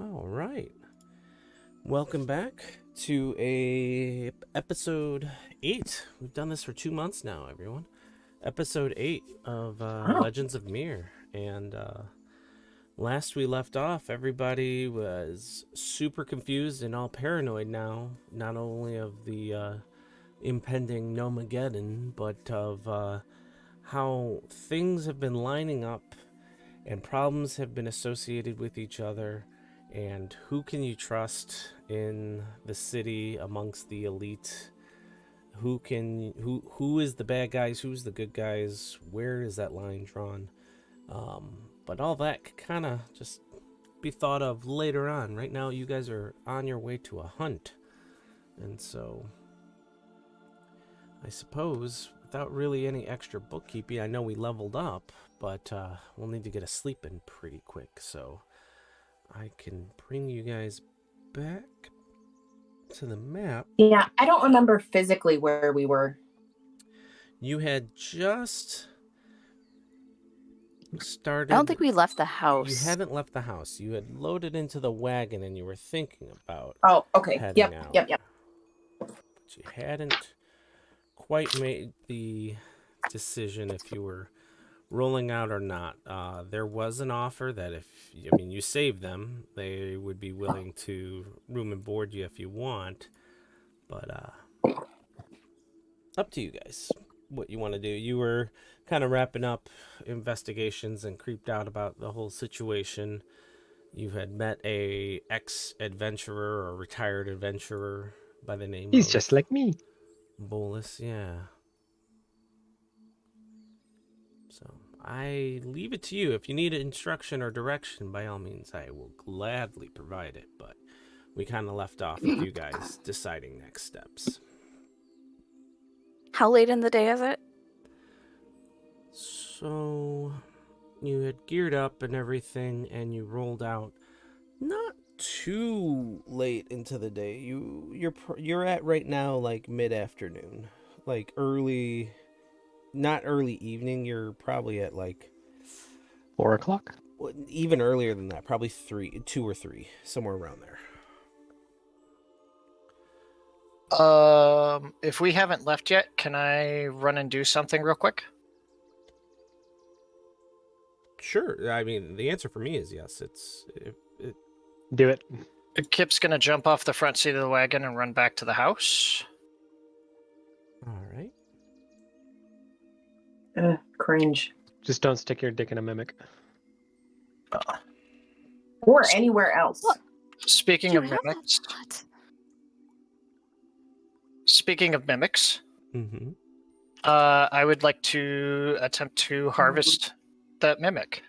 All right. Welcome back to episode 8. We've done this for 2 months now, everyone. Episode 8 of Legends of Mir. And last we left off, everybody was super confused and all paranoid now, not only of the impending Nomageddon, but of how things have been lining up and problems have been associated with each other, and who can you trust in the city amongst the elite? Who is the bad guys? Who's the good guys? Where is that line drawn? But all that could kind of just be thought of later on. Right now, you guys are on your way to a hunt, and so I suppose without really any extra bookkeeping, I know we leveled up, but we'll need to get a sleep in pretty quick, so I can bring you guys back to the map. Yeah, I don't remember physically where we were. You had just started. I don't think we left the house. You hadn't left the house. You had loaded into the wagon and you were thinking about heading out. Yep. But you hadn't quite made the decision if you were rolling out or not. There was an offer that you saved them, they would be willing to room and board you if you want, but up to you guys what you want to do. You were kind of wrapping up investigations and creeped out about the whole situation. You had met a ex-adventurer or retired adventurer by the name He's of just like me. Bolus, yeah. So I leave it to you. If you need instruction or direction, by all means, I will gladly provide it. But we kind of left off with you guys deciding next steps. How late in the day is it? So you had geared up and everything, and you rolled out. Not too late into the day. You're at right now like mid-afternoon, like early. Not early evening. You're probably at like 4 o'clock. Even earlier than that. Probably 2 or 3, somewhere around there. If we haven't left yet, can I run and do something real quick? Sure. I mean, the answer for me is yes. Do it. Kip's gonna jump off the front seat of the wagon and run back to the house. All right. Cringe. Just don't stick your dick in a mimic. Or anywhere else. What? Speaking You of have mimics, that? Mm-hmm. I would like to attempt to harvest that mimic.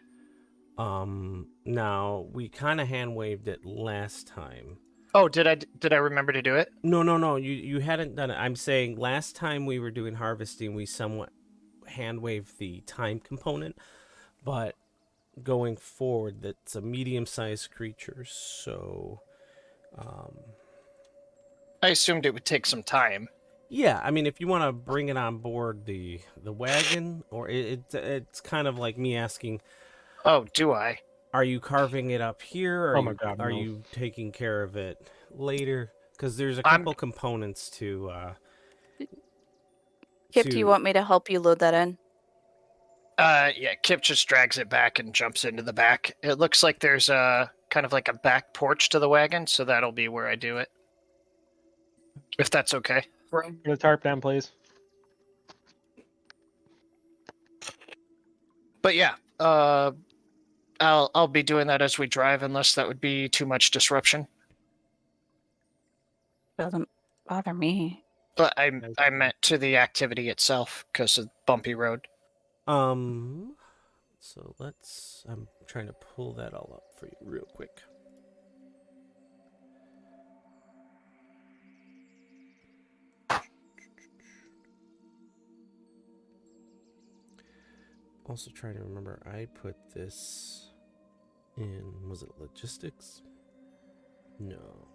Now we kind of hand waved it last time. Oh, did I remember to do it? No. You hadn't done it. I'm saying last time we were doing harvesting, we somewhat hand waved the time component, but going forward, that's a medium-sized creature, so I assumed it would take some time. yeah. I mean, if you want to bring it on board the wagon, or it's kind of like me asking, Oh, do I? are you carving it up here? Or Oh my God, are no. you taking care of it later? Because there's a couple components to. Kip, do you want me to help you load that in? Yeah, Kip just drags it back and jumps into the back. It looks like there's a kind of like a back porch to the wagon, so that'll be where I do it. If that's okay. Bring the tarp down, please. But yeah, I'll be doing that as we drive, unless that would be too much disruption. Doesn't bother me. But I meant to the activity itself because of bumpy road. So I'm trying to pull that all up for you real quick. Also trying to remember, I put this in, was it logistics? No.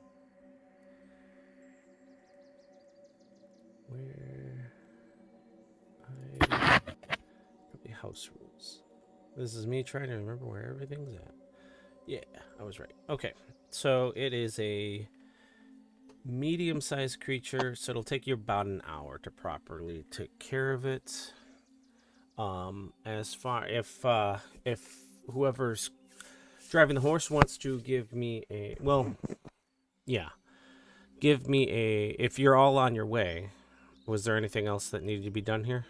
Where? Probably house rules. This is me trying to remember where everything's at. Yeah, I was right. Okay. So it is a medium-sized creature, so it'll take you about an hour to properly take care of it. As far if whoever's driving the horse wants to give me a give me a if you're all on your way, was there anything else that needed to be done here?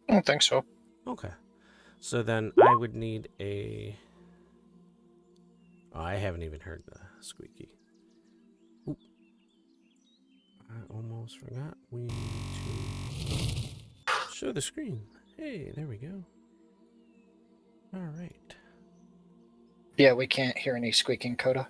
I don't think so. Okay. So then I would need a I haven't even heard the squeaky. Oop. I almost forgot. We need to show the screen. Hey, there we go. All right. Yeah, we can't hear any squeaking, Coda.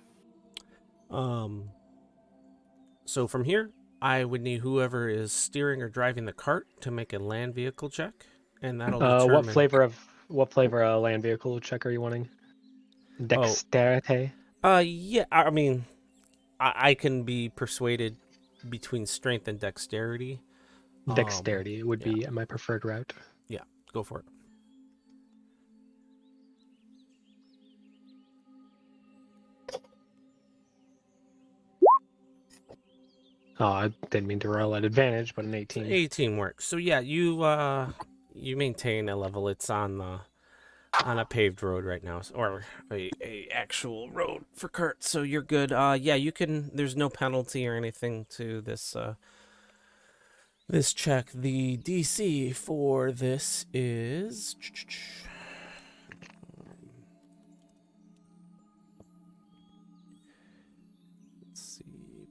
So from here, I would need whoever is steering or driving the cart to make a land vehicle check, and that'll determine What flavor land vehicle check are you wanting? Dexterity. Yeah. I mean, I can be persuaded between strength and dexterity. Dexterity would be my preferred route. Yeah, go for it. Oh, I didn't mean to roll at advantage, but an 18. 18 works. So yeah, you maintain a level. It's on a paved road right now, or a actual road for carts. So you're good. Yeah, you can. There's no penalty or anything to this this check. The DC for this is. Let's see.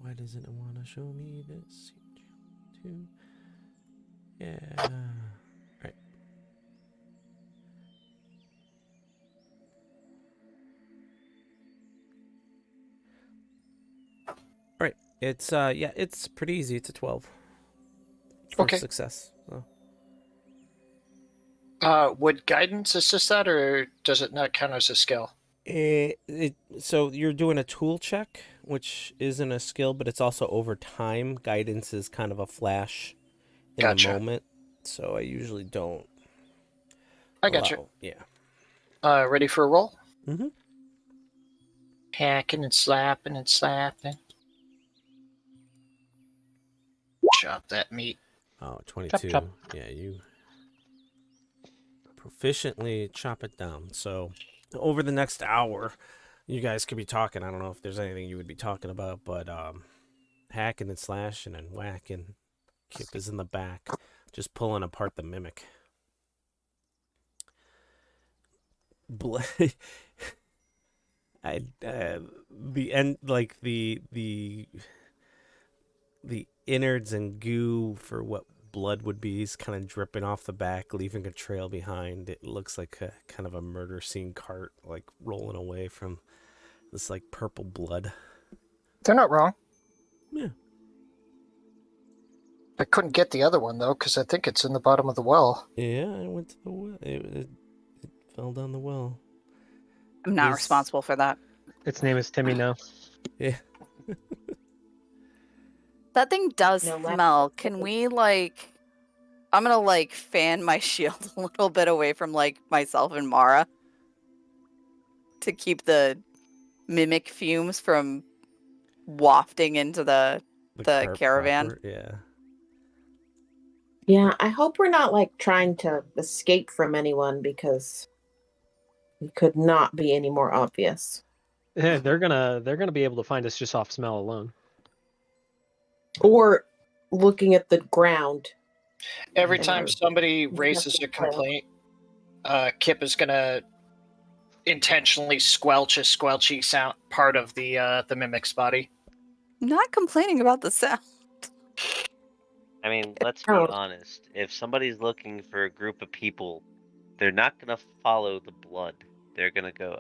Why doesn't it want to show me this? Two. Yeah. Right. Right. It's yeah, it's pretty easy. It's a 12. For Okay. Success. So. Would guidance assist that, or does it not count as a skill? So you're doing a tool check, which isn't a skill, but it's also over time. Guidance is kind of a flash in Gotcha. the moment, so I usually don't. I got you. Yeah. Ready for a roll? Mm-hmm. Hacking and slapping and slapping. Chop that meat. Oh, 22. chop. Yeah, you proficiently chop it down. So over the next hour, you guys could be talking. I don't know if there's anything you would be talking about, but hacking and slashing and whacking. Kip is in the back, just pulling apart the mimic. The end, like the innards and goo for what blood would be is kind of dripping off the back, leaving a trail behind. It looks like a kind of a murder scene cart, like rolling away from this like purple blood. They're not wrong. Yeah. I couldn't get the other one though, because I think it's in the bottom of the well. Yeah, I went to the well. It fell down the well. I'm not Is- responsible for that. Its name is Timmy now. Yeah. That thing does No left. smell. Can we like? I'm gonna like fan my shield a little bit away from like myself and Mara to keep the mimic fumes from wafting into the cart caravan. proper, yeah. Yeah, I hope we're not like trying to escape from anyone because it could not be any more obvious. Yeah, they're gonna be able to find us just off smell alone. Or looking at the ground. Every Yeah. time somebody have raises to a play. complaint, Kip is gonna intentionally squelch a squelchy sound part of the mimic's body. I'm not complaining about the sound. I mean, let's be Oh. honest. If somebody's looking for a group of people, they're not gonna follow the blood. They're gonna go,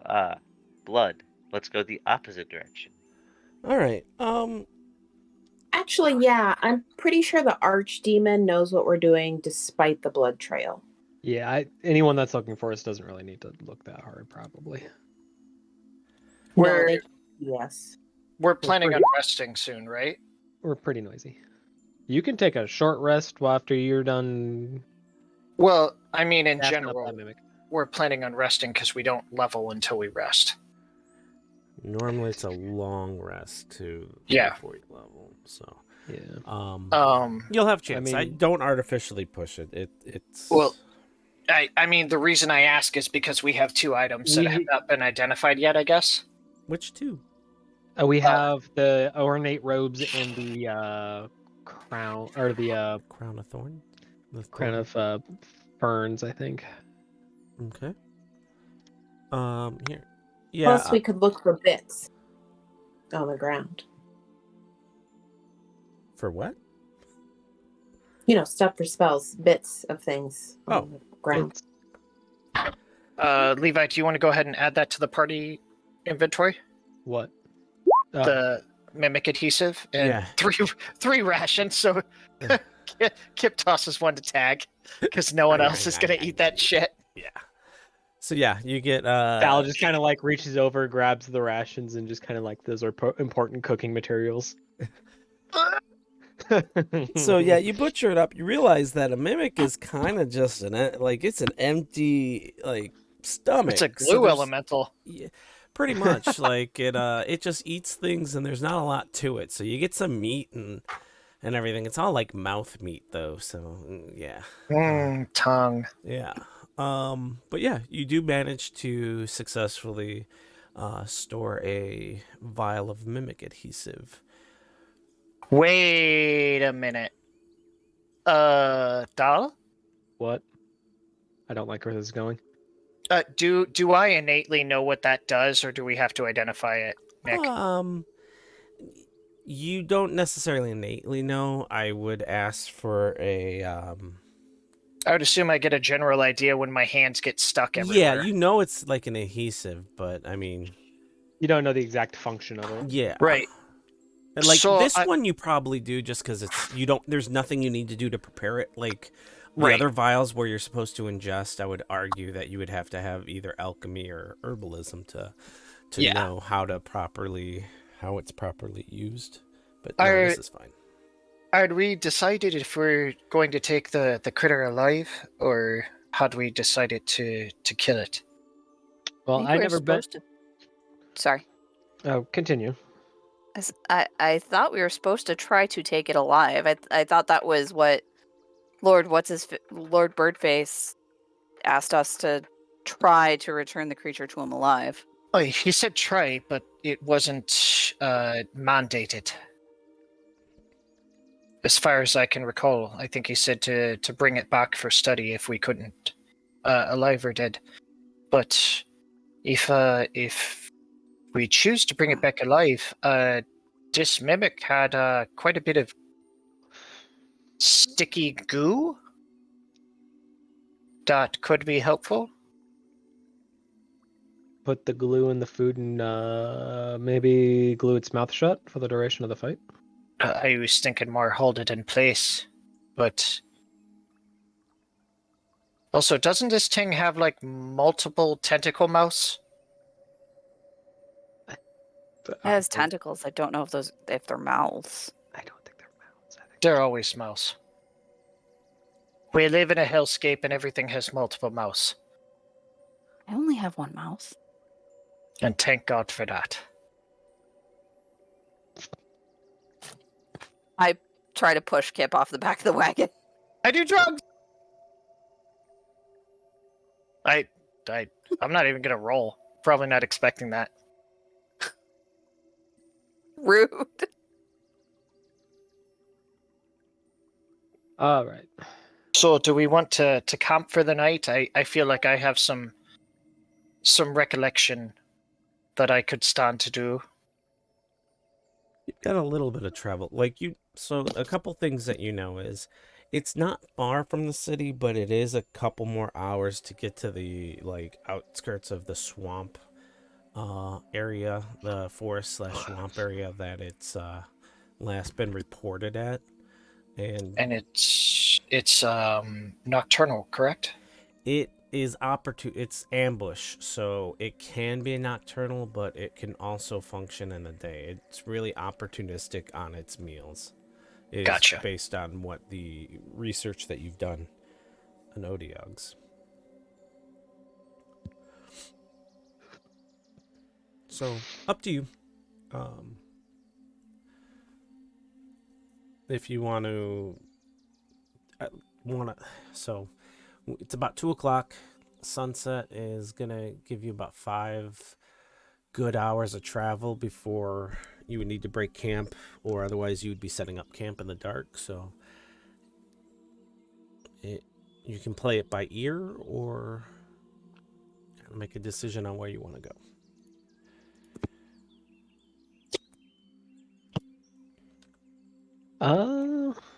blood. Let's go the opposite direction. All right. Actually, yeah, I'm pretty sure the archdemon knows what we're doing despite the blood trail. Yeah, anyone that's looking for us doesn't really need to look that hard, probably. We're- No, yes. We're planning on pretty- resting soon, right? We're pretty noisy. You can take a short rest after you're done. Well, I mean in gassing up general. that mimic. we're planning on resting because we don't level until we rest. Normally it's a long rest to Yeah. before you level. So Yeah. you'll have chance. I mean- don't artificially push it. It's Well, I mean, the reason I ask is because we have 2 items that have not been identified yet, I guess. which two? We have the ornate robes and the crown, or the Crown of Thorn. The crown thorn? of ferns, I think. Okay. Here. Yeah. Plus, we could look for bits on the ground. For what? You know, stuff for spells, bits of things on the ground. Levi, do you want to go ahead and add that to the party inventory? What? The mimic adhesive and Yeah. three rations. So Kip tosses one to Tag because no one else is gonna eat that shit. Yeah. So yeah, you get Val just kind of like reaches over, grabs the rations, and just kind of like, those are important cooking materials. So yeah, you butcher it up. You realize that a mimic is kind of just it's an empty stomach. It's a So glue there's- elemental. Yeah, pretty much. It just eats things, and there's not a lot to it. So you get some meat and everything. It's all like mouth meat though. So yeah. Tongue. Yeah. But yeah, you do manage to successfully store a vial of mimic adhesive. Wait a minute. Dal? What? I don't like where this is going. Do I innately know what that does, or do we have to identify it, Nick? You don't necessarily innately know. I would ask for a I would assume I get a general idea when my hands get stuck everywhere. Yeah, you know it's like an adhesive, but I mean, You don't know the exact function of it. yeah. Right. And like So this I- one you probably do just because there's nothing you need to do to prepare it. Like the Right. other vials where you're supposed to ingest, I would argue that you would have to have either alchemy or herbalism to Yeah. know how it's properly used. But Are- this is fine. Had we decided if we're going to take the critter alive, or had we decided to kill it? Well, think I we were never bet. supposed to- Sorry. Oh, continue. I thought we were supposed to try to take it alive. I thought that was what Lord Birdface asked us to try to return the creature to him alive. Oh, he said try, but it wasn't mandated. As far as I can recall, I think he said to bring it back for study if we couldn't, alive or dead. But if we choose to bring it back alive, this mimic had quite a bit of sticky goo that could be helpful. Put the glue in the food and maybe glue its mouth shut for the duration of the fight. I was thinking more hold it in place, but also, doesn't this thing have like multiple tentacle mouths? It has tentacles. I don't know if they're mouths. I don't think they're mouths. I think They're always mouths. We live in a hellscape and everything has multiple mouths. I only have one mouth. And thank God for that. I try to push Kip off the back of the wagon. I do drugs! I'm not even gonna roll. Probably not expecting that. Rude. All right. So do we want to camp for the night? I feel like I have some recollection that I could stand to do. You've got a little bit of travel. So a couple things that you know is it's not far from the city, but it is a couple more hours to get to the outskirts of the swamp area, the forest/swamp area that it's last been reported at. And it's nocturnal, correct? it is it's ambush, so it can be nocturnal, but it can also function in the day. It's really opportunistic on its meals. Is Gotcha. Based on what the research that you've done on Odiogs. So up to you. If you want to, so it's about 2:00. Sunset is gonna give you about 5 good hours of travel before you would need to break camp, or otherwise you would be setting up camp in the dark. So you can play it by ear or make a decision on where you want to go.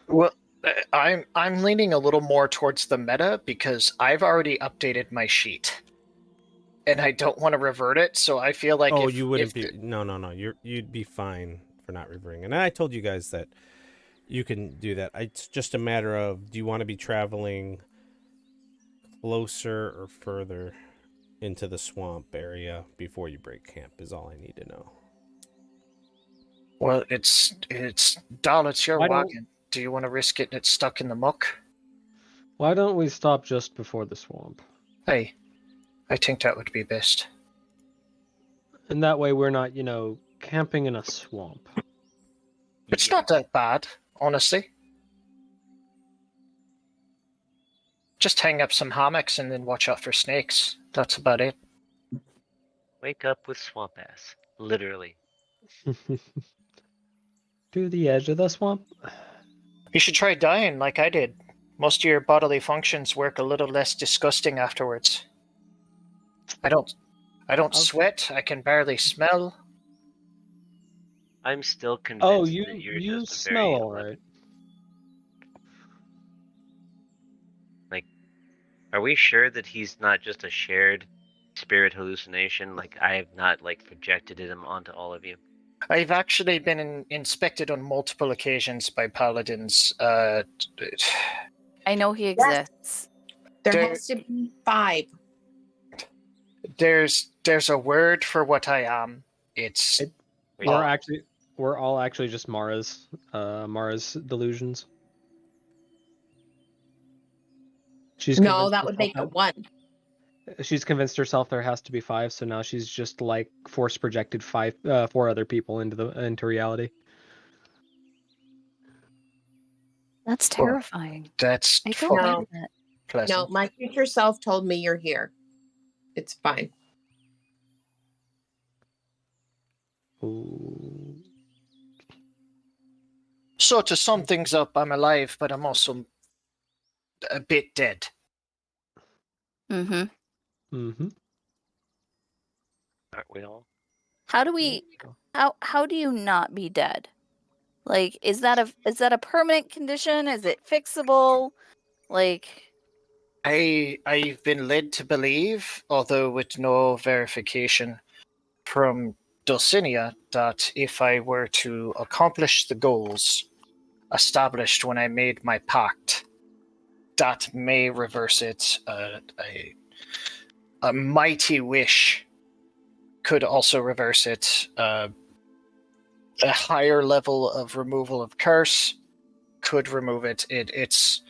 Well, I'm leaning a little more towards the meta because I've already updated my sheet, and I don't want to revert it. So I feel like You wouldn't be. No. You'd be fine for not reverting. And I told you guys that you can do that. It's just a matter of, do you want to be traveling closer or further into the swamp area before you break camp? Is all I need to know. Well, it's Dal, it's your Why don't- wagon. Do you want to risk getting it stuck in the muck? Why don't we stop just before the swamp? Hey, I think that would be best. And that way we're not, camping in a swamp. It's not that bad, honestly. Just hang up some hammocks and then watch out for snakes. That's about it. Wake up with swamp ass. Literally. To the edge of the swamp? You should try dying like I did. Most of your bodily functions work a little less disgusting afterwards. I don't Okay. sweat. I can barely smell. I'm still convinced Oh, that you you're you just a smell very alright. Are we sure that he's not just a shared spirit hallucination? Like, I have not, projected him onto all of you. I've actually been inspected on multiple occasions by paladins. I know he exists. There There- has to be 5. There's a word for what I am. It's Wait, We're all actually just Mara's delusions. She's No, convinced that would make herself it 1. She's convinced herself there has to be 5, so now she's just force projected 4 other people into reality. That's terrifying. that's I don't No. like that. pleasant. No, my future self told me you're here. It's fine. Ooh. So to sum things up, I'm alive, but I'm also a bit dead. Mm-hmm. Mm-hmm. aren't we all? How do we? How do you not be dead? Like, is that a permanent condition? Is it fixable? Like, I've been led to believe, although with no verification from Dulcinea, that if I were to accomplish the goals established when I made my pact, that may reverse it. A mighty wish could also reverse it. A higher level of removal of curse could remove it. It's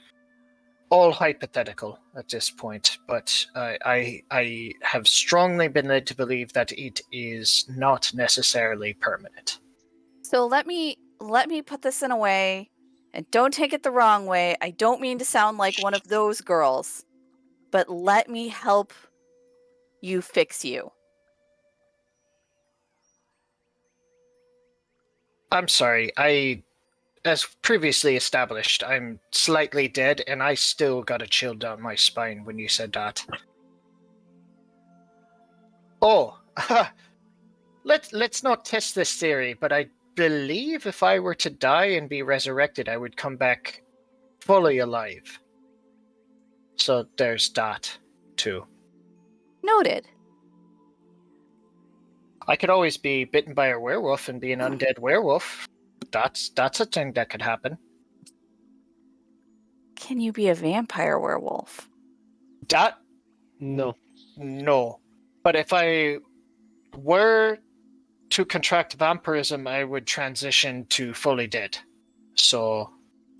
all hypothetical at this point, but I have strongly been led to believe that it is not necessarily permanent. so let me put this in a way, and don't take it the wrong way. I don't mean to sound like one of those girls, but let me help you fix you. I'm sorry, as previously established, I'm slightly dead, and I still got a chill down my spine when you said that. Oh, let's not test this theory, but I believe if I were to die and be resurrected, I would come back fully alive. So there's that, too. Noted. I could always be bitten by a werewolf and be an undead werewolf. That's a thing that could happen. Can you be a vampire werewolf? That No. no. But if I were to contract vampirism, I would transition to fully dead. So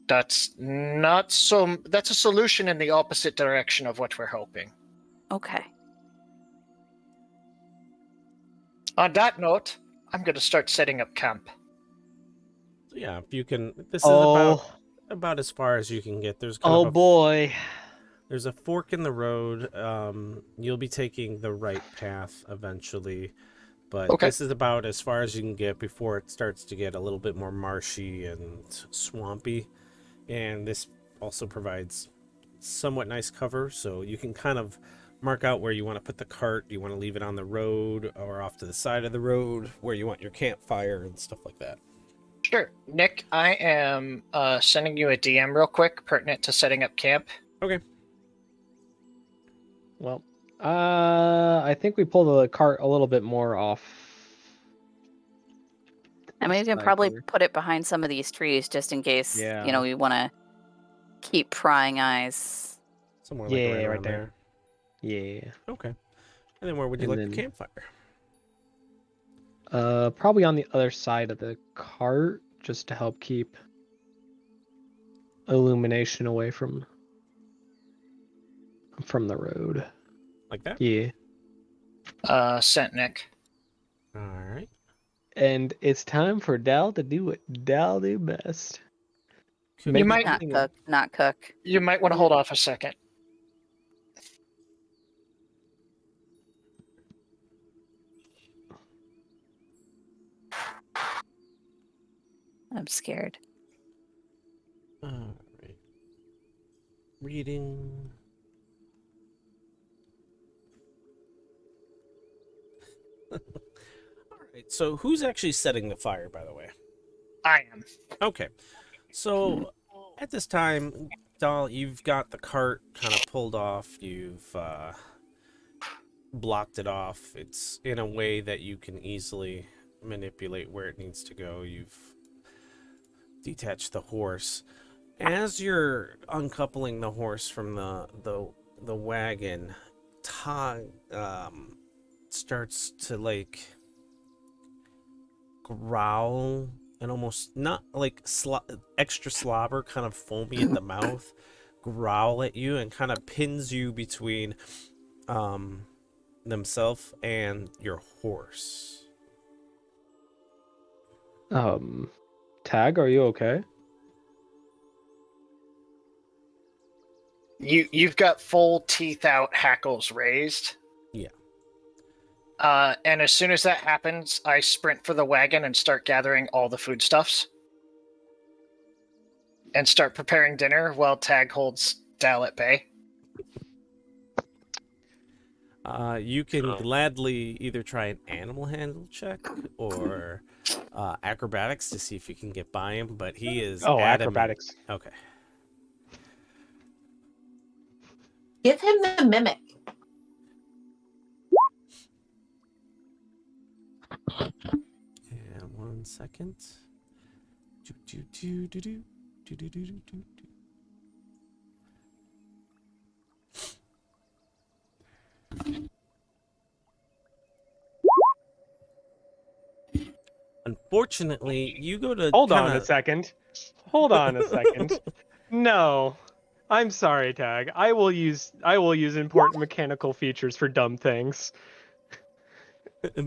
that's that's a solution in the opposite direction of what we're hoping. Okay. On that note, I'm going to start setting up camp. So yeah, if you can, this is about Oh, as far as you can get. There's kind oh of a boy. there's a fork in the road. You'll be taking the right path eventually, but Okay. this is about as far as you can get before it starts to get a little bit more marshy and swampy. And this also provides somewhat nice cover, so you can kind of mark out where you want to put the cart. You want to leave it on the road or off to the side of the road, where you want your campfire and stuff like that. Sure. Nick, I am sending you a DM real quick pertinent to setting up camp. Okay. Well, I think we pull the cart a little bit more off. I mean, you can Side probably here. put it behind some of these trees just in case, Yeah. you know, you want to keep prying eyes. Somewhere like Yeah, right right around there. Yeah. Okay. And then where would you And like the then- campfire? Probably on the other side of the cart, just to help keep illumination away from the road. Like that? Yeah. Sent Nick. All right. And it's time for Dal to do what Dal do best. Could You be- might- Not cook. You might want to hold off a second. I'm scared. All right. Reading. All right. So who's actually setting the fire, by the way? I am. Okay. So at this time, Doll, you've got the cart kind of pulled off. You've blocked it off. It's in a way that you can easily manipulate where it needs to go. You've detached the horse. As you're uncoupling the horse from the wagon, Tog starts to like growl and almost not like extra slobber, kind of foamy at the mouth, growl at you and kind of pins you between themselves and your horse. Tag, are you okay? You've got full teeth out, hackles raised. Yeah. And as soon as that happens, I sprint for the wagon and start gathering all the foodstuffs. And start preparing dinner while Tag holds Dal at bay. You can gladly either try an animal handle check or acrobatics to see if you can get by him, but he is Oh, adamant. acrobatics. Okay. Give him the mimic. And 1 second. Do, do, do, do, do, do, do, do, do, do. Unfortunately, you go to Hold on kinda- a second. Hold on a second. No. I'm sorry, Tag. I will use important mechanical features for dumb things.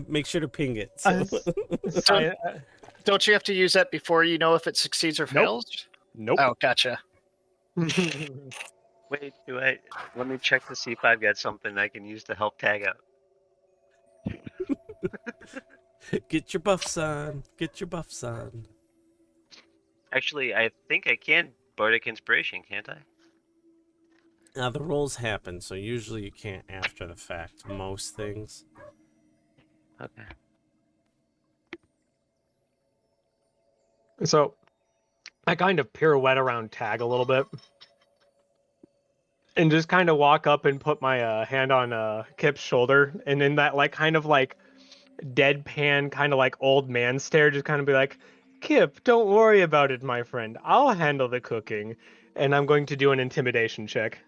Make sure to ping it. So. Don't you have to use that before you know if it succeeds or fails? Nope. Oh, gotcha. Wait, let me check to see if I've got something I can use to help Tag out. Get your buffs on. Get your buffs on. Actually, I think I can Bardic Inspiration, can't I? Now, the rolls happen, so usually you can't after the fact. Most things. Okay. So, I kind of pirouette around Tag a little bit. And just kind of walk up and put my hand on Kip's shoulder. And in that, like, kind of like deadpan, kind of like old man stare, just kind of be like, Kip, don't worry about it, my friend. I'll handle the cooking. And I'm going to do an intimidation check.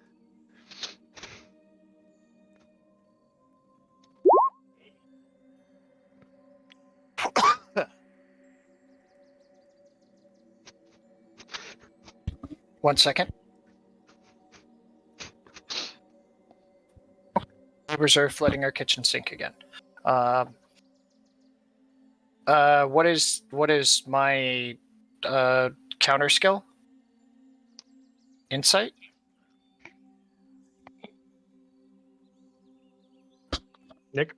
One second. Reserve flooding our kitchen sink again. What is my counter skill? Insight? Nick?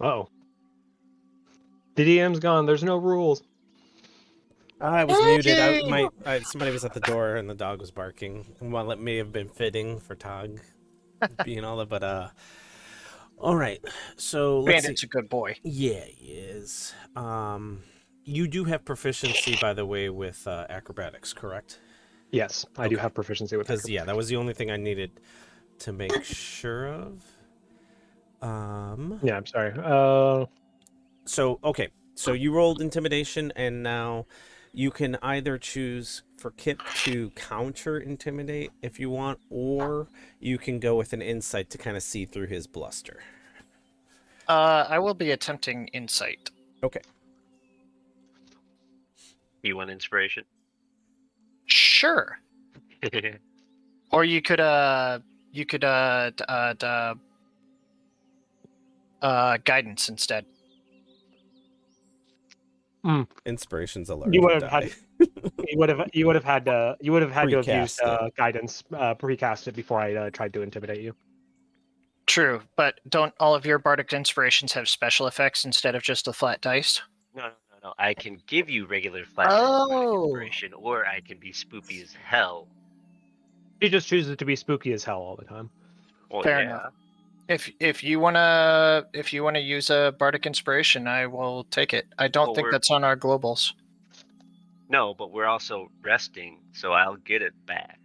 Uh-oh. The DM's gone. There's no rules. I was muted. Somebody was at the door and the dog was barking. While it may have been fitting for Tog being all that, but all right. So let's Bandit's see. a good boy. Yeah, he is. You do have proficiency, by the way, with acrobatics, correct? Yes, I do Okay. have proficiency with Because yeah, that was the only thing I needed to make sure of. Yeah, I'm sorry. So you rolled intimidation, and now you can either choose for Kip to counter intimidate if you want, or you can go with an insight to kind of see through his bluster. I will be attempting insight. Okay. You want inspiration? Sure. Or you could guidance instead. Inspiration's a You large would have had you would have had to have used Precast it. guidance, precast it before I tried to intimidate you. True, but don't all of your bardic inspirations have special effects instead of just a flat dice? No. I can give you regular flat Oh. inspiration, or I can be spoopy as hell. He just chooses to be spooky as hell all the time. Well, Fair yeah. enough. If you wanna use a bardic inspiration, I will take it. I don't Well, think we're- that's on our globals. No, but we're also resting, so I'll get it back.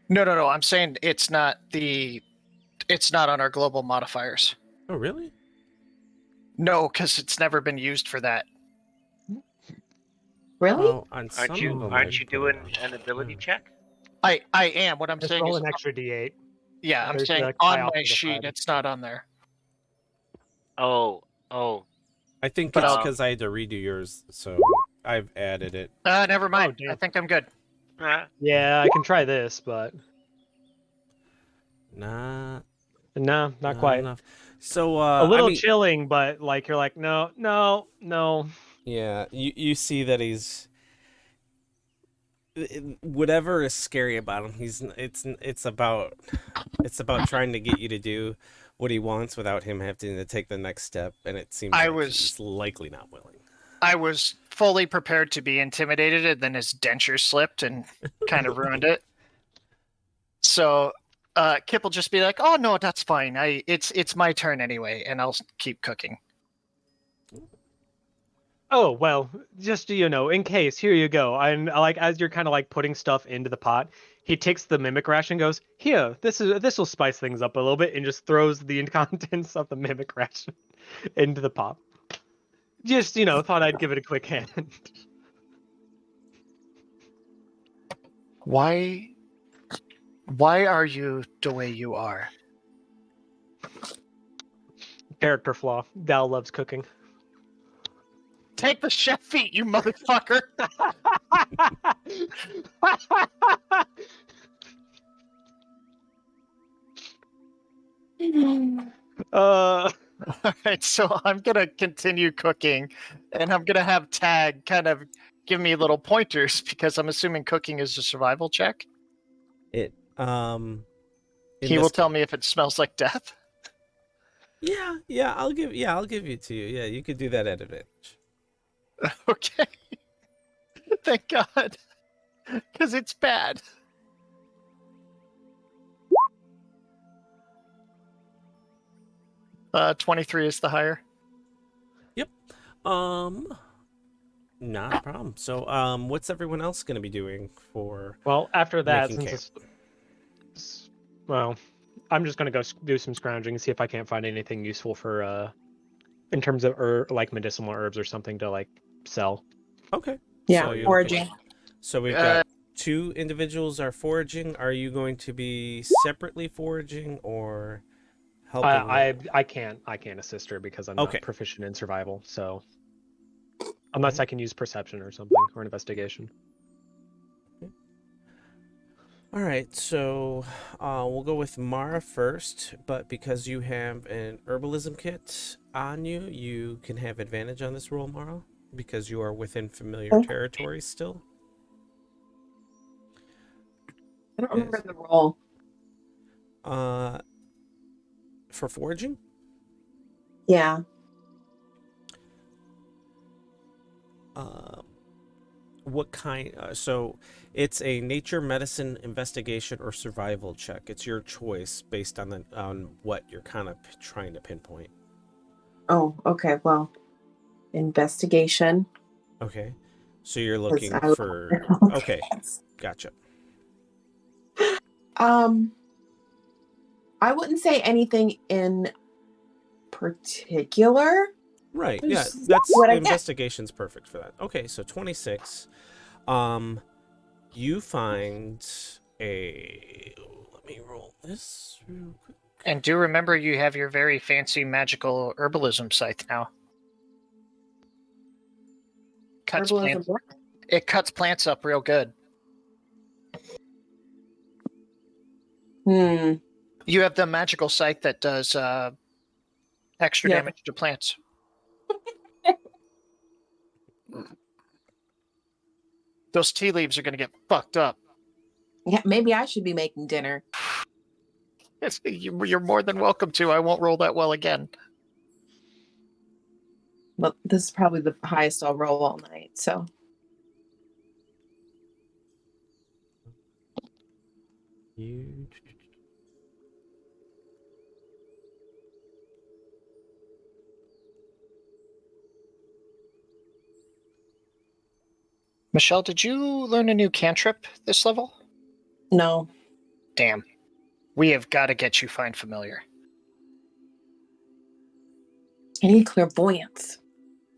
No. I'm saying it's not on our global modifiers. Oh, really? No, because it's never been used for that. Really? Well, on some Aren't you of them, aren't I'd you put it doing on. an ability Yeah. check? I am. What I'm Just saying roll is, an extra D8. yeah, I'm there's saying the on tie off my to the sheet, side. it's not on there. Oh. I think But it's I'll- because I had to redo yours, so I've added it. Never mind. I damn. think I'm good. Yeah, I can try this, but Nah, no, not quite. enough. So A little I mean, chilling, but like you're like, no. yeah, you see that he's whatever is scary about him. It's about trying to get you to do what he wants without him having to take the next step, and it seems he's likely not willing. I was fully prepared to be intimidated, and then his denture slipped and kind of ruined it. So Kip will just be like, "Oh no, that's fine. It's my turn anyway, and I'll keep cooking." Oh well, just so you know, in case, here you go. And like as you're kind of like putting stuff into the pot, he takes the mimic ration, goes, "Here, this will spice things up a little bit," and just throws the contents of the mimic ration into the pot. Just thought I'd give it a quick hand. Why are you the way you are? Character flaw. Dal loves cooking. Take the chef feet, you motherfucker! All right, so I'm gonna continue cooking, and I'm gonna have Tag kind of give me little pointers because I'm assuming cooking is a survival check. It in He will this- tell me if it smells like death. Yeah, I'll give it to you. Yeah, you could do that at advantage. Okay. Thank God, because it's bad. Uh, 23 is the higher. Not a problem. So, what's everyone else going to be doing for? Well, after that, Making well, I'm just gonna go do some scrounging and see if I can't find anything useful for in terms of like medicinal herbs or something to like sell. Okay. Yeah, So you'll- foraging. So we've got two individuals are foraging. Are you going to be separately foraging or helping? I can't assist her because I'm Okay. not proficient in survival. So unless I can use perception or something or investigation. All right, so we'll go with Mara first, but because you have an herbalism kit on you, you can have advantage on this roll, Mara, because you are within familiar Okay. territory still. I don't remember Yes. the roll. For foraging? Yeah. What kind? So it's a nature, medicine, investigation, or survival check. It's your choice based on what you're kind of trying to pinpoint. Oh, okay. Well, investigation. Okay, so you're 'Cause looking I for. Okay, gotcha. I wouldn't say anything in particular. Right. Yeah, Just that's what I get. investigation's perfect for that. Okay, so 26. You find a. Let me roll this real quick. And do remember you have your very fancy magical herbalism scythe now. Herbalism. It cuts plants up real good. Hmm. You have the magical scythe that does extra Yeah. damage to plants. Those tea leaves are going to get fucked up. Yeah. Maybe I should be making dinner. You're more than welcome to. I won't roll that well again. Well, this is probably the highest I'll roll all night. So You. Michelle, did you learn a new cantrip this level? no. Damn. We have got to get you find familiar. I need clairvoyance.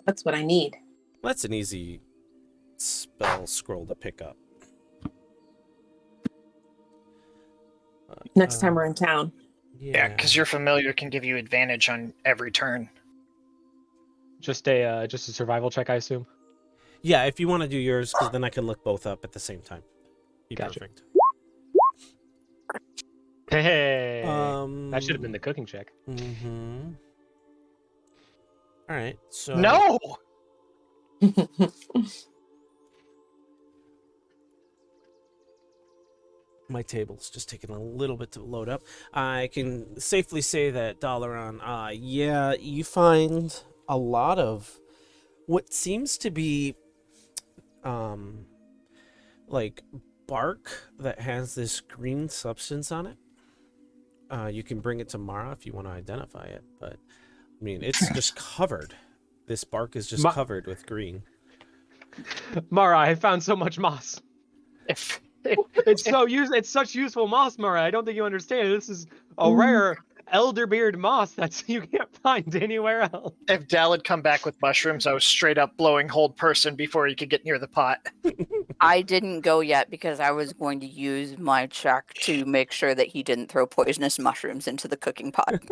That's what I need. That's an easy spell scroll to pick up. Next time we're in town. Yeah, because your familiar can give you advantage on every turn. Just a survival check, I assume. Yeah, if you want to do yours, because then I can look both up at the same time. Be Gotcha. perfect. Hey, that should have been the cooking check. Mm-hmm. All right, so No! my table's just taking a little bit to load up. I can safely say that Dalaran, yeah, you find a lot of what seems to be, like bark that has this green substance on it. You can bring it to Mara if you want to identify it, but I mean, it's just covered. This bark is just covered with green. Mara, I found so much moss. It's such useful moss, Mara. I don't think you understand. This is a rare elderbeard moss that you can't find anywhere else. If Dal had come back with mushrooms, I was straight up blowing hold person before he could get near the pot. I didn't go yet because I was going to use my check to make sure that he didn't throw poisonous mushrooms into the cooking pot.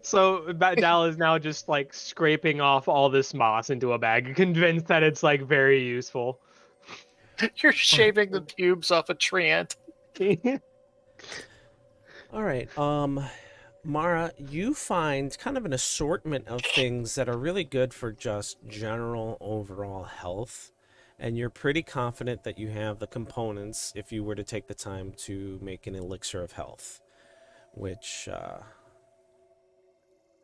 So Dal is now just like scraping off all this moss into a bag, convinced that it's like very useful. You're shaving the pubes off a tree ant. All right. Mara, you find kind of an assortment of things that are really good for just general overall health. And you're pretty confident that you have the components if you were to take the time to make an elixir of health. Which,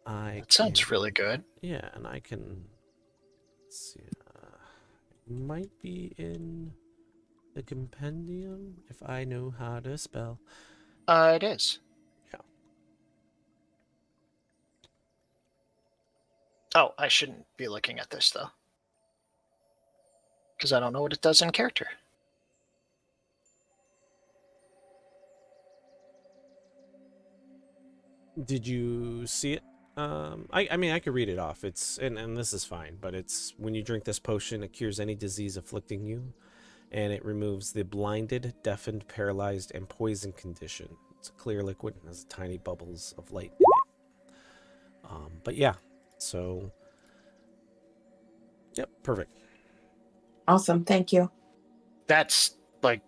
That sounds really good. Yeah, and I can... Let's see. Might be in the compendium, if I know how to spell. It is. Yeah. Oh, I shouldn't be looking at this, though. Because I don't know what it does in character. Did you see it? I mean, I could read it off. It's and this is fine, but it's when you drink this potion, it cures any disease afflicting you, and it removes the blinded, deafened, paralyzed, and poisoned condition. It's a clear liquid and has tiny bubbles of light in it. But yeah, so yep, perfect. Awesome. Thank you. That's like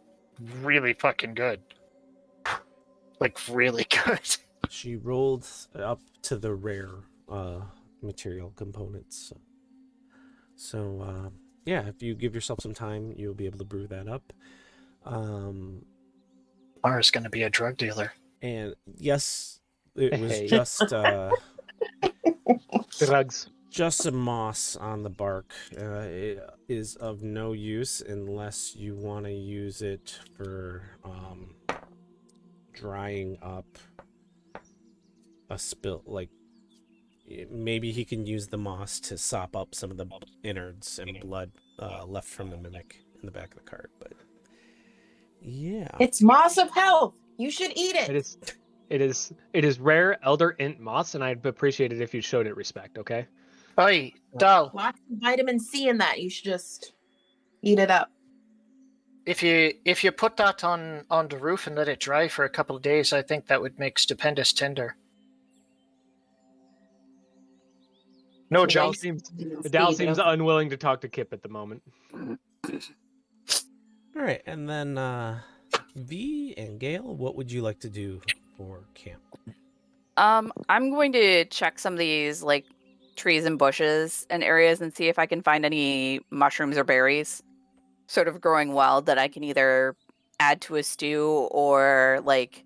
really fucking good. Like really good. She rolled up to the rare material components. So yeah, if you give yourself some time, you'll be able to brew that up. Mara's gonna be a drug dealer. And yes, it was Hey. just Drugs. just some moss on the bark. It is of no use unless you want to use it for drying up a spill. Like maybe he can use the moss to sop up some of the innards and blood left from the mimic in the back of the cart. But yeah, It's moss of health. You should eat it. It is rare elder int moss, and I'd appreciate it if you showed it respect. Okay. Oi, Dal. Lots of vitamin C in that. You should just eat it up. If you put that on the roof and let it dry for a couple of days, I think that would make stupendous tinder. No So joke. Dal seems unwilling to talk to Kip at the moment. all right. And then V and Gale, what would you like to do for camp? I'm going to check some of these like trees and bushes and areas and see if I can find any mushrooms or berries sort of growing wild that I can either add to a stew or like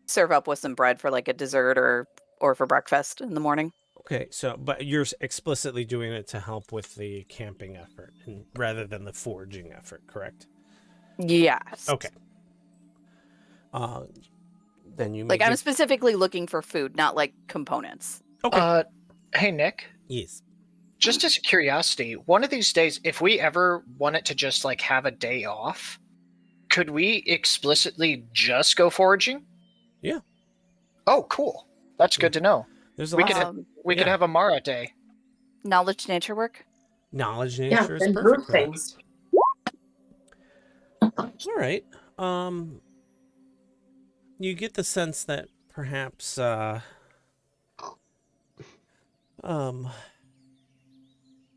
serve up with some bread for like a dessert or for breakfast in the morning. Okay, so but you're explicitly doing it to help with the camping effort and rather than the foraging effort, correct? Yes. Okay. Then you Like may I'm give- specifically looking for food, not like components. Okay. Hey Nick, Yes. just as a curiosity, one of these days, if we ever wanted to just like have a day off, could we explicitly just go foraging? Yeah. Oh, cool. That's good to know. There's a We lot could of we could yeah. have a Mara day. Knowledge nature work. knowledge Yeah, nature is and perfect group for that. things. All right. You get the sense that perhaps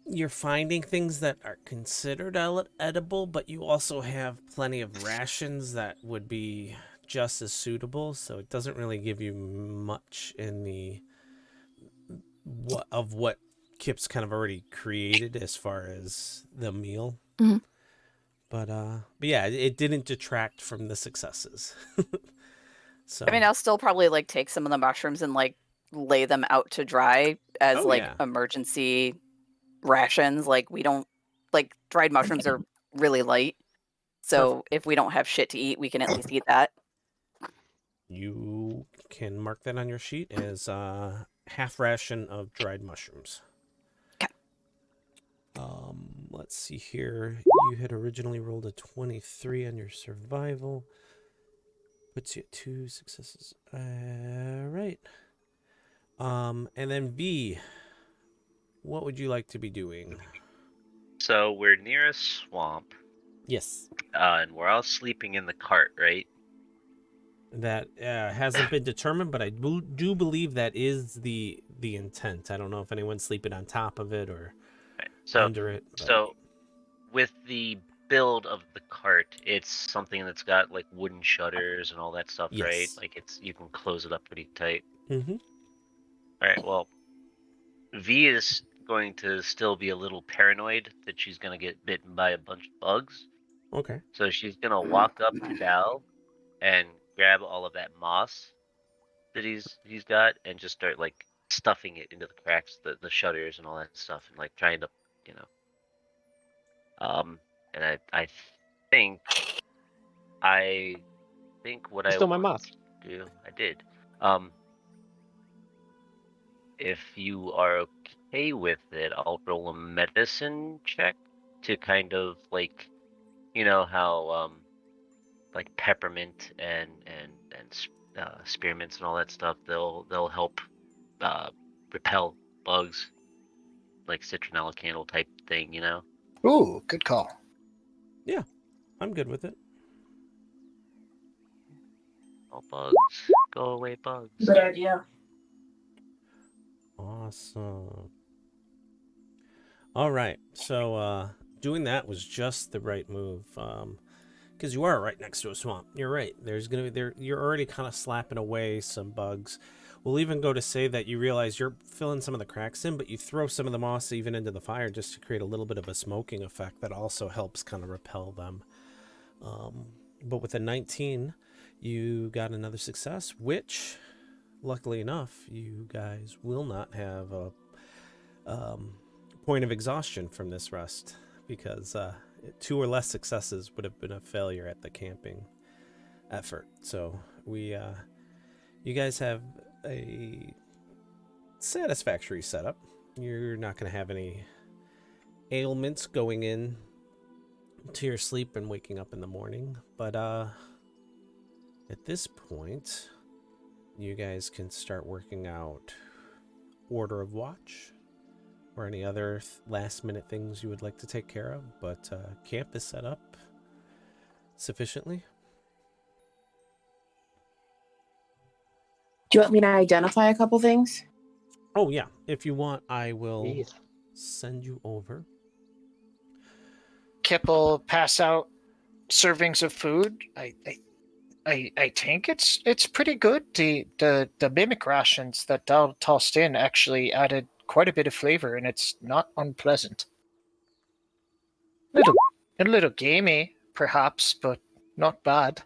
you're finding things that are considered edible, but you also have plenty of rations that would be just as suitable, so it doesn't really give you much in the what Kip's kind of already created as far as the meal. Mhm. But yeah, it didn't detract from the successes. So I mean, I'll still probably like take some of the mushrooms and like lay them out to dry as Oh, like yeah. emergency rations. Like we don't like dried mushrooms are really light. So if we don't have shit to eat, we can at least eat that. you can mark that on your sheet as half ration of dried mushrooms. 'Kay. Let's see here. You had originally rolled a 23 on your survival. Puts you at 2 successes. Right. And then V, what would you like to be doing? So we're near a swamp, Yes. and we're all sleeping in the cart, right? That hasn't been determined, but I do believe that is the intent. I don't know if anyone's sleeping on top of it or Right. So under it. But... So, with the build of the cart, it's something that's got like wooden shutters and all that stuff, right? Yes. Like you can close it up pretty tight. Mm-hmm. All right. Well, V is going to still be a little paranoid that she's gonna get bitten by a bunch of bugs. Okay. So she's gonna walk up to Dal and grab all of that moss that he's got and just start like stuffing it into the cracks, the shutters and all that stuff, and like trying to, you know. And I think what I Stole my want moss. to do, I did. If you are okay with it, I'll roll a medicine check to kind of like, you know how like peppermint and spearmints and all that stuff, they'll help repel bugs, like citronella candle type thing, you know. Ooh, good call. I'm good with it. Oh, bugs, go away, bugs. Good idea. Awesome. All right. So doing that was just the right move. because you are right next to a swamp. You're right. There's gonna be there. You're already kind of slapping away some bugs. We'll even go to say that you realize you're filling some of the cracks in, but you throw some of the moss even into the fire just to create a little bit of a smoking effect that also helps kind of repel them. But with a 19, you got another success, which, luckily enough, you guys will not have a point of exhaustion from this rest, because 2 or less successes would have been a failure at the camping effort. So you guys have a satisfactory setup. You're not going to have any ailments going in to your sleep and waking up in the morning, but at this point you guys can start working out order of watch or any other last minute things you would like to take care of, but camp is set up sufficiently. Do you want me to identify a couple things? Oh yeah, if you want, I will Yes. send you over. Kip will pass out servings of food. I think it's pretty good. The mimic rations that Dal tossed in actually added quite a bit of flavor, and it's not unpleasant. A little gamey, perhaps, but not bad.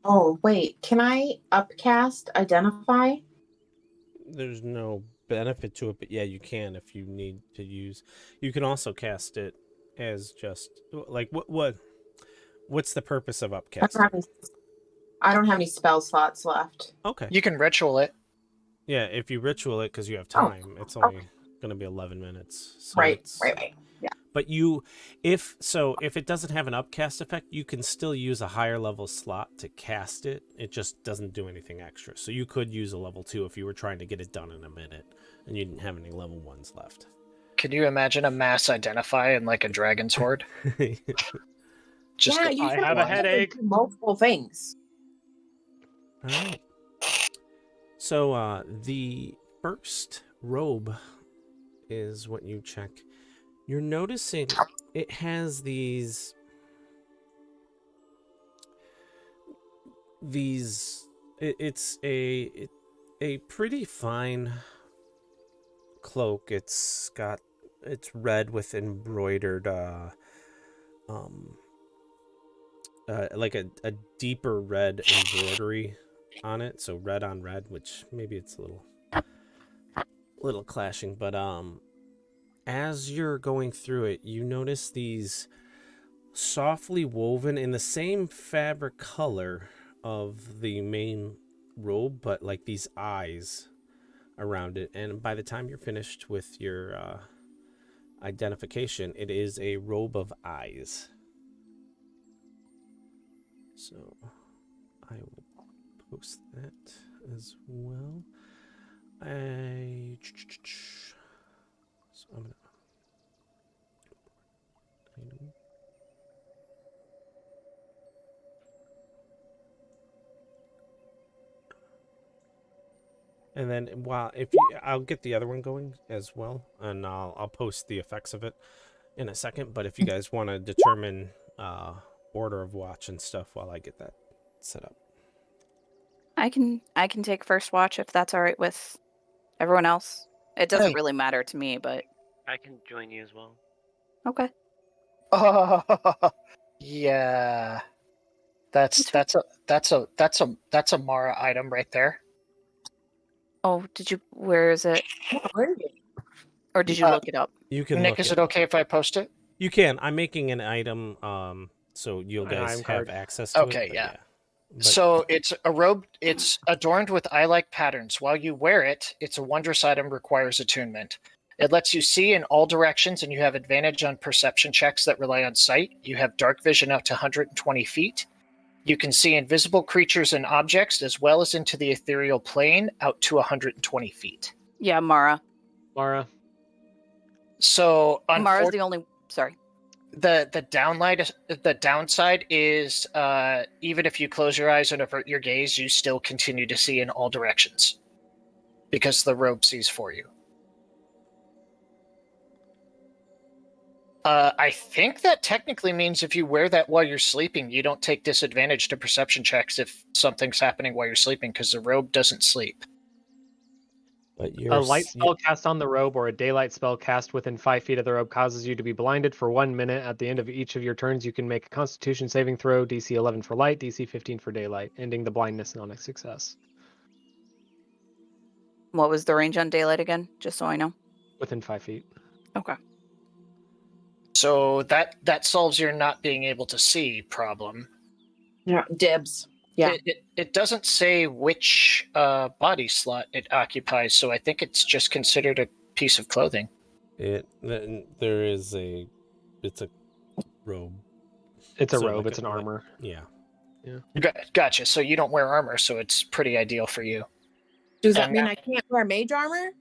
Oh, wait. Can I upcast identify? There's no benefit to it, but yeah, you can if you need to use. You can also cast it as just like what's the purpose of I don't upcasting? have any, I don't have any spell slots left. Okay. You can ritual it. Yeah, if you ritual it because you have Oh, time, it's only going to be 11 minutes. So Right. it's- Yeah. But if it doesn't have an upcast effect, you can still use a higher level slot to cast it. It just doesn't do anything extra. So you could use a level 2 if you were trying to get it done in a minute and you didn't have any level 1s left. Can you imagine a mass identify in like a dragon's horde? Just yeah, go- you I should have a be able to headache. do multiple things. All right. So the first robe is what you check. You're noticing it has these it's a pretty fine cloak. It's red with embroidered like a deeper red embroidery on it, so red on red, which maybe it's a little clashing, but as you're going through it, you notice these softly woven in the same fabric color of the main robe, but like these eyes around it. And by the time you're finished with your identification, it is a robe of eyes. So I will post that as well. So I'm gonna item. And then I'll get the other one going as well, and I'll post the effects of it in a second. But if you guys want to determine order of watch and stuff while I get that set up. I can take first watch if that's all right with everyone else. It doesn't Hey. really matter to me, but I can join you as well. okay. Oh, yeah. That's a Mara item right there. Oh, where is it? Where is it? Or did you look it up? You can Nick, look is it okay if I post it? You can. I'm making an item, so you An guys item have card. access to it. Okay, but yeah. But- So it's a robe. It's adorned with eye-like patterns. While you wear it, it's a wondrous item, requires attunement. It lets you see in all directions, and you have advantage on perception checks that rely on sight. You have dark vision out to 120 feet. You can see invisible creatures and objects, as well as into the ethereal plane out to 120 feet. Yeah, Mara. Mara. So Mara's the only. Sorry. the downside is even if you close your eyes and avert your gaze, you still continue to see in all directions because the robe sees for you. I think that technically means if you wear that while you're sleeping, you don't take disadvantage to perception checks if something's happening while you're sleeping, because the robe doesn't sleep. But A light spell cast on the robe or a daylight spell cast within 5 feet of the robe causes you to be blinded for 1 minute. At the end of each of your turns, you can make a Constitution saving throw, DC 11 for light, DC 15 for daylight, ending the blindness on a success. What was the range on daylight again? Just so I know. Within 5 feet. Okay. So that solves your not being able to see problem. Yeah, dibs. Yeah. It doesn't say which body slot it occupies, so I think it's just considered a piece of clothing. It's a robe. It's a So, robe, like it's an a- armor. Yeah. Gotcha. So you don't wear armor, so it's pretty ideal for you. Does that And mean I can't wear mage armor?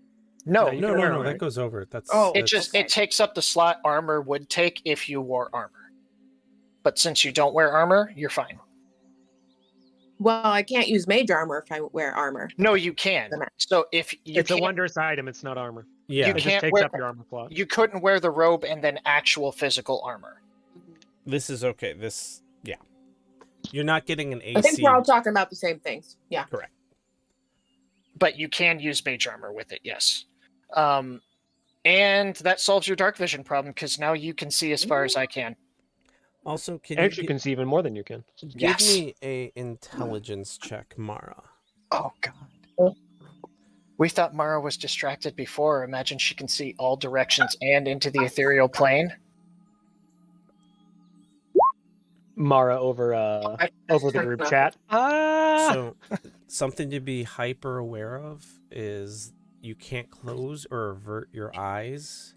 No, You No, can no, wear no. armor. That goes over it. That's Oh, it that's- just Okay. it takes up the slot armor would take if you wore armor. But since you don't wear armor, you're fine. Well, I can't use mage armor if I wear armor. No, you can. Then So if you It's a can't, wondrous item, it's not armor. yeah. you It just can't takes wear- up your armor slot. you couldn't wear the robe and then actual physical armor. This is okay. Yeah. You're not getting an AC. I think we're all talking about the same things. Yeah. Correct. But you can use mage armor with it, yes. And that solves your dark vision problem because now you can see as far as I can. Also, can Actually, you you can see even more than you can. give Yes. me a intelligence check, Mara? Oh god. We thought Mara was distracted before. Imagine she can see all directions and into the ethereal plane. Mara over the group chat. So, something to be hyper aware of is you can't close or avert your eyes.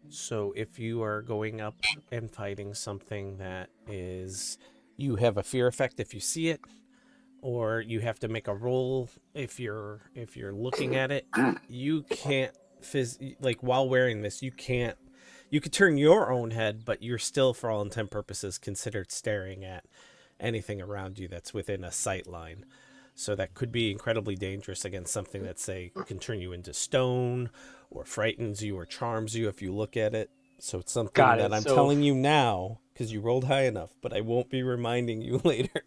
So, if you are going up and fighting something that is, you have a fear effect if you see it, or you have to make a roll if you're looking at it, you can't like while wearing this, you can't. You could turn your own head, but you're still, for all intent purposes, considered staring at anything around you that's within a sight line. So that could be incredibly dangerous against something that, say, can turn you into stone or frightens you or charms you if you look at it. So it's something Got that it. I'm So- telling you now because you rolled high enough, but I won't be reminding you later.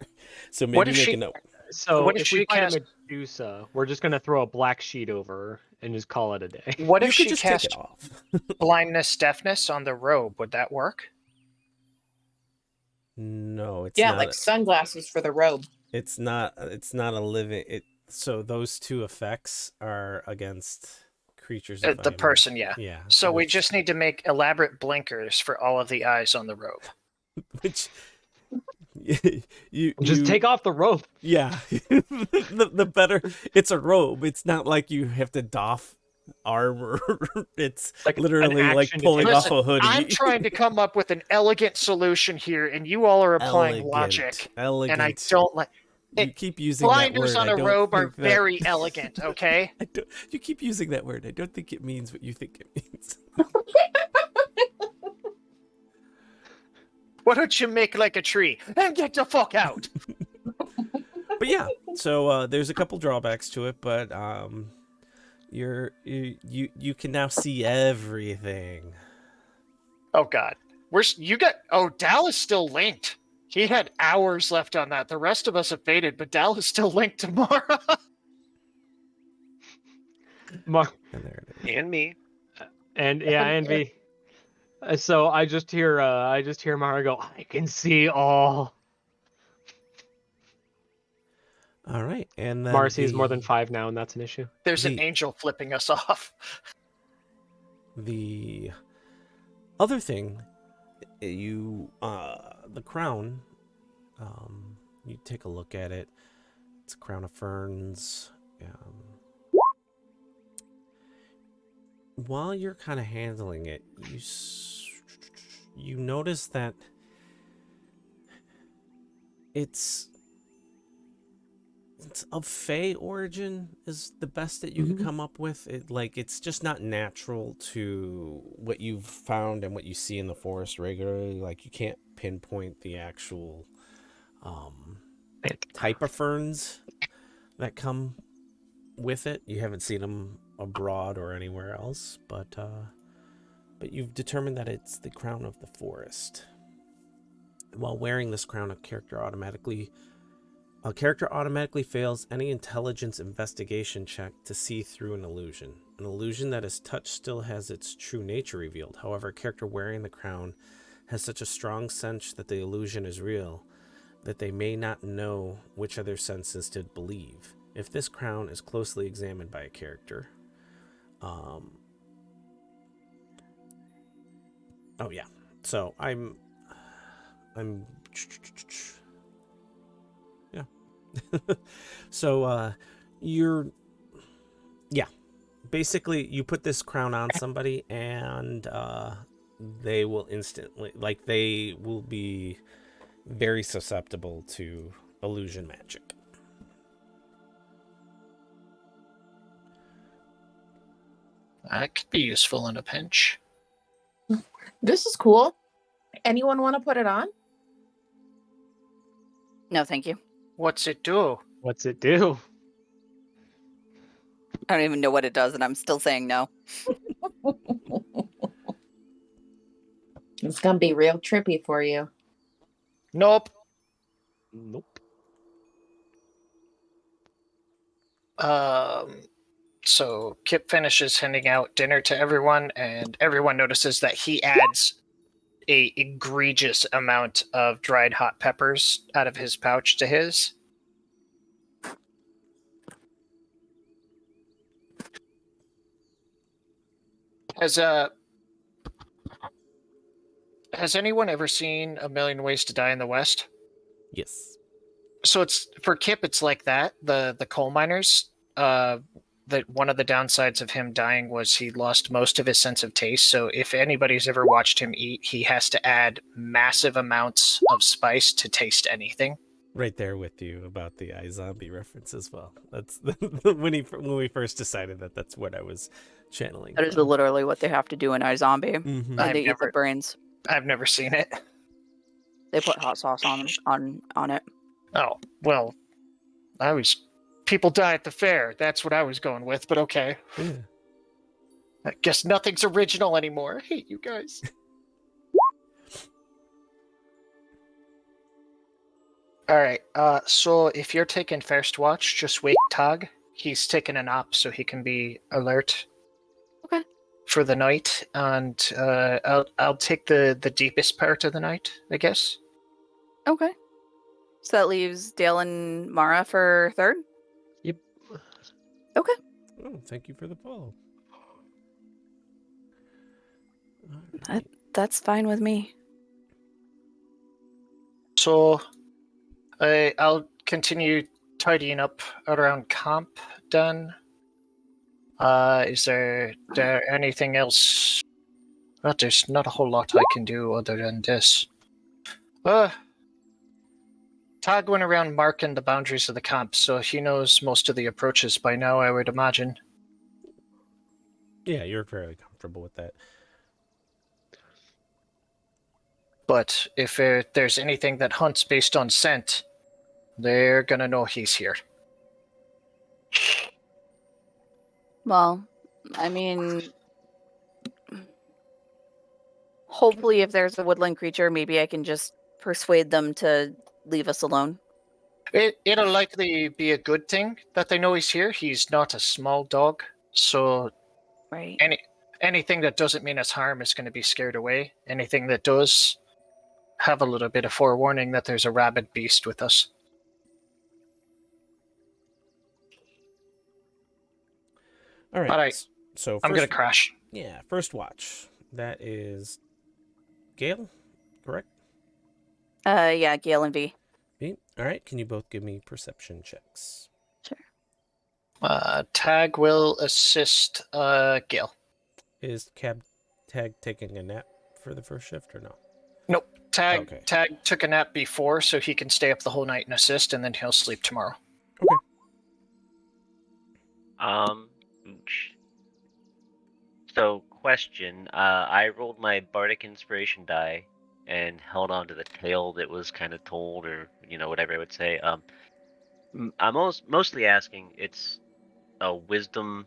So maybe What if make she- a note. So What if if she we find cast- a Medusa, we're just gonna throw a black sheet over her and just call it a day. What You if could she just take cast it off. blindness, deafness on the robe? Would that work? No, it's Yeah, not. like sunglasses for the robe. It's not a living. So those two effects are against creatures. of The IMF. person, yeah. Yeah. So we which- just need to make elaborate blinkers for all of the eyes on the robe. which you Just take off the robe. Yeah, the better. It's a robe. It's not like you have to doff armor. It's Like an literally like action to pulling take off Listen, a hoodie. I'm trying to come up with an elegant solution here, and you all are applying Elegant, logic, Elegant. and I don't like. You keep using that Blinders word. on I a don't robe are think that- very elegant, okay? You keep using that word. I don't think it means what you think it means. Why don't you make like a tree and get the fuck out? But yeah, so there's a couple drawbacks to it, but you can now see everything. Oh god, Dal is still linked. He had hours left on that. The rest of us have faded, but Dal is still linked to Mara. And there it is. And me. And yeah, and V. So I just hear Mara go, I can see all. All right, and then Mara sees more than the- 5 now, and that's an issue. There's an The- angel flipping us off. The other thing, the crown, you take a look at it. It's a crown of ferns. While you're kind of handling it, you notice that it's of Fey origin is the best that you could come up with. It's just not natural to what you've found and what you see in the forest regularly. Like, you can't pinpoint the actual type of ferns that come with it. You haven't seen them abroad or anywhere else, but but you've determined that it's the crown of the forest. While wearing this crown, a character automatically fails any intelligence investigation check to see through an illusion. An illusion that is touched still has its true nature revealed. However, a character wearing the crown has such a strong sense that the illusion is real that they may not know which of their senses to believe. If this crown is closely examined by a character, oh yeah, so I'm yeah. So basically you put this crown on somebody and they will instantly, like, they will be very susceptible to illusion magic. That could be useful in a pinch. This is cool. Anyone want to put it on? No, thank you. What's it do? What's it do? I don't even know what it does, and I'm still saying no. It's gonna be real trippy for you. Nope. Nope. So Kip finishes handing out dinner to everyone, and everyone notices that he adds a egregious amount of dried hot peppers out of his pouch to his. Has anyone ever seen A Million Ways to Die in the West? Yes. So it's for Kip, it's like that. The coal miners. That one of the downsides of him dying was he lost most of his sense of taste. So if anybody's ever watched him eat, he has to add massive amounts of spice to taste anything. Right there with you about the iZombie reference as well. That's when we first decided that that's what I was channeling. That is from. literally what they have to do in iZombie. Mhm. And they eat the brains. I've never seen it. They put hot sauce on it. Oh, well, people die at the fair. That's what I was going with, but okay. Yeah. I guess nothing's original anymore. I hate you guys. Alright, so if you're taking first watch, just wake Tag. He's taking a nap so he can be alert. Okay. For the night, and I'll take the deepest part of the night, I guess. Okay. So that leaves Dale and Mara for third? Yep. Okay. Oh, thank you for the follow. That's fine with me. So I'll continue tidying up around camp then. Is there anything else? Well, there's not a whole lot I can do other than this. Tag went around marking the boundaries of the camp, so he knows most of the approaches by now, I would imagine. Yeah, you're fairly comfortable with that. But if there's anything that hunts based on scent, they're gonna know he's here. Well, I mean, hopefully if there's a woodland creature, maybe I can just persuade them to leave us alone. It'll likely be a good thing that they know he's here. He's not a small dog, so Right. anything that doesn't mean us harm is going to be scared away. Anything that does, have a little bit of forewarning that there's a rabid beast with us. All right. All right. So I'm going to crash. Yeah, first watch. That is Gale, correct? Yeah, Gale and V. Me. All right. Can you both give me perception checks? Sure. Tag will assist Gale. Is Tag taking a nap for the first shift or no? Nope. Tag Okay. Tag took a nap before, so he can stay up the whole night and assist, and then he'll sleep tomorrow. Ooch. So, question. I rolled my Bardic Inspiration die and held on to the tale that was kind of told, or, whatever I would say. I'm mostly asking, it's a wisdom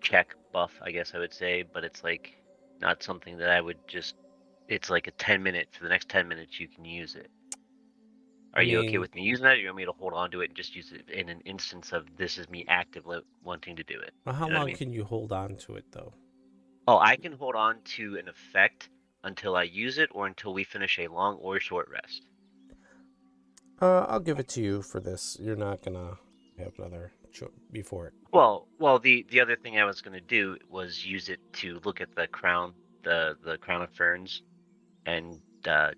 check, buff, I guess I would say, but it's like not something that I would just. It's like a 10-minute. For the next 10 minutes, you can use it. Are you okay with me using that? Or you want me to hold on to it and just use it in an instance of this is me actively wanting to do it? Well, how You know what I long mean? can you hold on to it though? Oh, I can hold on to an effect until I use it or until we finish a long or short rest. I'll give it to you for this. You're not gonna have another before it. Well, the other thing I was gonna do was use it to look at the crown, the crown of ferns, and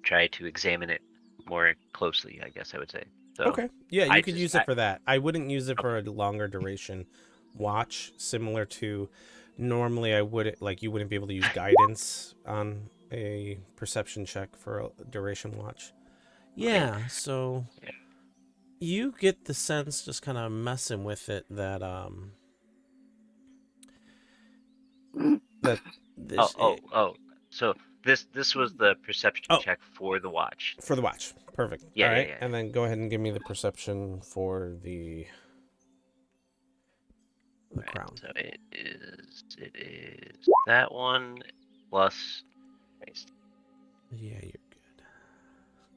try to examine it more closely. I guess I would say. So Okay. Yeah, you I could just use it for that. I wouldn't use it for okay. a longer duration watch, similar to normally I would like you wouldn't be able to use guidance on a perception check for a duration watch. Right. Yeah, so Yeah. you get the sense just kind of messing with it that that this Oh. So this was the perception oh, check for the watch. for the watch. Perfect. Yeah, All yeah, right. yeah. And then go ahead and give me the perception for the Right, crown. so it is that one plus. Yeah, you're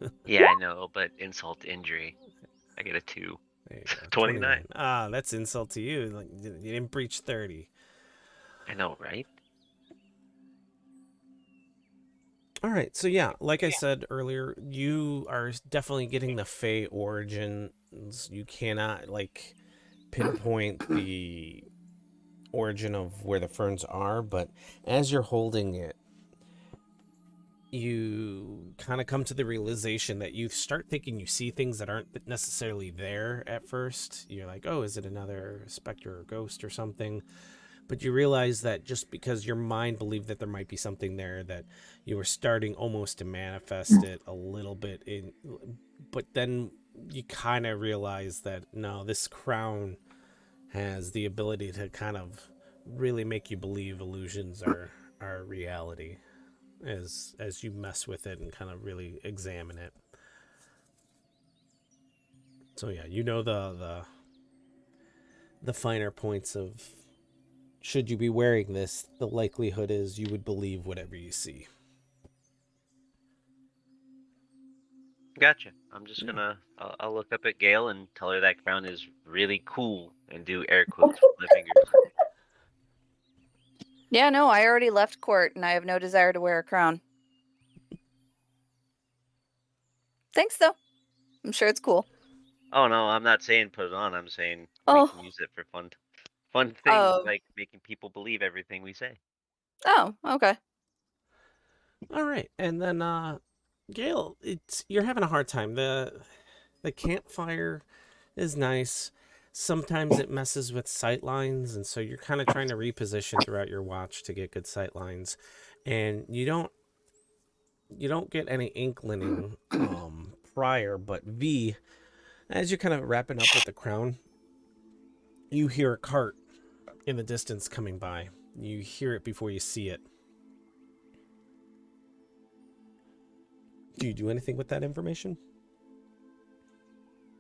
good. Yeah, I know, but insult to injury. I get a 2. There you go. 29. Ah, that's insult to you. Like you didn't breach 30. I know, right? All right. So yeah, like I said earlier, you are definitely getting the Fey origins. You cannot like pinpoint the origin of where the ferns are, but as you're holding it, you kind of come to the realization that you start thinking you see things that aren't necessarily there at first. You're like, oh, is it another specter or ghost or something? But you realize that just because your mind believed that there might be something there, that you were starting almost to manifest it a little bit in, but then you kind of realize that no, this crown has the ability to kind of really make you believe illusions are reality as you mess with it and kind of really examine it. So yeah, you know the finer points of should you be wearing this, the likelihood is you would believe whatever you see. Gotcha. I'm just gonna. I'll look up at Gail and tell her that crown is really cool and do air quotes with my fingers. Yeah, no, I already left court and I have no desire to wear a crown. Thanks, though. I'm sure it's cool. Oh no, I'm not saying put it on. I'm saying we Oh. can use it for fun things Oh. like making people believe everything we say. Oh, okay. All right, and then Gail, you're having a hard time. The campfire is nice. Sometimes it messes with sight lines, and so you're kind of trying to reposition throughout your watch to get good sight lines, and you don't get any inkling prior, but V, as you're kind of wrapping up with the crown, you hear a cart in the distance coming by. You hear it before you see it. Do you do anything with that information?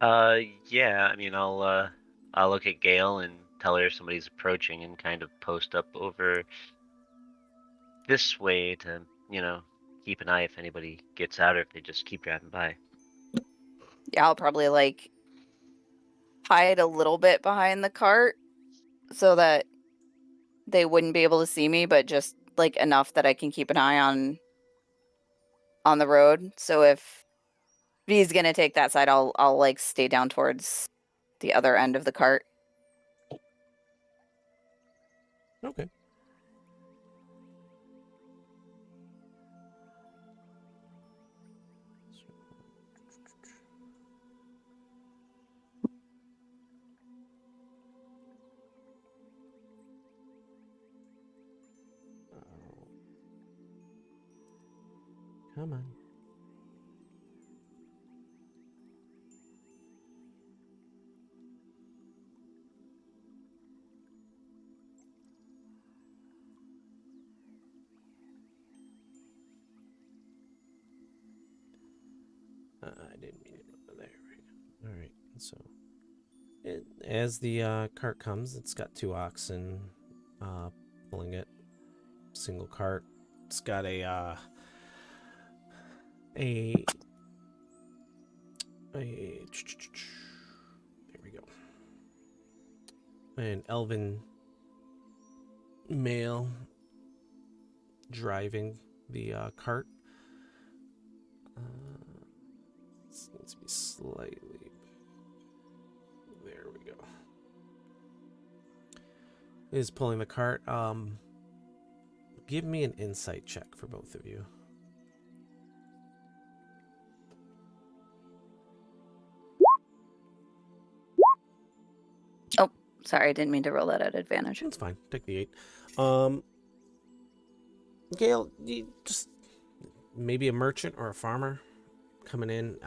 Yeah. I mean, I'll look at Gail and tell her somebody's approaching and kind of post up over this way to, keep an eye if anybody gets out or if they just keep driving by. Yeah, I'll probably like hide a little bit behind the cart so that they wouldn't be able to see me, but just like enough that I can keep an eye on the road. So if V's gonna take that side, I'll like stay down towards the other end of the cart. Okay. Come on. I didn't mean it over there. All right. So, as the cart comes, it's got 2 oxen pulling it. Single cart. It's got a there we go. An elven male driving the cart. This needs to be slightly. There we go. Is pulling the cart. Give me an insight check for both of you. Sorry, I didn't mean to roll that at advantage. That's fine. Take the 8. Gale, you just maybe a merchant or a farmer coming in.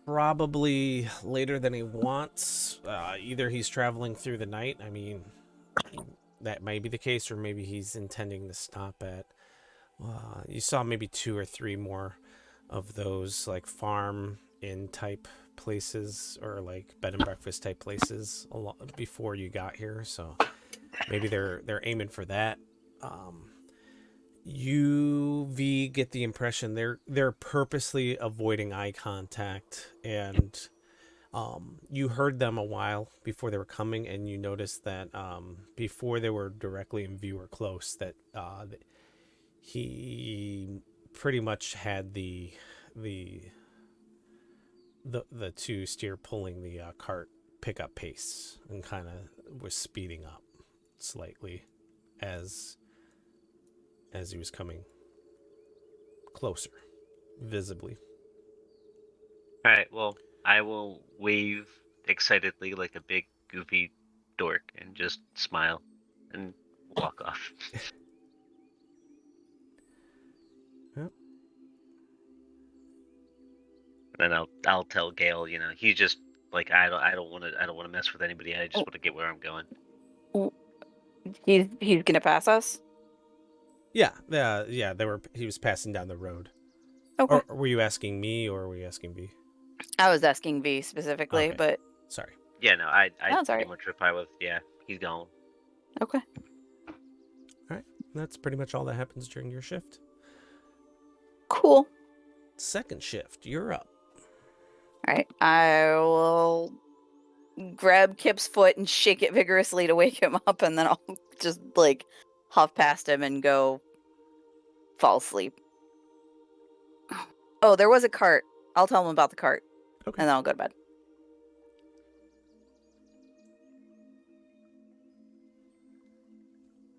Probably later than he wants. Either he's traveling through the night. I mean, that may be the case, or maybe he's intending to stop at. You saw maybe 2 or 3 more of those like farm inn type places or like bed and breakfast type places a lot before you got here, so maybe they're aiming for that. You get the impression they're purposely avoiding eye contact, and you heard them a while before they were coming, and you noticed that before they were directly in view or close, that he pretty much had the 2 steer pulling the cart pick up pace and kind of was speeding up slightly as he was coming closer, visibly. All right. Well, I will wave excitedly like a big goofy dork and just smile and walk off. Yep. And then I'll tell Gale, you know, he just like I don't want to mess with anybody. I just want to get where I'm going. He's gonna pass us. Yeah. He was passing down the road. Okay. Or were you asking me, or were you asking B? I was asking V specifically, Okay. but Sorry. Yeah, no, I That's all pretty right. much reply with, yeah, he's gone. okay. That's pretty much all that happens during your shift. Cool. Second shift, you're up. All right. I will grab Kip's foot and shake it vigorously to wake him up, and then I'll just like huff past him and go fall asleep. Oh, there was a cart. I'll tell him about the cart, Okay. and then I'll go to bed.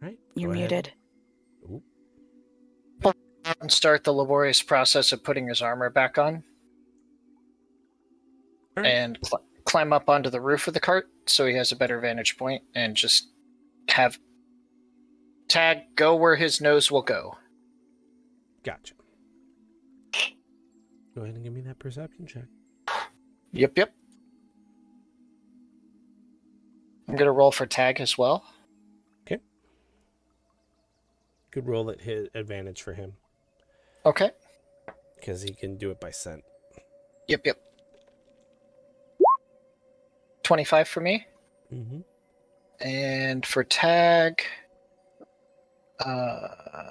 All right. You're go ahead. muted. Ooh. And start the laborious process of putting his armor back on, All right. and climb up onto the roof of the cart so he has a better vantage point, and just have Tag go where his nose will go. Gotcha. Go ahead and give me that perception check. Yep. I'm gonna roll for Tag as well. Good roll at his advantage for him Okay. because he can do it by scent. Yep. 25 for me. Mm-hmm. And for Tag, all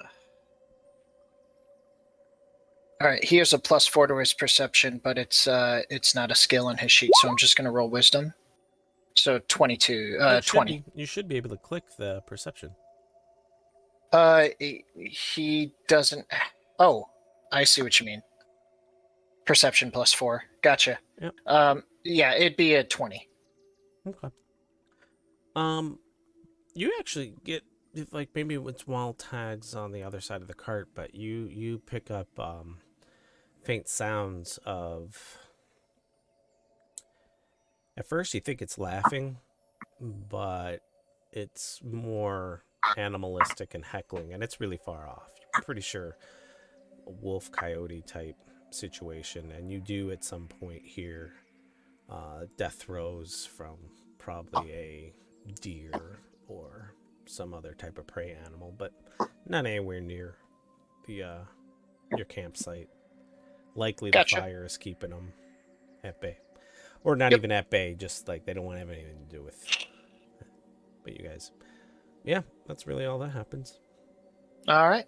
right, he has a +4 to his perception, but it's not a skill in his sheet, so I'm just gonna roll wisdom. So 22, 20. You should be able to click the perception. He doesn't. Oh, I see what you mean. Perception +4. Gotcha. Yep. Yeah, it'd be a 20. Okay. You actually get like maybe it's while Tag's on the other side of the cart, but you pick up faint sounds of. At first, you think it's laughing, but it's more animalistic and heckling, and it's really far off. You're pretty sure a wolf coyote type situation, and you do at some point hear death throes from probably a deer or some other type of prey animal, but not anywhere near the your campsite. Likely the Gotcha. fire is keeping them at bay, or not even at bay, just like they don't want to have anything to do with. But you guys, Yeah, that's really all that happens. All right.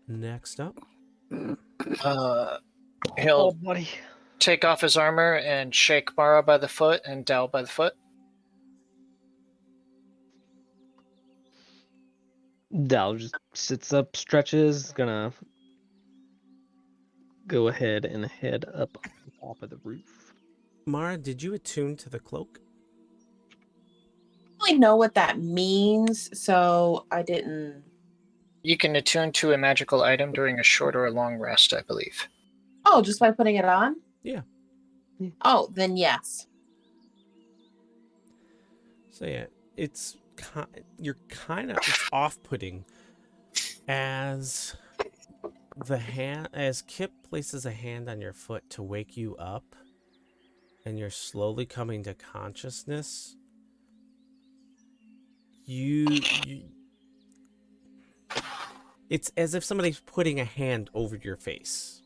Next up, He'll Oh, buddy. take off his armor and shake Mara by the foot and Dell by the foot. Dal just sits up, stretches, gonna go ahead and head up on top of the roof. Mara, did you attune to the cloak? I don't really know what that means, so I didn't. You can attune to a magical item during a short or a long rest, I believe. Oh, just by putting it on? Yeah. Oh, then yes. So yeah, it's it's off-putting as as Kip places a hand on your foot to wake you up, and you're slowly coming to consciousness. It's as if somebody's putting a hand over your face,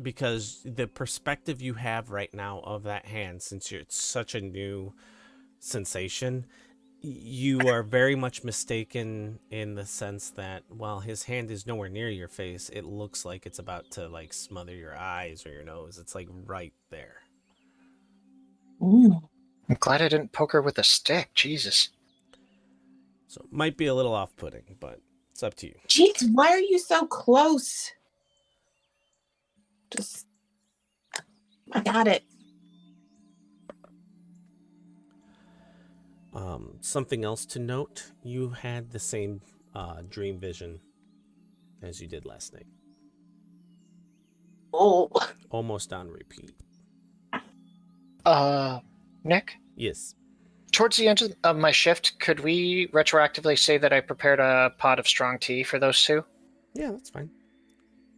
because the perspective you have right now of that hand, since it's such a new sensation, you are very much mistaken in the sense that while his hand is nowhere near your face, it looks like it's about to like smother your eyes or your nose. It's like right there. Ooh. I'm glad I didn't poke her with a stick. Jesus. So it might be a little off-putting, but it's up to you. Jeez, why are you so close? Just. I got it. Something else to note, you had the same dream vision as you did last night. Oh. Almost on repeat. Nick? Yes. Towards the end of my shift, could we retroactively say that I prepared a pot of strong tea for those two? Yeah, that's fine.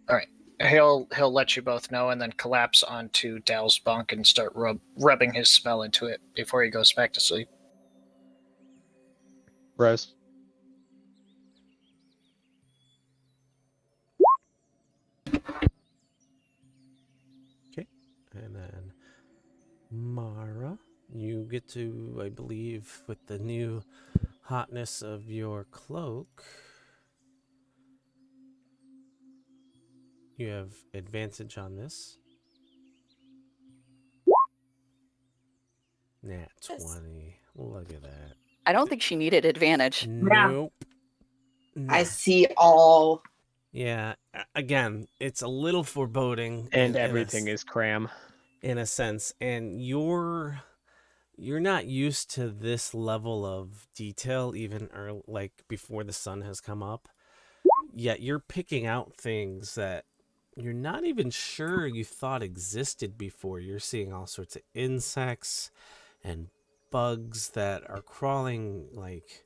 All right. He'll let you both know and then collapse onto Dal's bunk and start rubbing his spell into it before he goes back to sleep. Rose. Okay. And then Mara, you get to, I believe, with the new hotness of your cloak, you have advantage on this. Nat 20. Look at that. I don't think she needed advantage. Nope. I see all. Yeah. Again, it's a little foreboding. And everything is cram. In a sense, and you're not used to this level of detail even like before the sun has come up, yet you're picking out things that you're not even sure you thought existed before. You're seeing all sorts of insects and bugs that are crawling like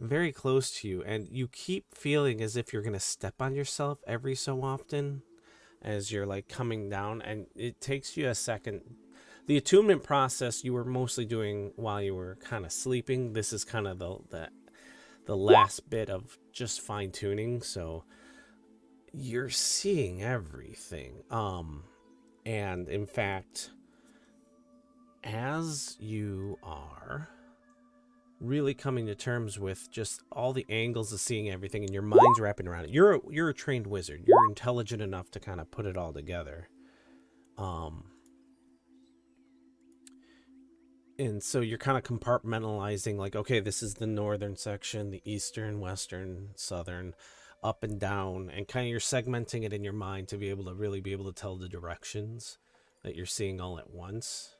very close to you, and you keep feeling as if you're going to step on yourself every so often as you're like coming down, and it takes you a second. The attunement process you were mostly doing while you were kind of sleeping. This is kind of the last bit of just fine tuning. So you're seeing everything. And in fact, as you are really coming to terms with just all the angles of seeing everything and your mind's wrapping around it, you're a trained wizard. You're intelligent enough to kind of put it all together. And so you're kind of compartmentalizing, like, okay, this is the northern section, the eastern, western, southern, up and down, and kind of you're segmenting it in your mind to be able to really be able to tell the directions that you're seeing all at once.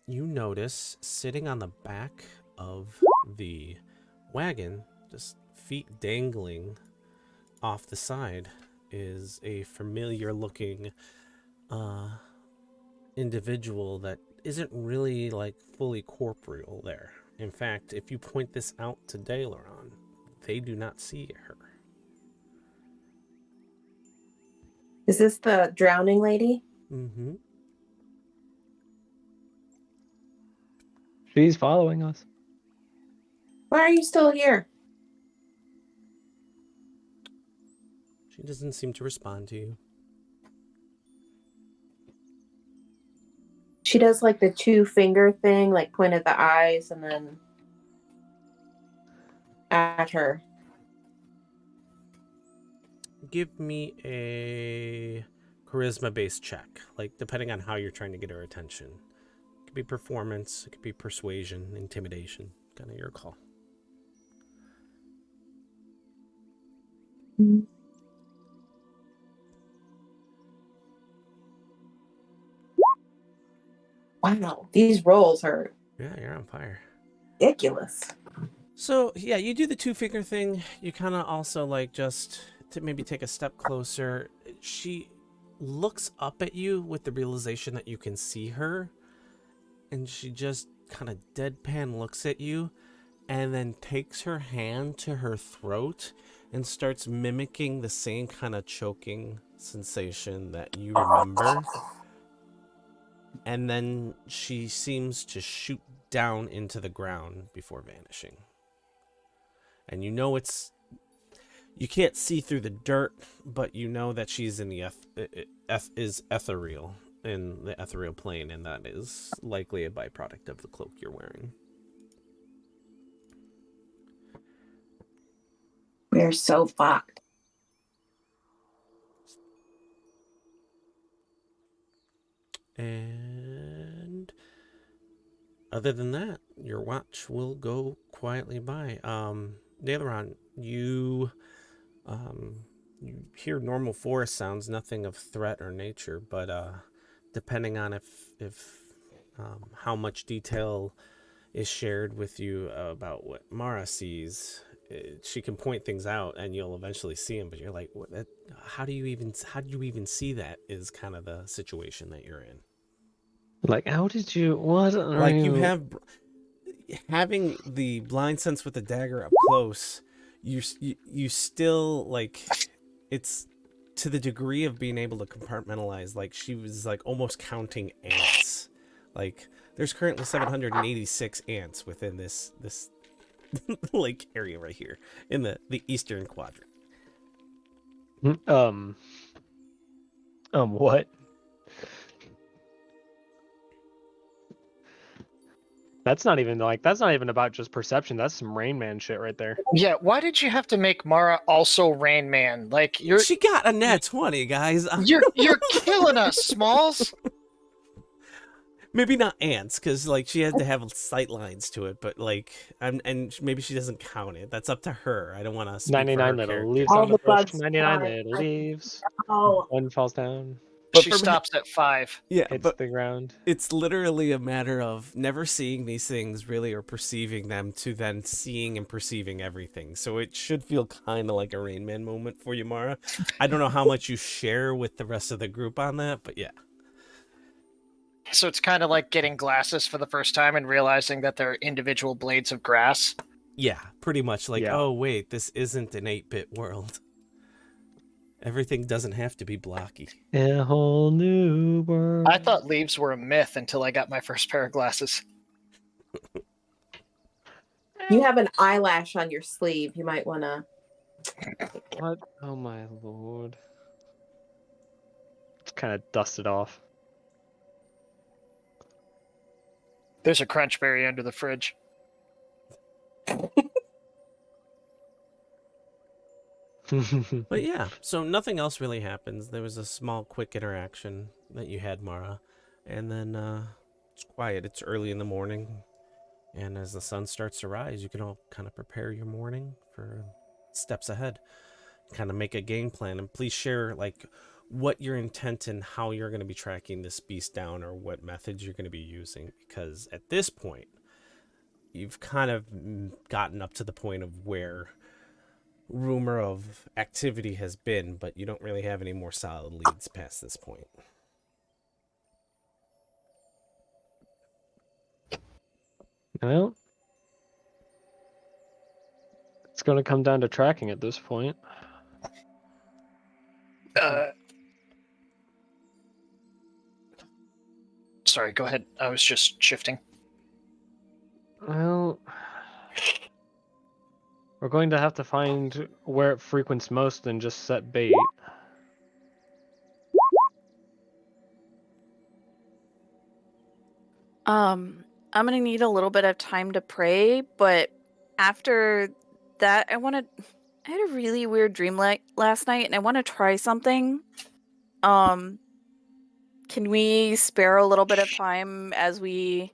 You notice sitting on the back of the wagon, just feet dangling off the side, is a familiar looking individual that isn't really like fully corporeal there. In fact, if you point this out to Daileron, they do not see her. Is this the drowning lady? Mm-hmm. She's following us. Why are you still here? She doesn't seem to respond to you. She does like the 2-finger thing, like point at the eyes and then at her. Give me a charisma-based check, like depending on how you're trying to get her attention. It could be performance, it could be persuasion, intimidation, kind of your call. Wow, these rolls are Yeah, you're on fire. ridiculous. So yeah, you do the 2-finger thing. You kind of also like just to maybe take a step closer. She looks up at you with the realization that you can see her, and she just kind of deadpan looks at you and then takes her hand to her throat and starts mimicking the same kind of choking sensation that you remember. And then she seems to shoot down into the ground before vanishing. And you know you can't see through the dirt, but you know that she's in the is ethereal, in the ethereal plane, and that is likely a byproduct of the cloak you're wearing. We're so fucked. And other than that, your watch will go quietly by. Daleron, you hear normal forest sounds, nothing of threat or nature, but depending on if how much detail is shared with you about what Mara sees, she can point things out and you'll eventually see them, but you're like, how do you even see that is kind of the situation that you're in. Like, how did you? What? Like you have having the blind sense with the dagger up close. You still like it's to the degree of being able to compartmentalize. Like she was like almost counting ants. Like there's currently 786 ants within this lake area right here in the eastern quadrant. What? That's not even about just perception. That's some Rain Man shit right there. Yeah, why did you have to make Mara also Rain Man? Like She got a nat 20, guys. you're killing us, Smalls. Maybe not ants, because like she had to have sight lines to it, but like, and maybe she doesn't count it. That's up to her. I don't want to speak 99 for her little character. leaves All on the the bush. bugs 99 fly. little leaves. Oh, One falls down, But She for me- stops at 5. Yeah, hits but the ground. it's literally a matter of never seeing these things really or perceiving them to then seeing and perceiving everything. So it should feel kind of like a Rain Man moment for you, Mara. I don't know how much you share with the rest of the group on that, but yeah. So it's kind of like getting glasses for the first time and realizing that they're individual blades of grass. Yeah, pretty much like, Yeah. oh, wait, this isn't an 8-bit world. Everything doesn't have to be blocky. A whole new world. I thought leaves were a myth until I got my first pair of glasses. you have an eyelash on your sleeve. You might want to. What? Oh my lord. It's kind of dusted off. There's a crunch berry under the fridge. But yeah, so nothing else really happens. There was a small, quick interaction that you had, Mara. And then it's quiet. It's early in the morning. And as the sun starts to rise, you can all kind of prepare your morning for steps ahead. Kind of make a game plan. And please share, like, what your intent and how you're going to be tracking this beast down or what methods you're going to be using. Because at this point, you've kind of gotten up to the point of where rumor of activity has been, but you don't really have any more solid leads past this point. Well, it's going to come down to tracking at this point. Sorry, go ahead. I was just shifting. Well, we're going to have to find where it frequents most and just set bait. I'm gonna need a little bit of time to pray, but after that, I had a really weird dream last night, and I want to try something. Um, can we spare a little bit of time as we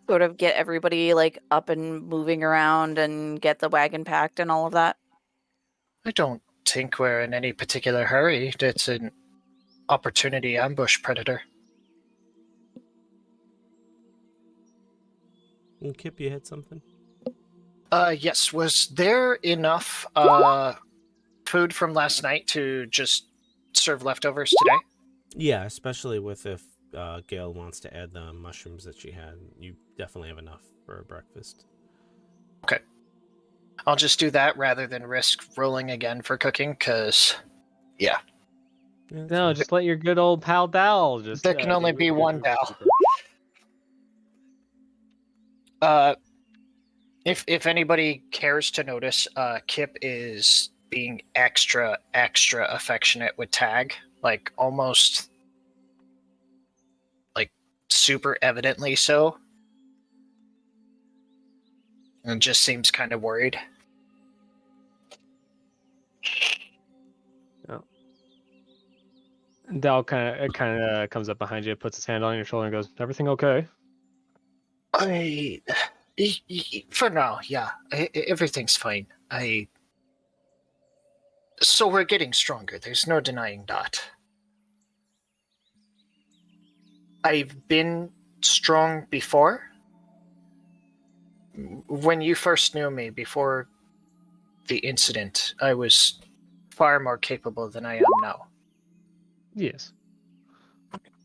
sort of get everybody like up and moving around and get the wagon packed and all of that? I don't think we're in any particular hurry. It's an opportunity ambush predator. And Kip, you had something? Yes. Was there enough food from last night to just serve leftovers today? Yeah, especially with if Gail wants to add the mushrooms that she had. You definitely have enough for a breakfast. Okay. I'll just do that rather than risk rolling again for cooking, because, yeah. Yeah, that's No, fine. just let your good old pal Dal just. There can only do be it. one Dal. If anybody cares to notice, Kip is being extra affectionate with Tag, like almost like super evidently so. And just seems kind of worried. Dal kind of comes up behind you, puts his hand on your shoulder, and goes, "Everything okay?" For now, yeah, everything's fine. So we're getting stronger. There's no denying that. I've been strong before. When you first knew me, before the incident, I was far more capable than I am now. Yes.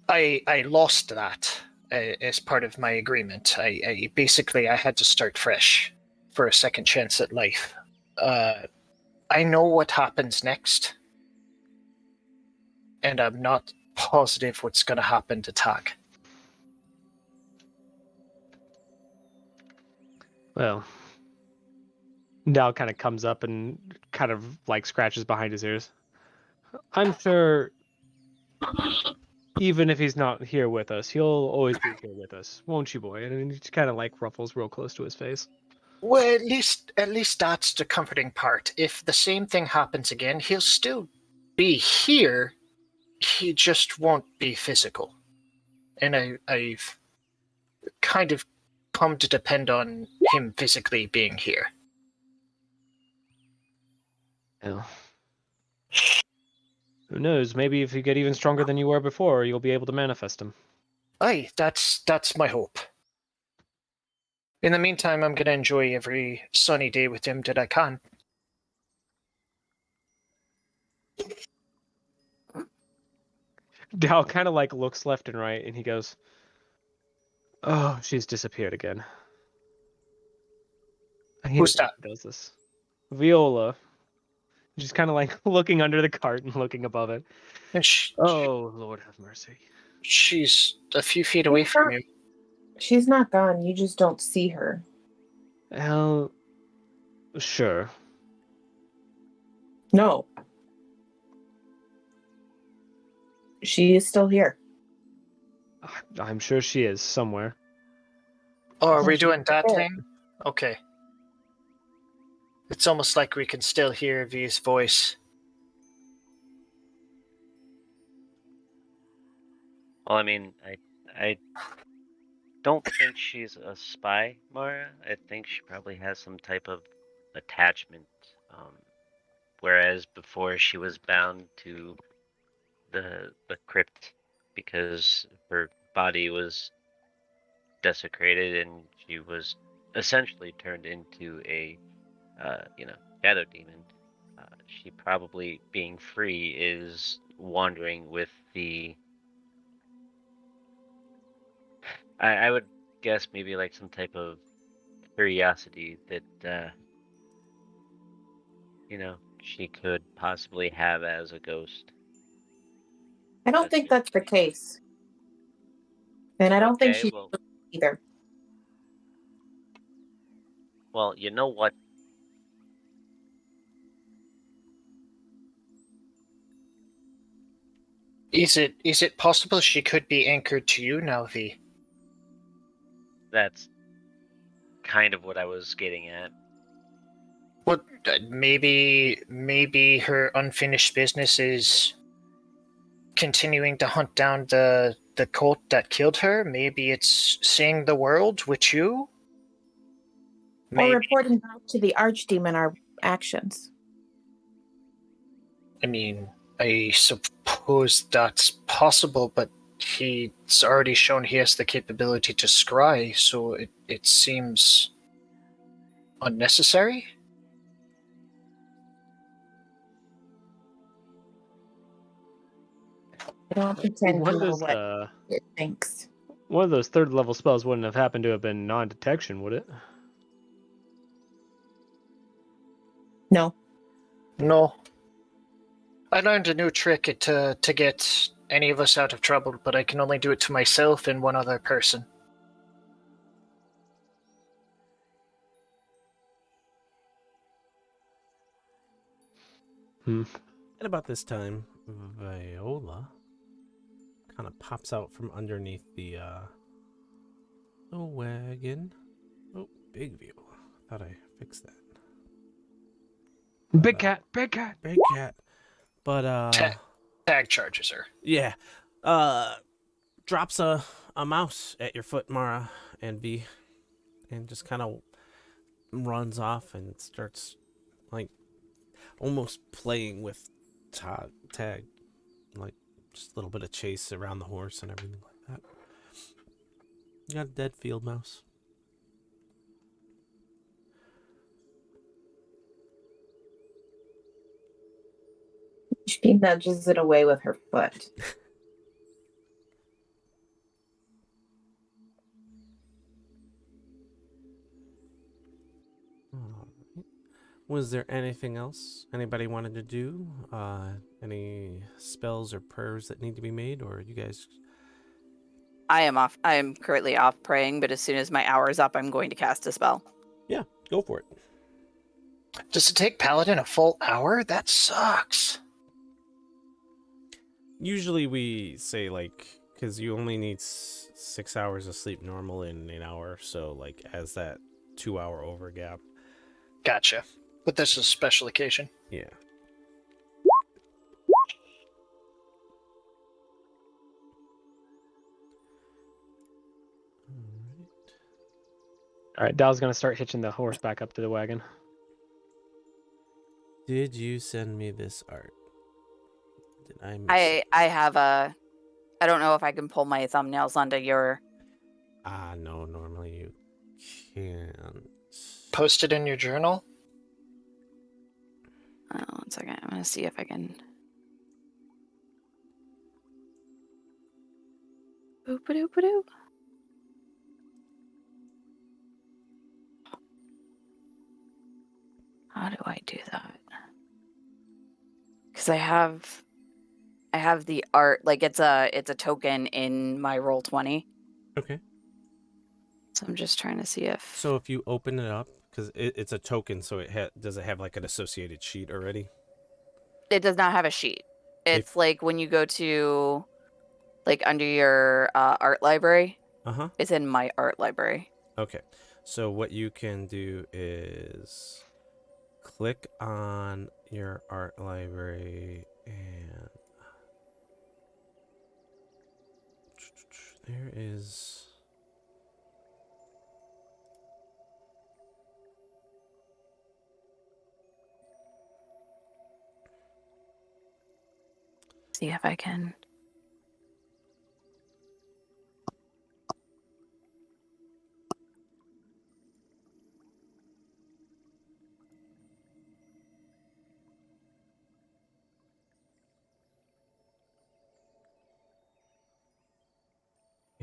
I lost that as part of my agreement. I basically I had to start fresh for a second chance at life. I know what happens next, and I'm not positive what's going to happen to Tag. Well, Dal kind of comes up and kind of like scratches behind his ears. I'm sure even if he's not here with us, he'll always be here with us, won't you, boy? And he just kind of like ruffles real close to his face. Well, at least that's the comforting part. If the same thing happens again, he'll still be here. He just won't be physical. And I've kind of come to depend on him physically being here. Well, who knows? Maybe if you get even stronger than you were before, you'll be able to manifest him. Aye, that's my hope. In the meantime, I'm gonna enjoy every sunny day with him that I can. Dal kind of like looks left and right, and he goes, "Oh, she's disappeared again." I hate Who's it when that? she does this. Viola. Just kind of like looking under the cart and looking above it. And Oh, Lord have mercy. she's a few feet away from you. She's not gone. You just don't see her. Well, sure. No. She is still here. I'm sure she is somewhere. Oh, are we She's doing that there. thing? Okay. It's almost like we can still hear V's voice. Well, I mean, I don't think she's a spy, Mara. I think she probably has some type of attachment. Whereas before she was bound to the crypt because her body was desecrated and she was essentially turned into a shadow demon. She probably being free is wandering with the I would guess maybe like some type of curiosity that she could possibly have as a ghost. I don't think that's the case. And I don't think Okay, she either. well, you know what? Is it possible she could be anchored to you now, V? That's kind of what I was getting at. Well, maybe her unfinished business is continuing to hunt down the cult that killed her. Maybe it's seeing the world with you. Or Maybe, reporting back to the archdemon our actions. I mean, I suppose that's possible, but he's already shown he has the capability to scry, so it seems unnecessary. I don't pretend to One of know those what it thinks. one of those third level spells wouldn't have happened to have been non-detection, would it? No. No. I learned a new trick to get any of us out of trouble, but I can only do it to myself and one other person. And about this time, Viola kind of pops out from underneath the wagon. Oh, big view. Thought I fixed that. Big cat, big cat. Big cat. But Tag charges her. yeah. Drops a mouse at your foot, Mara and V, and just kind of runs off and starts like almost playing with Tag, like just a little bit of chase around the horse and everything like that. You got a dead field mouse. She nudges it away with her foot. Alright. Was there anything else anybody wanted to do? Any spells or prayers that need to be made, or you guys? I am currently off praying, but as soon as my hour is up, I'm going to cast a spell. Yeah, go for it. Does it take Paladin a full hour? That sucks. Usually we say like, because you only need 6 hours of sleep normal in an hour, so like as that 2 hour over gap. Gotcha. But this is a special occasion. Yeah. Alright. All right, Dal's gonna start hitching the horse back up to the wagon. Did you send me this art? Did I miss I have a. I don't know if I can pull my thumbnails onto your. no, normally you can't. Post it in your journal. One second. I'm gonna see if I can. Boop-a-doop-a-doop. How do I do that? Because I have the art, like it's a token in my Roll20. Okay. So I'm just trying to see if. So if you open it up, because it's a token, so does it have like an associated sheet already? It does not have a sheet. It's like when you go to, like under your art library. Uh-huh. It's in my art library. Okay. So what you can do is click on your art library and there is See if I can.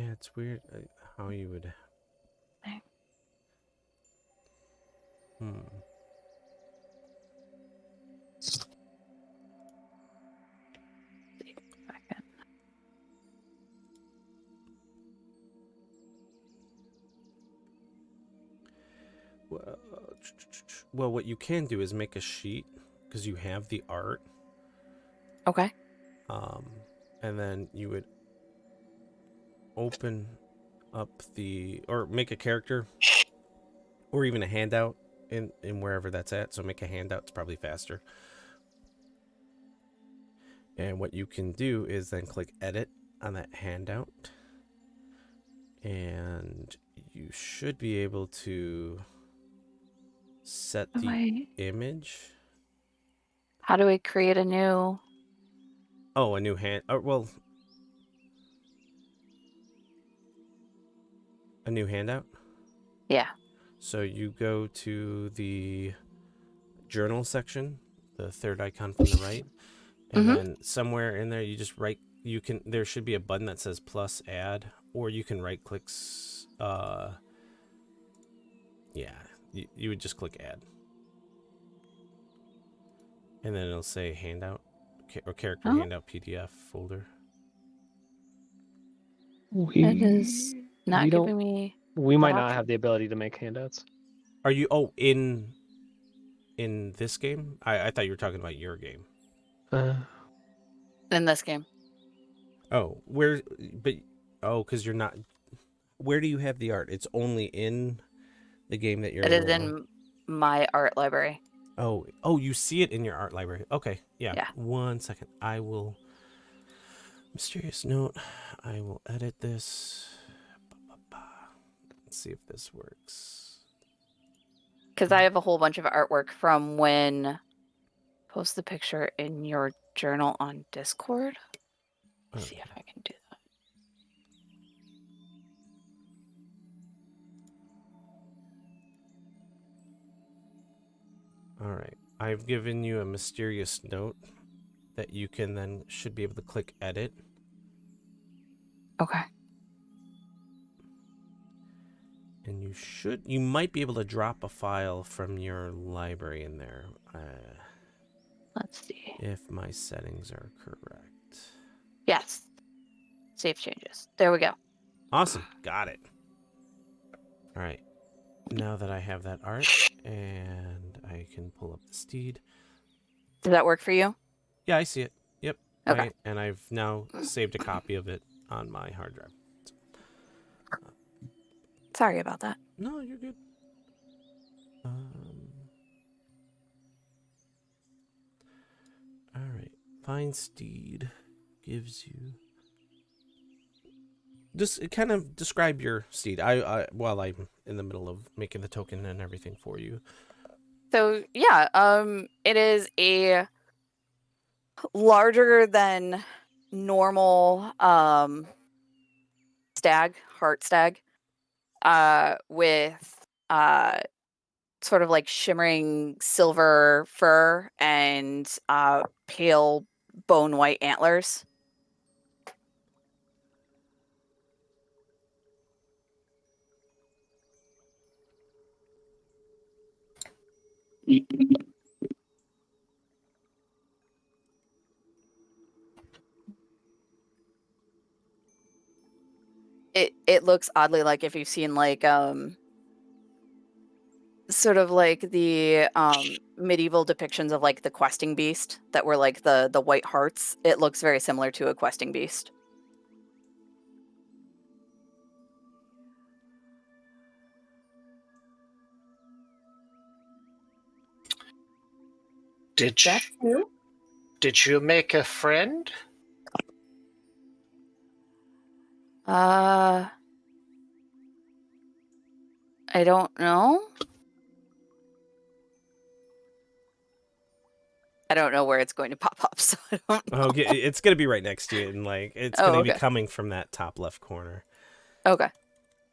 yeah, it's weird how you would. Okay. See if I can. Well, what you can do is make a sheet because you have the art. Okay. And then you would open up or make a character or even a handout in wherever that's at. So make a handout, it's probably faster. And what you can do is then click edit on that handout. And you should be able to set the image. How do we create a new? Oh, a new well, a new handout? Yeah. So you go to the journal section, the third icon from the right, and then somewhere in there you just there should be a button that says plus add, or you can right click you would just click add. And then it'll say handout or character handout PDF folder. It is not giving me. We might not option. have the ability to make handouts. Are you in this game? I thought you were talking about your game. In this game. Oh, because you're not. Where do you have the art? It's only in the game that you're. It is in my art library. Oh, you see it in your art library. Okay, yeah. 1 second. I will. Mysterious note. I will edit this. Let's see if this works. Because I have a whole bunch of artwork from when. Post the picture in your journal on Discord. Let's see if I can do that. All right. I've given you a mysterious note that you can then should be able to click edit. Okay. And you might be able to drop a file from your library in there. Let's see. If my settings are correct. Yes. Save changes. There we go. Awesome. Got it. All right. Now that I have that art and I can pull up the steed. Does that work for you? Yeah, I see it. Yep. Okay. And I've now saved a copy of it on my hard drive. Sorry about that. No, you're good. All right. Find steed gives you. Just kind of describe your steed. While I'm in the middle of making the token and everything for you. So yeah, it is a larger than normal heart stag, with sort of like shimmering silver fur and pale bone white antlers. It looks oddly like if you've seen like sort of like the medieval depictions of like the questing beast that were like the white hearts. It looks very similar to a questing beast. Did you make a friend? I don't know. I don't know where it's going to pop up, so I don't know. Okay, it's gonna be right next to you, and like it's gonna be coming from that top left corner. Okay.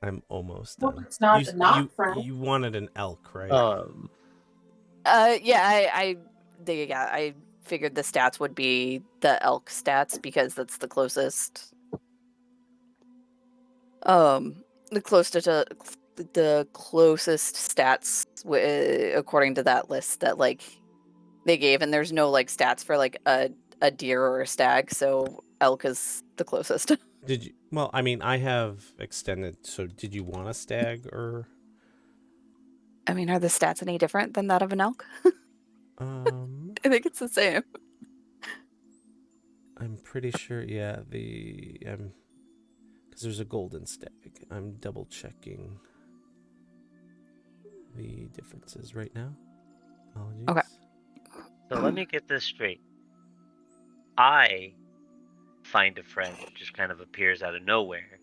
I'm almost done. Well, it's not friend. You wanted an elk, right? Yeah, I figured the stats would be the elk stats because that's the closest. The closest stats according to that list that like they gave, and there's no like stats for like a deer or a stag, so elk is the closest. Did you? Well, I mean, I have extended. So, did you want a stag or? I mean, are the stats any different than that of an elk? I think it's the same. I'm pretty sure. Yeah, because Because there's a golden stag. I'm double checking the differences right now. Apologies. Okay. So let me get this straight. I find a friend that just kind of appears out of nowhere,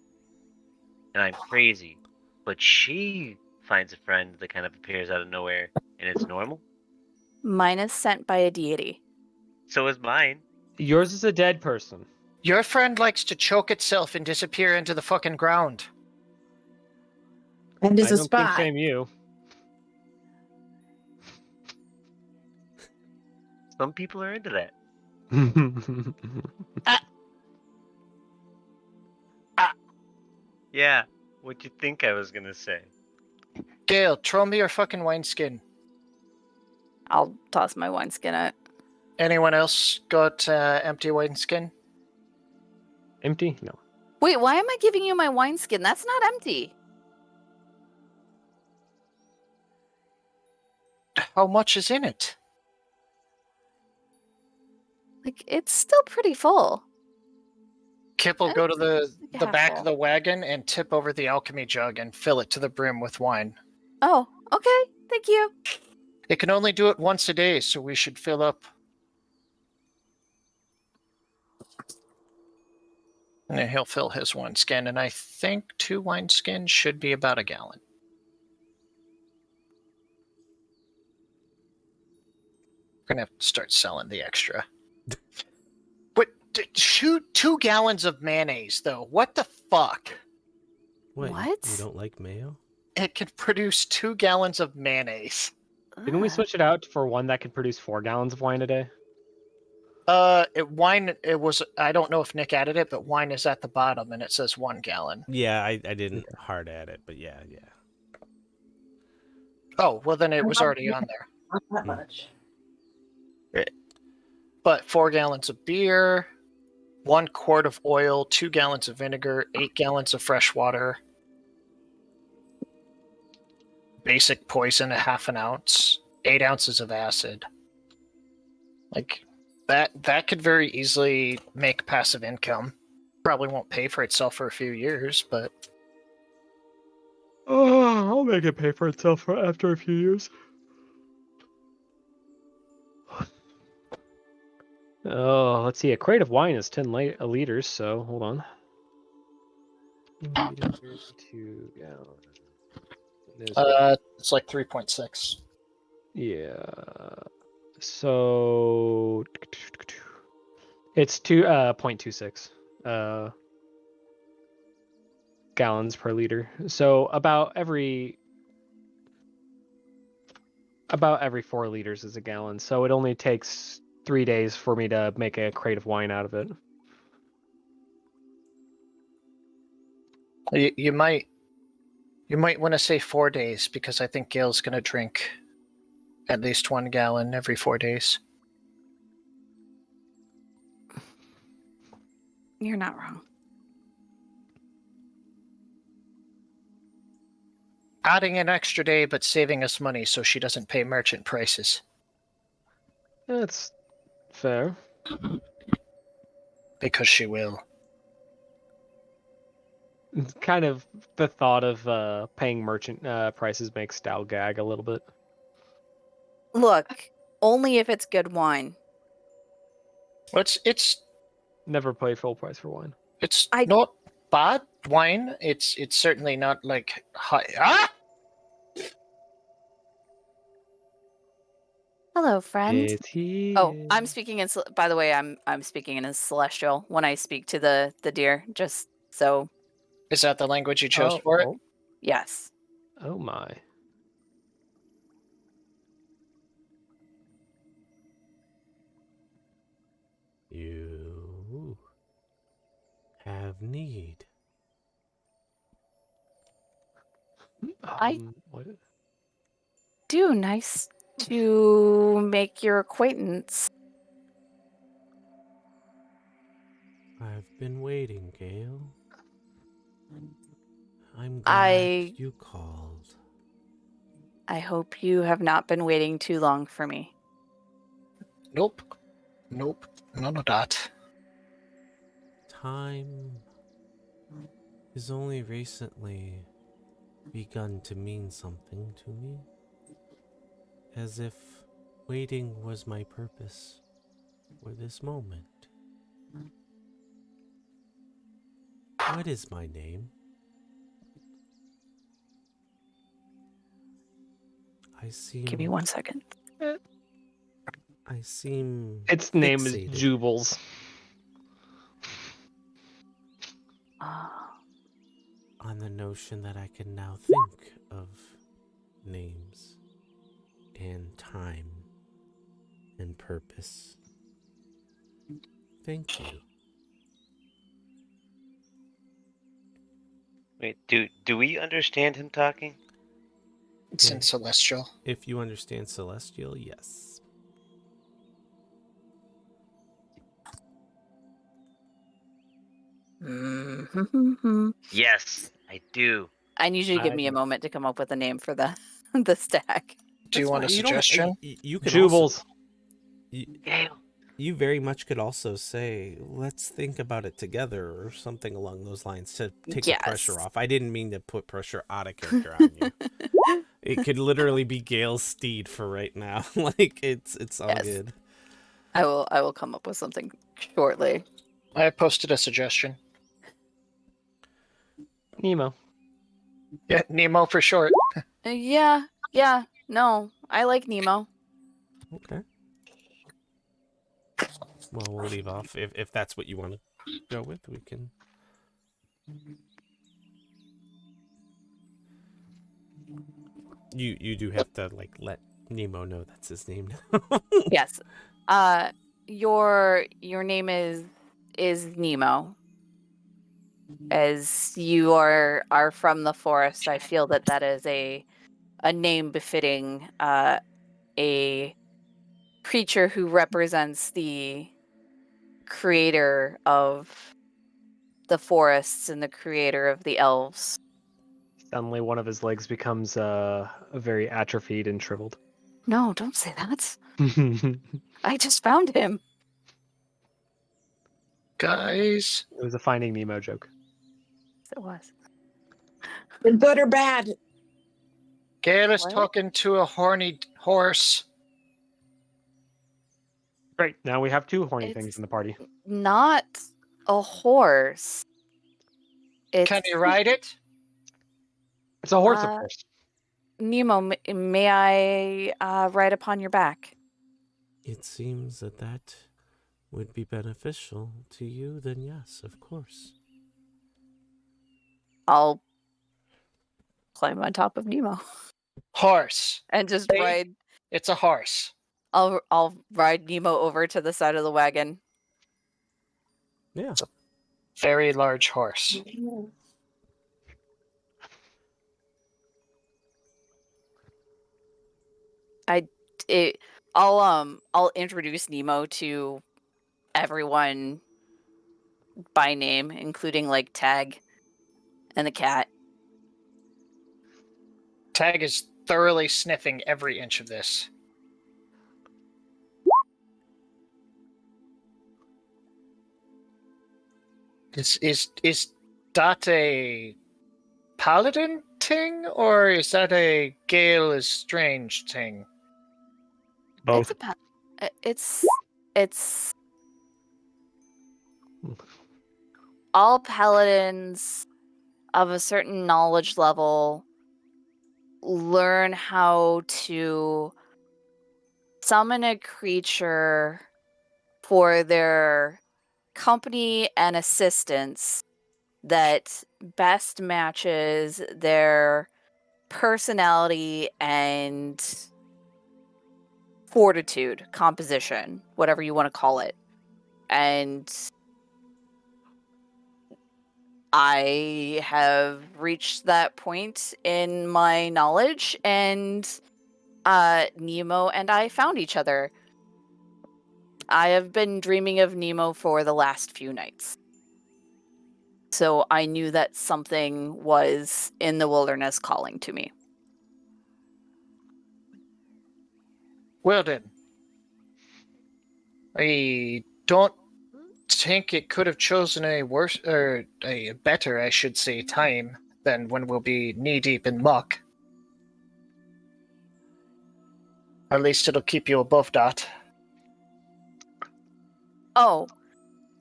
and I'm crazy. But she finds a friend that kind of appears out of nowhere, and it's normal. Mine is sent by a deity. So is mine. Yours is a dead person. Your friend likes to choke itself and disappear into the fucking ground. And is I a don't think spy. same you. Some people are into that. Yeah, what you think I was gonna say? Gale, throw me your fucking wineskin. I'll toss my wineskin at. Anyone else got empty wineskin? Empty? No. Wait, why am I giving you my wineskin? That's not empty. How much is in it? Like, it's still pretty full. Kip will go to It's like the half back full. of the wagon and tip over the alchemy jug and fill it to the brim with wine. Oh, okay. Thank you. It can only do it once a day, so we should fill up. And then he'll fill his wineskin, and I think 2 wineskins should be about a gallon. We're gonna have to start selling the extra. But shoot, 2 gallons of mayonnaise, though. What the fuck? What? What? You don't like mayo? It can produce 2 gallons of mayonnaise. Didn't we Ugh. switch it out for one that could produce 4 gallons of wine a day? Wine. It was. I don't know if Nick added it, but wine is at the bottom, and it says 1 gallon. Yeah, I didn't hard at it, but yeah. Oh, well, then it was already on there. Not that much. But 4 gallons of beer, 1 quart of oil, 2 gallons of vinegar, 8 gallons of fresh water, basic poison, a half an ounce, 8 ounces of acid. Like that could very easily make passive income. Probably won't pay for itself for a few years, but Oh, I'll make it pay for itself for after a few years. Oh, let's see. A crate of wine is 10 liters, so hold on. 2 gallons. it's like 3.6. Yeah. So it's 2.26 gallons per liter. So about every 4 liters is a gallon. So it only takes 3 days for me to make a crate of wine out of it. You might want to say 4 days, because I think Gail's going to drink at least 1 gallon every 4 days. You're not wrong. Adding an extra day, but saving us money so she doesn't pay merchant prices. That's fair. Because she will. It's kind of the thought of paying merchant prices makes Stal gag a little bit. Look, only if it's good wine. It's Never pay full price for wine. I- not bad wine. It's certainly not like high. Ah! Hello, friend. It's here. Oh, I'm speaking in. By the way, I'm speaking in a celestial when I speak to the deer. Just so, Is that the language you chose for it? yes. Oh my. You have need. What? Do nice to make your acquaintance. I've been waiting, Gale. I'm glad I- you called. I hope you have not been waiting too long for me. Nope. None of that. Time has only recently begun to mean something to me. As if waiting was my purpose for this moment. What is my name? I seem... Give me 1 second. I seem... Its name is fixated Jubles. on the notion that I can now think of names and time and purpose. Thank you. Wait, do we understand him talking? It's Yeah. in Celestial. If you understand Celestial, yes. Yes, I do. I need you to give me a moment to come up with a name for the the stack. Do you That's want a fine. don't ha- suggestion? you can also... Jubles. Gale. You very much could also say, let's think about it together or something along those lines to take the pressure Yes. off. I didn't mean to put pressure out of character on you. It could literally be Gale's steed for right now. Like, it's all Yes. good. I will come up with something shortly. I posted a suggestion. Nemo. Yeah, Nemo for short. Yeah, no, I like Nemo. Okay. Well, we'll leave off. If that's what you want to go with, we can... You do have to, like, let Nemo know that's his name now. Yes. Your name is Nemo. As you are from the forest, I feel that is a name befitting a creature who represents the creator of the forests and the creator of the elves. Suddenly, one of his legs becomes very atrophied and shriveled. No, don't say that. It I just found him. Guys, was a Finding Nemo joke. It was. Good or bad? Gale is What? talking to a horny horse. Great. Now we have two horny It's- things in the party. Not a horse. It's Can you ride it? It's a horse, of Uh, course. Nemo, may I ride upon your back? It seems that would be beneficial to you, then yes, of course. I'll climb on top of Nemo Horse. and just Hey. ride. It's a horse. I'll ride Nemo over to the side of the wagon. Yeah. Very large horse. I'll introduce Nemo to everyone by name, including like Tag and the cat. Tag is thoroughly sniffing every inch of this. Is that a paladin thing, or is that a Gale is strange thing? Both. It's all paladins of a certain knowledge level learn how to summon a creature for their company and assistance that best matches their personality and fortitude, composition, whatever you want to call it. And I have reached that point in my knowledge, and Nemo and I found each other. I have been dreaming of Nemo for the last few nights. So I knew that something was in the wilderness calling to me. Well then, I don't think it could have chosen a worse or a better, I should say, time than when we'll be knee deep in muck. At least it'll keep you above that. Oh,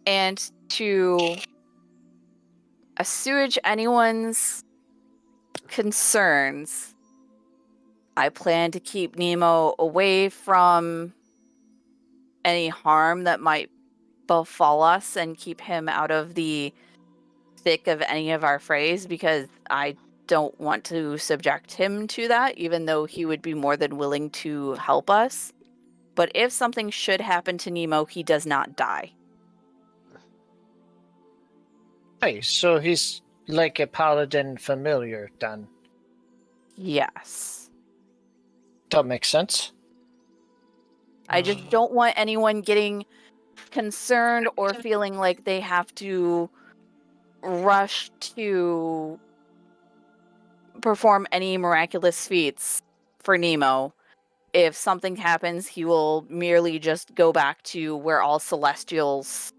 and to assuage anyone's concerns, I plan to keep Nemo away from any harm that might befall us and keep him out of the thick of any of our frays, because I don't want to subject him to that, even though he would be more than willing to help us. But if something should happen to Nemo, he does not die. Hey, so he's like a paladin familiar, then. Yes. That makes sense. I just don't want anyone getting concerned or feeling like they have to rush to perform any miraculous feats for Nemo. If something happens, he will merely just go back to where all celestials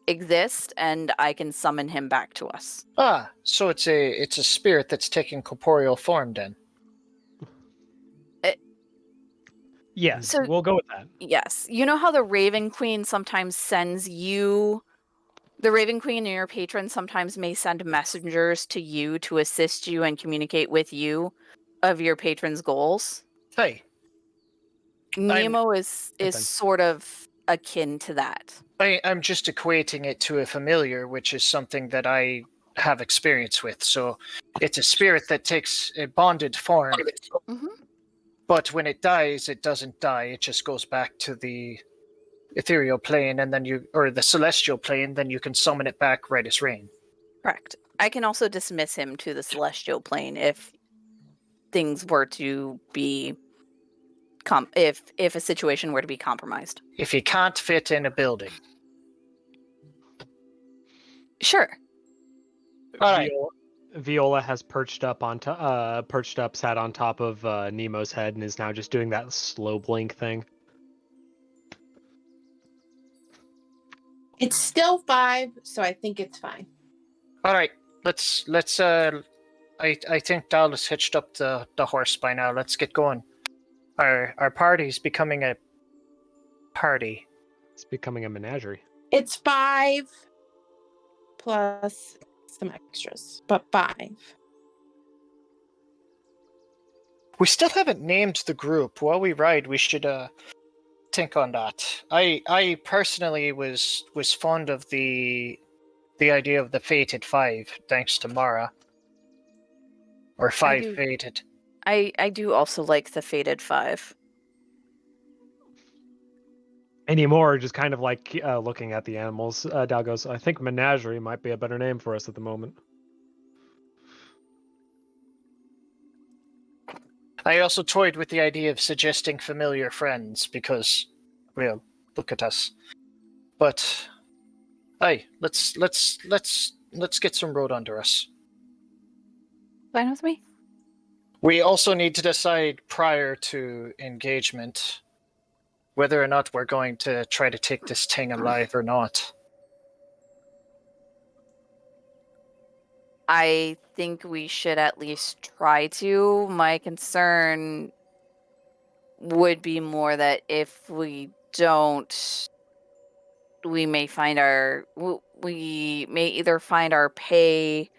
exist, and I can summon him back to us. Ah, so it's a spirit that's taking corporeal form, then. Yes, So- we'll go with that. Yes. You know how the Raven Queen sometimes sends you... The Raven Queen and your patron sometimes may send messengers to you to assist you and communicate with you of your patron's goals? Hey, Nemo is Depends. sort of akin to that. I'm just equating it to a familiar, which is something that I have experience with. So it's a spirit that takes a bonded form, Mhm. but when it dies, it doesn't die. It just goes back to the ethereal plane, and then or the celestial plane, then you can summon it back right as rain. Correct. I can also dismiss him to the celestial plane if things were to be if a situation were to be compromised. If he can't fit in a building. Sure. All right. Viola has perched up, sat on top of Nemo's head, and is now just doing that slow blink thing. It's still 5, so I think it's fine. All right. Let's I think Dallas hitched up the horse by now. Let's get going. Our party's becoming a party. It's becoming a menagerie. It's 5 plus some extras, but 5. We still haven't named the group. While we ride, we should think on that. I personally was fond of the idea of the Fated 5, thanks to Mara. Or 5 do. Fated. I do also like the Fated 5. Anymore, just kind of like looking at the animals. Dal goes, I think menagerie might be a better name for us at the moment. I also toyed with the idea of suggesting familiar friends because, well, look at us. But, hey, let's get some road under us. Fine with me? We also need to decide prior to engagement whether or not we're going to try to take this thing alive or not. I think we should at least try to. My concern would be more that if we don't, we may either find our pay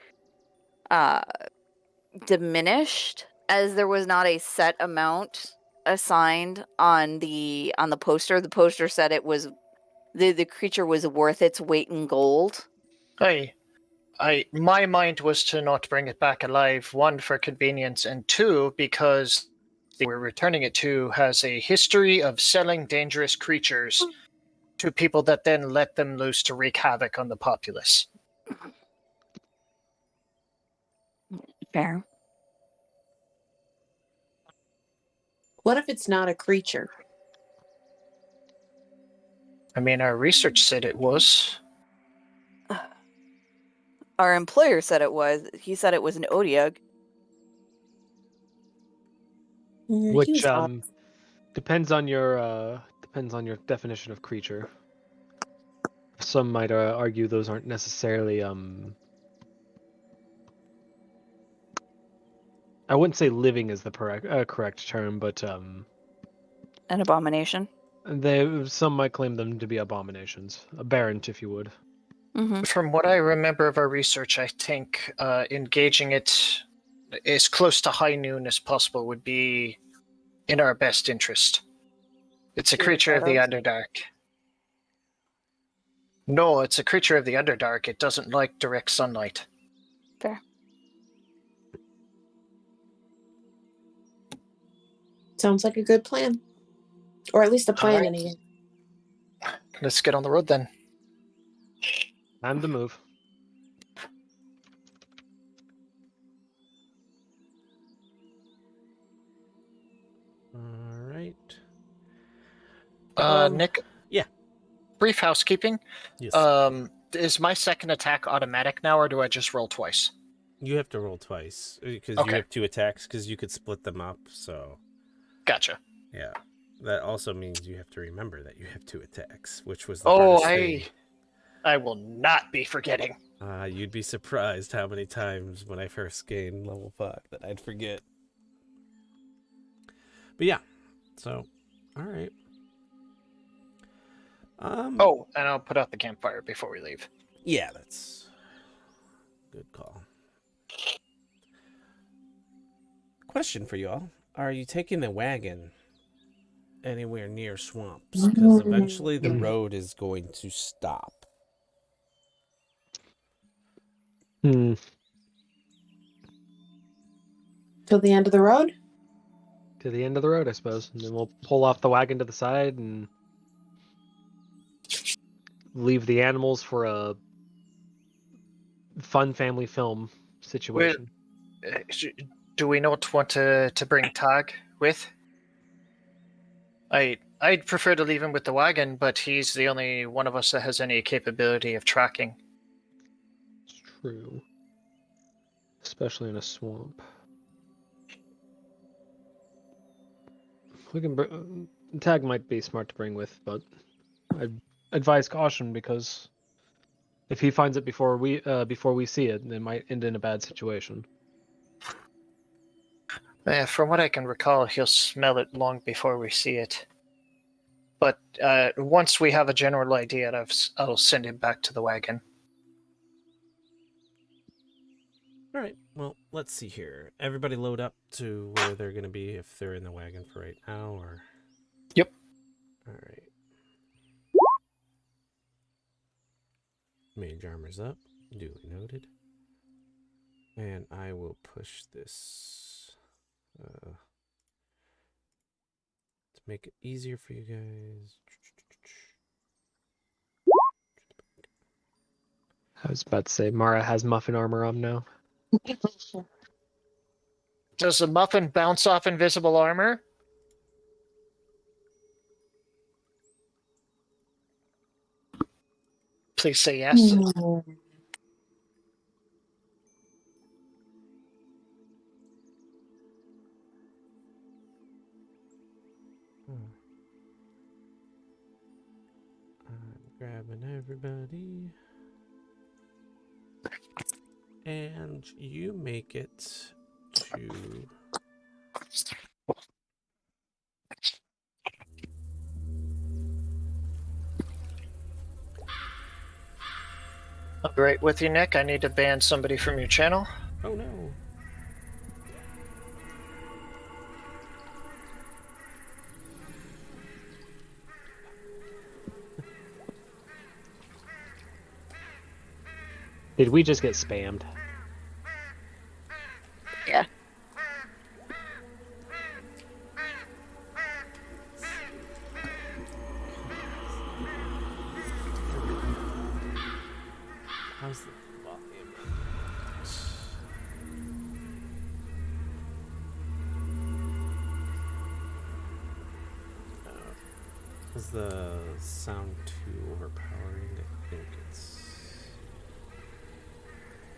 diminished, as there was not a set amount assigned on the poster. The poster said it was the creature was worth its weight in gold. My mind was to not bring it back alive, 1, for convenience, and 2, because we're returning it to has a history of selling dangerous creatures to people that then let them loose to wreak havoc on the populace. Fair. What if it's not a creature? I mean, our research said it was. Our employer said it was. He said it was an Odiug. He Which was odd. depends on your definition of creature. Some might argue those aren't necessarily I wouldn't say living is the correct term, but An abomination. some might claim them to be abominations, aberrant, if you would. Mm-hmm. From what I remember of our research, I think engaging it as close to high noon as possible would be in our best interest. It's a Fear creature of the shadows? Underdark. No, it's a creature of the Underdark. It doesn't like direct sunlight. Fair. Sounds like a good plan. Or at least a plan, Alright. anyway. Let's get on the road then. Time to move. All right. Nick? yeah. Brief housekeeping. Yes. Is my second attack automatic now, or do I just roll twice? You have to roll twice because Okay. you have 2 attacks because you could split them up. So Gotcha. yeah, that also means you have to remember that you have 2 attacks, which was the Oh, hardest thing. I will not be forgetting. You'd be surprised how many times when I first gained level 5 that I'd forget. But yeah, so all right. Oh, and I'll put out the campfire before we leave. Yeah, that's good call. Question for you all: are you taking the wagon anywhere near swamps? Because eventually the road is going to stop. Till the end of the road? To the end of the road, I suppose. And then we'll pull off the wagon to the side and leave the animals for a fun family film situation. Do we not want to bring Tag with? I'd prefer to leave him with the wagon, but he's the only one of us that has any capability of tracking. It's true. Especially in a swamp. We can Tag might be smart to bring with, but I'd advise caution because if he finds it before we see it, it might end in a bad situation. From what I can recall, he'll smell it long before we see it. But once we have a general idea, I'll send him back to the wagon. All right. Well, let's see here. Everybody load up to where they're going to be if they're in the wagon for right now, or. Yep. All right. Mage armor's up. Duly noted. And I will push this to make it easier for you guys. I was about to say Mara has muffin armor on now. Does the muffin bounce off invisible armor? Please say yes. Grabbing everybody. And you make it to... I'll be right with you, Nick. I need to ban somebody from your channel. Oh no. Did we just get spammed? Yeah. How's the volume? Is the sound too overpowering? I think it's...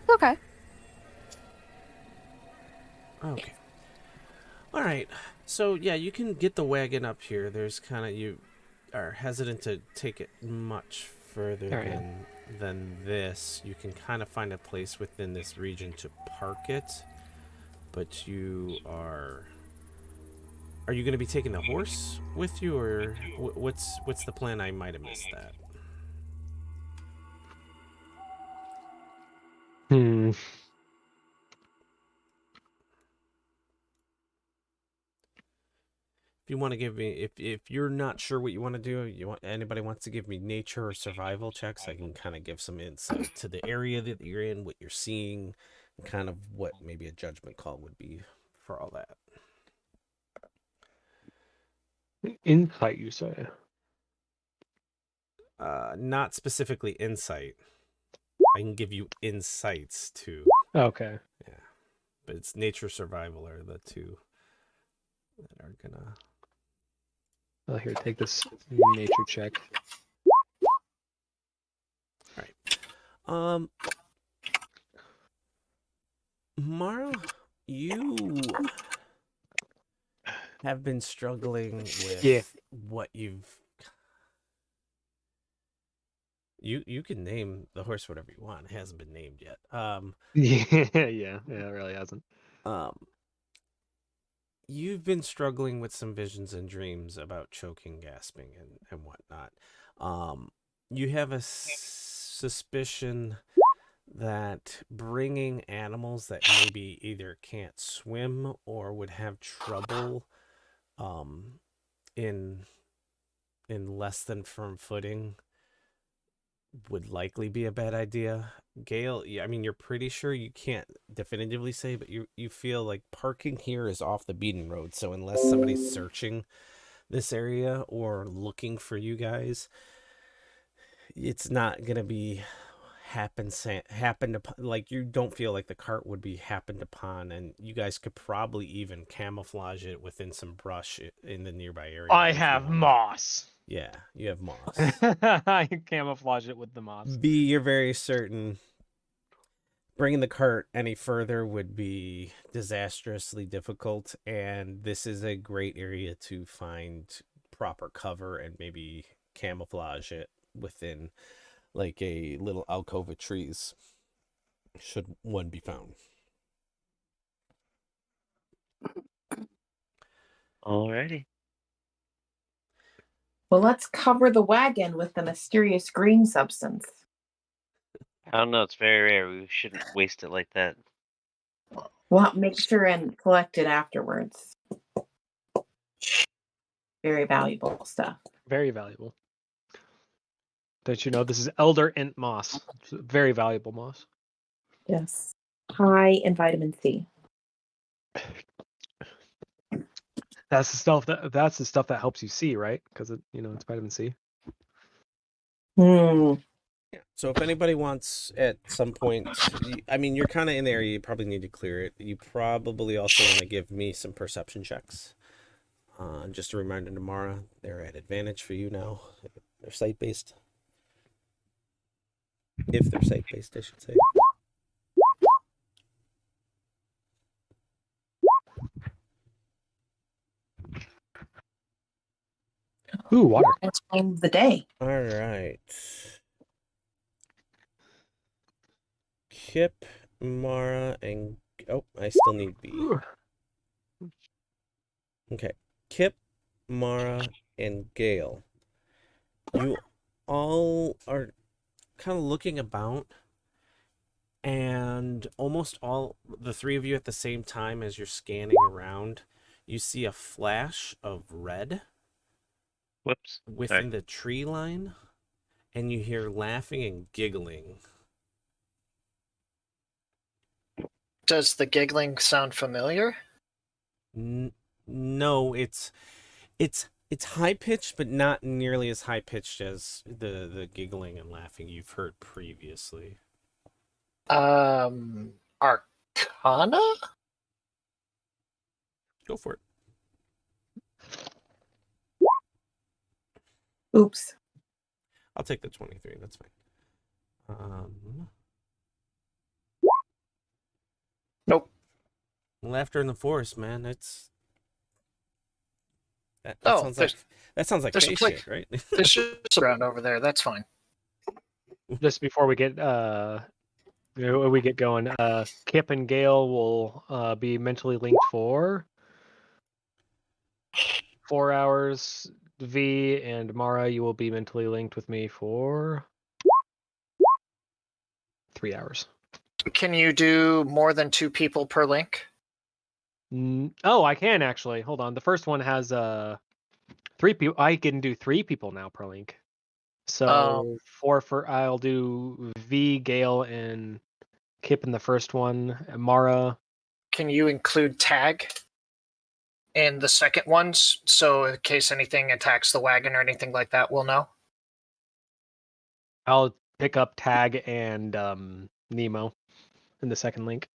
Okay. Okay. All right. So yeah, you can get the wagon up here. There's kind of, you are hesitant to take it much further All right. than this, you can kind of find a place within this region to park it. But you are you going to be taking the horse with you, or what's the plan? I might have missed that. Hmm. If you want to give me, if you're not sure what you want to do, anybody wants to give me nature or survival checks, I can kind of give some insight to the area that you're in, what you're seeing, and kind of what maybe a judgment call would be for all that. Insight, you say? Not specifically insight. I can give you insights too. Okay. Yeah, but it's nature survival are the two that are gonna. Well, here, take this nature check. Mara, you have been struggling with what you've. You can name the horse whatever you want. It hasn't been named yet. Yeah, it really hasn't. You've been struggling with some visions and dreams about choking, gasping, and whatnot. You have a suspicion that bringing animals that maybe either can't swim or would have trouble in less than firm footing would likely be a bad idea. Gale, I mean, you're pretty sure, you can't definitively say, but you feel like parking here is off the beaten road. So unless somebody's searching this area or looking for you guys, it's not gonna be happened upon. Like, you don't feel like the cart would be happened upon, and you guys could probably even camouflage it within some brush in the nearby area. I have moss. Yeah, you have moss. I can camouflage it with the moss. B, you're very certain bringing the cart any further would be disastrously difficult, and this is a great area to find proper cover and maybe camouflage it within like a little alcove of trees, should one be found. Alrighty. Well, let's cover the wagon with the mysterious green substance. I don't know. It's very rare. We shouldn't waste it like that. We'll make sure and collect it afterwards. Very valuable stuff. Very valuable. Don't you know this is elder int moss? It's very valuable moss. Yes. High in vitamin C. That's the stuff that helps you see, right? Because it's vitamin C. Hmm. Yeah. So if anybody wants at some point, I mean, you're kind of in the area, you probably need to clear it. You probably also want to give me some perception checks. Just a reminder tomorrow, they're at advantage for you now. They're site-based. If they're site-based, I should say. Ooh, water. Time of the day. All right. Kip, Mara, and... Oh, I still need B. Okay. Kip, Mara, and Gale. You all are kind of looking about, and almost all, the three of you at the same time as you're scanning around, you see a flash of red. Whoops. Within the tree line, and you hear laughing and giggling. Does the giggling sound familiar? No, it's high pitched, but not nearly as high pitched as the giggling and laughing you've heard previously. Arcana? Go for it. Oops. I'll take the 23. That's fine. Nope. Laughter in the forest, man. That Oh, sounds like there's face a place- shit, right? There's just around over there. That's fine. just before we get going, Kip and Gale will be mentally linked for 4 hours. V and Mara, you will be mentally linked with me for 3 hours. Can you do more than 2 people per link? Oh, I can actually. Hold on. The first one has 3 people. I can do 3 people now per link. So 4 for I'll do V, Gale, and Kip in the first one. Mara. Can you include tag in the second ones, so in case anything attacks the wagon or anything like that, we'll know? I'll pick up Tag and Nemo in the second link.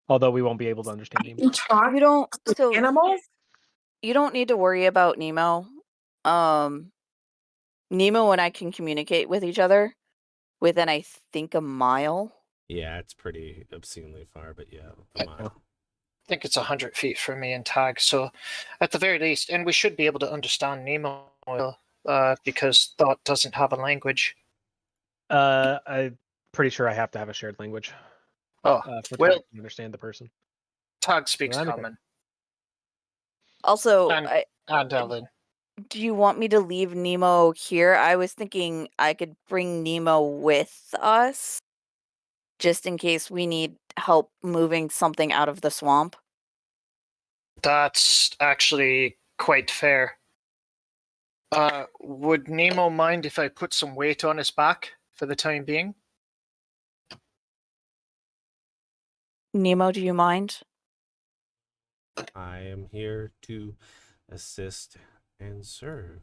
Although we won't be able to understand Nemo. You don't. So Animals? you don't need to worry about Nemo. Nemo and I can communicate with each other within, I think, a mile. Yeah, it's pretty obscenely far, but yeah, a mile. I think it's 100 feet from me and tag, so at the very least, and we should be able to understand Nemo because Thought doesn't have a language. I'm pretty sure I have to have a shared language. Oh, For well, Tag to understand the person. Tag speaks Well, common. Also, And Ellen. do you want me to leave Nemo here? I was thinking I could bring Nemo with us, just in case we need help moving something out of the swamp. That's actually quite fair. Would Nemo mind if I put some weight on his back for the time being? Nemo, do you mind? I am here to assist and serve.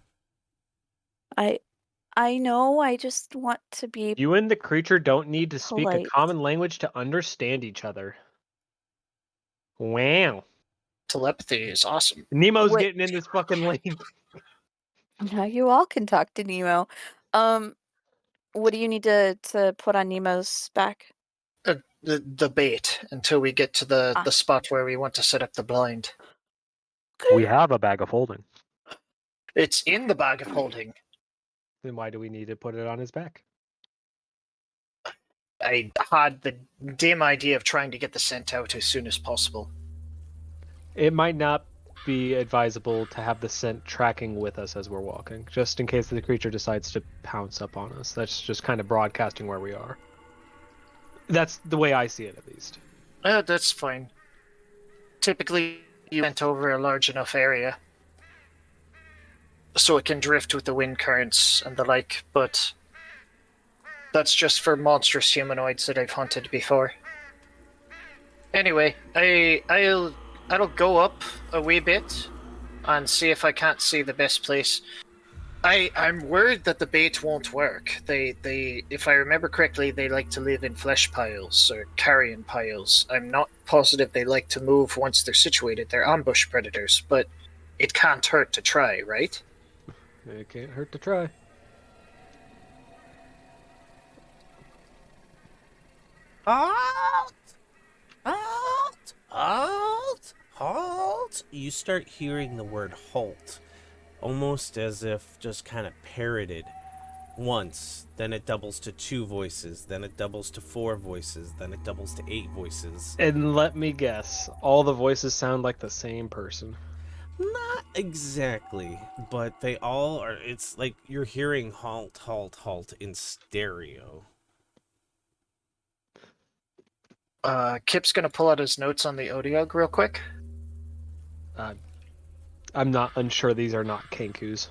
I know, I just want to be... You and the creature don't need to speak a Polite. common language to understand each other. Wow. Telepathy is awesome. Nemo's What- getting in this fucking lane. Now you all can talk to Nemo. What do you need to put on Nemo's back? The bait until we get to the spot where we want to set up the blind. We have a bag of holding. It's in the bag of holding. Then why do we need to put it on his back? I had the dim idea of trying to get the scent out as soon as possible. It might not be advisable to have the scent tracking with us as we're walking, just in case the creature decides to pounce up on us. That's just kind of broadcasting where we are. That's the way I see it, at least. That's fine. Typically, you went over a large enough area so it can drift with the wind currents and the like, but that's just for monstrous humanoids that I've hunted before. Anyway, I'll go up a wee bit and see if I can't see the best place. I'm worried that the bait won't work. They if I remember correctly, they like to live in flesh piles or carrion piles. I'm not positive they like to move once they're situated. They're ambush predators, but it can't hurt to try, right? It can't hurt to try. Halt! Halt! Halt! Halt! You start hearing the word halt, almost as if just kind of parroted once. Then it doubles to 2 voices, then it doubles to 4 voices, then it doubles to 8 voices. And let me guess, all the voices sound like the same person. Not exactly, but they all are. It's like you're hearing halt, halt, halt in stereo. Kip's gonna pull out his notes on the Odiog real quick. I'm not unsure these are not Kenkus.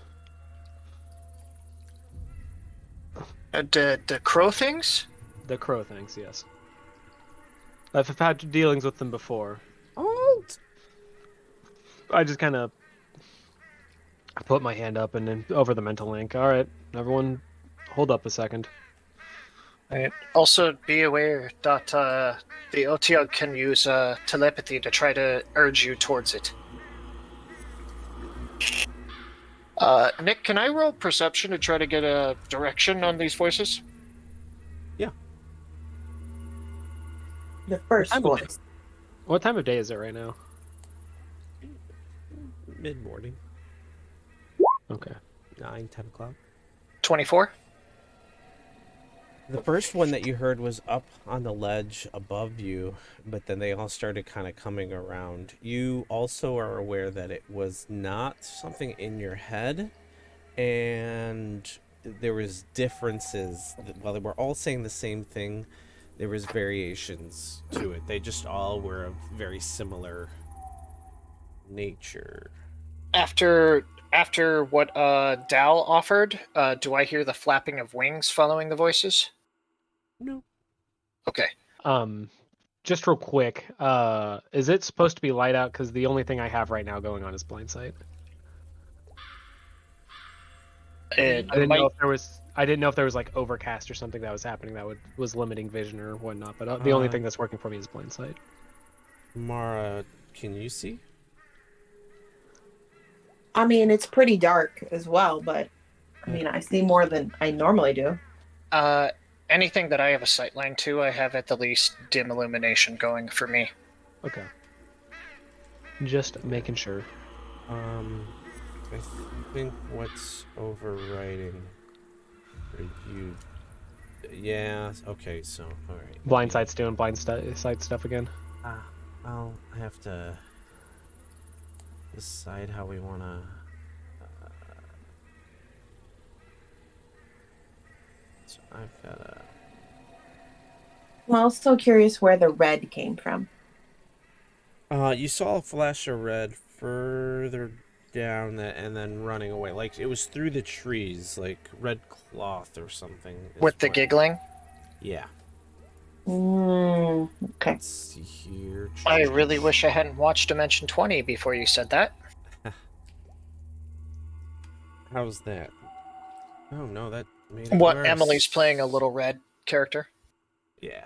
The crow things? The crow things, yes. I've had dealings with them before. Halt! I just kind of put my hand up and then over the mental link. All right, everyone, hold up a second. Right. Also, be aware that the Otiog can use telepathy to try to urge you towards it. Nick, can I roll perception to try to get a direction on these voices? The first voice. What time of day is it right now? Mid-morning, Okay. 9, 10 o'clock. 24? The first one that you heard was up on the ledge above you, but then they all started kind of coming around. You also are aware that it was not something in your head, and there was differences. While they were all saying the same thing, there was variations to it. They just all were of very similar nature. After what Dal offered, do I hear the flapping of wings following the voices? No. Okay. Just real quick, is it supposed to be light out? Because the only thing I have right now going on is blind sight. I didn't know if there was like overcast or something that was happening that was limiting vision or whatnot. But the only thing that's working for me is blind sight. Mara, can you see? I mean, it's pretty dark as well, but I mean, I see more than I normally do. Anything that I have a sight line to, I have at the least dim illumination going for me. Okay. Just making sure. I think what's overriding for you. Yeah, okay, so, alright. Blind sight's doing sight stuff again. I'll have to decide how we want to. So I've got a. I'm also curious where the red came from. You saw a flash of red further down and then running away. Like it was through the trees, like red cloth or something. With the giggling? Yeah. Okay. Let's see here. I really wish I hadn't watched Dimension 20 before you said that. How's that? Oh no, that made it What, worse. Emily's playing a little red character? Yeah.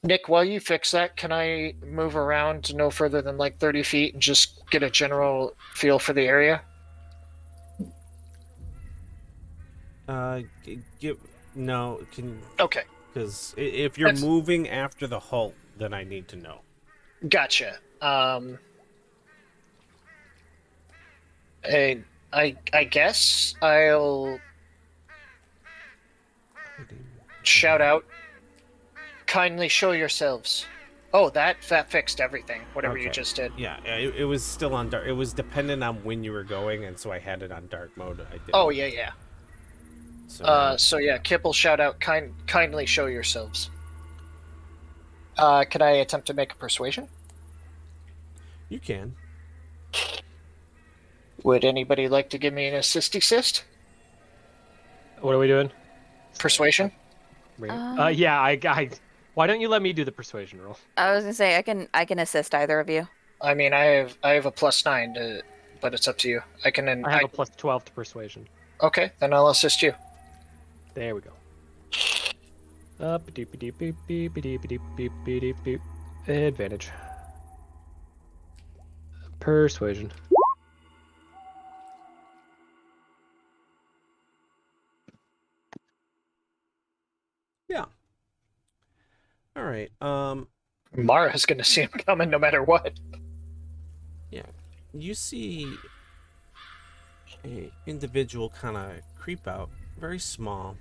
Nick, while you fix that, can I move around no further than like 30 feet and just get a general feel for the area? No, can. Okay, Because if you're moving after the halt, then I need to know. gotcha. I guess I'll shout out, kindly show yourselves. Oh, that fixed everything, whatever you Okay. just did. Yeah, it was still on dark. It was dependent on when you were going, and so I had it on dark mode. I did. Oh, yeah. So yeah, Kip will shout out, kindly show yourselves. Could I attempt to make a persuasion? You can. Would anybody like to give me an assist? What are we doing? Persuasion? Yeah, I. Why don't you let me do the persuasion roll? I was gonna say I can assist either of you. I mean, I have a +9, but it's up to you. I can. I have a plus 12 to persuasion. Okay, then I'll assist you. There we go. Advantage. Persuasion. Yeah. All right. Mara's gonna see him coming no matter what. You see a individual kind of creep out, very small.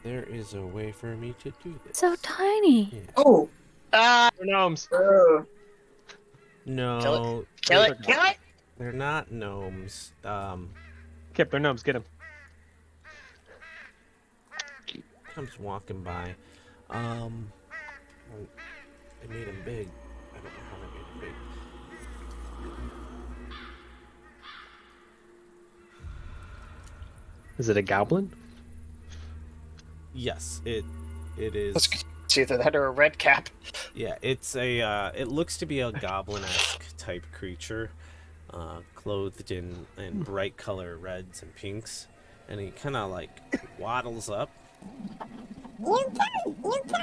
There is a way for me to do this. So tiny. Yeah. Oh. Ah, Gnomes. No. kill it! They're not gnomes. Kip, they're gnomes. Get them. Comes walking by. I made him big. I don't know how I made him big. Is it a goblin? Yes, it is. It's either that or a red cap. Yeah, it's a. It looks to be a goblin-esque type creature, clothed in bright color reds and pinks, and he kind of like waddles up. You come serve,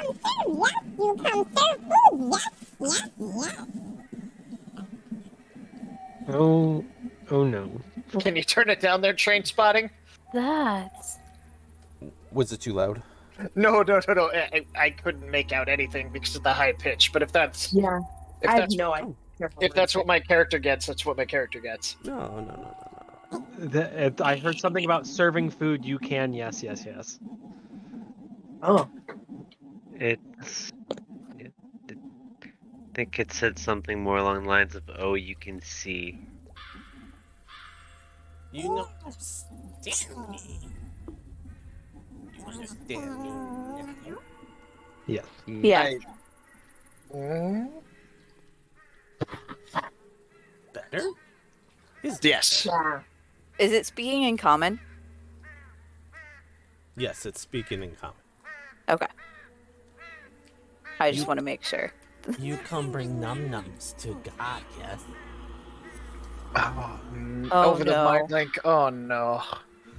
yes? You come serve food, yes? Oh no. Can you turn it down there, Train Spotting? That's Was it too loud? No. I couldn't make out anything because of the high pitch. But if that's Yeah. if I have that's no idea. if that's what my character gets, that's what my character gets. No. I heard something about serving food. You can, yes. Oh, It's. I think it said something more along the lines of, "Oh, you can see." You know, understand me. You understand me, nephew? Yes. Yeah. Better? Yes. yeah. Is it speaking in common? Yes, it's speaking in common. Okay. I just You- want to make sure. You come bring num-nums to God, yes? Oh, Oh, over the no. mind link. Oh no.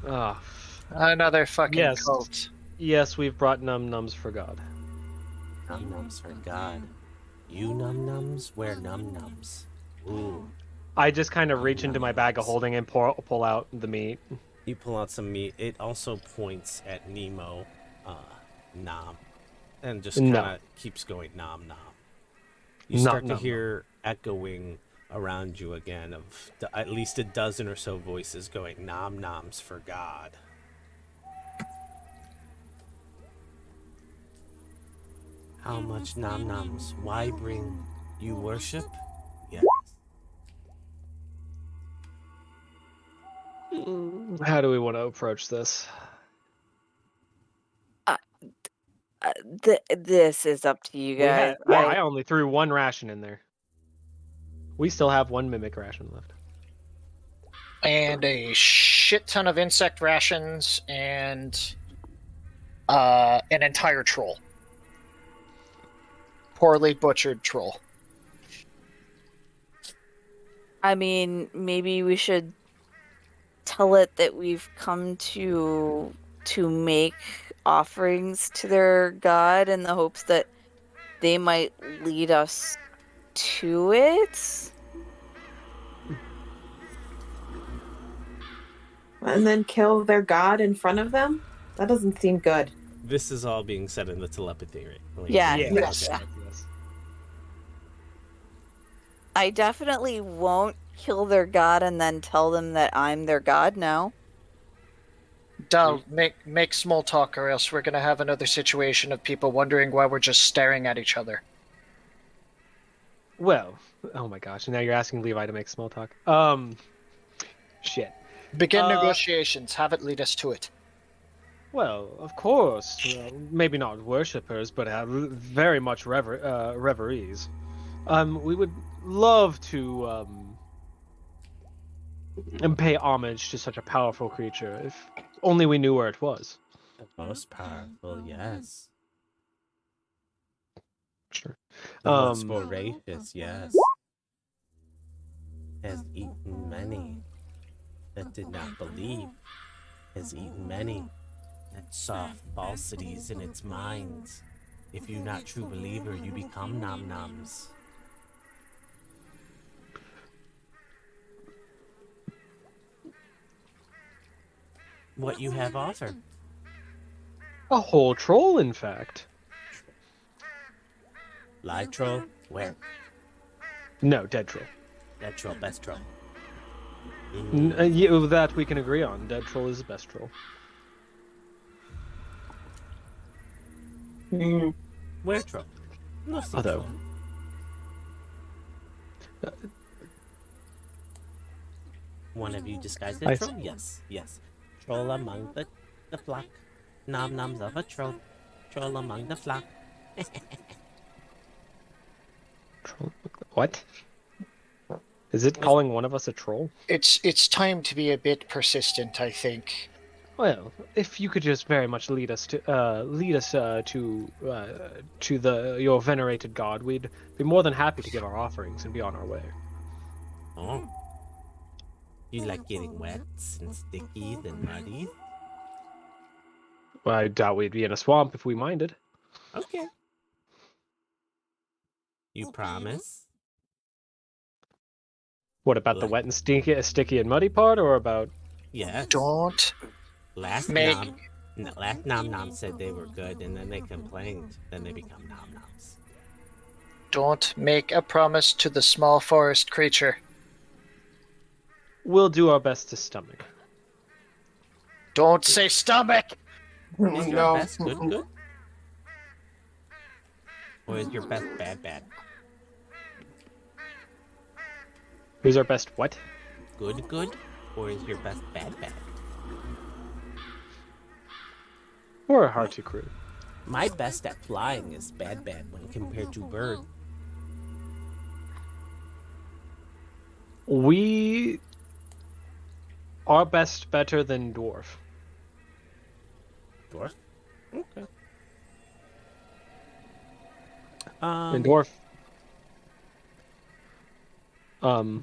Ah, Another fucking Yes. cult. yes, we've brought nums for God. Num-nums for God. You num-nums, wear num-nums. Ooh. I just kind of reach into my bag of holding and pull out the meat. You pull out some meat. It also points at Nemo, nom, and just No. kind of keeps going nom nom. You Nom, start to nom, hear echoing around you again of at least a dozen or so voices going nom noms for God. How much nom noms? Why bring you worship? Yes. How do we want to approach this? This is up to you We guys. had, I only threw one ration in there. We still have one mimic ration left. And a shit ton of insect rations and an entire troll. Poorly butchered troll. I mean, maybe we should tell it that we've come to make offerings to their god in the hopes that they might lead us to it. And then kill their god in front of them? That doesn't seem good. This is all being said in the telepathy, right? Yeah. Yes. Yeah. I definitely won't kill their god and then tell them that I'm their god now. Dal, make small talk, or else we're gonna have another situation of people wondering why we're just staring at each other. Well, oh my gosh, now you're asking Levi to make small talk. Shit. Begin negotiations. Have it lead us to it. Well, of course, maybe not worshippers, but very much reveries. We would love to pay homage to such a powerful creature, if only we knew where it was. The most powerful, yes. Sure. The most voracious, yes. Has eaten many that did not believe. Has eaten many that saw falsities in its minds. If you're not true believer, you become nom-noms. What you have offered? A whole troll, in fact. Live troll? Where? No, dead troll. That troll, best troll. That we can agree on. Dead troll is the best troll. Where troll? No, Although, one of you disguised as troll? Yes, yes. Troll among the flock. Nom-noms of a troll. Troll among the flock. troll. What? Is it calling one of us a troll? It's time to be a bit persistent, I think. Well, if you could just very much lead us to your venerated god, we'd be more than happy to give our offerings and be on our way. Oh. You like getting wet and sticky and muddy? Well, I doubt we'd be in a swamp if we minded. Okay. You promise? What about the wet and sticky and muddy part, or about? Yes. Don't Last make nom nom said they were good, and then they complained. Then they become nom noms. don't make a promise to the small forest creature. We'll do our best to stomach. Don't say stomach. Is your No. best good? Or is your best bad? Who's our best what? Good? Or is your best bad? Or a Hearty crew? My best at flying is bad when compared to bird. We are best better than dwarf. Dwarf? Okay. And dwarf.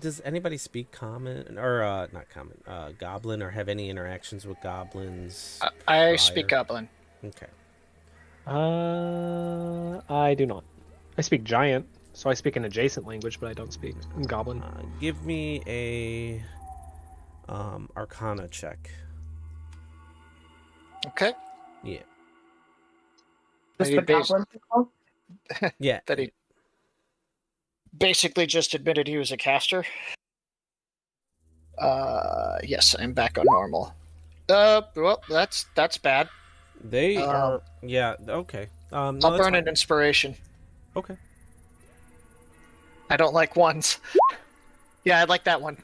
Does anybody speak common or not common? Goblin or have any interactions with goblins? I speak Goblin. Okay. I do not. I speak giant, so I speak an adjacent language, but I don't speak goblin. Give me a Arcana check. Okay. Yeah. Just He the bas- goblin people? Yeah. That he basically just admitted he was a caster. Yes, I'm back on normal. Well, that's bad. They are. Yeah. Okay. No, I'll that's burn fine. an inspiration. Okay. I don't like ones. Yeah, I like that one.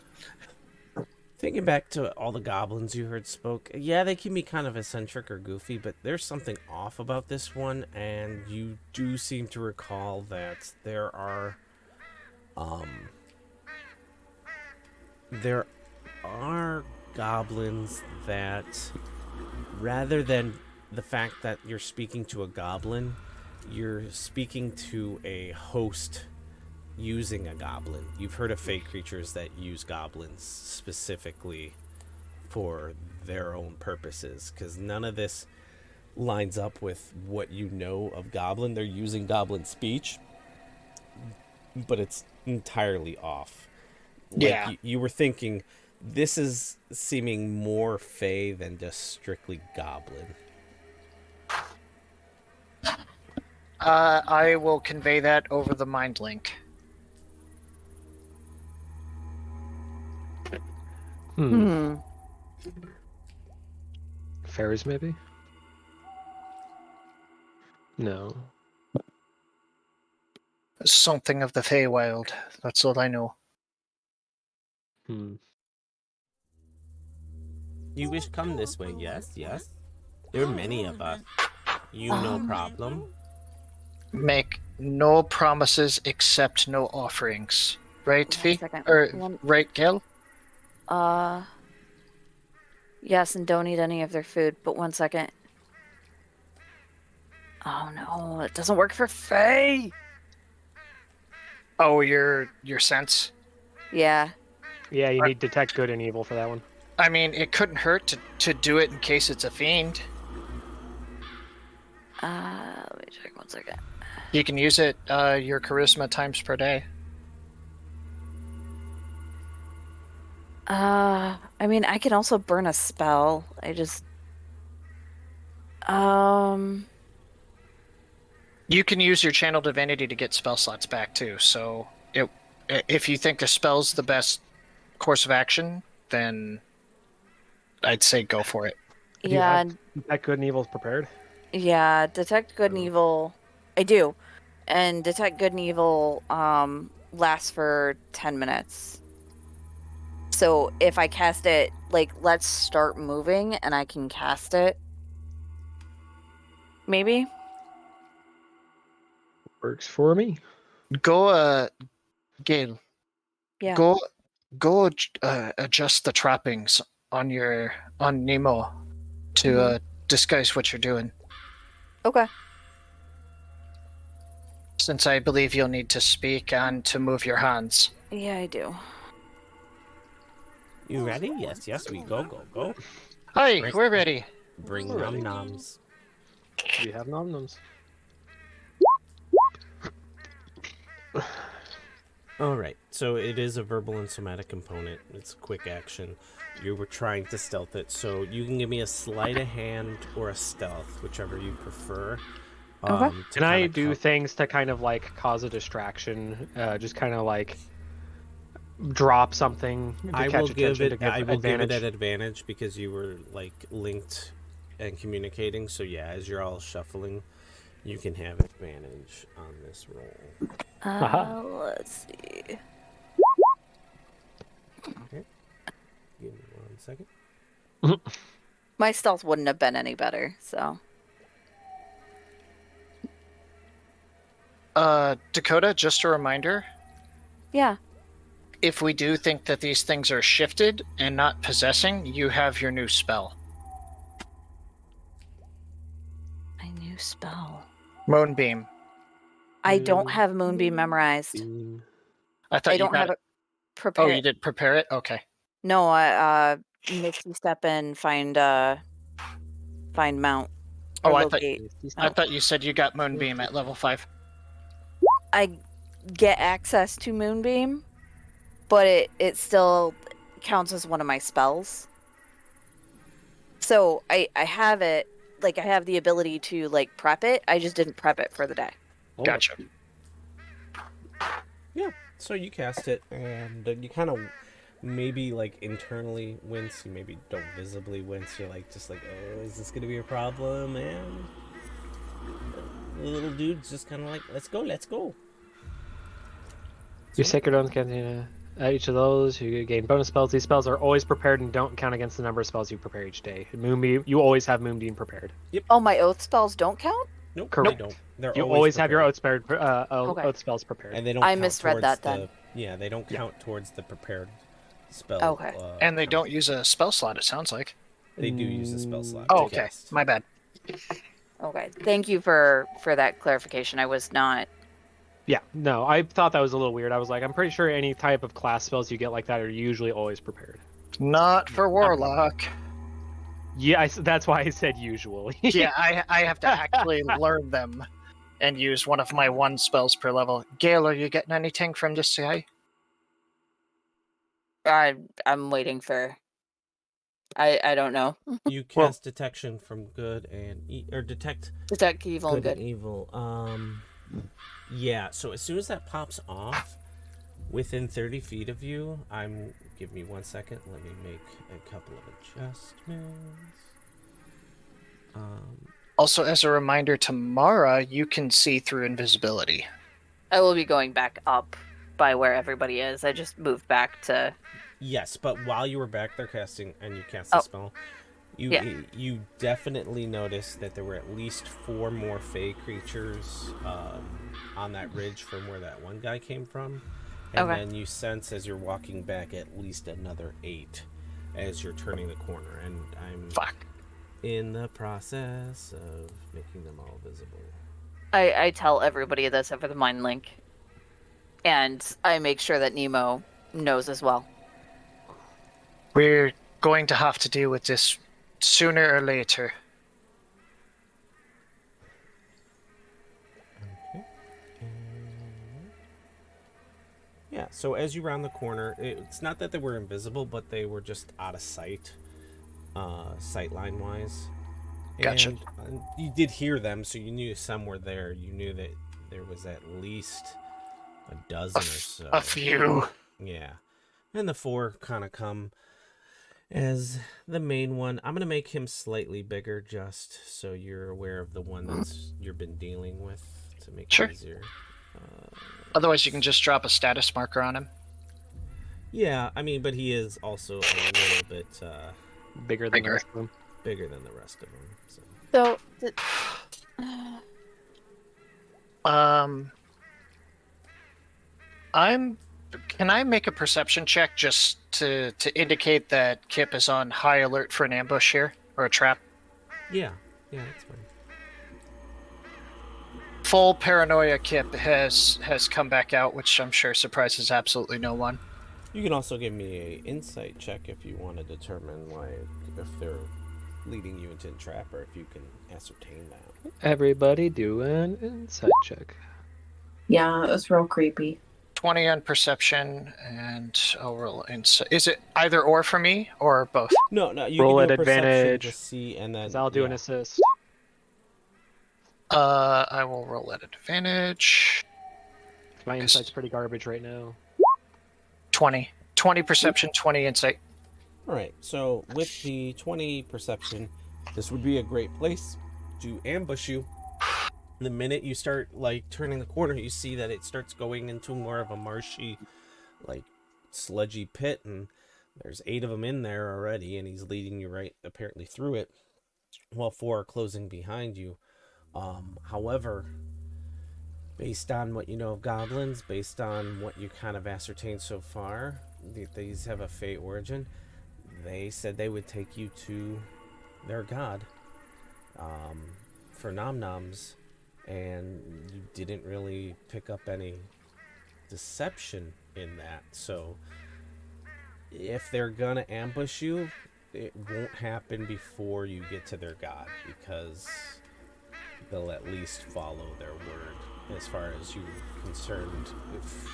Thinking back to all the goblins you heard spoke, yeah, they can be kind of eccentric or goofy, but there's something off about this one, and you do seem to recall that there are goblins that, rather than the fact that you're speaking to a goblin, you're speaking to a host using a goblin. You've heard of fey creatures that use goblins specifically for their own purposes, because none of this lines up with what you know of goblin. They're using goblin speech, but it's entirely off. Yeah. You were thinking this is seeming more fey than just strictly goblin. I will convey that over the mind link. Fairies, maybe? No. Something of the Feywild. That's all I know. You wish come this way, yes. There are many of us. You no problem. Make no promises except no offerings. Right, One Fee? second. Or, right, Gil? Yes, and don't eat any of their food, but 1 second. Oh no, it doesn't work for Faye! Oh, your sense? Yeah. Yeah, you need detect good and evil for that one. I mean, it couldn't hurt to do it in case it's a fiend. Let me check 1 second. You can use it, your charisma times per day. I mean, I can also burn a spell. I just... You can use your channel divinity to get spell slots back too. So, if you think the spell's the best course of action, then I'd say go for it. Do you Yeah, have detect good and evil prepared? yeah, detect good and evil. I do. And detect good and evil lasts for 10 minutes. So if I cast it, like, let's start moving and I can cast it. Maybe? Works for me. Go, Gale. Yeah. Go adjust the trappings on Nemo to disguise what you're doing. Okay. Since I believe you'll need to speak and to move your hands. Yeah, I do. You ready? Yes, we go. Hi, Right. we're ready. Bring nom noms. We have nom-noms. Alright, so it is a verbal and somatic component. It's a quick action. You were trying to stealth it, so you can give me a sleight of hand or a stealth, whichever you prefer. Okay. To Can I kinda do things to kind of like cause a distraction? Just kind of like drop something to I catch will give attention to it. give I will give advantage. it an advantage because you were like linked and communicating. So yeah, as you're all shuffling, you can have advantage on this roll. Aha. Let's see. Okay. Give me 1 second. My stealth wouldn't have been any better, so. Dakota, just a reminder, Yeah. if we do think that these things are shifted and not possessing, you have your new spell. My new spell. Moonbeam. I don't have Moonbeam memorized. Beam. I thought I you don't got have it. it prepared. Oh, you did prepare it? Okay. No, I Misty Step and find mount. Oh, Or I thought locate. I thought you said you got Moonbeam at level 5. I get access to Moonbeam, but it still counts as one of my spells. So I have it, like I have the ability to like prep it. I just didn't prep it for the day. Oh, Gotcha. Yeah. So you cast it, and you kind of maybe like internally wince. You maybe don't visibly wince. You're like just like, oh, is this gonna be a problem, man? The little dude's just kind of like, let's go, let's go. Your sacred ones can each of those. You gain bonus spells. These spells are always prepared and don't count against the number of spells you prepare each day. Moonbeam, you always have Moonbeam prepared. Oh, my oath spells don't count? Nope, Correct. they don't. They're You always have your prepared. oath spells prepared. And they don't. I count misread towards that the, then. Yeah, they don't count towards the prepared spell. Okay. And they count. don't use a spell slot, it sounds like. They do use the spell slot. Oh, to okay. cast. My bad. Okay. Thank you for that clarification. I was not. Yeah, no, I thought that was a little weird. I was like, I'm pretty sure any type of class spells you get like that are usually always prepared. Not for Warlock. Yeah, that's why I said usually. Yeah, I have to actually learn them and use one of my 1 spells per level. Gale, are you getting anything from this guy? I'm waiting for. I don't know. You cast detection from good and or detect Detect evil and good good. and evil. Yeah. So as soon as that pops off, within 30 feet of you, give me 1 second. Let me make a couple of adjustments. Also, as a reminder to Mara, you can see through invisibility. I will be going back up by where everybody is. I just moved back to. Yes, but while you were back there casting and you cast the spell, you definitely noticed that there were at least 4 more fey creatures on that ridge from where that one guy came from. And then you sense as you're walking back at least another 8 as you're turning the corner. And I'm in the process of making them all visible. I tell everybody this over the mind link, and I make sure that Nemo knows as well. We're going to have to deal with this sooner or later. Okay. Yeah, so as you round the corner, it's not that they were invisible, but they were just out of sight, sightline wise. Gotcha. And you did hear them, so you knew some were there. You knew that there was at least a dozen or so. A few. Yeah. And the 4 kind of come as the main one. I'm going to make him slightly bigger just so you're aware of the one that's you've been dealing with to make it easier. Otherwise, you can just drop a status marker on him. Yeah, I mean, but he is also a little bit bigger than the rest of them. Bigger than the rest of them. So, Can I make a perception check just to indicate that Kip is on high alert for an ambush here or a trap? Yeah, that's fine. Full paranoia Kip has come back out, which I'm sure surprises absolutely no one. You can also give me a insight check if you want to determine if they're leading you into a trap or if you can ascertain that. Everybody do an insight check. Yeah, it was real creepy. 20 on perception, and I'll roll insight. Is it either or for me, or both? No, you roll can at do a perception advantage. to see, and then I'll do an assist. I will roll at advantage. My insight's pretty garbage right now. 20. 20 perception, 20 insight. All right. So with the 20 perception, this would be a great place to ambush you. The minute you start like turning the corner, you see that it starts going into more of a marshy, like sludgy pit, and there's 8 of them in there already, and he's leading you right apparently through it, while 4 are closing behind you. However, based on what you know of goblins, based on what you kind of ascertained so far, these have a Fey origin. They said they would take you to their god for nom-noms, and you didn't really pick up any deception in that. So if they're gonna ambush you, it won't happen before you get to their god, because they'll at least follow their word as far as you're concerned.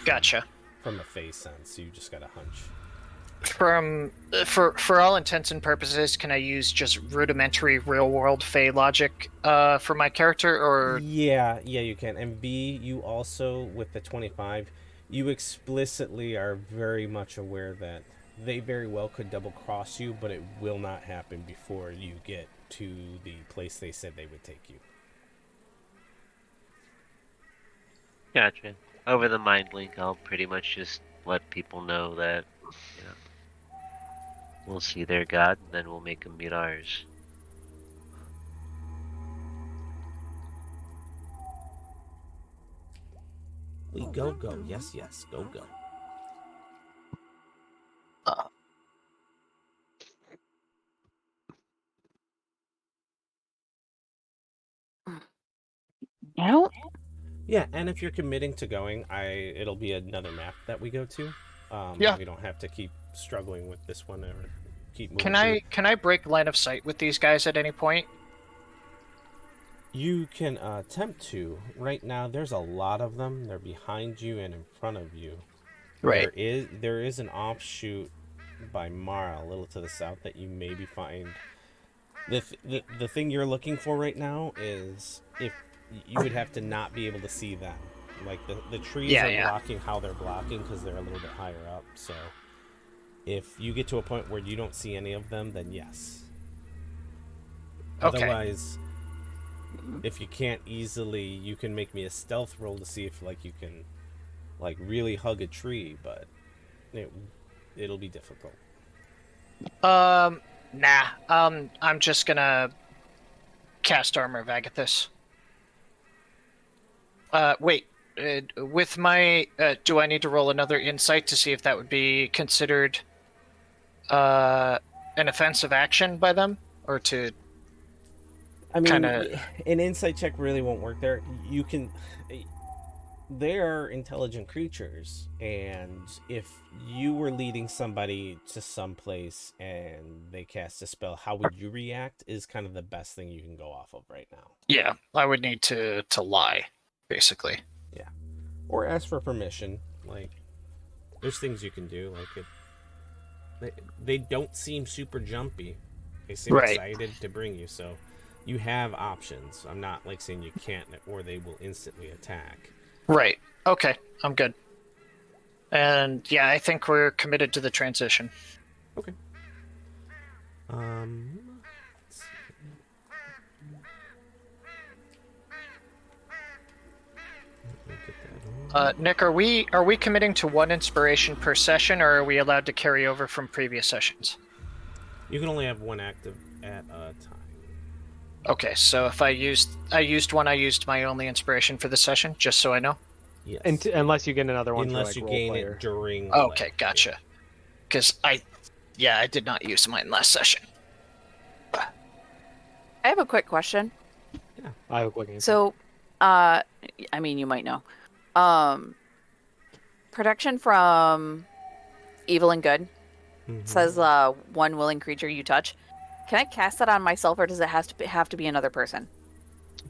Gotcha. From a Fey sense, you just got a hunch. For all intents and purposes, can I use just rudimentary real world Fey logic for my character, or Yeah, you can. And B, you also, with the 25, you explicitly are very much aware that they very well could double cross you, but it will not happen before you get to the place they said they would take you. Gotcha. Over the mind link, I'll pretty much just let people know that, we'll see their god, and then we'll make them meet ours. We go. Yes, go. No. Yeah, and if you're committing to going, it'll be another map that we go to. Yeah. We don't have to keep struggling with this one or keep moving. can I break line of sight with these guys at any point? You can attempt to. Right now, there's a lot of them. They're behind you and in front of you. Right. There is an offshoot by Mara, a little to the south, that you maybe find. The thing you're looking for right now is if you would have to not be able to see them. Like the trees are blocking how they're blocking because they're a little bit higher up. So if you get to a point where you don't see any of them, then yes. Okay. Otherwise, if you can't easily, you can make me a stealth roll to see if like you can like really hug a tree, but it'll be difficult. Nah. I'm just gonna cast Armor of Agathis. Wait. With my, do I need to roll another insight to see if that would be considered an offensive action by them, or to? I mean, kinda... an insight check really won't work there. You can. They are intelligent creatures, and if you were leading somebody to some place and they cast a spell, how would you react? Is kind of the best thing you can go off of right now. Yeah, I would need to lie, basically. Yeah, or ask for permission. Like, there's things you can do. Like, they don't seem super jumpy. They seem excited to bring you, so you have options. I'm not like saying you can't, or they will instantly attack. Right. Okay, I'm good. And yeah, I think we're committed to the transition. Okay. Let's see. Let me get that on. Nick, are we committing to 1 inspiration per session, or are we allowed to carry over from previous sessions? You can only have 1 active at a time. Okay, so if I used one, I used my only inspiration for the session, just so I know. Yes. Unless you get another one. Unless for, you like, gain role-player. it during. Okay, gotcha. Because I did not use mine last session. I have a quick question. Yeah. I was looking. So, I mean, you might know. Protection from evil and good. Mhm. Says 1 willing creature you touch. Can I cast that on myself, or does it have to be another person?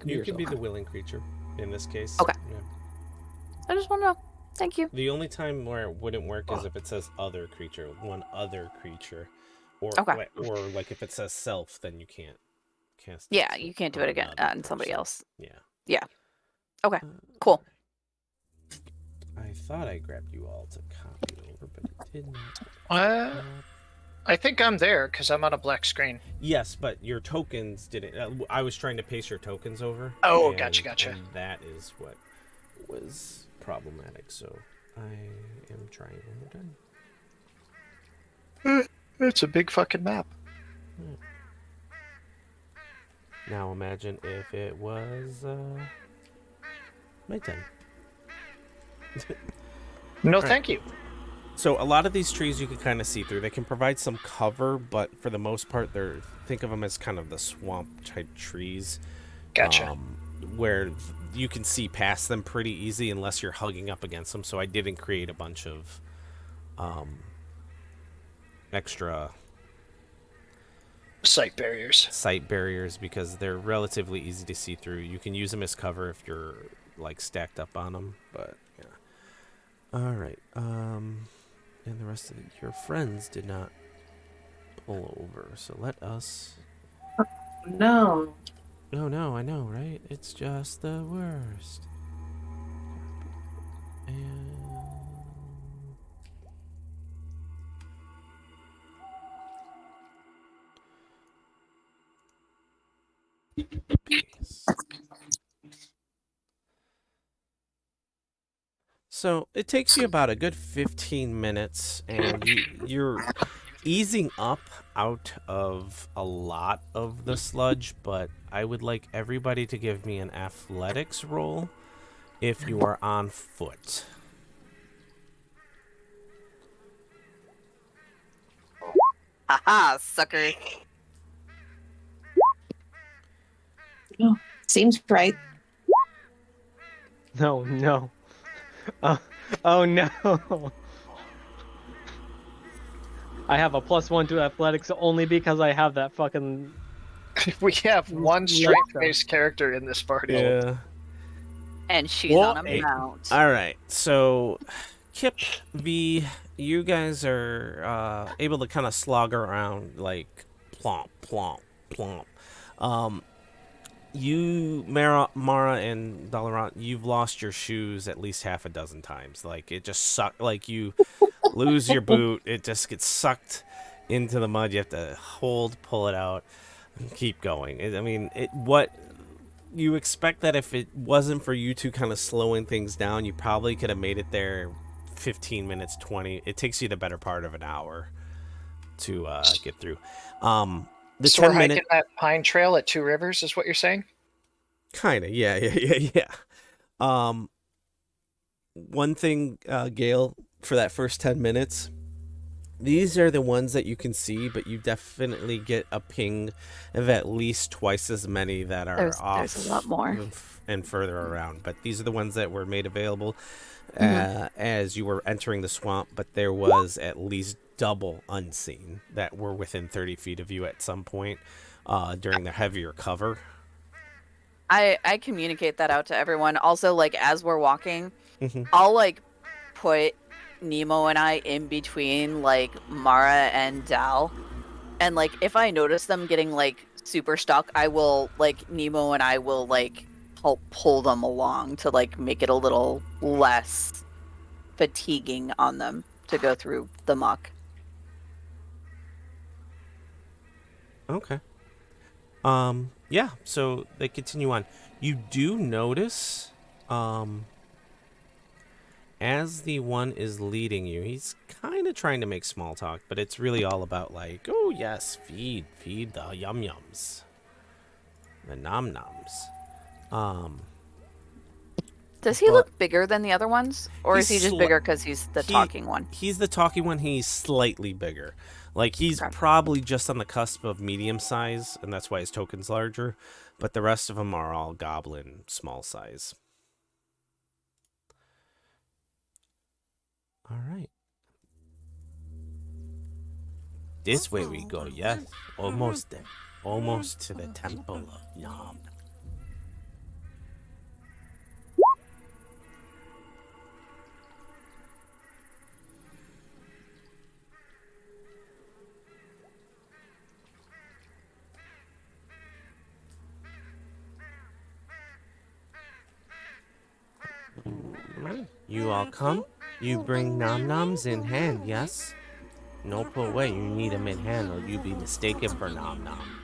You could be the willing creature in this case. Okay. Yeah. I just want to know. Thank you. The only time where it wouldn't work is if it says other creature, 1 other creature, or Okay. or like if it says self, then you can't cast. Yeah, you can't do it again another on somebody person. else. Yeah. Okay. Cool. I thought I grabbed you all to copy over, but it did not. I think I'm there because I'm on a black screen. Yes, but your tokens didn't. I was trying to paste your tokens over. Oh, and, gotcha. And that is what was problematic. So I am trying one more time. It's a big fucking map. Now imagine if it was nighttime. No, Right. thank you. So a lot of these trees you can kind of see through. They can provide some cover, but for the most part, think of them as kind of the swamp type trees. Gotcha. Where you can see past them pretty easy unless you're hugging up against them. So I didn't create a bunch of extra Sight barriers because they're relatively easy to see through. You can use them as cover if you're like stacked up on them, but yeah. All right. And the rest of your friends did not pull over, so let us. No. Oh no, I know, right? It's just the worst. And paste. So it takes you about a good 15 minutes, and you're easing up out of a lot of the sludge, but I would like everybody to give me an athletics roll if you are on foot. Haha, sucker. Seems right. No. Oh no. I have a +1 to athletics only because I have that fucking. We have one strength-based character in this party. Yeah. And she's Well, on a mount. All right. So, Kip V, you guys are able to kind of slog around like plomp, plomp, plomp. You, Mara, and Dalaran, you've lost your shoes at least half a dozen times. Like it just sucked. Like you lose your boot, it just gets sucked into the mud. You have to pull it out, and keep going. What you expect that if it wasn't for you two kind of slowing things down, you probably could have made it there 15 minutes, 20. It takes you the better part of an hour to get through. The So we're 10 minute hiking that pine trail at Two Rivers, is what you're saying? kind of, yeah. One thing, Gail, for that first 10 minutes, these are the ones that you can see, but you definitely get a ping of at least twice as many that are off. There's a lot more. And further around, but these are the ones that were made available as you were entering the swamp, but there was at least double unseen that were within 30 feet of you at some point during the heavier cover. I communicate that out to everyone. Also, like, as we're walking, Mhm. I'll, like, put Nemo and I in between, like, Mara and Dal. And, like, if I notice them getting, like, super stuck, I will, like, Nemo and I will, like, help pull them along to, like, make it a little less fatiguing on them to go through the muck. Okay. Yeah, so they continue on. You do notice, as the one is leading you, he's kind of trying to make small talk, but it's really all about like, oh yes, feed the yum yums, the nom noms. Does he But- look bigger than the other ones? Or is he He's just sli- bigger because he's the talking one? He's the talking one. He's slightly bigger. Like he's Okay. probably just on the cusp of medium size, and that's why his token's larger. But the rest of them are all goblin small size. All right. This way we go, yes. Almost there. Almost to the Temple of Yam. You all come. You bring nom noms in hand, yes? No put away. You need them in hand, or you be mistaken for nom nom.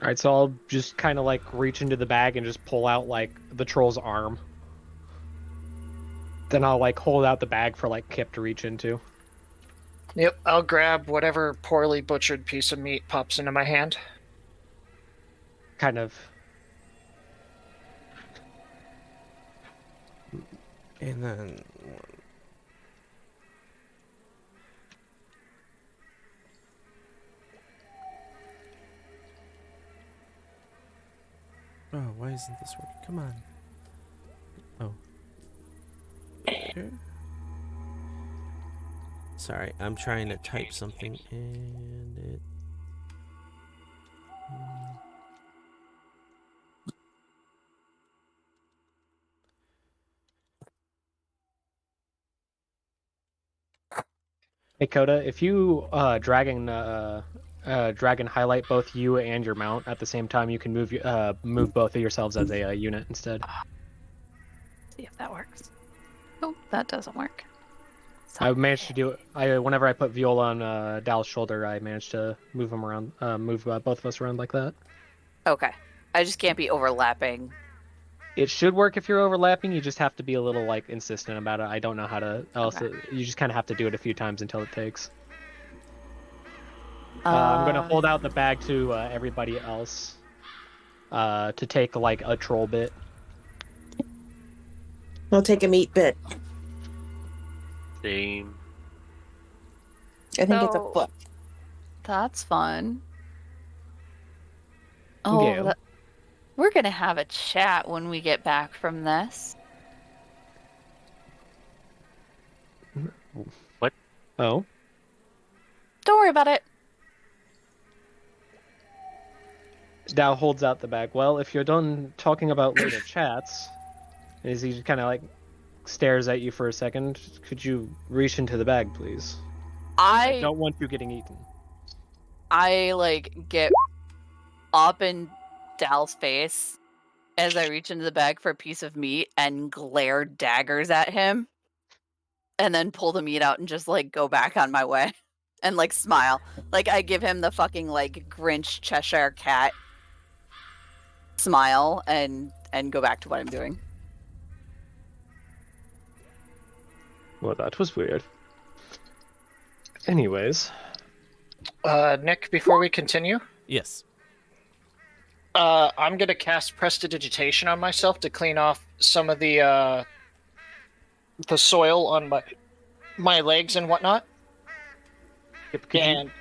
All right, so I'll just kind of like reach into the bag and just pull out like the troll's arm. Then I'll like hold out the bag for like Kip to reach into. Yep, I'll grab whatever poorly butchered piece of meat pops into my hand. Kind of. And then oh, why isn't this working? Come on. Oh. Okay. Sorry, I'm trying to type something and it. Hey Coda, if you drag and highlight both you and your mount at the same time, you can move both of yourselves as a unit instead. See if that works. Oh, that doesn't work. I managed to do it. Whenever I put Viola on Dal's shoulder, I managed to move him around, move both of us around like that. Okay. I just can't be overlapping. It should work if you're overlapping. You just have to be a little like insistent about it. I don't know how to else. Okay. You just kind of have to do it a few times until it takes. I'm gonna hold out the bag to everybody else to take like a troll bit. I'll take a meat bit. Same. I think it's a So- foot. That's fun. Oh, Yeah. we're gonna have a chat when we get back from this. Oh, Don't worry about it. Dal holds out the bag. Well, if you're done talking about later chats, as he kind of like stares at you for a second, could you reach into the bag, please? I I don't want you getting eaten. like get up in Dal's face as I reach into the bag for a piece of meat and glare daggers at him, and then pull the meat out and just like go back on my way and like smile. Like I give him the fucking like Grinch Cheshire cat smile and go back to what I'm doing. Well, that was weird. Anyways, Nick, before we continue, Yes. I'm gonna cast Prestidigitation on myself to clean off some of the soil on my legs and whatnot. And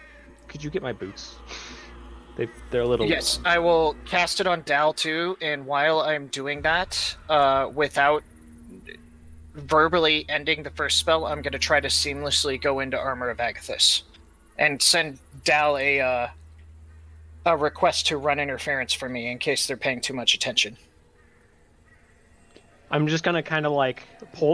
could you get my boots? They're a little. yes, I will cast it on Dal too. And while I'm doing that, without verbally ending the first spell, I'm gonna try to seamlessly go into Armor of Agathis and send Dal a request to run interference for me in case they're paying too much attention. I'm just gonna kind of like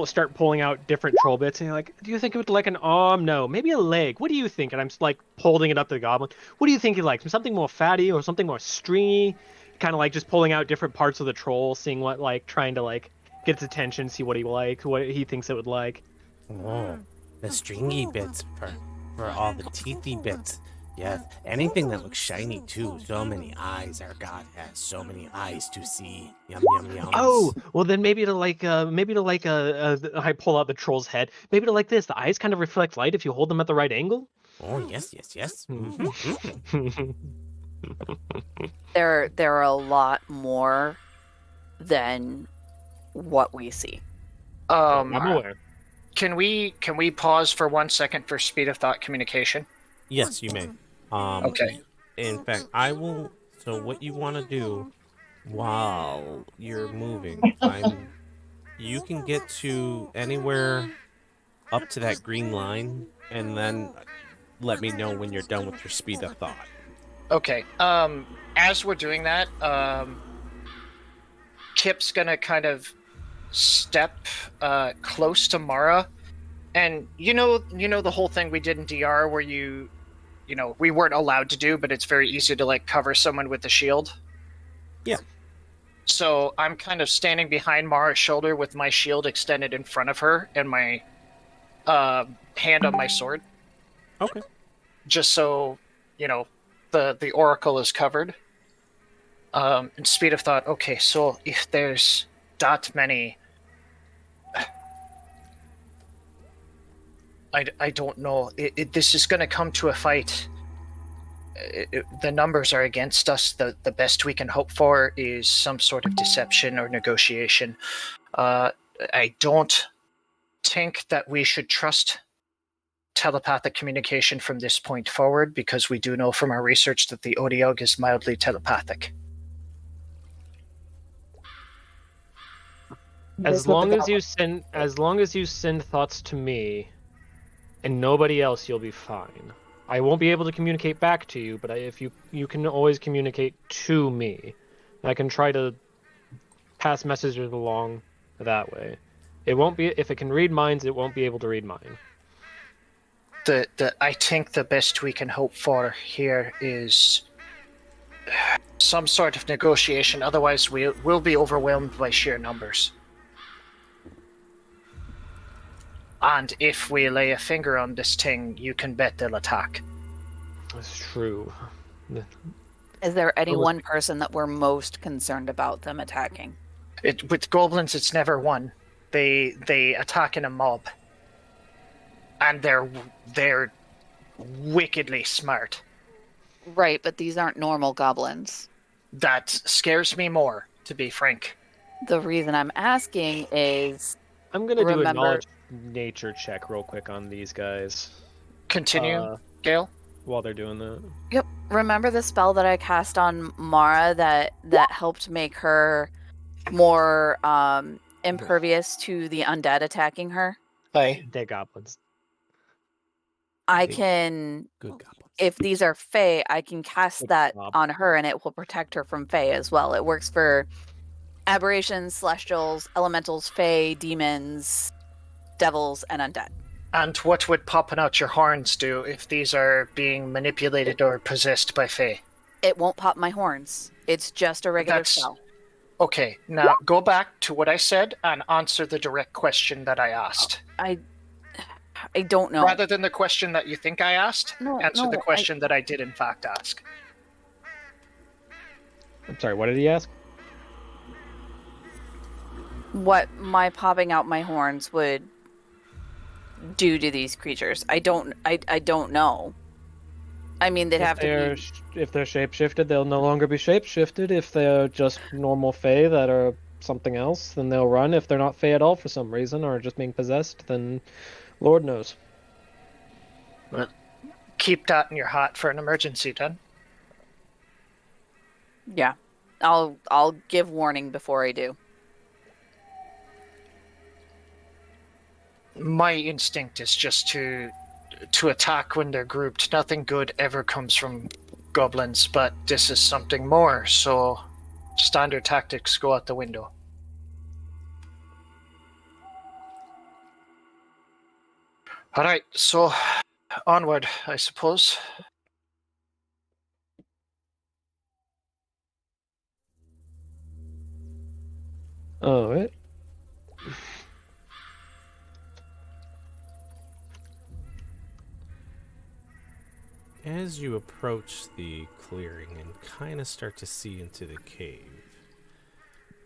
start pulling out different troll bits, and you're like, do you think it would like an arm? No, maybe a leg. What do you think? And I'm just like holding it up to the goblin. What do you think he likes? Something more fatty or something more stringy? Kind of like just pulling out different parts of the troll, seeing what like trying to like get its attention, see what he likes, what he thinks it would like. Oh, the stringy bits for all the teethy bits. Yes, anything that looks shiny too. So many eyes. Our God has so many eyes to see. Yum yum yum. Oh, well then maybe to like I pull out the troll's head. Maybe to like this. The eyes kind of reflect light if you hold them at the right angle. Oh yes, yes, yes. Mm-hmm. Mhm, mhm. There are a lot more than what we see. I'm aware. Can we pause for 1 second for speed of thought communication? Yes, you may. Okay. In fact, I will. So what you want to do while you're moving, you can get to anywhere up to that green line, and then let me know when you're done with your speed of thought. Okay. As we're doing that, Kip's gonna kind of step close to Mara, and you know the whole thing we did in DR where we weren't allowed to do, but it's very easy to like cover someone with the shield. Yeah. So I'm kind of standing behind Mara's shoulder with my shield extended in front of her and my hand on my sword. Okay. Just so, the oracle is covered. And speed of thought, okay, so if there's that many... I don't know. This is going to come to a fight. The numbers are against us. The best we can hope for is some sort of deception or negotiation. I don't think that we should trust telepathic communication from this point forward, because we do know from our research that the Odiog is mildly telepathic. As long as you send thoughts to me and nobody else, you'll be fine. I won't be able to communicate back to you, but if you can always communicate to me. I can try to pass messages along that way. It won't be, if it can read minds, it won't be able to read mine. I think the best we can hope for here is some sort of negotiation. Otherwise, we'll be overwhelmed by sheer numbers. And if we lay a finger on this thing, you can bet they'll attack. That's true. Is there any one person that we're most concerned about them attacking? With goblins, it's never one. They attack in a mob. And they're wickedly smart. Right, but these aren't normal goblins. That scares me more, to be frank. The reason I'm asking is... I'm going to do a knowledge nature check real quick on these guys. Continue, Gale. While they're doing that. Yep. Remember the spell that I cast on Mara that helped make her more impervious to the undead attacking her? Aye. Dead goblins. I can... Good goblins. If these are Fae, I can cast that on her and it will protect her from Fae as well. It works for aberrations, celestials, elementals, Fae, demons, devils, and undead. And what would popping out your horns do if these are being manipulated or possessed by Fae? It won't pop my horns. It's just a regular spell. Okay, now go back to what I said and answer the direct question that I asked. I don't know. Rather than the question that you think I asked, answer the question that I did in fact ask. I'm sorry, what did he ask? What my popping out my horns would do to these creatures. I don't know. I mean, they'd have to be... If they're shapeshifted, they'll no longer be shapeshifted. If they're just normal Fae that are something else, then they'll run. If they're not Fae at all for some reason, or just being possessed, then Lord knows. Well, keep that in your hat for an emergency, then. Yeah. I'll give warning before I do. My instinct is just to attack when they're grouped. Nothing good ever comes from goblins, but this is something more, so standard tactics go out the window. Alright, so onward, I suppose. Alright. As you approach the clearing and kind of start to see into the cave,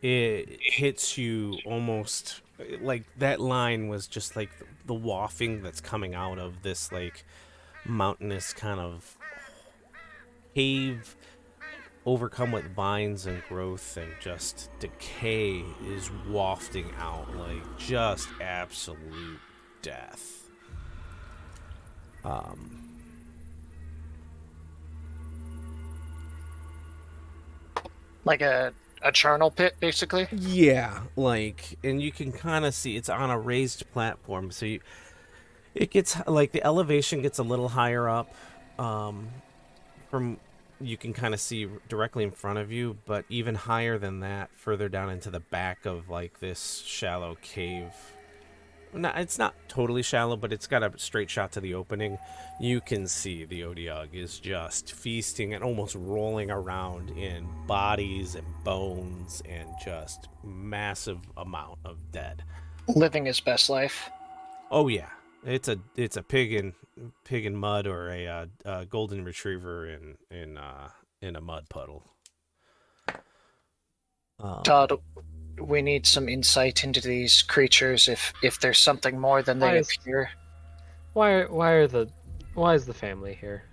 it hits you almost like that line was just like the wafting that's coming out of this like mountainous kind of cave overcome with vines and growth, and just decay is wafting out like just absolute death. Like a charnel pit, basically? Yeah, like, and you can kind of see it's on a raised platform, so it gets, like, the elevation gets a little higher up, from, you can kind of see directly in front of you, but even higher than that, further down into the back of, like, this shallow cave no, it's not totally shallow, but it's got a straight shot to the opening. You can see the Odiog is just feasting and almost rolling around in bodies and bones and just massive amount of dead. Living his best life. Oh yeah, it's a pig in mud or a golden retriever in a mud puddle. Todd, we need some insight into these creatures. If there's something more than they appear. Why is the family here?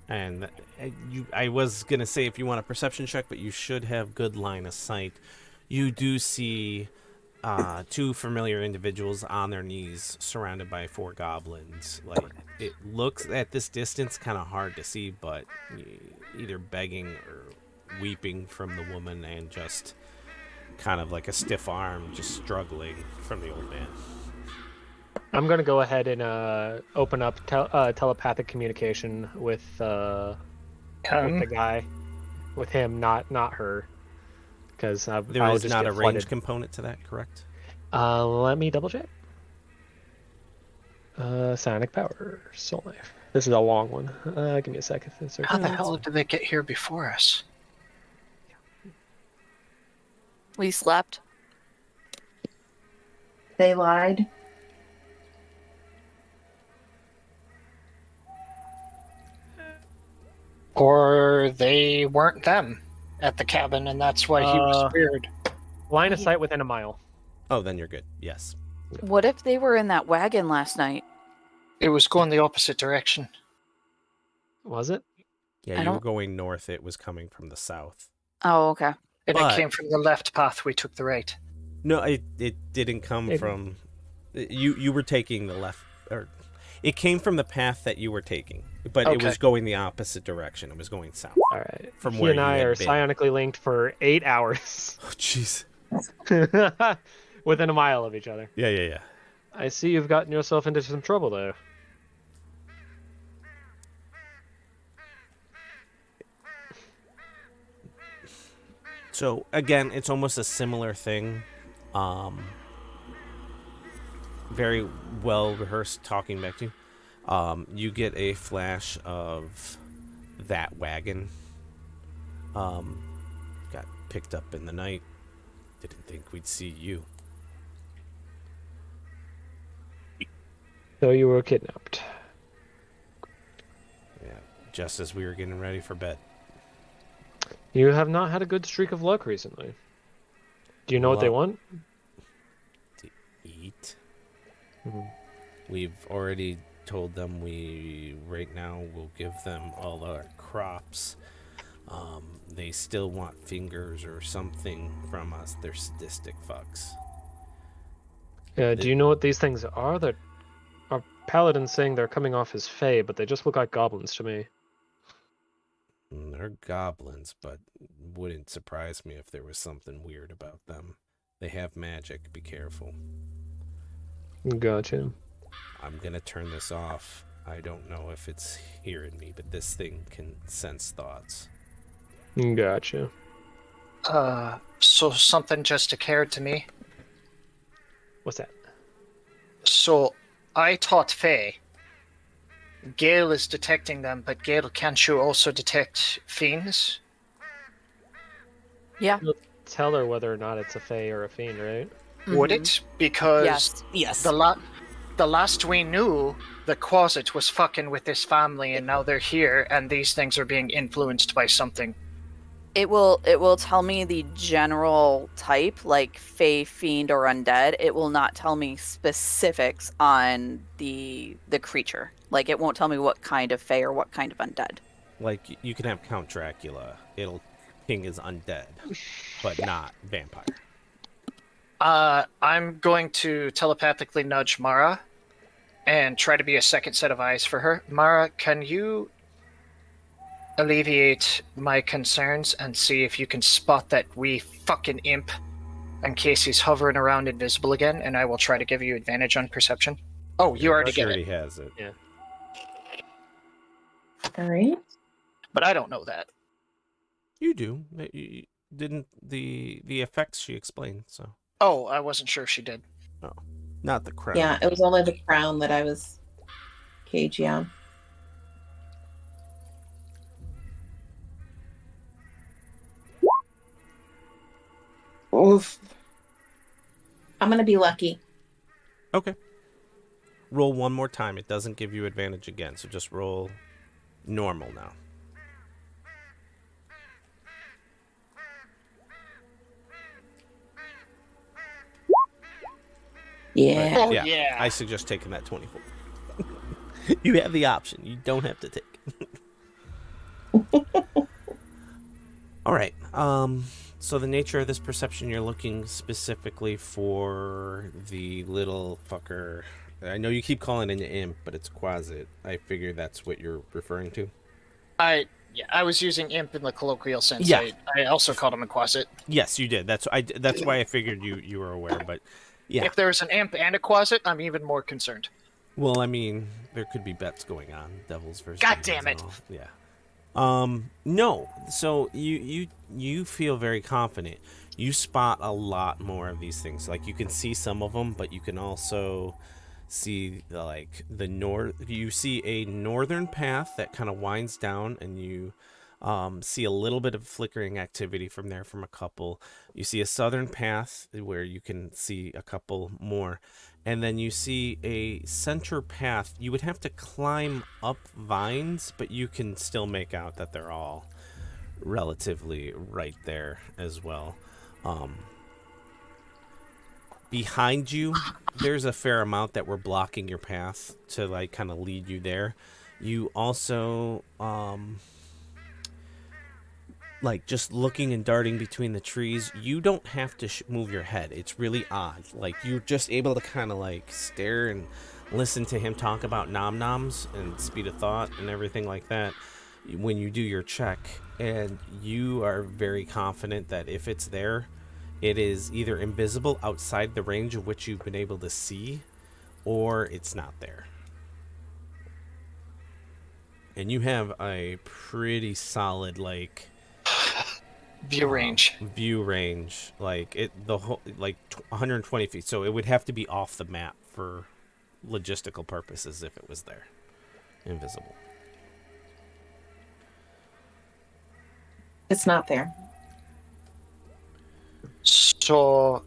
And I was gonna say if you want a perception check, but you should have good line of sight. You do see two familiar individuals on their knees, surrounded by 4 goblins. Like it looks at this distance kind of hard to see, but either begging or weeping from the woman, and just kind of like a stiff arm, just struggling from the old man. I'm gonna go ahead and open up telepathic communication with the guy, with him, not her, because There is not a range component to that, correct? Let me double check. Sonic power, soul knife. This is a long one. Give me a second. How the hell did they get here before us? We slept. They lied. Or they weren't them at the cabin, and that's why he was weird. Line of sight within a mile. Oh, then you're good. Yes. What if they were in that wagon last night? It was going the opposite direction. Was it? Yeah, you were going north. It was coming from the south. Oh, okay. And it came from the left path. We took the right. No, it didn't come from. You were taking the left, or it came from the path that you were taking, but it was going the opposite direction. It was going south. All right. From he where and you I had are been. psionically linked for 8 hours. Oh, jeez. Within a mile of each other. Yeah. I see you've gotten yourself into some trouble there. So again, it's almost a similar thing. Very well rehearsed talking back to you. You get a flash of that wagon. Got picked up in the night. Didn't think we'd see you. So you were kidnapped. Yeah, just as we were getting ready for bed. You have not had a good streak of luck recently. Do you know what they want? To eat. Mhm. We've already told them we right now will give them all our crops. They still want fingers or something from us. They're sadistic fucks. Do you know what these things are? That our paladin's saying they're coming off his fae, but they just look like goblins to me. They're goblins, but wouldn't surprise me if there was something weird about them. They have magic. Be careful. Gotcha. I'm gonna turn this off. I don't know if it's hearing me, but this thing can sense thoughts. Gotcha. So something just occurred to me. What's that? So I taught Faye. Gale is detecting them, but Gale, can't you also detect fiends? Yeah. You'll tell her whether or not it's a fae or a fiend, right? Would it? Because Yes. the last we knew, the Quasit was fucking with this family, and now they're here, and these things are being influenced by something. It will tell me the general type, like fae, fiend, or undead. It will not tell me specifics on the creature. Like it won't tell me what kind of fae or what kind of undead. Like you can have Count Dracula. It'll king is undead, but not vampire. I'm going to telepathically nudge Mara and try to be a second set of eyes for her. Mara, can you alleviate my concerns and see if you can spot that wee fucking imp in case he's hovering around invisible again, and I will try to give you advantage on perception. Oh, you already She get already it. has it. Yeah. All right. But I don't know that. You do. You didn't the effects she explained. So Oh, I wasn't sure if she did. Not the crown. Yeah, it was only the crown that I was cagey on. Oof. I'm gonna be lucky. Okay. Roll one more time. It doesn't give you advantage again, so just roll normal now. Yeah. Oh Yeah, yeah. I suggest taking that 24. You have the option. You don't have to take it. All right. So the nature of this perception, you're looking specifically for the little fucker. I know you keep calling it an imp, but it's Quasit. I figure that's what you're referring to. I was using imp in the colloquial sense. Yeah. I also called him a quasit. Yes, you did. That's why I figured you were aware. But yeah. If there's an imp and a quasit, I'm even more concerned. Well, I mean, there could be bets going on. Devils versus. God demons damn it. and all. Yeah. No. So you feel very confident. You spot a lot more of these things. Like you can see some of them, but you can also see like the north. You see a northern path that kind of winds down, and you see a little bit of flickering activity from there from a couple. You see a southern path where you can see a couple more. And then you see a center path. You would have to climb up vines, but you can still make out that they're all relatively right there as well. Behind you, there's a fair amount that were blocking your path to like kind of lead you there. You also like just looking and darting between the trees, you don't have to move your head. It's really odd. Like you're just able to kind of like stare and listen to him talk about nom noms and speed of thought and everything like that when you do your check. And you are very confident that if it's there, it is either invisible outside the range of which you've been able to see, or it's not there. And you have a pretty solid like View range. View range, like it the whole like 120 feet. So it would have to be off the map for logistical purposes if it was there, invisible. It's not there. So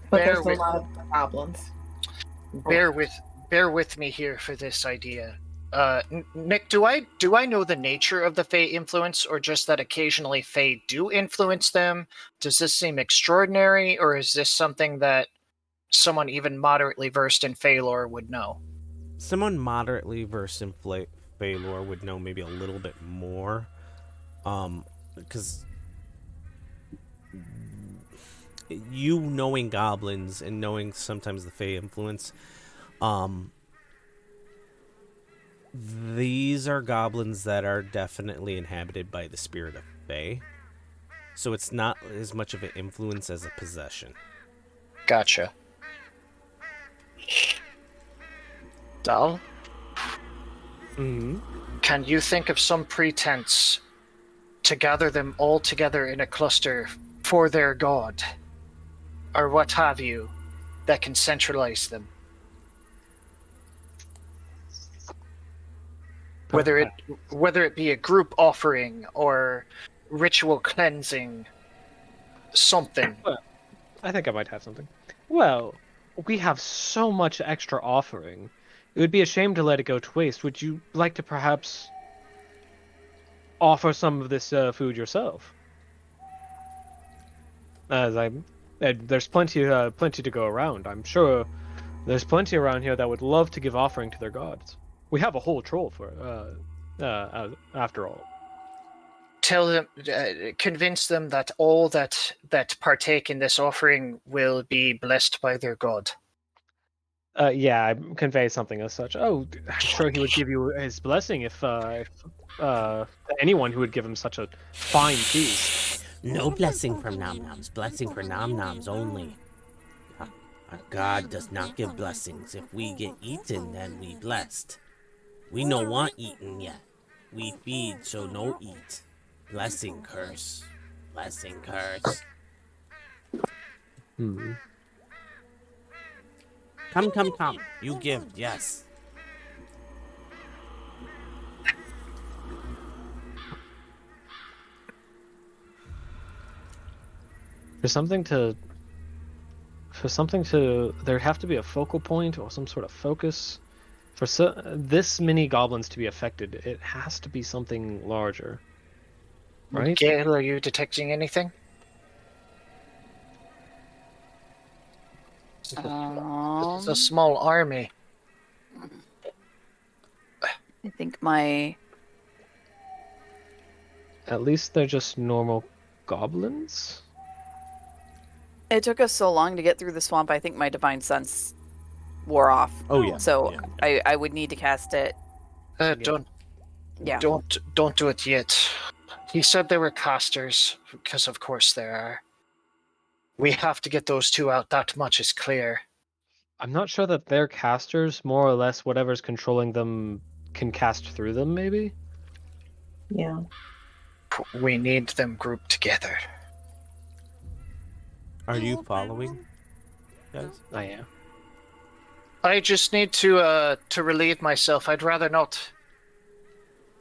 But bear there's a with, lot of goblins. bear with me here for this idea. Nick, do I know the nature of the Fae influence, or just that occasionally Fae do influence them? Does this seem extraordinary, or is this something that someone even moderately versed in Fae lore would know? Someone moderately versed in Fae lore would know maybe a little bit more, because you knowing goblins and knowing sometimes the Fae influence, these are goblins that are definitely inhabited by the spirit of Fae. So it's not as much of an influence as a possession. Gotcha. Dal? Mm-hmm. Can you think of some pretense to gather them all together in a cluster for their god? Or what have you, that can centralize them? Whether it be a group offering or ritual cleansing, something. Well, I think I might have something. Well, we have so much extra offering. It would be a shame to let it go to waste. Would you like to perhaps offer some of this food yourself? There's plenty to go around. I'm sure there's plenty around here that would love to give offering to their gods. We have a whole troll for after all. Tell them, convince them that all that partake in this offering will be blessed by their god. Yeah, I convey something as such. Oh, I'm sure he would give you his blessing if anyone who would give him such a fine feast. No blessing from Nom Noms. Blessing for Nom Noms only. Our God does not give blessings. If we get eaten, then we blessed. We no want eaten yet. We feed, so no eat. Blessing curse. Blessing curse. Come, come, come. You give, yes. For something to there'd have to be a focal point or some sort of focus. For this many goblins to be affected, it has to be something larger. Right? Gale, are you detecting anything? This is a small army. I think my At least they're just normal goblins? it took us so long to get through the swamp. I think my divine sense wore off. Oh, yeah. So yeah. I would need to cast it. Don't do it yet. He said there were casters, because of course there are. We have to get those two out. That much is clear. I'm not sure that they're casters. More or less, whatever's controlling them can cast through them, maybe? Yeah. We need them grouped together. Are you following, guys? I am. I just need to relieve myself. I'd rather not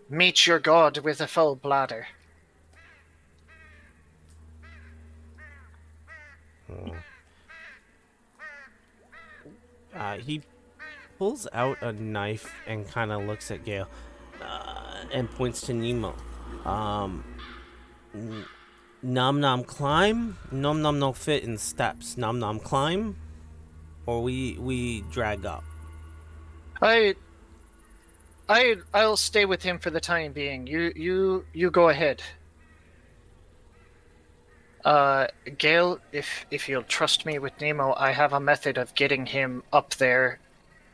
meet your god with a full bladder. He pulls out a knife and kind of looks at Gale and points to Nemo. Nom nom climb, nom nom no fit in steps. Nom nom climb, or we drag up. I'll stay with him for the time being. You go ahead. Gale, if you'll trust me with Nemo, I have a method of getting him up there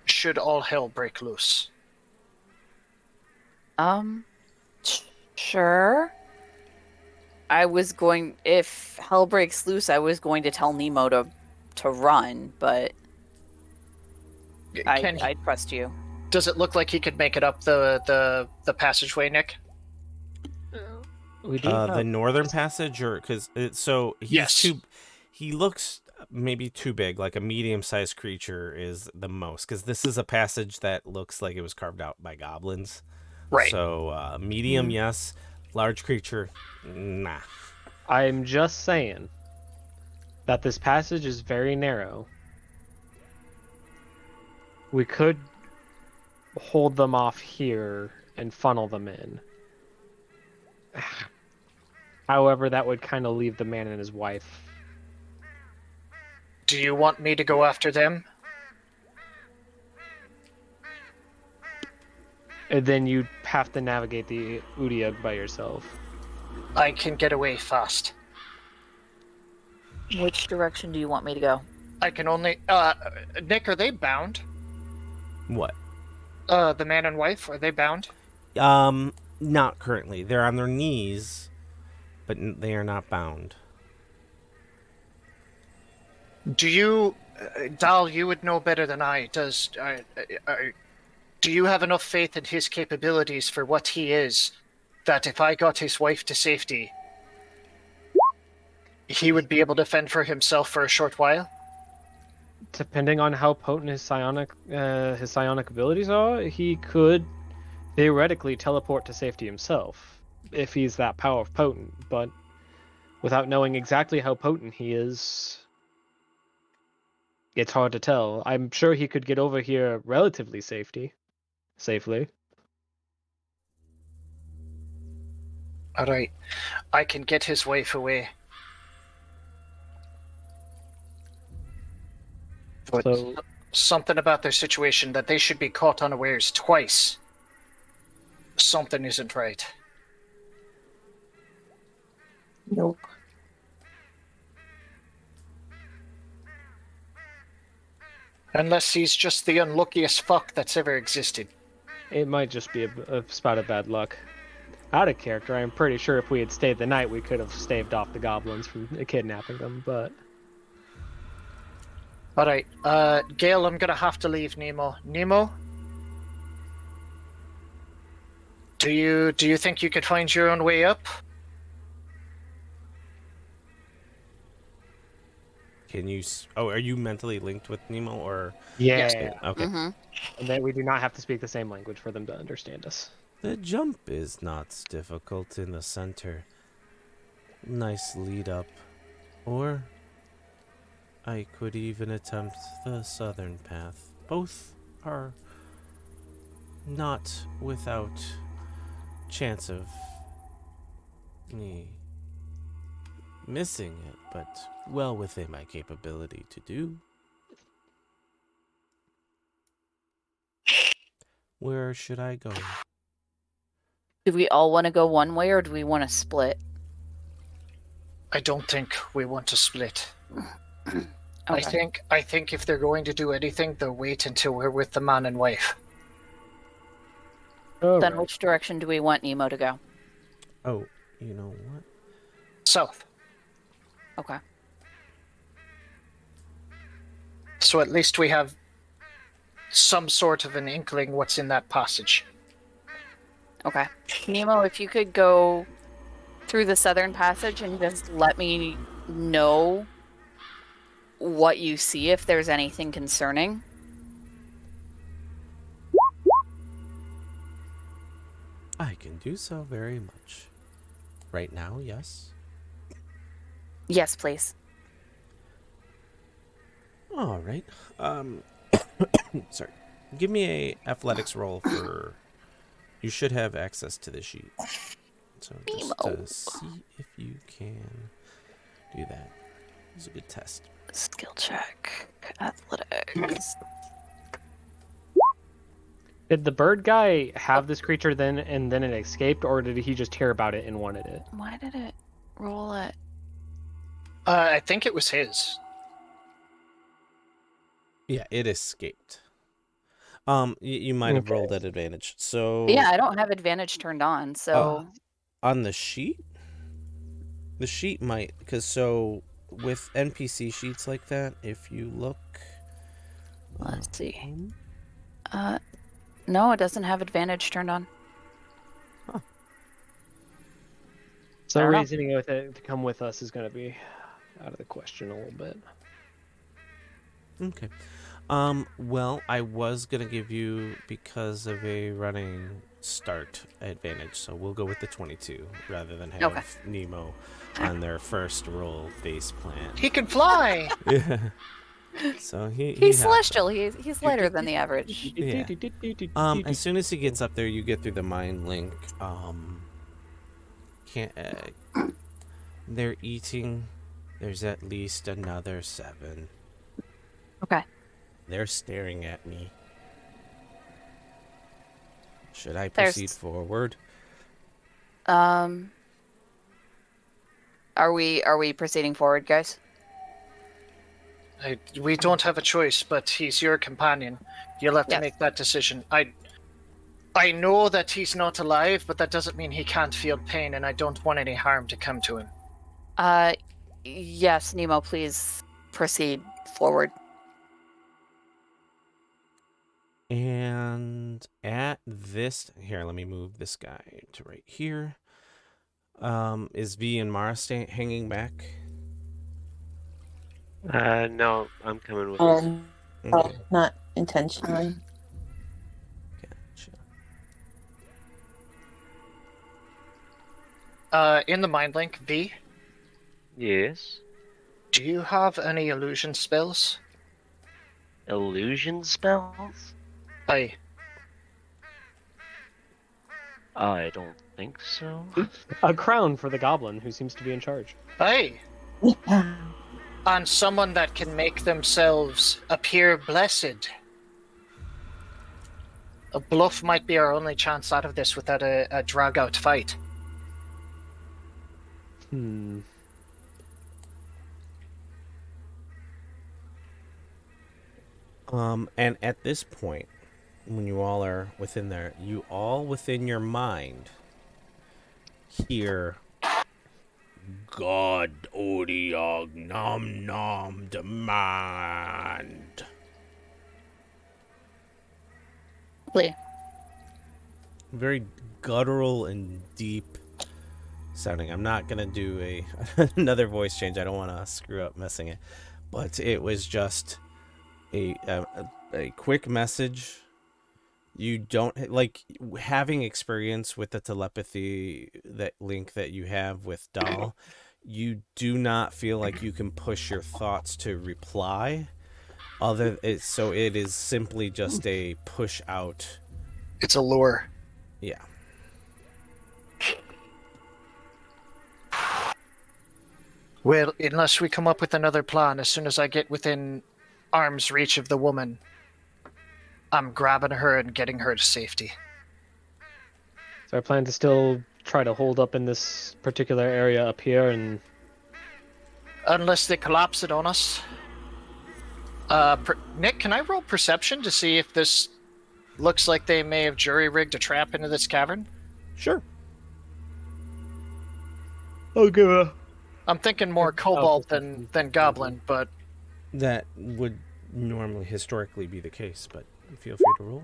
should all hell break loose. Sure. If hell breaks loose, I was going to tell Nemo to run, but I trust you. Does it look like he could make it up the passageway, Nick? We do The northern passage, or because so he's Yes. he looks maybe too big, like a medium-sized creature is the most, because this is a passage that looks like it was carved out by goblins. Right. So medium, yes. Large creature, nah. I'm just saying that this passage is very narrow. We could hold them off here and funnel them in. However, that would kind of leave the man and his wife. Do you want me to go after them? And then you'd have to navigate the Udiag by yourself. I can get away fast. Which direction do you want me to go? I can only... Nick, are they bound? What? The man and wife, are they bound? Not currently. They're on their knees, but they are not bound. Do you... Dal, you would know better than I. Do you have enough faith in his capabilities for what he is, that if I got his wife to safety, he would be able to fend for himself for a short while? Depending on how potent his psionic abilities are, he could theoretically teleport to safety himself, if he's that potent. But without knowing exactly how potent he is, it's hard to tell. I'm sure he could get over here relatively safely. Alright. I can get his wife away. But So something about their situation that they should be caught unawares twice. Something isn't right. Nope. Unless he's just the unluckiest fuck that's ever existed. it might just be a spout of bad luck. Out of character, I'm pretty sure if we had stayed the night, we could have staved off the goblins from kidnapping them, but... Alright, Gale, I'm gonna have to leave Nemo. Nemo? Do you think you could find your own way up? Can you? Oh, are you mentally linked with Nemo or? Yeah. Okay. Mm-hmm. And that we do not have to speak the same language for them to understand us. The jump is not difficult in the center. Nice lead up. Or I could even attempt the southern path. Both are not without chance of me missing it, but well within my capability to do. Where should I go? Do we all want to go one way, or do we want to split? I don't think we want to split. Okay. I think if they're going to do anything, they'll wait until we're with the man and wife. Then which direction do we want Nemo to go? Oh, you know what? South. Okay. So at least we have some sort of an inkling what's in that passage. Okay. Nemo, if you could go through the southern passage and just let me know what you see, if there's anything concerning. I can do so very much. Right now, yes. Yes, please. All right. Sorry. Give me a athletics roll for. You should have access to the sheet. So just to see if you can do that. It's a good test. Skill check. Athletics. Did the bird guy have this creature then and then it escaped, or did he just hear about it and wanted it? Why did it roll it? I think it was his. Yeah, it escaped. You might have rolled at advantage. So Yeah, I don't have advantage turned on, so on the sheet, the sheet might, because so with NPC sheets like that, if you look, let's see. No, it doesn't have advantage turned on. So I don't know. reasoning with it to come with us is going to be out of the question a little bit. Okay. Well, I was gonna give you, because of a running start advantage, so we'll go with the 22 rather than have Nemo on their first roll base plant. He can fly! Yeah. So He's has celestial. that. He's lighter than the average. Yeah. As soon as he gets up there, you get through the mind link. Can't. They're eating. There's at least another 7. Okay. They're staring at me. Should I proceed forward? Are we proceeding forward, guys? We don't have a choice, but he's your companion. You'll have to make that decision. I know that he's not alive, but that doesn't mean he can't feel pain, and I don't want any harm to come to him. Yes, Nemo, please proceed forward. And at this, here, let me move this guy to right here. Is V and Mara hanging back? No, I'm coming with us. Oh, not intentionally. Gotcha. In the mind link, V, Yes. do you have any illusion spells? Illusion spells? Aye. I don't think so. A crown for the goblin who seems to be in charge. Aye. And someone that can make themselves appear blessed. A bluff might be our only chance out of this without a drag-out fight. Hmm. And at this point, when you all are within there, you all within your mind hear God Odiog Nom Nom Demand. Please. Very guttural and deep sounding. I'm not gonna do another voice change. I don't want to screw up messing it. but it was just a quick message. You don't like having experience with the telepathy that link that you have with Dahl. You do not feel like you can push your thoughts to reply. So it is simply just a push out. It's a lure. Yeah. Well, unless we come up with another plan, as soon as I get within arm's reach of the woman, I'm grabbing her and getting her to safety. So I plan to still try to hold up in this particular area up here, and Unless they collapse it on us. Nick, can I roll perception to see if this looks like they may have jury-rigged a trap into this cavern? Sure. I'll give a. I'm thinking more kobold than goblin, but That would normally historically be the case, but feel free to roll.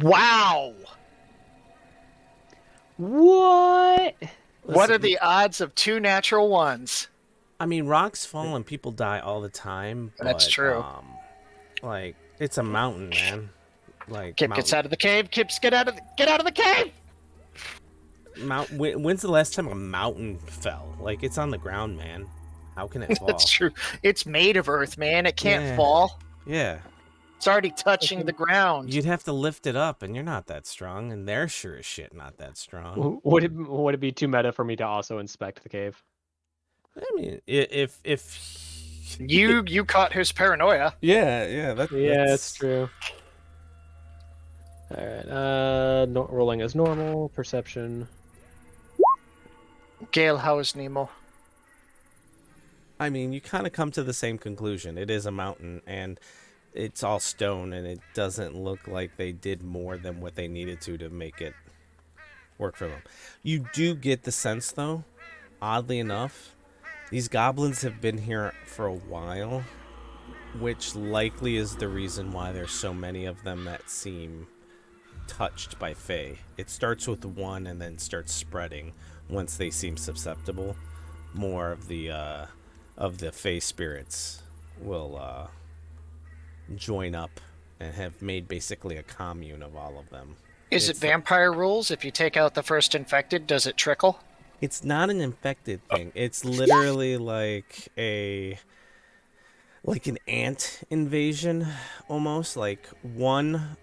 wow! What? What are the odds of 2 natural ones? I mean, rocks fall and people die all the time. That's but, true. Like, it's a mountain, man. Like, Kip gets out of the cave. Kips, get out of the cave! When's the last time a mountain fell? Like, it's on the ground, man. How can it fall? That's true. It's made of earth, man. It can't Yeah. fall. Yeah. It's already touching the ground. You'd have to lift it up, and you're not that strong, and they're sure as shit not that strong. Would it be too meta for me to also inspect the cave? I mean, if You caught his paranoia. yeah, That's that's true. All right. Rolling as normal. Perception. Gale, how is Nemo? I mean, you kind of come to the same conclusion. It is a mountain, and it's all stone, and it doesn't look like they did more than what they needed to make it work for them. You do get the sense, though, oddly enough, these goblins have been here for a while, which likely is the reason why there's so many of them that seem touched by Fae. It starts with one and then starts spreading once they seem susceptible. More of the Fae spirits will join up and have made basically a commune of all of them. Is it It's- vampire rules? If you take out the first infected, does it trickle? It's not an infected thing. It's literally like an ant invasion, almost. Like one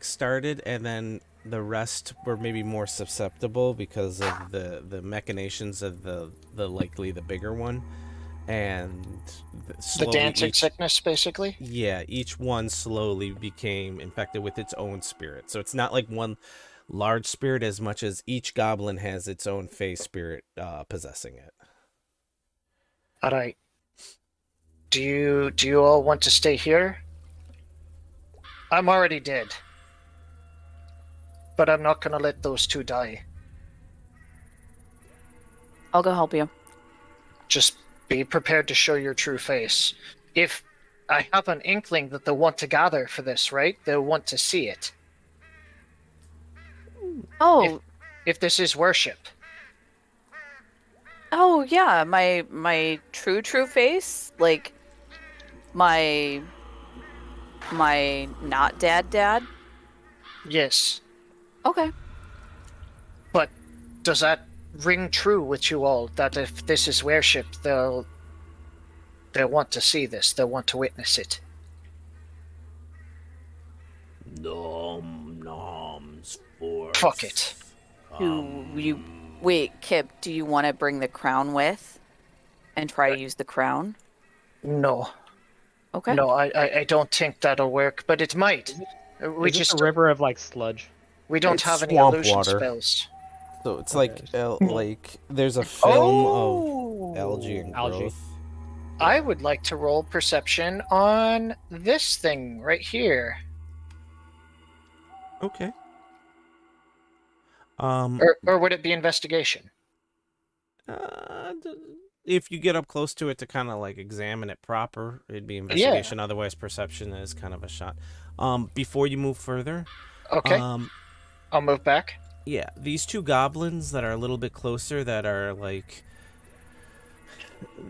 started, and then the rest were maybe more susceptible because of the machinations of the likely the bigger one, and The slowly dancing each- sickness, basically? Yeah, each one slowly became infected with its own spirit. So it's not like one large spirit as much as each goblin has its own Fae spirit possessing it. All right. Do you all want to stay here? I'm already dead. But I'm not gonna let those 2 die. I'll go help you. Just be prepared to show your true face. If I have an inkling that they'll want to gather for this, right? They'll want to see it. Oh, If this is worship. oh yeah, my true face, like my not dad. Yes. Okay. But does that ring true with you all? That if this is worship, they'll want to see this. They'll want to witness it. Noms for Fuck it. Wait, Kip, do you want to bring the crown with and try to use the crown? No. Okay. No, I don't think that'll work, but it might. We Is this just a river of like sludge? we don't It's have any swamp illusion water. spells. So it's Okay. like there's a film Oh! of algae and Algae. growth. I would like to roll perception on this thing right here. Okay. Or would it be investigation? If you get up close to it to kind of like examine it proper, it'd be investigation. Otherwise, perception is kind of a shot. Before you move further, Okay, I'll move back. yeah, these 2 goblins that are a little bit closer, that are like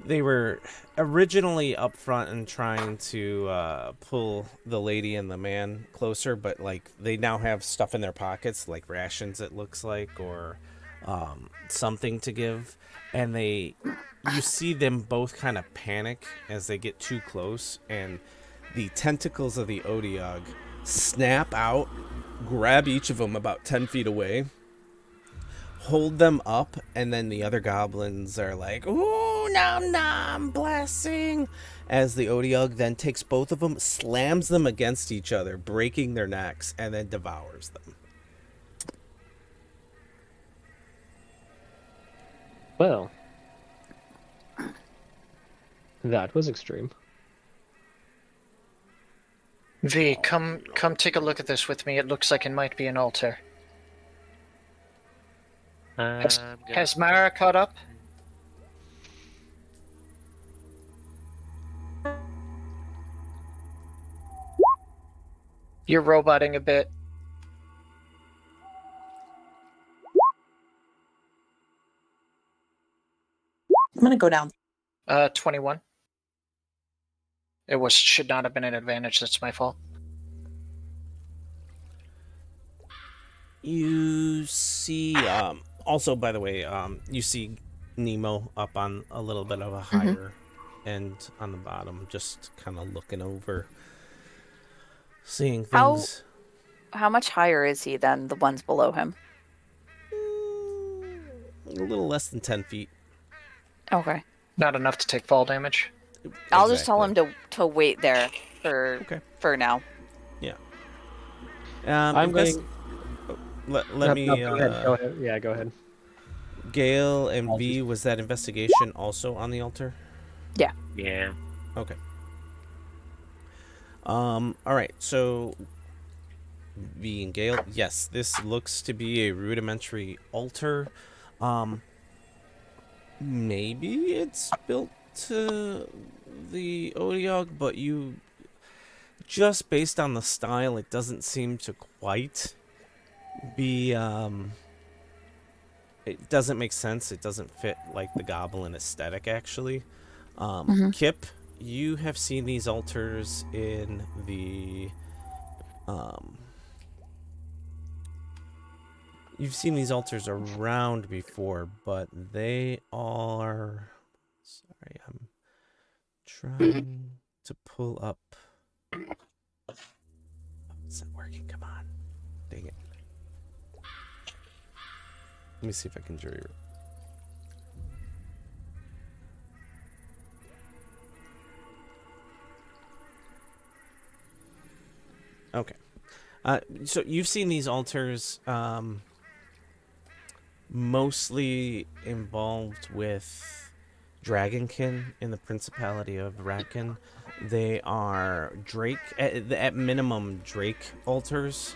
they were originally up front and trying to pull the lady and the man closer, but like they now have stuff in their pockets, like rations, it looks like, or something to give, and you see them both kind of panic as they get too close, and the tentacles of the Odiog snap out, grab each of them about 10 feet away, hold them up, and then the other goblins are like, ooh, nom nom, blessing, as the Odiog then takes both of them, slams them against each other, breaking their necks, and then devours them. Well, that was extreme. V, come take a look at this with me. It looks like it might be an altar. Has Mara caught up? You're roboting a bit. I'm gonna go down. 21. It should not have been an advantage. That's my fault. You see, also, by the way, you see Nemo up on a little bit of a higher end on the bottom, just kind of looking over, seeing things. How much higher is he than the ones below him? A little less than 10 feet. Okay. Not enough to take fall damage. I'll just tell him to wait there for now. Yeah. I'm going. Let me. Go ahead. Yeah, go ahead. Gale and V, was that investigation also on the altar? Yeah. Yeah. Okay. All right. So, V and Gale, yes, this looks to be a rudimentary altar. Maybe it's built to the Odiog, but just based on the style, it doesn't seem to quite be, it doesn't make sense. It doesn't fit like the goblin aesthetic, actually. Kip, you have seen these altars in the, you've seen these altars around before, but they are, sorry, I'm trying to pull up. It's not working. Come on. Dang it. Let me see if I can jury. Okay. So you've seen these altars mostly involved with Dragonkin in the Principality of Racken. They are Drake, at minimum, Drake altars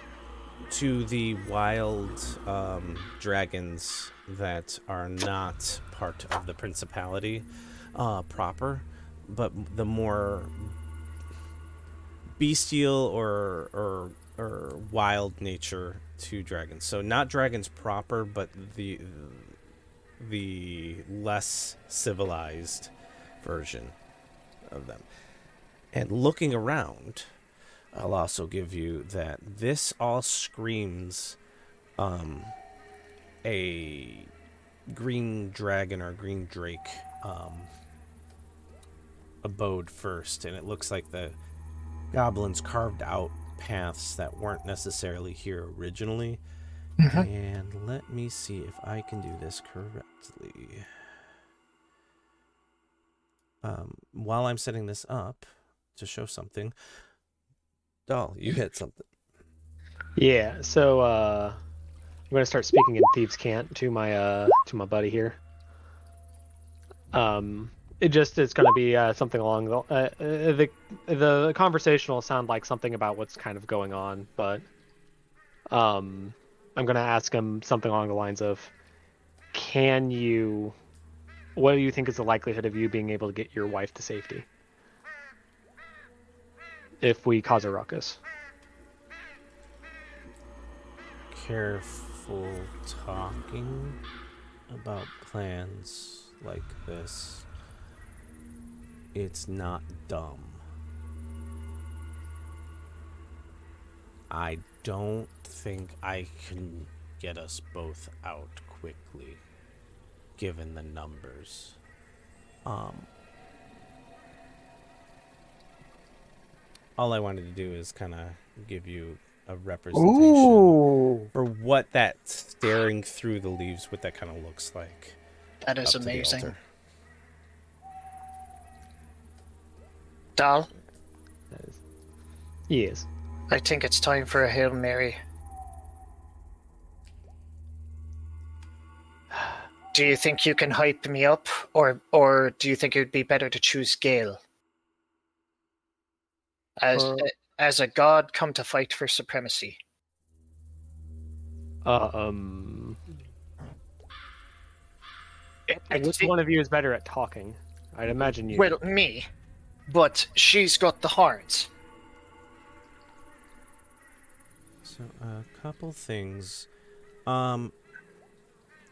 to the wild dragons that are not part of the Principality proper, but the more bestial or wild nature to dragons. So not dragons proper, but the less civilized version of them. And looking around, I'll also give you that this all screams a green dragon or green drake abode first, and it looks like the goblins carved out paths that weren't necessarily here originally. And let me see if I can do this correctly. While I'm setting this up to show something, Doll, you hit something. Yeah, so I'm gonna start speaking in Thieves' Cant to my buddy here. It's gonna be something along the conversation will sound like something about what's kind of going on, but I'm gonna ask him something along the lines of, what do you think is the likelihood of you being able to get your wife to safety if we cause a ruckus? Careful talking about plans like this. it's not dumb. I don't think I can get us both out quickly, given the numbers. All I wanted to do is kind of give you a representation for what that staring through the leaves, what that kind of looks like. That is up to the amazing. altar. Dal, Yes. I think it's time for a Hail Mary. Do you think you can hype me up, or do you think it would be better to choose Gale? As a god come to fight for supremacy. Which one of you is better at talking? I'd imagine you. Well, me. But she's got the horns. So a couple things.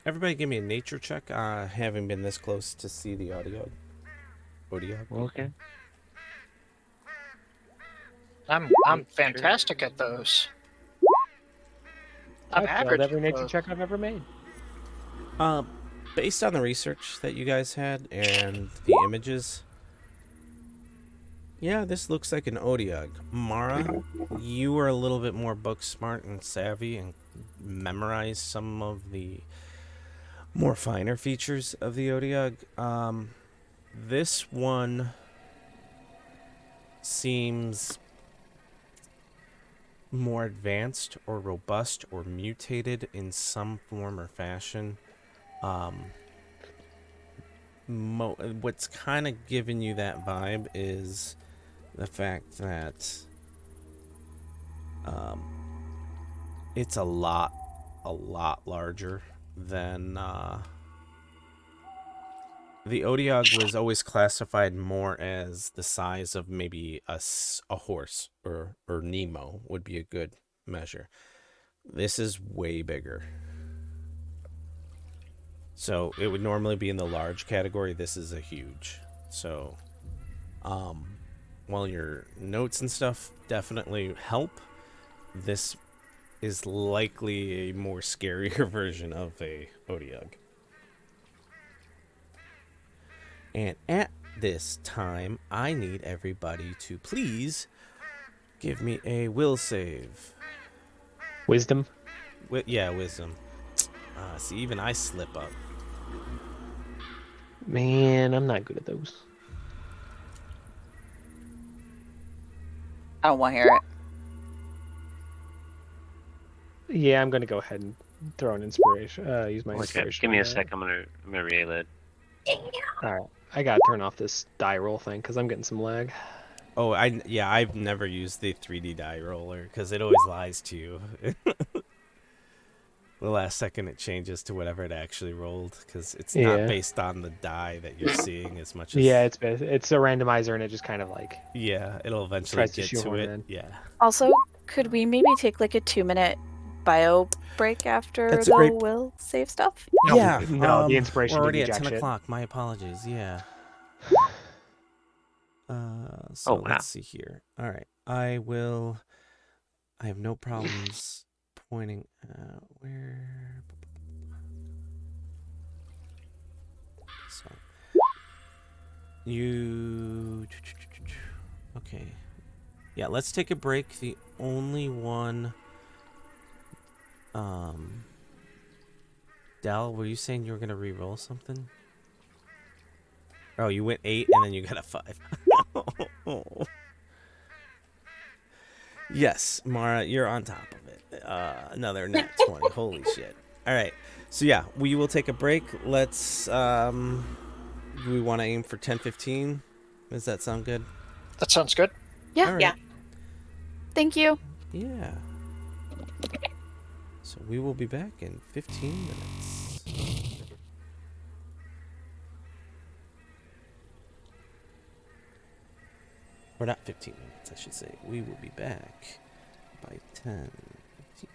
Everybody give me a nature check. Having been this close to see the audio. Okay. I'm fantastic at those. I'm I failed average every at nature those. check I've ever made. Based on the research that you guys had and the images, yeah, this looks like an Odiog. Mara, you were a little bit more book smart and savvy and memorized some of the more finer features of the Odiog. This one seems more advanced or robust or mutated in some form or fashion. What's kind of giving you that vibe is the fact that it's a lot larger than the Odiog was always classified more as the size of maybe a horse or Nemo would be a good measure. This is way bigger. So it would normally be in the large category. This is a huge. So while your notes and stuff definitely help, this is likely a more scarier version of a Odiog. And at this time, I need everybody to please give me a will save. Wisdom? Yeah, wisdom. See, even I slip up. Man, I'm not good at those. I don't want to hear it. Yeah, I'm gonna go ahead and throw an inspiration. Use my Okay, inspiration. give me on a that. sec. I'm gonna reel it. All right, I gotta turn off this die roll thing because I'm getting some lag. Oh, I've never used the 3D die roller because it always lies to you. The last second it changes to whatever it actually rolled because it's not based on the die that you're seeing as much as it's a randomizer and it just kind of like it'll eventually tries to get to shoehorn it. in. Yeah. Also, could we maybe take like a 2-minute bio break after That's a the great- will save stuff? Yeah. No, the inspiration We're already didn't at do 10 jack shit. o'clock. My apologies. Yeah. So Oh, wow. let's see here. All right. I have no problems pointing out where. So you. Okay. Yeah, let's take a break. The only one. Dal, were you saying you were gonna re-roll something? Oh, you went 8 and then you got a 5. Yes, Mara, you're on top of it. Another nat 20. Holy shit. All right. So yeah, we will take a break. Let's do we want to aim for 10:15? Does that sound good? That sounds good. Yeah. All right. Yeah. Thank you. Yeah. So we will be back in 15 minutes. Or not 15 minutes, I should say. We will be back by 10. 15.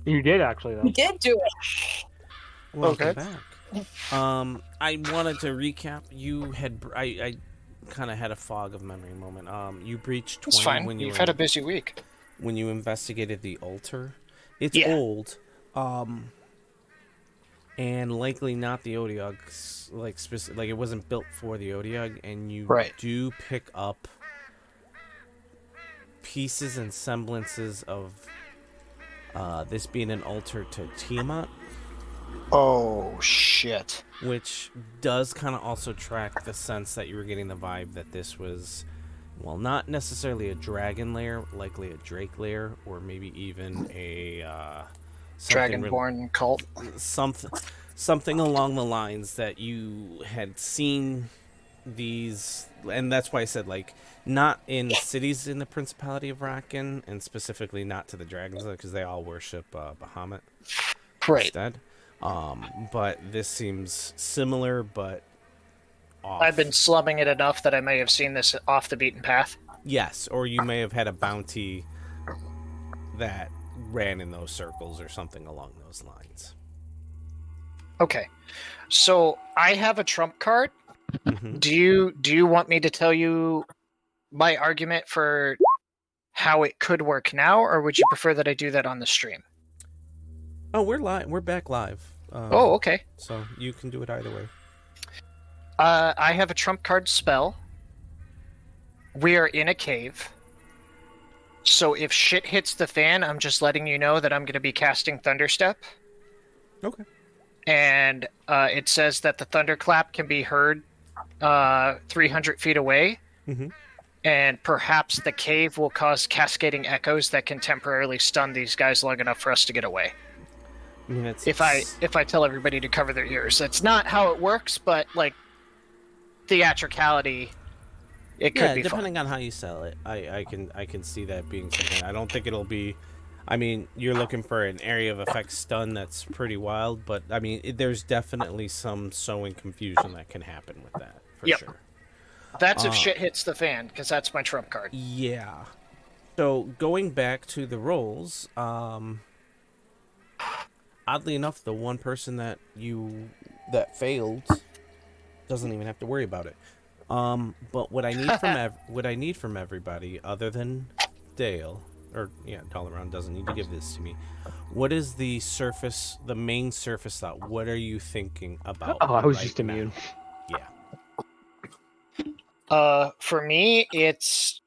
You did actually, You though. did do it. Welcome Okay. back. I wanted to recap. You had I kind of had a fog of memory moment. You breached 20 It's fine. when you You've were had a busy week. when you investigated the altar. It's Yeah. old, and likely not the Odiog. Like it wasn't built for the Odiog, and you Right. do pick up pieces and semblances of this being an altar to Tiamat, Oh, shit. which does kind of also track the sense that you were getting the vibe that this was, well, not necessarily a dragon lair, likely a drake lair, or maybe even a Dragonborn cult. something along the lines that you had seen these, and that's why I said, like, not in cities in the Principality of Rakken, and specifically not to the dragons, because they all worship Bahamut Right. instead. But this seems similar, but off. I've been slumming it enough that I may have seen this off the beaten path. Yes, or you may have had a bounty that ran in those circles or something along those lines. Okay. So I have a trump card. Mhm. Do you want me to tell you my argument for how it could work now, or would you prefer that I do that on the stream? Oh, we're live. We're back live. Oh, okay. So you can do it either way. I have a trump card spell. We are in a cave. So if shit hits the fan, I'm just letting you know that I'm going to be casting Thunderstep. Okay. And it says that the thunderclap can be heard 300 feet away. Mhm. And perhaps the cave will cause cascading echoes that can temporarily stun these guys long enough for us to get away. I mean, it's If I tell everybody to cover their ears. That's not how it works, but like theatricality, it could be depending fun. on how you sell it, I can see that being something. I don't think it'll be. I mean, you're looking for an area of effect stun that's pretty wild, but I mean, there's definitely some sewing confusion that can happen with that for Yep. sure. That's if shit hits the fan, because that's my trump card. Yeah. So going back to the rolls, oddly enough, the one person that failed doesn't even have to worry about it. But what I need from everybody, other than Dale, or Dalaran doesn't need to give this to me. What is the main surface thought? What are you thinking about? Oh, I was right just immune. now? Yeah. For me, it's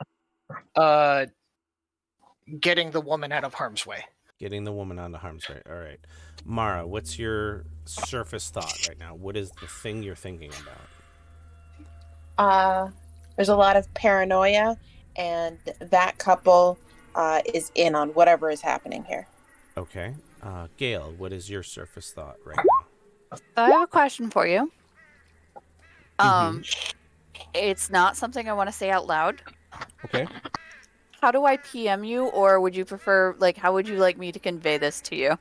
getting the woman out of harm's way. Getting the woman out of harm's way. All right. Mara, what's your surface thought right now? What is the thing you're thinking about? There's a lot of paranoia, and that couple is in on whatever is happening here. Okay. Gail, what is your surface thought right now? I have a question for you. Mhm. It's not something I want to say out loud. Okay. How do I PM you, or would you prefer, like, how would you like me to convey this to you?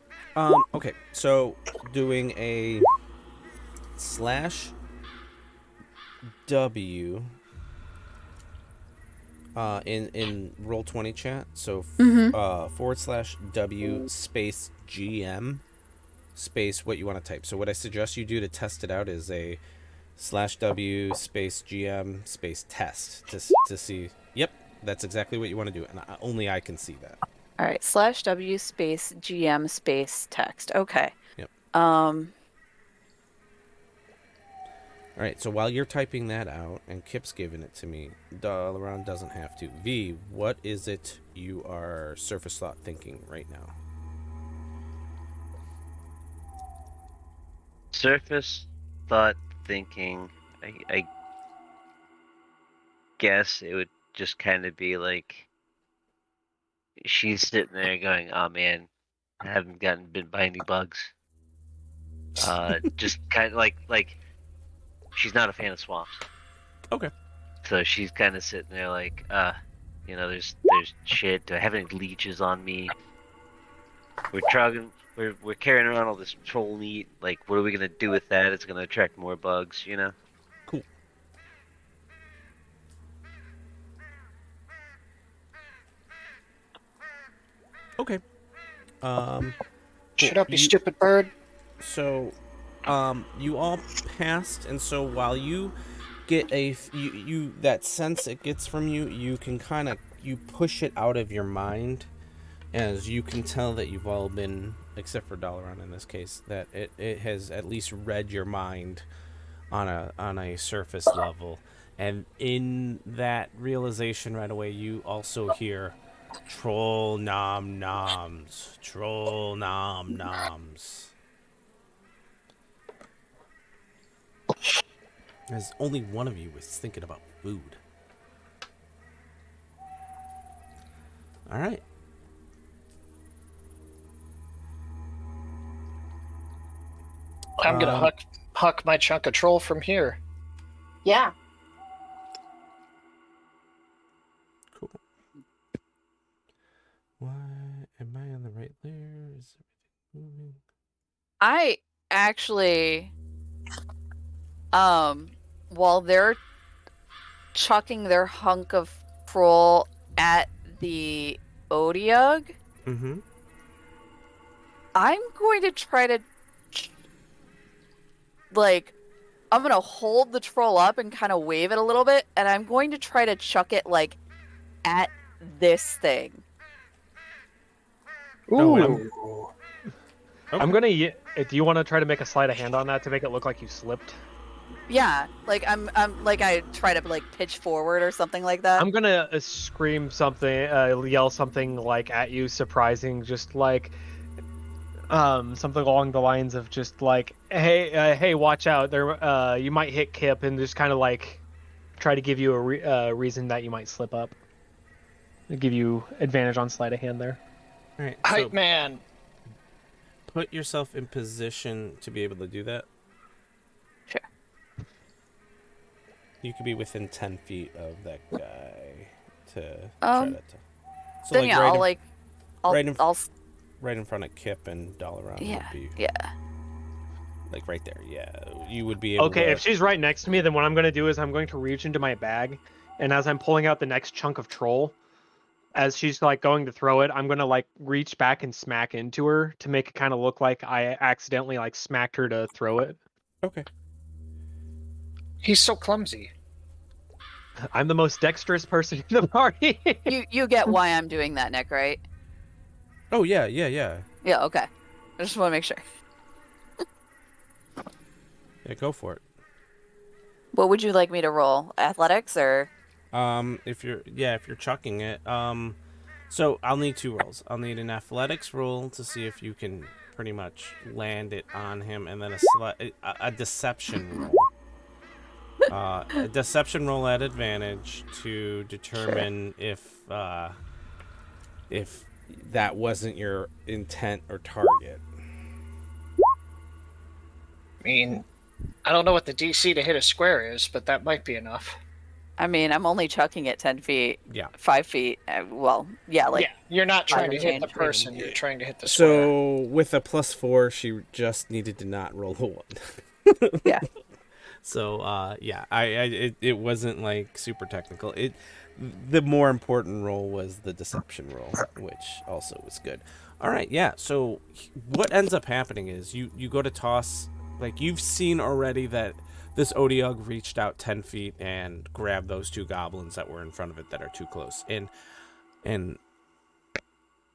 Okay. So doing a /W in Roll20 chat. So /W space GM space what you want to type. So what I suggest you do to test it out is a /W space GM space test to see. Yep, that's exactly what you want to do, and only I can see that. All right, /W space GM space text. Okay. Yep. Um. All right, so while you're typing that out and Kip's giving it to me, Dalaran doesn't have to. V, what is it you are surface thought thinking right now? Surface thought thinking, I guess it would just kind of be like she's sitting there going, "Oh man, I haven't been by any bugs." Just kind of like she's not a fan of swamps. Okay. So she's kind of sitting there like, there's shit. Do I have any leeches on me? We're carrying around all this troll meat. Like, what are we gonna do with that? It's gonna attract more bugs, you know? Cool. Okay. Shut up, you You- stupid bird. So, you all passed, and so while you get you that sense it gets from you, you can kind of you push it out of your mind, as you can tell that you've all been, except for Dalaran in this case, that it has at least read your mind on a surface level, and in that realization right away, you also hear troll nom noms, troll nom noms. As only one of you was thinking about food. All right. I'm gonna huck my chunk of troll from here. Yeah. Cool. Why am I on the right layer? Is everything moving? I actually, while they're chucking their hunk of troll at the Odiug, Mm-hmm. I'm going to try to, like, I'm going to hold the troll up and kind of wave it a little bit, and I'm going to try to chuck it, like, at this thing. Oh, Ooh. I'm gonna. Do you want to try to make a sleight of hand on that to make it look like you slipped? Yeah, like I'm like I try to like pitch forward or something like that. I'm gonna scream something, yell something like at you, surprising, just like something along the lines of just like, hey, watch out! There, you might hit Kip, and just kind of like try to give you a reason that you might slip up. Give you advantage on sleight of hand there. All right. Hype So man. put yourself in position to be able to do that. Sure. You could be within 10 feet of that guy to Um, try to. So Then like yeah, right, I'll in, like, I'll, right in- I'll, right in front of Kip and Dalaran yeah, would be yeah. like right there. Yeah, you would be able Okay, to. if she's right next to me, then what I'm going to do is I'm going to reach into my bag, and as I'm pulling out the next chunk of troll, as she's like going to throw it, I'm going to like reach back and smack into her to make it kind of look like I accidentally like smacked her to throw it. Okay. He's so clumsy. I'm the most dexterous person in the party. You get why I'm doing that, Nick, right? Oh yeah. Yeah, okay. I just want to make sure. Yeah, go for it. What would you like me to roll? Athletics or? If you're chucking it, so I'll need 2 rolls. I'll need an athletics roll to see if you can pretty much land it on him, and then a deception roll. A deception roll at advantage to determine if that wasn't your intent or target. I mean, I don't know what the DC to hit a square is, but that might be enough. I mean, I'm only chucking it 10 feet. Yeah. 5 feet. Well, yeah, like. yeah, you're not trying to five hit the change. person, you're trying to hit the square. So with a +4, she just needed to not roll a 1. Yeah. So it wasn't like super technical. The more important roll was the deception roll, which also was good. All right, yeah. So what ends up happening is you go to toss, like you've seen already that this Odiug reached out 10 feet and grabbed those 2 goblins that were in front of it that are too close. And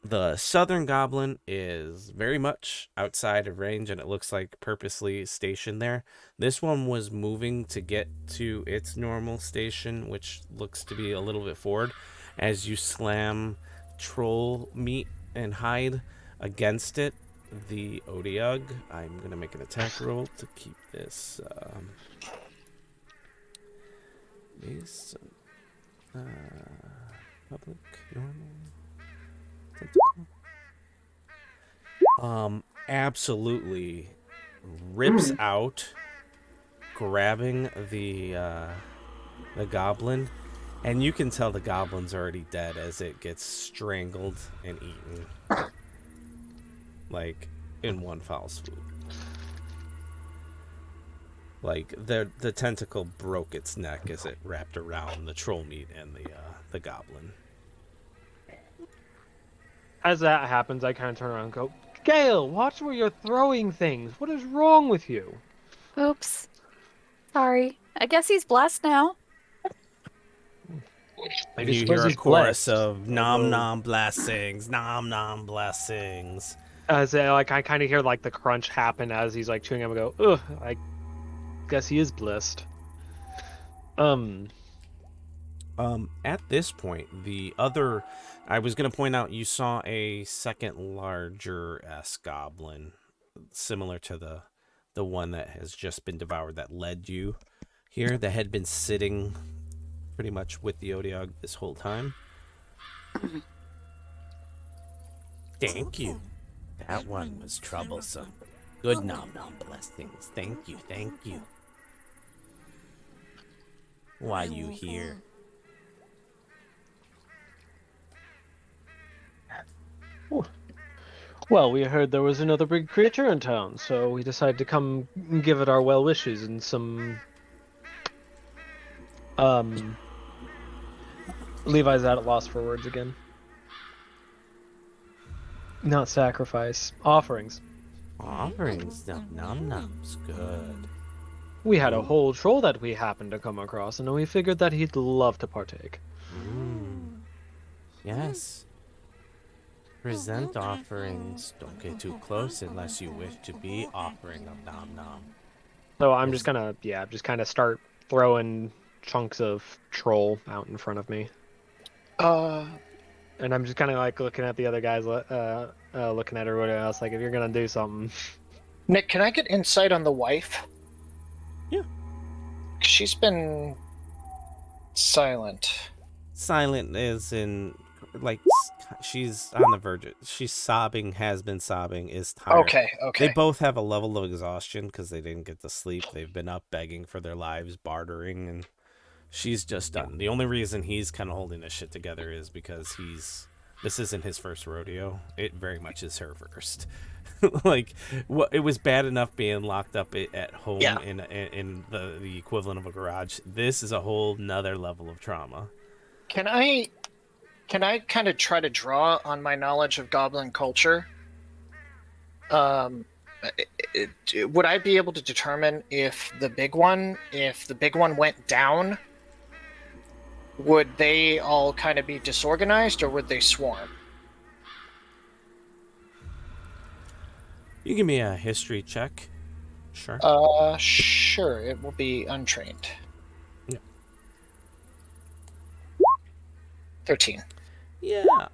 the southern goblin is very much outside of range, and it looks like purposely stationed there. This one was moving to get to its normal station, which looks to be a little bit forward. As you slam troll meat and hide against it, the Odiug, I'm going to make an attack roll to keep this base, public, normal. Absolutely rips out, grabbing the goblin, and you can tell the goblin's already dead as it gets strangled and eaten, like in one foul swoop. Like the tentacle broke its neck as it wrapped around the troll meat and the goblin. As that happens, I kind of turn around and go, Gale, watch where you're throwing things. What is wrong with you? Oops. Sorry. I guess he's blessed now. I You suppose hear a he's chorus blessed, of nom although- nom blessings, nom nom blessings. As I kind of hear like the crunch happen as he's like chewing. I go, ugh. I guess he is blessed. At this point, I was gonna point out you saw a second larger goblin, similar to the one that has just been devoured that led you here, that had been sitting pretty much with the Odiog this whole time. Thank you. That one was troublesome. Good nom nom blessings. Thank you, thank you. Why you here? Well, we heard there was another big creature in town, so we decided to come give it our well wishes and some. Levi's at a loss for words again. Not sacrifice, offerings. Offerings, nom nom's good. We had a whole troll that we happened to come across, and we figured that he'd love to partake. Yes. Present offerings. Don't get too close unless you wish to be offering of nom nom. So I'm just gonna, just kind of start throwing chunks of troll out in front of me. And I'm just kind of like looking at the other guys, looking at everybody else, like, if you're gonna do something. Nick, can I get insight on the wife? Yeah. She's been silent. Silent is in, like, she's on the verge. She's sobbing, has been sobbing, is tired. Okay. They both have a level of exhaustion because they didn't get to sleep. They've been up begging for their lives, bartering, and she's just done. The only reason he's kind of holding this shit together is because this isn't his first rodeo. It very much is her first. Like, it was bad enough being locked up at home in the equivalent of a garage. This is a whole nother level of trauma. Can I kind of try to draw on my knowledge of goblin culture? Would I be able to determine if the big one went down, would they all kind of be disorganized, or would they swarm? You give me a history check. Sure. Sure. It will be untrained. Yeah. 13. Yeah.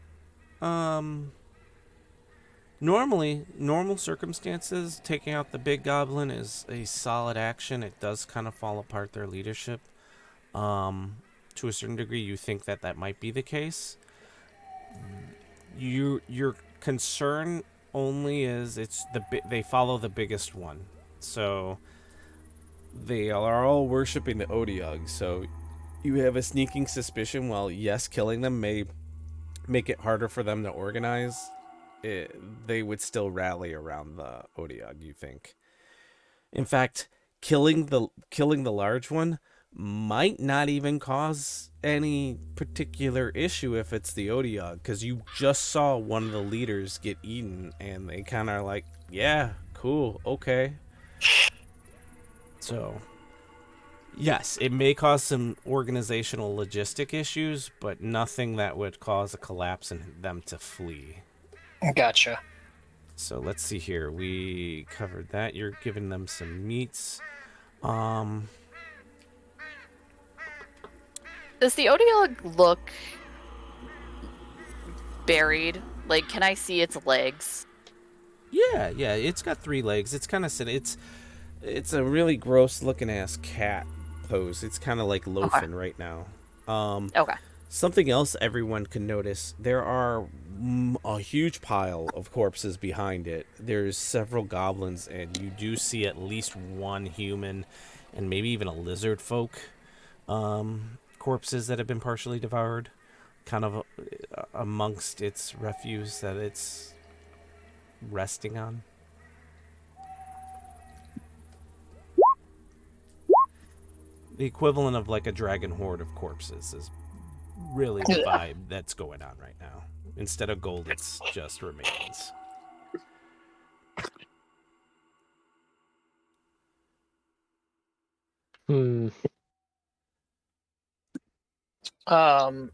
Normally, normal circumstances, taking out the big goblin is a solid action. It does kind of fall apart their leadership. To a certain degree, you think that might be the case. Your concern only is they follow the biggest one. So they are all worshiping the Odiog. So you have a sneaking suspicion, while yes, killing them may make it harder for them to organize, they would still rally around the Odiog, you think. In fact, killing the large one might not even cause any particular issue if it's the Odiog, because you just saw one of the leaders get eaten, and they kind of are like, yeah, cool, okay. So, yes, it may cause some organizational logistic issues, but nothing that would cause a collapse and them to flee. Gotcha. So let's see here. We covered that. You're giving them some meats. Does the Odiog look buried? Like, can I see its legs? Yeah, it's got 3 legs. It's kind of it's a really gross looking ass cat pose. It's kind of like loafing right now. Okay. Something else everyone can notice, there are a huge pile of corpses behind it. There's several goblins, and you do see at least one human and maybe even a lizard folk corpses that have been partially devoured, kind of amongst its refuse that it's resting on. The equivalent of like a dragon horde of corpses is really the vibe that's going on right now. Instead of gold, it's just remains. Hmm. Um,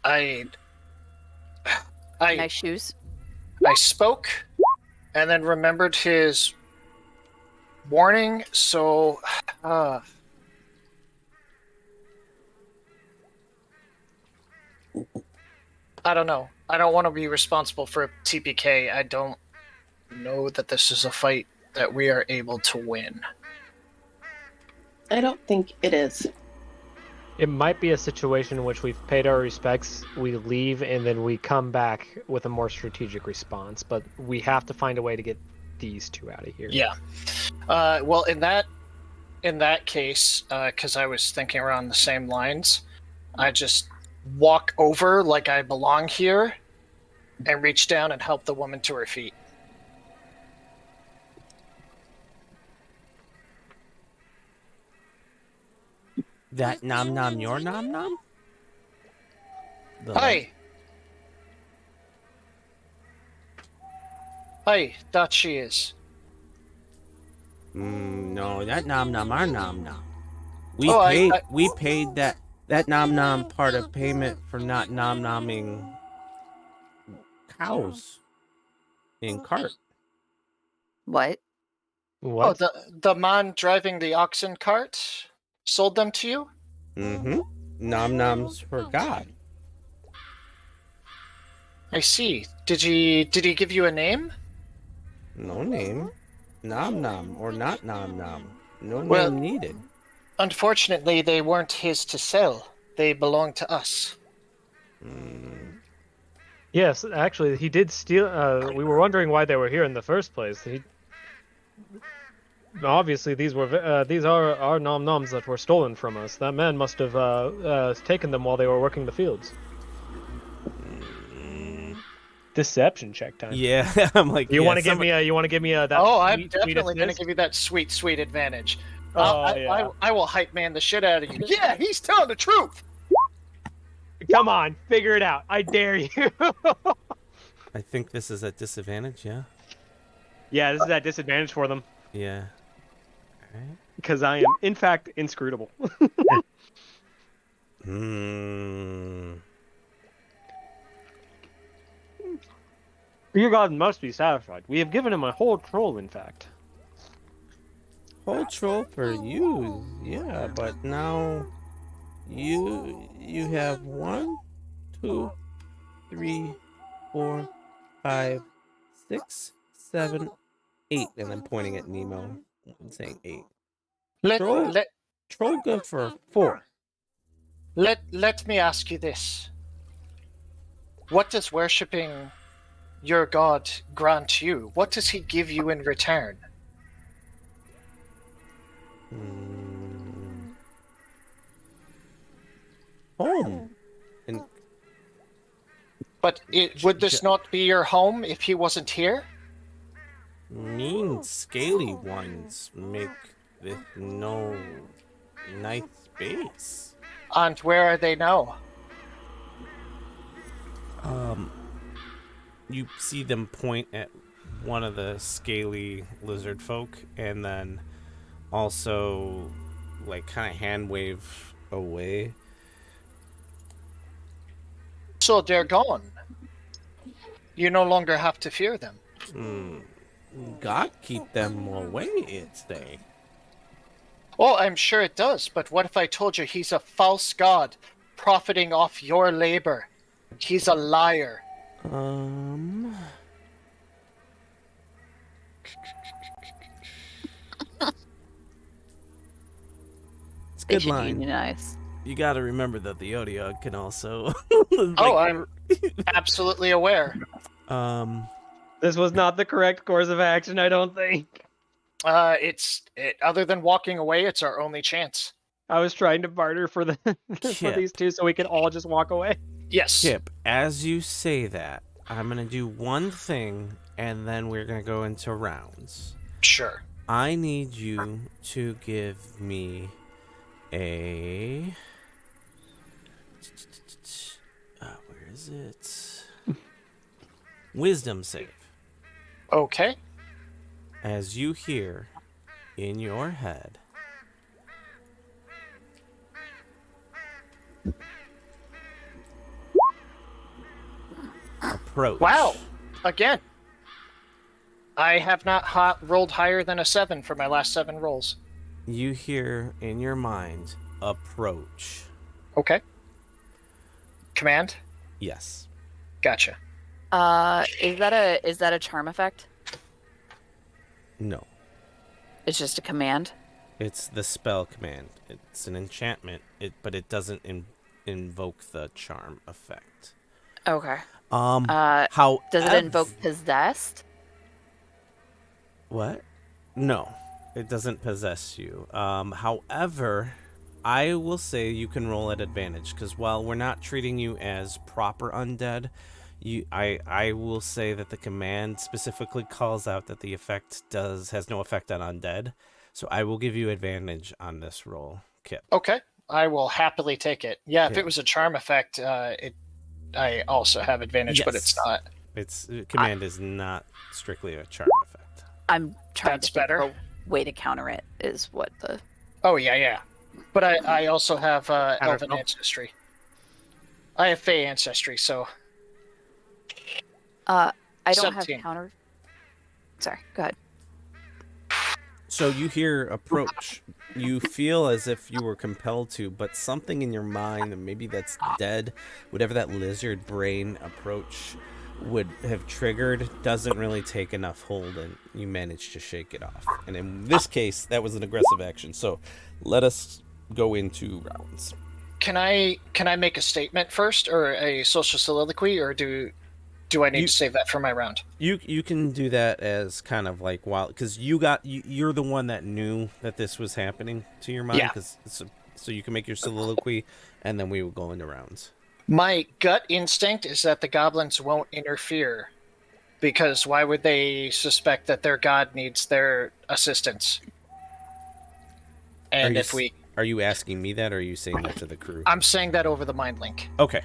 I Nice shoes. I spoke and then remembered his warning, so I don't know. I don't want to be responsible for TPK. I don't know that this is a fight that we are able to win. I don't think it is. It might be a situation in which we've paid our respects, we leave, and then we come back with a more strategic response. But we have to find a way to get these two out of here. Yeah. Well, in that case, because I was thinking around the same lines, I just walk over like I belong here and reach down and help the woman to her feet. That nom nom your nom nom? Hi. Hi, that she is. No, that nom nom our nom nom. Oh, We paid that nom nom part of payment for not nom nomming cows in cart. What? What? Oh, the man driving the oxen cart sold them to you? Mm-hmm. Nom noms for God. I see. Did he give you a name? No name. Nom nom or not nom nom. No Well- name needed. Unfortunately, they weren't his to sell. They belong to us. Yes, actually, he did steal. We were wondering why they were here in the first place. Obviously, these are our nom noms that were stolen from us. That man must have taken them while they were working the fields. Deception check time. Yeah, I'm like. You want to give me a? You want to give me a? That Oh, I'm sweet definitely going to assist? give you that sweet advantage. Oh, yeah. I will hype man the shit out of you. Yeah, he's telling the truth. Come on, figure it out. I dare you. I think this is at disadvantage. Yeah. Yeah, this is at disadvantage for them Yeah. All right. because I am, in fact, inscrutable. Your god must be satisfied. We have given him a whole troll, in fact. Whole troll for you. Yeah, but now you have 1, 2, 3, 4, 5, 6, 7, 8, and I'm pointing at Nemo and saying 8. Troll. Troll good for 4. Let me ask you this. What does worshipping your god grant you? What does he give you in return? Home. And But would this not be your home if he wasn't here? mean scaly ones make this no nice space. And where are they now? You see them point at one of the scaly lizard folk and then also like kind of hand wave away. So they're gone. You no longer have to fear them. God keep them away, it's they. Oh, I'm sure it does, but what if I told you he's a false god, profiting off your labor? He's a liar. It's a They good should line. unionize. You got to remember that the Odiog can also. Oh, I'm absolutely aware. This was not the correct course of action, I don't think. Other than walking away, it's our only chance. I was trying to barter for the for Kip. these two so we could all just walk away. Yes. Kip, as you say that, I'm gonna do one thing, and then we're gonna go into rounds. Sure. I need you to give me a. Where is it? Wisdom save. Okay. as you hear in your head approach. Wow. Again. I have not rolled higher than a 7 for my last 7 rolls. You hear in your mind approach. Okay. Command? Yes. Gotcha. Is that a charm effect? No. It's just a command. It's the spell command. It's an enchantment, but it doesn't invoke the charm effect. Okay. How Does it invoke possessed? What? No, it doesn't possess you. However, I will say you can roll at advantage because while we're not treating you as proper undead, I will say that the command specifically calls out that the effect has no effect on undead. So I will give you advantage on this roll, Kip. Okay. I will happily take it. Yeah, if Okay. it was a charm effect, I also have advantage, but it's Yes. not. Its command is not strictly a charm effect. I'm trying That's to think better. of a way to counter it. Is what the Oh, yeah. But I also have Elven know. ancestry. I have Fey ancestry, so... I don't 17. have counter. Sorry, go ahead. So you hear approach. You feel as if you were compelled to, but something in your mind, and maybe that's dead, whatever that lizard brain approach would have triggered, doesn't really take enough hold, and you manage to shake it off. And in this case, that was an aggressive action. So let us go into rounds. Can I make a statement first, or a social soliloquy, or do I need to save that for my round? You can do that as kind of like while, because you're the one that knew that this was happening to your mind. Yeah. So you can make your soliloquy, and then we will go into rounds. My gut instinct is that the goblins won't interfere, because why would they suspect that their god needs their assistance? And Are you asking me that, or are you saying that to the crew? I'm saying that over the mind link. Okay.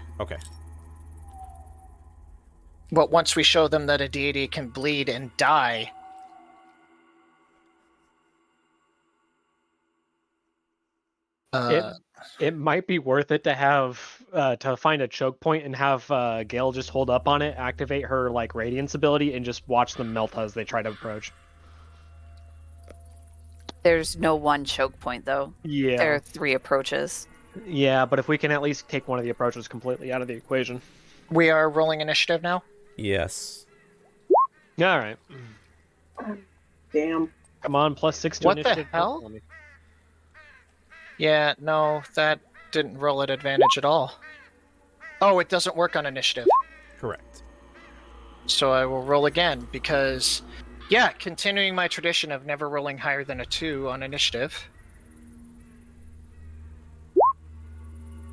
But once we show them that a deity can bleed and die, It might be worth it to have to find a choke point and have Gale just hold up on it, activate her like radiance ability, and just watch them melt as they try to approach. There's no one choke point though. Yeah. There are 3 approaches. Yeah, but if we can at least take one of the approaches completely out of the equation. we are rolling initiative now. Yes. All right. Damn. Come on, +6 to What the initiative. hell? Yeah, no, that didn't roll at advantage at all. Oh, it doesn't work on initiative. Correct. So I will roll again because, yeah, continuing my tradition of never rolling higher than a 2 on initiative.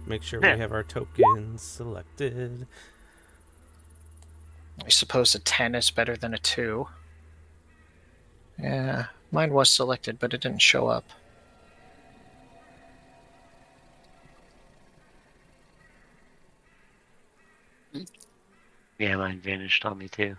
Make sure we have our tokens selected. I suppose a 10 is better than a 2. Yeah, mine was selected, but it didn't show up. Yeah, mine vanished on me too.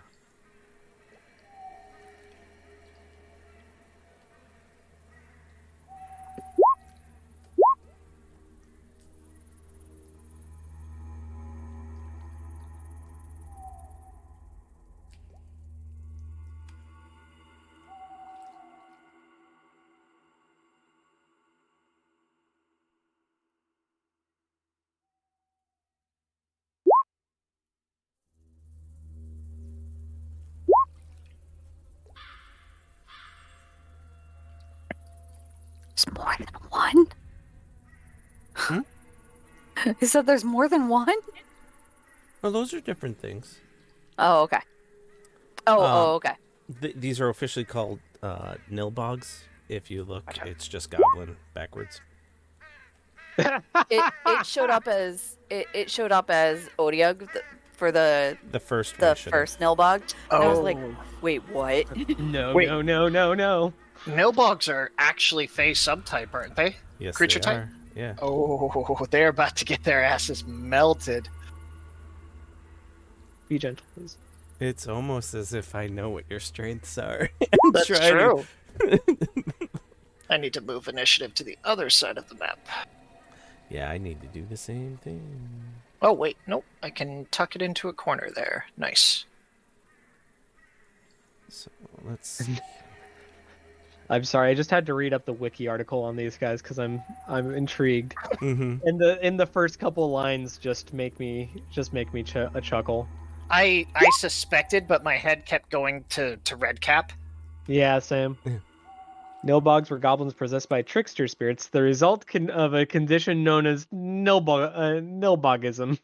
There's more than one? You said there's more than one? Well, those are different things. Oh, okay. Oh, okay. These are officially called Nilbogs. If you look, it's just goblin backwards. It showed up as Odiug for the first first Nilbog. And I was like, wait, what? No, Wait. no. Nilbogs are actually Fey subtype, aren't they? Yes, Creature they type? are. Yeah. Oh, they're about to get their asses melted. Be gentle, please. It's almost as if I know what your strengths are. That's Try to- true. I need to move initiative to the other side of the map. Yeah, I need to do the same thing. Oh, wait. Nope. I can tuck it into a corner there. Nice. So let's see. I'm sorry, I just had to read up the wiki article on these guys because I'm intrigued. Mm-hmm. In the first couple lines just make me chuckle. I suspected, but my head kept going to Redcap. Yeah, Sam. Nilbogs were goblins possessed by trickster spirits, the result of a condition known as Nilbogism.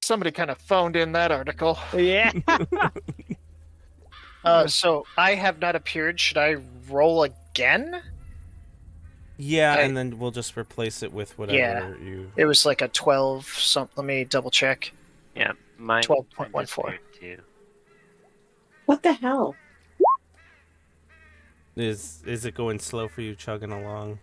Somebody kind of phoned in that article. Yeah. So I have not appeared. Should I roll again? Yeah, Okay. and then we'll just replace it with whatever you. It was like a 12 something. Let me double check. Yeah, mine 12.14. disappeared too. What the hell? Is it going slow for you chugging along?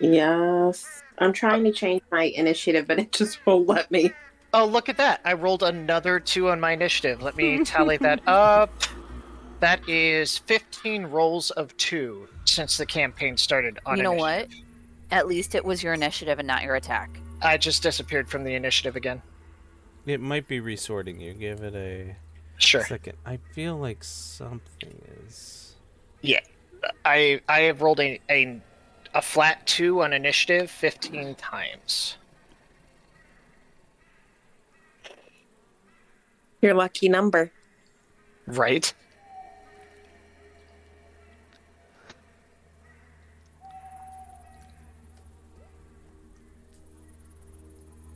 Yes. I'm trying to change my initiative, but it just won't let me. Oh, look at that. I rolled another 2 on my initiative. Let me tally that up. That is 15 rolls of 2 since the campaign started on You know what? initiative. At least it was your initiative and not your attack. I just disappeared from the initiative again. It might be resorting you. Give it a Sure. second. I feel like something is. I have rolled a flat 2 on initiative 15 times. Your lucky number. Right?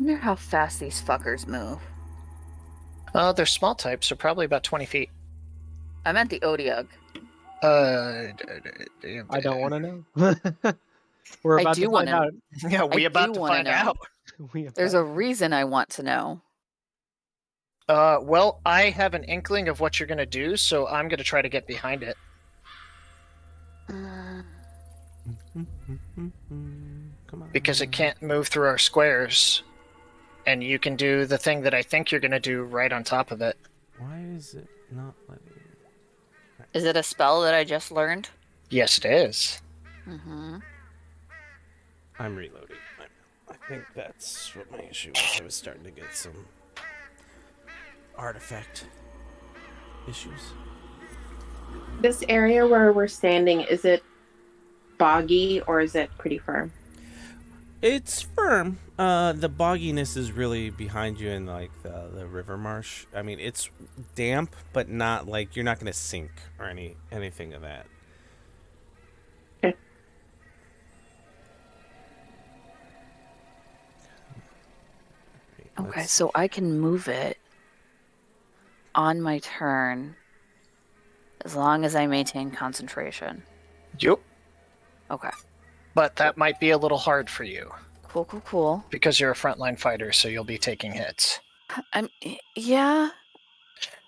I wonder how fast these fuckers move. They're small types, so probably about 20 feet. I meant the Odiug. I don't want to know. We're I about do to find wanna- out. Yeah, we I about do to wanna find know. out. There's a reason I want to know. Well, I have an inkling of what you're gonna do, so I'm gonna try to get behind it. Uh, Come on. Because it can't move through our squares. And you can do the thing that I think you're gonna do right on top of it. Why is it not letting? is it a spell that I just learned? Yes, it is. Mm-hmm. I'm reloading. I think that's what my issue was. I was starting to get some artifact issues. This area where we're standing, is it boggy or is it pretty firm? It's firm. The bogginess is really behind you in like the river marsh. I mean, it's damp, but not like you're not gonna sink or anything of that. Okay. Okay, Let's- so I can move it on my turn as long as I maintain concentration. Yep. Okay. But that might be a little hard for you Cool. because you're a frontline fighter, so you'll be taking hits. Yeah.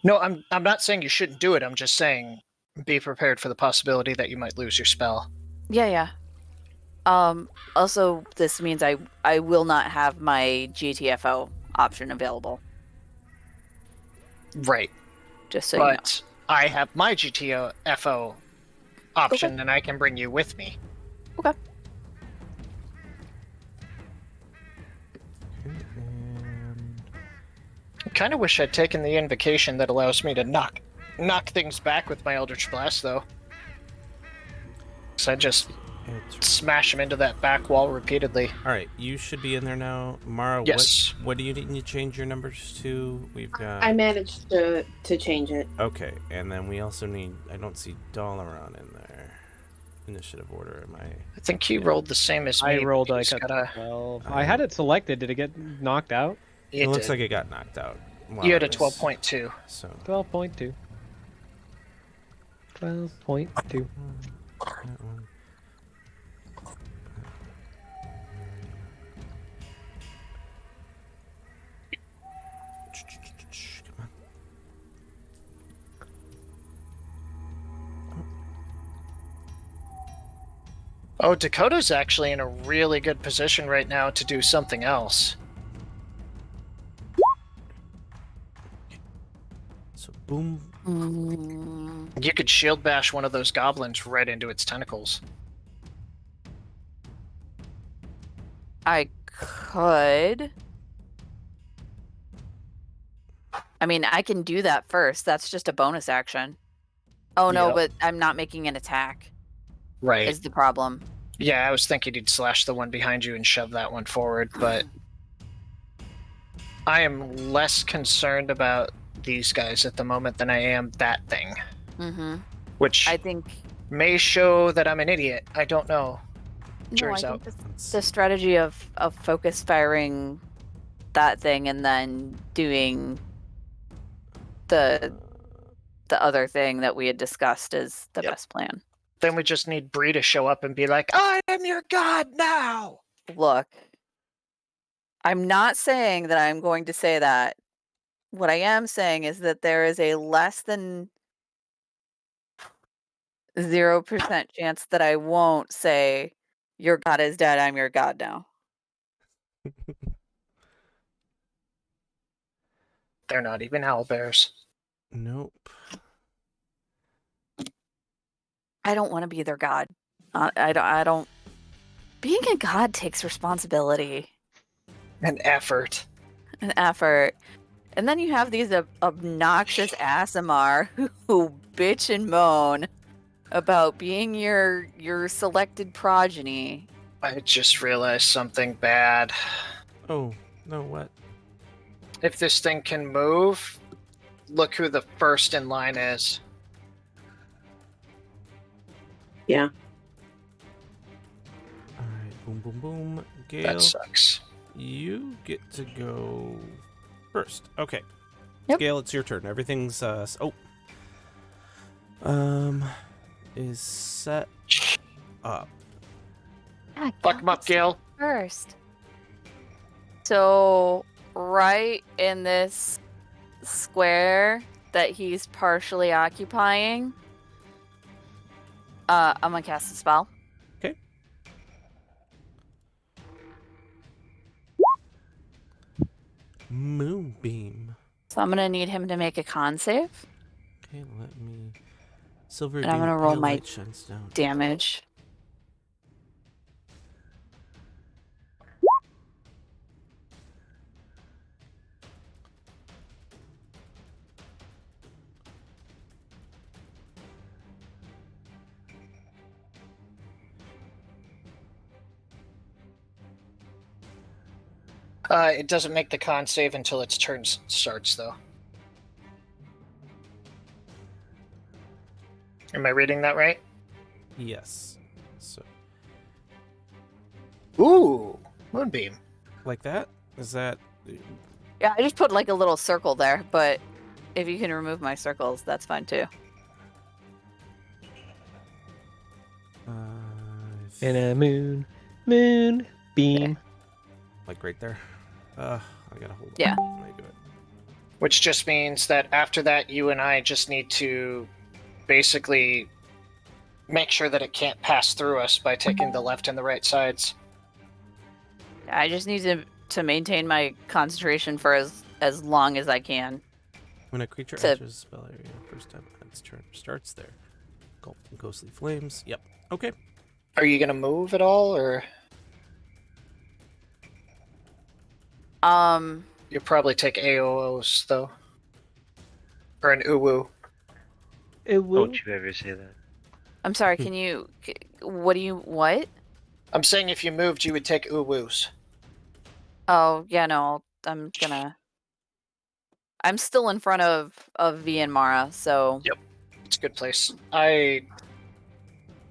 No, I'm not saying you shouldn't do it. I'm just saying be prepared for the possibility that you might lose your spell. Yeah. Also, this means I will not have my GTFO option available. Right. Just so you know. But I have my GTFO option, and I can bring you with me. Okay. And I kind of wish I'd taken the invocation that allows me to knock things back with my Eldritch Blast, though. So I just it's smash them into that back wall repeatedly. all right. You should be in there now, Mara. Yes. What do you need to change your numbers to? We've got. I managed to change it. Okay, and then we also need. I don't see Dalaran in there. Initiative order. Am I? I think he rolled the same as me. I rolled but like he's a got 12. I had it selected. Did it get knocked out? It looks did. like it got knocked out. while You had I a was- 12.2. So. 12.2. 12.2. That one. Come on. Oh, Dakota's actually in a really good position right now to do something else. So boom, Mm, You could shield bash one of those goblins right into its tentacles. I could. I mean, I can do that first. That's just a bonus action. Oh no, Yep. but I'm not making an attack. Right. Is the problem? Yeah, I was thinking you'd slash the one behind you and shove that one forward, but I am less concerned about these guys at the moment than I am that thing, Mm-hmm. which I think. may show that I'm an idiot. I don't know. No, I Turns think out. the strategy of focus firing that thing and then doing the other thing that we had discussed is the Yep. best plan. Then we just need Bree to show up and be like, I am your god now! Look, I'm not saying that I'm going to say that. What I am saying is that there is a less than 0% chance that I won't say, your god is dead, I'm your god now. They're not even owlbears. Nope. I don't want to be their god. I don't. Being a god takes responsibility An effort. and effort. And then you have these obnoxious Aasimar who bitch and moan about being your selected progeny. I just realized something bad. Oh, no, what? If this thing can move, look who the first in line is. Yeah. Alright, boom, boom, boom. Gale, That sucks. you get to go first. Okay. Yep. Gale, it's your turn. Everything's, is set up. Fuck him up, Gale. First. So, right in this square that he's partially occupying, I'm gonna cast a spell. Okay. Moonbeam. So I'm gonna need him to make a con save. Okay, let me. Silver And I'm beam, gonna roll pale my light shines down. Damage. It doesn't make the con save until its turn starts, though. Am I reading that right? Yes. So, Ooh, Moonbeam. like that? Is that. Yeah, I just put like a little circle there, but if you can remove my circles, that's fine too. And a moon beam. Like right there? I gotta hold on. Yeah. When I do it. Which just means that after that, you and I just need to basically make sure that it can't pass through us by taking the left and the right sides. I just need to maintain my concentration for as long as I can. When a creature To- enters a spell area, first time its turn starts there. Engulfed in ghostly flames. Yep. Okay. Are you gonna move at all, or you'll probably take AOs though, or an uwu? Don't you ever say that. I'm sorry, can you what? I'm saying if you moved, you would take uwus. Oh, yeah, no, I'm still in front of V and Mara, so Yep. It's a good place. I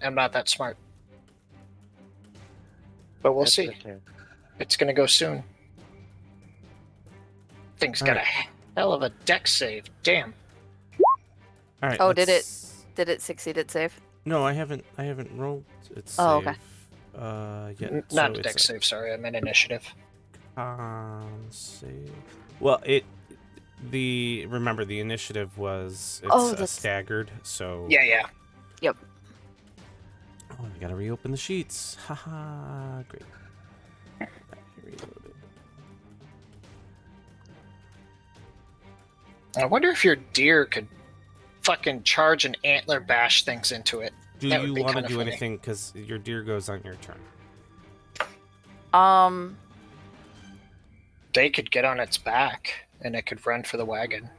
am not that smart, but we'll That's see. okay. It's gonna go soon. Thing's got a Alright. hell of a deck save. Damn. All right. Oh, did let's- it succeed its save? No, I haven't rolled its Oh, save. okay. Yet. Not so a it's deck save, sorry. I meant initiative. Save. Well, remember the initiative was Oh, it's that's- staggered, so Yeah. Oh, I gotta reopen the sheets. Haha, great. Reload it. I wonder if your deer could fucking charge and antler bash things into it. Do That would you be want to kinda do funny. anything? Because your deer goes on your turn. They could get on its back and it could run for the wagon.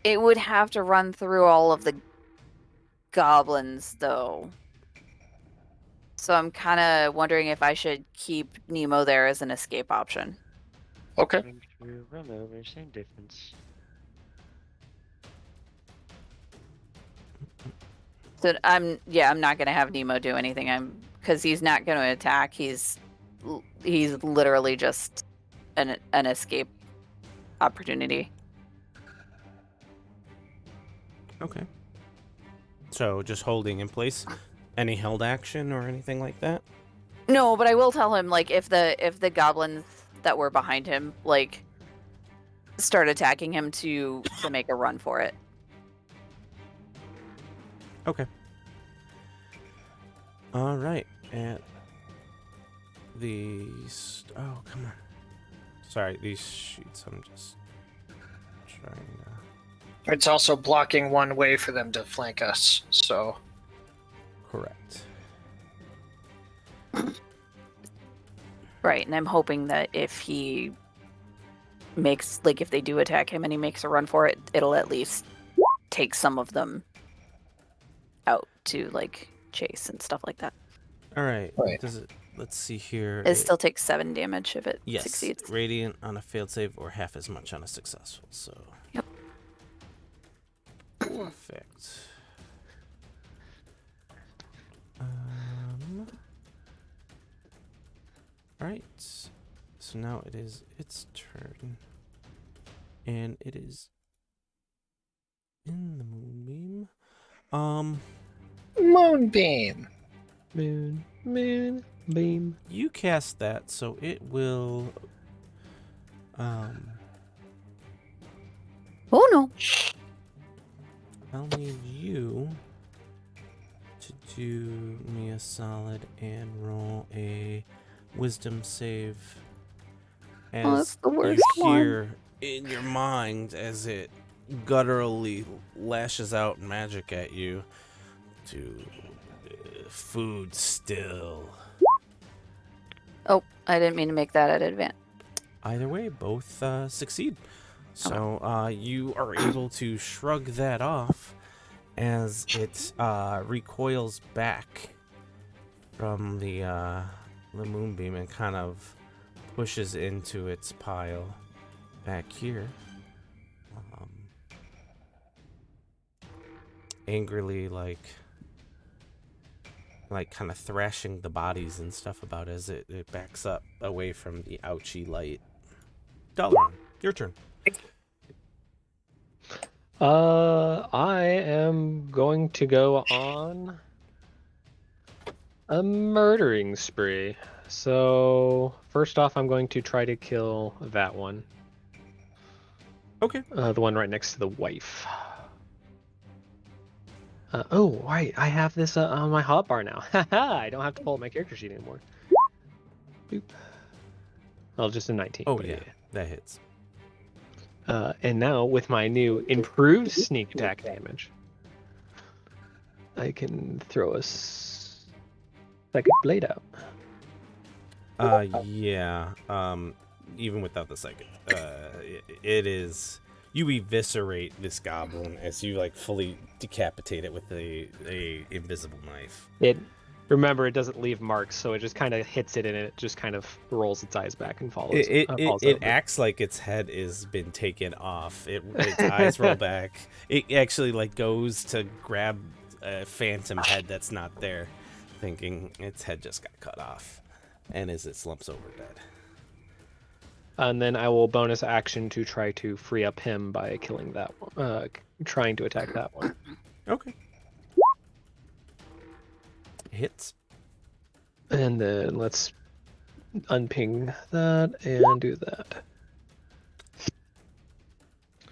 It would have to run through all of the goblins, though. So I'm kind of wondering if I should keep Nemo there as an escape option. Okay. Run over, same difference. So I'm not gonna have Nemo do anything. Because he's not gonna attack. He's literally just an escape opportunity. Okay. So just holding in place. Any held action or anything like that? No, but I will tell him, like, if the goblins that were behind him, like, start attacking him to make a run for it. Okay. All right. And these. Oh, come on. Sorry, these sheets. I'm just trying to. It's also blocking one way for them to flank us, so. Correct. Right, and I'm hoping that if he makes, like, if they do attack him and he makes a run for it, it'll at least take some of them out to, like, chase and stuff like that. All right. Right. Does it? Let's see here. It still takes 7 damage if it Yes, succeeds. radiant on a failed save or half as much on a successful. So. Yep. Perfect. All right. So now it is its turn, and it is in the moonbeam. Moonbeam. Moonbeam. You cast that, so it will. Oh no! I'll need you to do me a solid and roll a wisdom save. As Oh, that's the worst you one. hear in your mind as it gutturally lashes out magic at you to food still. Oh, I didn't mean to make that at advance. Either way, both succeed. So you are able to shrug that off as it recoils back from the moonbeam and kind of pushes into its pile back here. Angrily, like kind of thrashing the bodies and stuff about as it backs up away from the ouchy light. Dalaran, your turn. I am going to go on a murdering spree. So first off, I'm going to try to kill that one. Okay. The one right next to the wife. Oh, right. I have this on my hotbar now. Haha, I don't have to pull up my character sheet anymore. Boop. Oh, just a 19. Oh but yeah, that hits. And now with my new improved sneak attack damage, I can throw a second blade out. Yeah. Even without the second, it is. You eviscerate this goblin as you like fully decapitate it with a invisible knife. Remember, it doesn't leave marks, so it just kind of hits it and it just kind of rolls its eyes back and follows. It acts like its head has been taken off. Its eyes roll back. It actually like goes to grab a phantom head that's not there, thinking its head just got cut off, and as it slumps over dead. And then I will bonus action to try to free up him by killing that one, trying to attack that one. Okay. Hits. And then let's unping that and do that.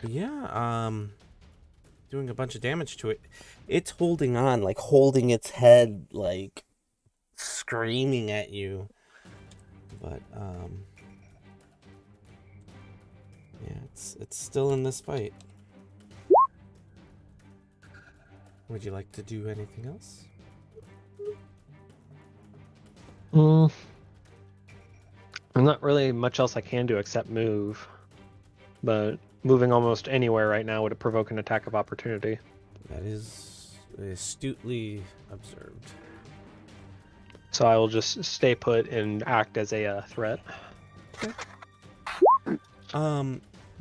Yeah, doing a bunch of damage to it. It's holding on, like holding its head, like screaming at you. But yeah, it's still in this fight. Would you like to do anything else? There's not really much else I can do except move. But moving almost anywhere right now would provoke an attack of opportunity. That is astutely observed. So I will just stay put and act as a threat.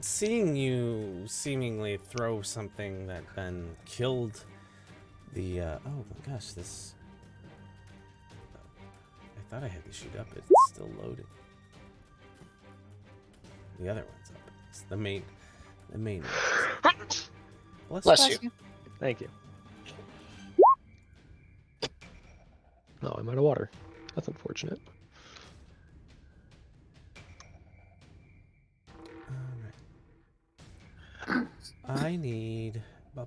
Seeing you seemingly throw something that then killed the, oh my gosh, this, I thought I had to shoot up, it's still loaded. The other one's up. It's the main one. Bless you. Thank you. Oh, I'm out of water. That's unfortunate. Alright. I need... Where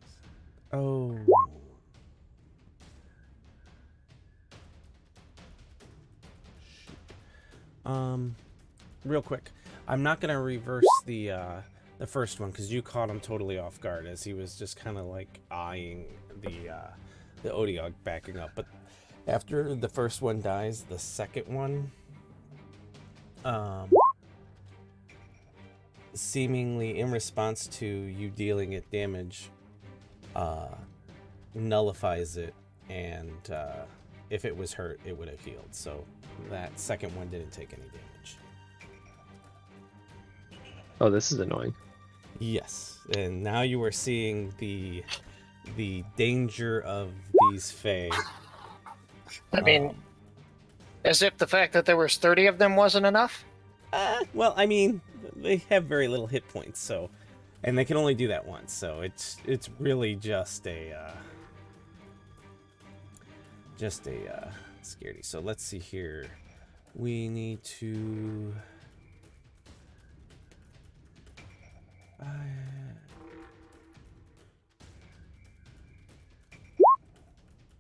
is... Oh... Real quick, I'm not gonna reverse the first one because you caught him totally off guard as he was just kind of like eyeing the Odiog backing up. But after the first one dies, the second one, seemingly in response to you dealing it damage, nullifies it, and if it was hurt, it would have healed. So that second one didn't take any damage. Oh, this is annoying. Yes, and now you are seeing the danger of these Fae. I mean, as if the fact that there was 30 of them wasn't enough. Well, I mean, they have very little hit points, so, and they can only do that once, so it's really just a scaredy. So let's see here. We need to.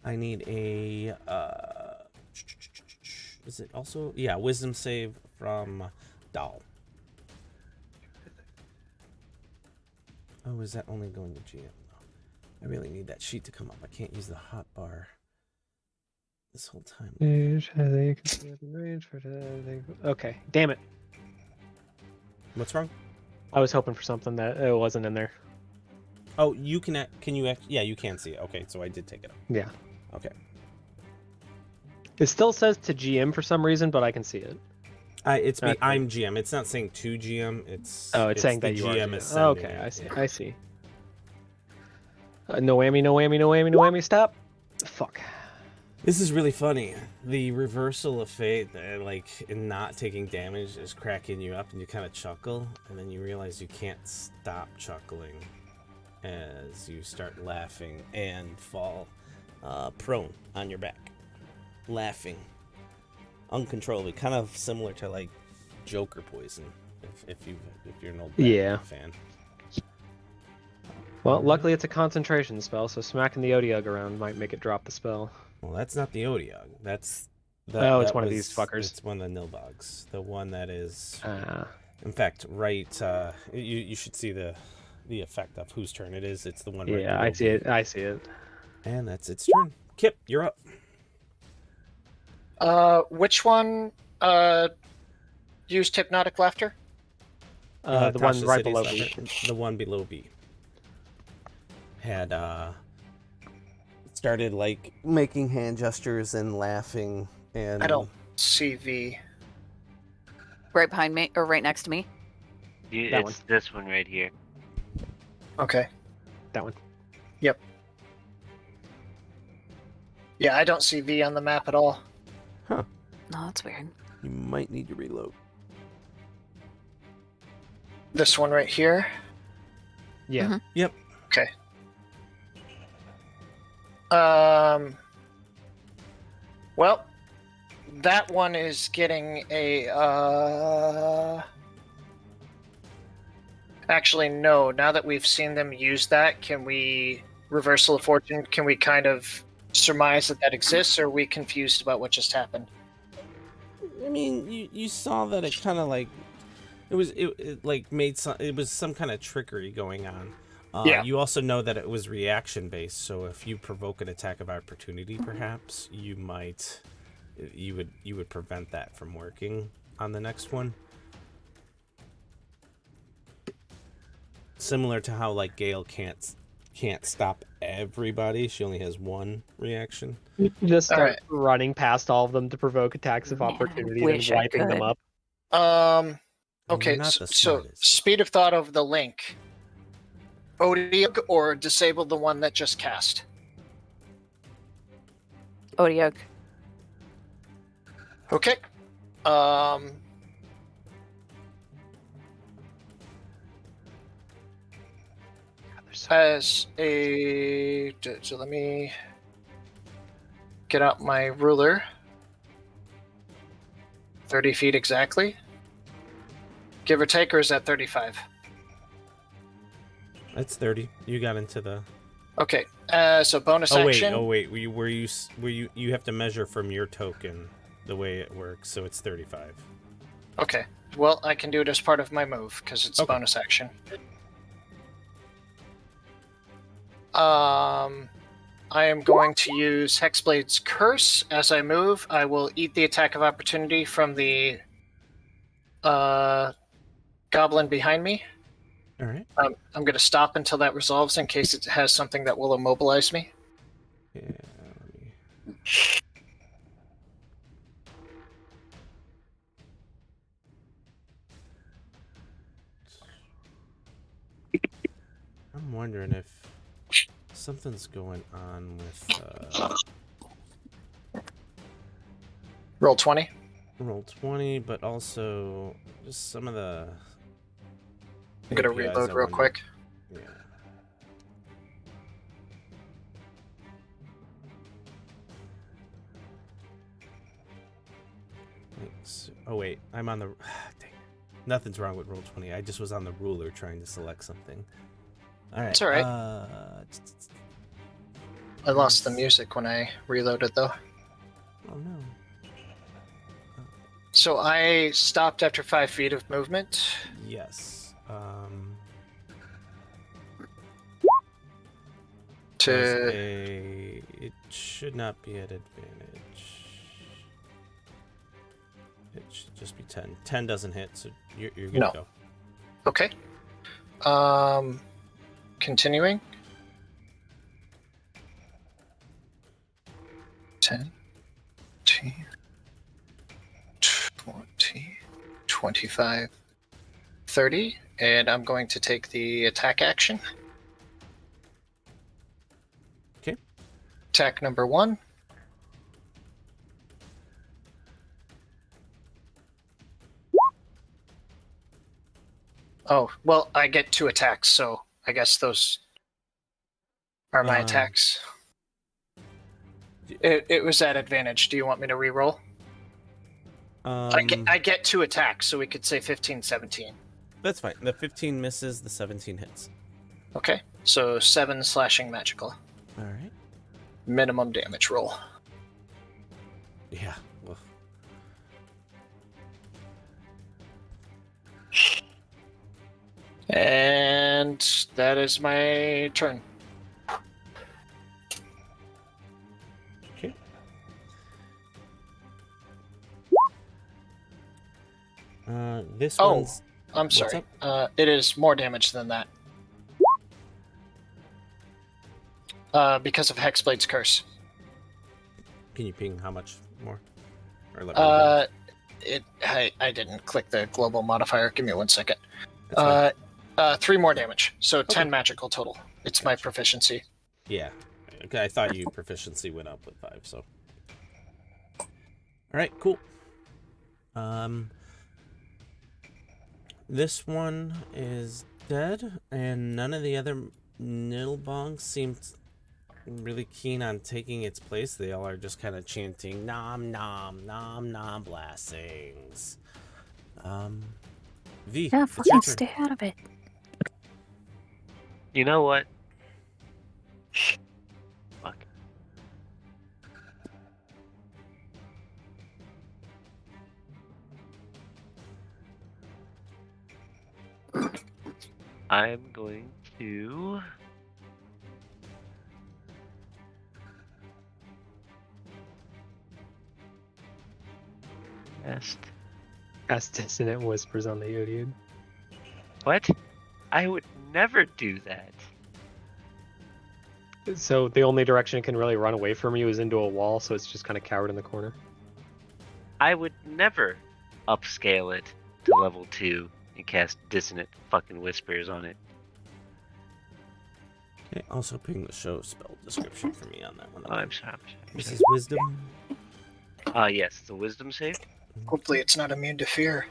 I need a is it also, yeah, wisdom save from Dal. Oh, is that only going to GM? I really need that sheet to come up. I can't use the hot bar this whole time. Okay, damn it. What's wrong? I was hoping for something that it wasn't in there. Oh, you can you yeah, you can see it. Okay, so I did take it up. Yeah. Okay. It still says to GM for some reason, but I can see it. It's me. Okay. I'm GM. It's not saying to GM. It's saying the that you GM are. is Oh, sending okay, it. I see. No whammy, no whammy, no whammy, no whammy. Stop. Fuck. This is really funny. The reversal of fate, like in not taking damage, is cracking you up, and you kind of chuckle, and then you realize you can't stop chuckling as you start laughing and fall prone on your back, laughing uncontrollably, kind of similar to like Joker poison, if you're an old Batman fan. Well, luckily it's a concentration spell, so smacking the Odiog around might make it drop the spell. Well, that's not the Odiog. It's one of these fuckers. It's one of the Nilbogs. The one that is. In fact, right. You should see the effect of whose turn it is. It's the one. Yeah, I see it. I see it. And that's its turn. Kip, you're up. Which one used hypnotic laughter? The one Tasha right City's below laughter. B. The one below B. Had started like making hand gestures and laughing, and I don't see V. Right behind me, or right next to me. That It's this one right here. Okay. That one. Yep. Yeah, I don't see V on the map at all. No, that's weird. You might need to reload. This one right here. Yeah. Mhm. Yep. Okay. Well, that one is getting a Actually, no. Now that we've seen them use that, can we reversal of fortune? Can we kind of surmise that exists, or are we confused about what just happened? I mean, you saw that it kind of like it like made some. It was some kind of trickery going on. Yeah. You also know that it was reaction based, so if you provoke an attack of opportunity, perhaps you would prevent that from working on the next one. Similar to how like Gale can't stop everybody; she only has one reaction. Just All start right. running past all of them to provoke attacks of Man, opportunity, wish then I wiping them could. up. And Okay, you're not so, the so smartest. speed of thought of the link. Odiug or disable the one that just cast? Odiug. Okay. As a... So let me get out my ruler. 30 feet exactly. Give or take, or is that 35? That's 30. You got into the. Okay. So bonus action. Oh wait. You have to measure from your token the way it works, so it's 35. Okay. Well, I can do it as part of my move because it's Okay. bonus action. I am going to use Hexblade's Curse as I move. I will eat the attack of opportunity from the goblin behind me. All right. I'm going to stop until that resolves in case it has something that will immobilize me. Yeah. Let me... I'm wondering if something's going on with Roll 20. roll 20, but also just some of the. I'm going to KPIs reload I real wonder- quick. Yeah. Oh wait, I'm on the. Dang. Nothing's wrong with roll 20. I just was on the ruler trying to select something. All right. It's all right. I lost the Yes. music when I reloaded, though. Oh no. So I stopped after 5 feet of movement. Yes. To It should not be at advantage. It should just be 10. 10 doesn't hit, so you're good No. to go. Okay. Continuing. 10, 10, 20, 25, 30, and I'm going to take the attack action. Okay. Attack number 1. Oh, well, I get 2 attacks, so I guess those are my attacks. It was at advantage. Do you want me to re-roll? I get 2 attacks, so we could say 15, 17. That's fine. The 15 misses, the 17 hits. Okay, so 7 slashing magical. All right. Minimum damage roll. Yeah. Well, And that is my turn. okay. This Oh. one's. I'm What's sorry. It is more damage than that. Because of Hexblade's Curse. Can you ping how much more? Or let me know? I didn't click the global modifier. Give me 1 second. That's fine. 3 more damage. So 10 Okay. magical total. It's my proficiency. Yeah. Okay, I thought you proficiency went up with 5, so. All right, cool. This one is dead, and none of the other Nilbongs seem really keen on taking its place. They all are just kind of chanting nom nom nom nom blessings. V, Yeah, it's your fucking turn. stay out of it. You know what? Fuck. I'm going to. As dissonant whispers on the Yodiad. What? I would never do that. So the only direction it can really run away from you is into a wall, so it's just kind of cowered in the corner. I would never upscale it to level 2 and cast dissonant fucking whispers on it. Okay, also ping the show spell description for me on that one. Oh, I'm sorry. This is wisdom. Yes, it's a wisdom save. Hopefully, it's not immune to fear.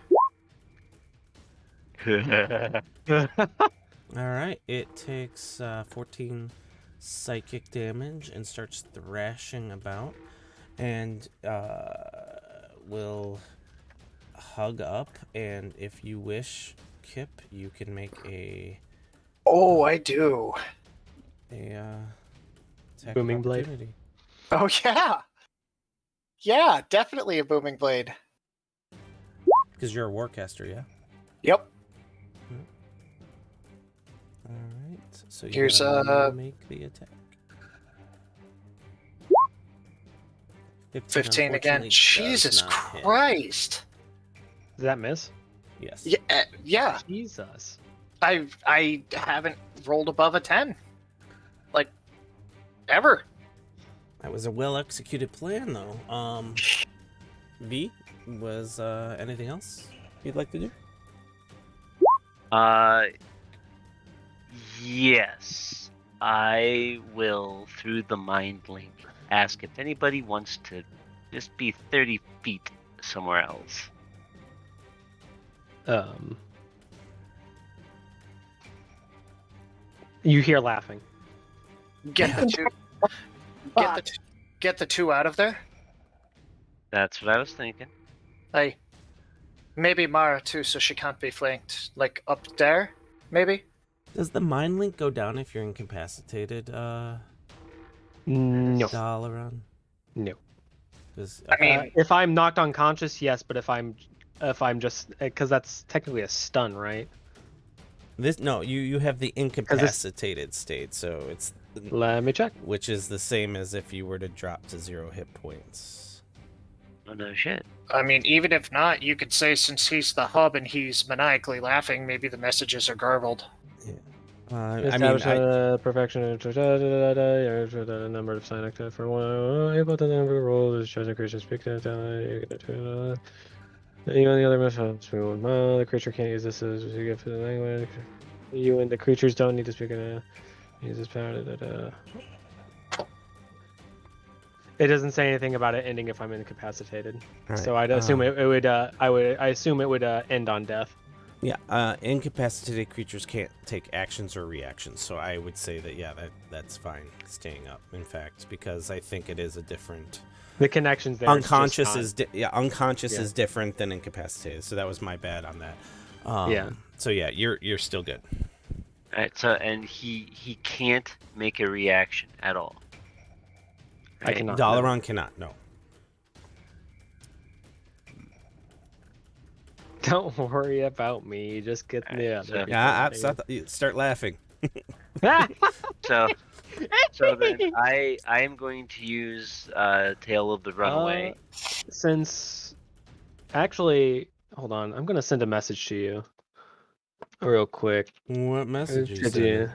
Alright, it takes 14 psychic damage and starts thrashing about. And will hug up. And if you wish, Kip, you can make a Oh, I do. attack Booming of blade. opportunity. Oh, yeah. Yeah, definitely a booming blade. Because you're a warcaster, yeah? Yep. Alright, so you Here's, gotta make the attack. 15 again. unfortunately, does Jesus not hit. Christ. Does that miss? Yes. Yeah, yeah. Jesus. I haven't rolled above a 10. Like, ever. That was a well executed plan, though. V, was anything else you'd like to do? Yes. I will, through the mind link, ask if anybody wants to just be 30 feet somewhere else. You hear laughing. Get the two. Get the two out of there. That's what I was thinking. Hey, maybe Mara too, so she can't be flanked. Like up there, maybe. Does the mind link go down if you're incapacitated, No. Dalaran? No. I mean, If I'm knocked unconscious, yes, but if I'm just because that's technically a stun, right? You have the incapacitated state, so it's Let me check. which is the same as if you were to drop to 0 hit points. Oh no shit. I mean, even if not, you could say since he's the hub and he's maniacally laughing, maybe the messages are garbled. Establish perfection. Number of sign active for one. Able to number roll is chosen creature speak to you and the other methods. The creature can't use this as a gift for the language. You and the creatures don't need to speak in use this power. It doesn't say anything about it ending if I'm incapacitated. So I'd assume it would. I assume it would end on death. Yeah, incapacitated creatures can't take actions or reactions, so I would say that that's fine staying up. In fact, because I think it is a different. The connections there. Unconscious is is different than incapacitated, so that was my bad on that. Yeah. So yeah, you're still good. Alright, so and he can't make a reaction at all. I cannot. Dalaran cannot. No. Don't worry about me. Just get me out. so- Start laughing. So then I am going to use Tale of the Runaway. Since actually, hold on. I'm gonna send a message to you real quick. What message you Did sent? you?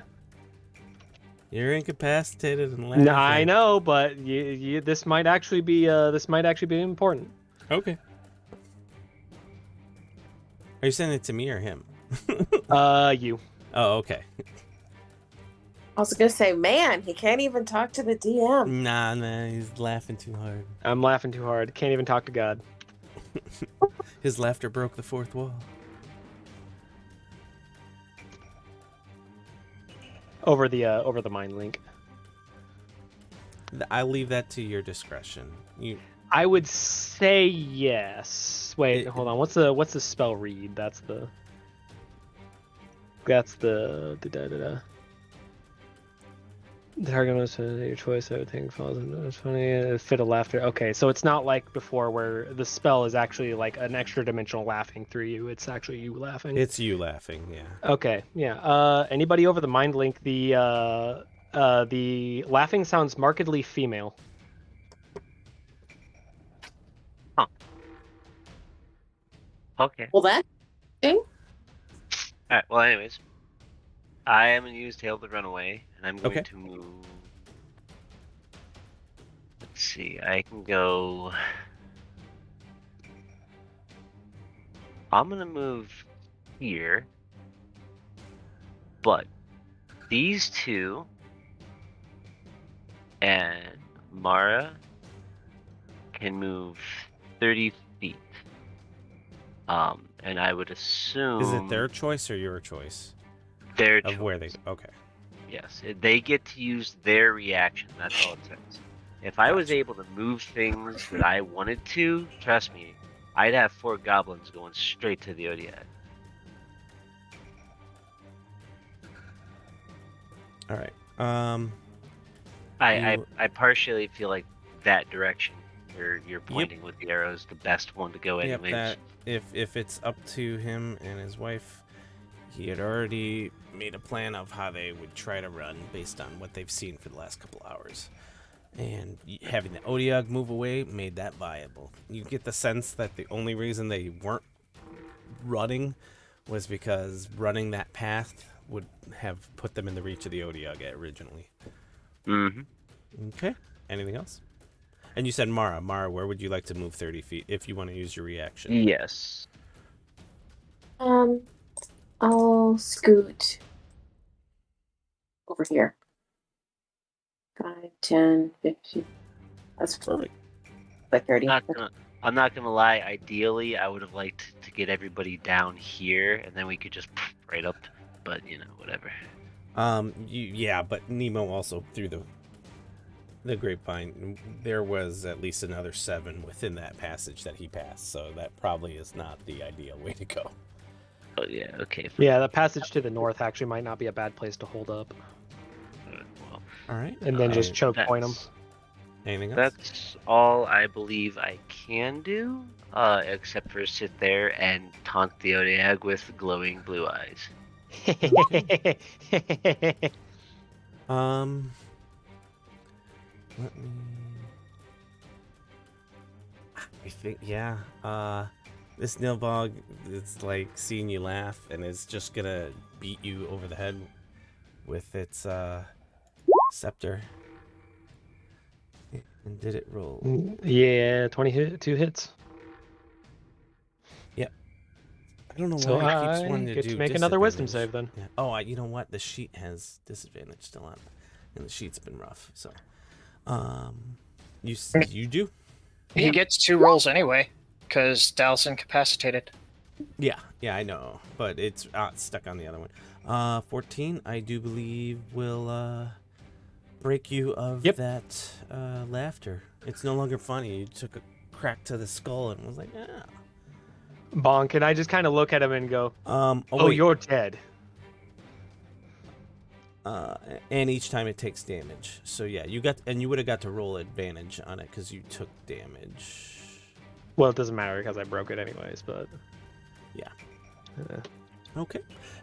You're incapacitated and laughing. No, I know, but this might actually be important. Okay. Are you sending it to me or him? You. Oh, okay. I was gonna say, man, he can't even talk to the DM. Nah, he's laughing too hard. I'm laughing too hard. Can't even talk to God. His laughter broke the fourth wall. Over the mind link. I leave that to your discretion. I would say yes. Wait, hold on. What's the spell read? That's the The target must your choice. I would think falls into it's funny. Fit of laughter. Okay, so it's not like before where the spell is actually like an extra dimensional laughing through you. It's actually you laughing. It's you laughing, yeah. Okay, yeah. Anybody over the mind link? The laughing sounds markedly female. Okay. Well, that All right. Well, anyways, I am gonna use Tail to run away, and I'm going Okay. to move. Let's see. I can go. I'm gonna move here, but these two and Mara can move 30 feet. And I would assume Is it their choice or your choice their of where they? choice. Okay. Yes, they get to use their reaction. That's all it says. If I was Gotcha. able to move things that I wanted to, trust me, I'd have 4 goblins going straight to the Odiad. All right. I You- partially feel like that direction where you're pointing with the arrow is the best one to go Yep. anyways. That if it's up to him and his wife, he had already made a plan of how they would try to run based on what they've seen for the last couple hours. And having the Odiog move away made that viable. You get the sense that the only reason they weren't running was because running that path would have put them in the reach of the Odiog originally. Mm-hmm. Okay. Anything else? And you said Mara. Mara, where would you like to move 30 feet if you want to use your reaction? Yes. I'll scoot over here. 5, 10, 15. That's Perfect. like 30. I'm not gonna lie. Ideally, I would have liked to get everybody down here, and then we could just right up. But whatever. Yeah, but Nemo also through the grapevine, there was at least another 7 within that passage that he passed, so that probably is not the ideal way to go. Oh yeah. Okay. Yeah, the passage to the north actually might not be a bad place to hold up, Well, All right. and then just choke point them. Anything else? that's all I believe I can do, except for sit there and taunt the Odiag with glowing blue eyes. Let me. I think this Nilbog is like seeing you laugh and is just gonna beat you over the head with its scepter. And did it roll? Yeah, 22 hits. I don't know So why it keeps I wanting to get do to make another wisdom disadvantage. save then. Yeah. Oh, you know what? The sheet has disadvantage still on, and the sheet's been rough. So, you do? He gets 2 rolls anyway, because Dal's incapacitated. Yeah, I know, but it's stuck on the other one. 14, I do believe will break you of that laughter. It's no longer funny. You took a crack to the skull and was like, ah. Bonk, and I just kind of look at him and go, Oh, "Oh, wait. you're dead." And each time it takes damage. So yeah, you would have got to roll advantage on it because you took damage. Well, it doesn't matter because I broke it anyways, but Yeah. Okay,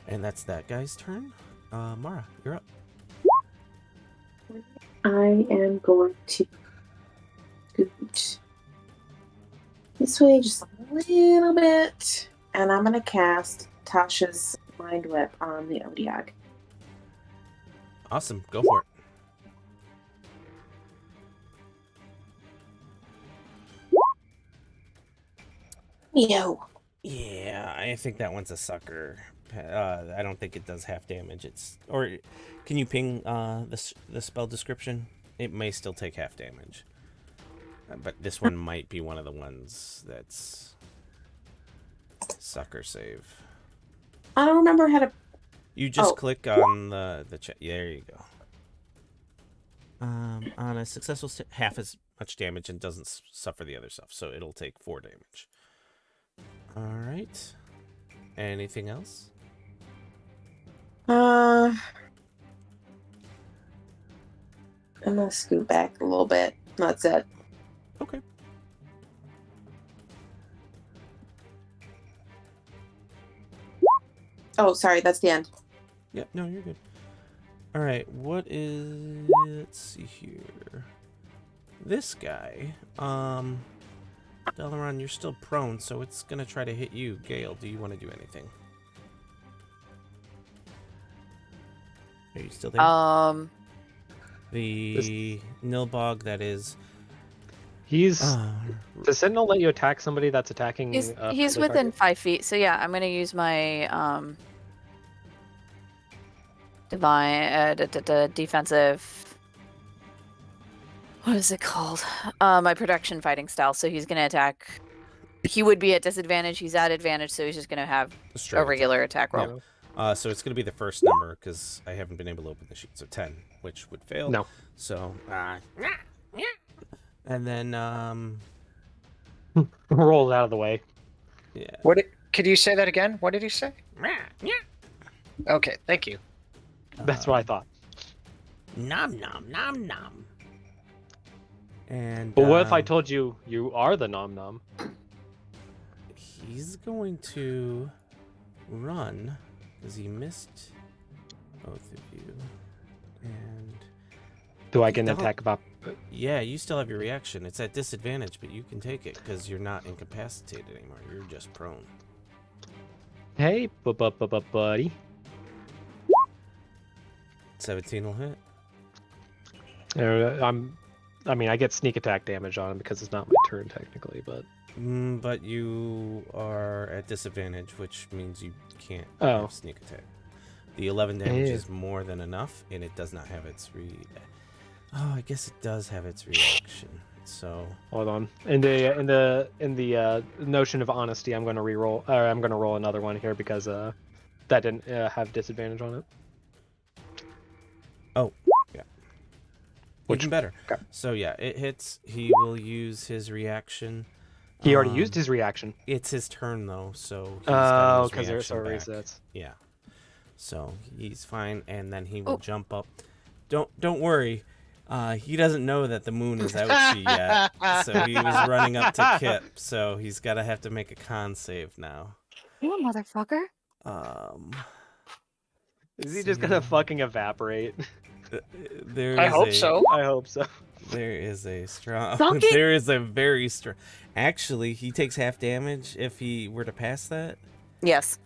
and that's that guy's turn. Mara, you're up. I am going to scoot this way just a little bit, and I'm going to cast Tasha's Mind Whip on the Odiog. Awesome, go for it. Yo. Yeah, I think that one's a sucker. I don't think it does half damage. Or can you ping the spell description? It may still take half damage, but this one might be one of the ones that's sucker save. I don't remember how to. You just click on the chat. Yeah, there you go. On a successful half as much damage and doesn't suffer the other stuff, so it'll take 4 damage. All right. Anything else? I'm gonna scoot back a little bit. That's it. Okay. Oh, sorry, that's the end. Yep, no, you're good. All right, what is... Let's see here. This guy, Dalaran, you're still prone, so it's gonna try to hit you. Gale, do you want to do anything? Are you still there? The Nilbog that is... He's. Does Sentinel let you attack somebody that's attacking? He's friendly within target? 5 feet, so yeah, I'm gonna use my defensive. What is it called? My protection fighting style. So he's gonna attack. He would be at disadvantage. He's at advantage, so he's just gonna have Straight a regular attack roll. Yeah. So it's gonna be the first number because I haven't been able to open the sheet. So 10, which would fail. No. So, and then Roll it out of the way. yeah. Could you say that again? What did he say? Okay, thank you. That's what I thought. Nom nom nom nom. And But what if I told you you are the Nom Nom? he's going to run because he missed both of you. And Do I get an Don't- attack about? yeah, you still have your reaction. It's at disadvantage, but you can take it because you're not incapacitated anymore. You're just prone. Hey, buddy. 17 will hit. I mean, I get sneak attack damage on him because it's not my turn technically, but. But you are at disadvantage, which means you can't Oh. have sneak attack. The 11 damage Yeah. is more than enough, and it does not have its Oh, I guess it does have its reaction. So Hold on. In the notion of honesty, I'm going to re-roll. I'm going to roll another one here because that didn't have disadvantage on it. even better. Okay. So yeah, it hits. He will use his reaction. He already used his reaction. It's his turn though, so he's got Oh, his because there's reaction no back. resets. Yeah. So he's fine, and then he will Oh. jump up. Don't worry. He doesn't know that the moon is out yet, so he was running up to Kip. So he's have to make a con save now. You motherfucker. Is he just gonna fucking evaporate? There I is hope a- so. I hope so. There is a strong. Suck it! There is a very strong. Actually, he takes half damage if he were to pass that. Yes.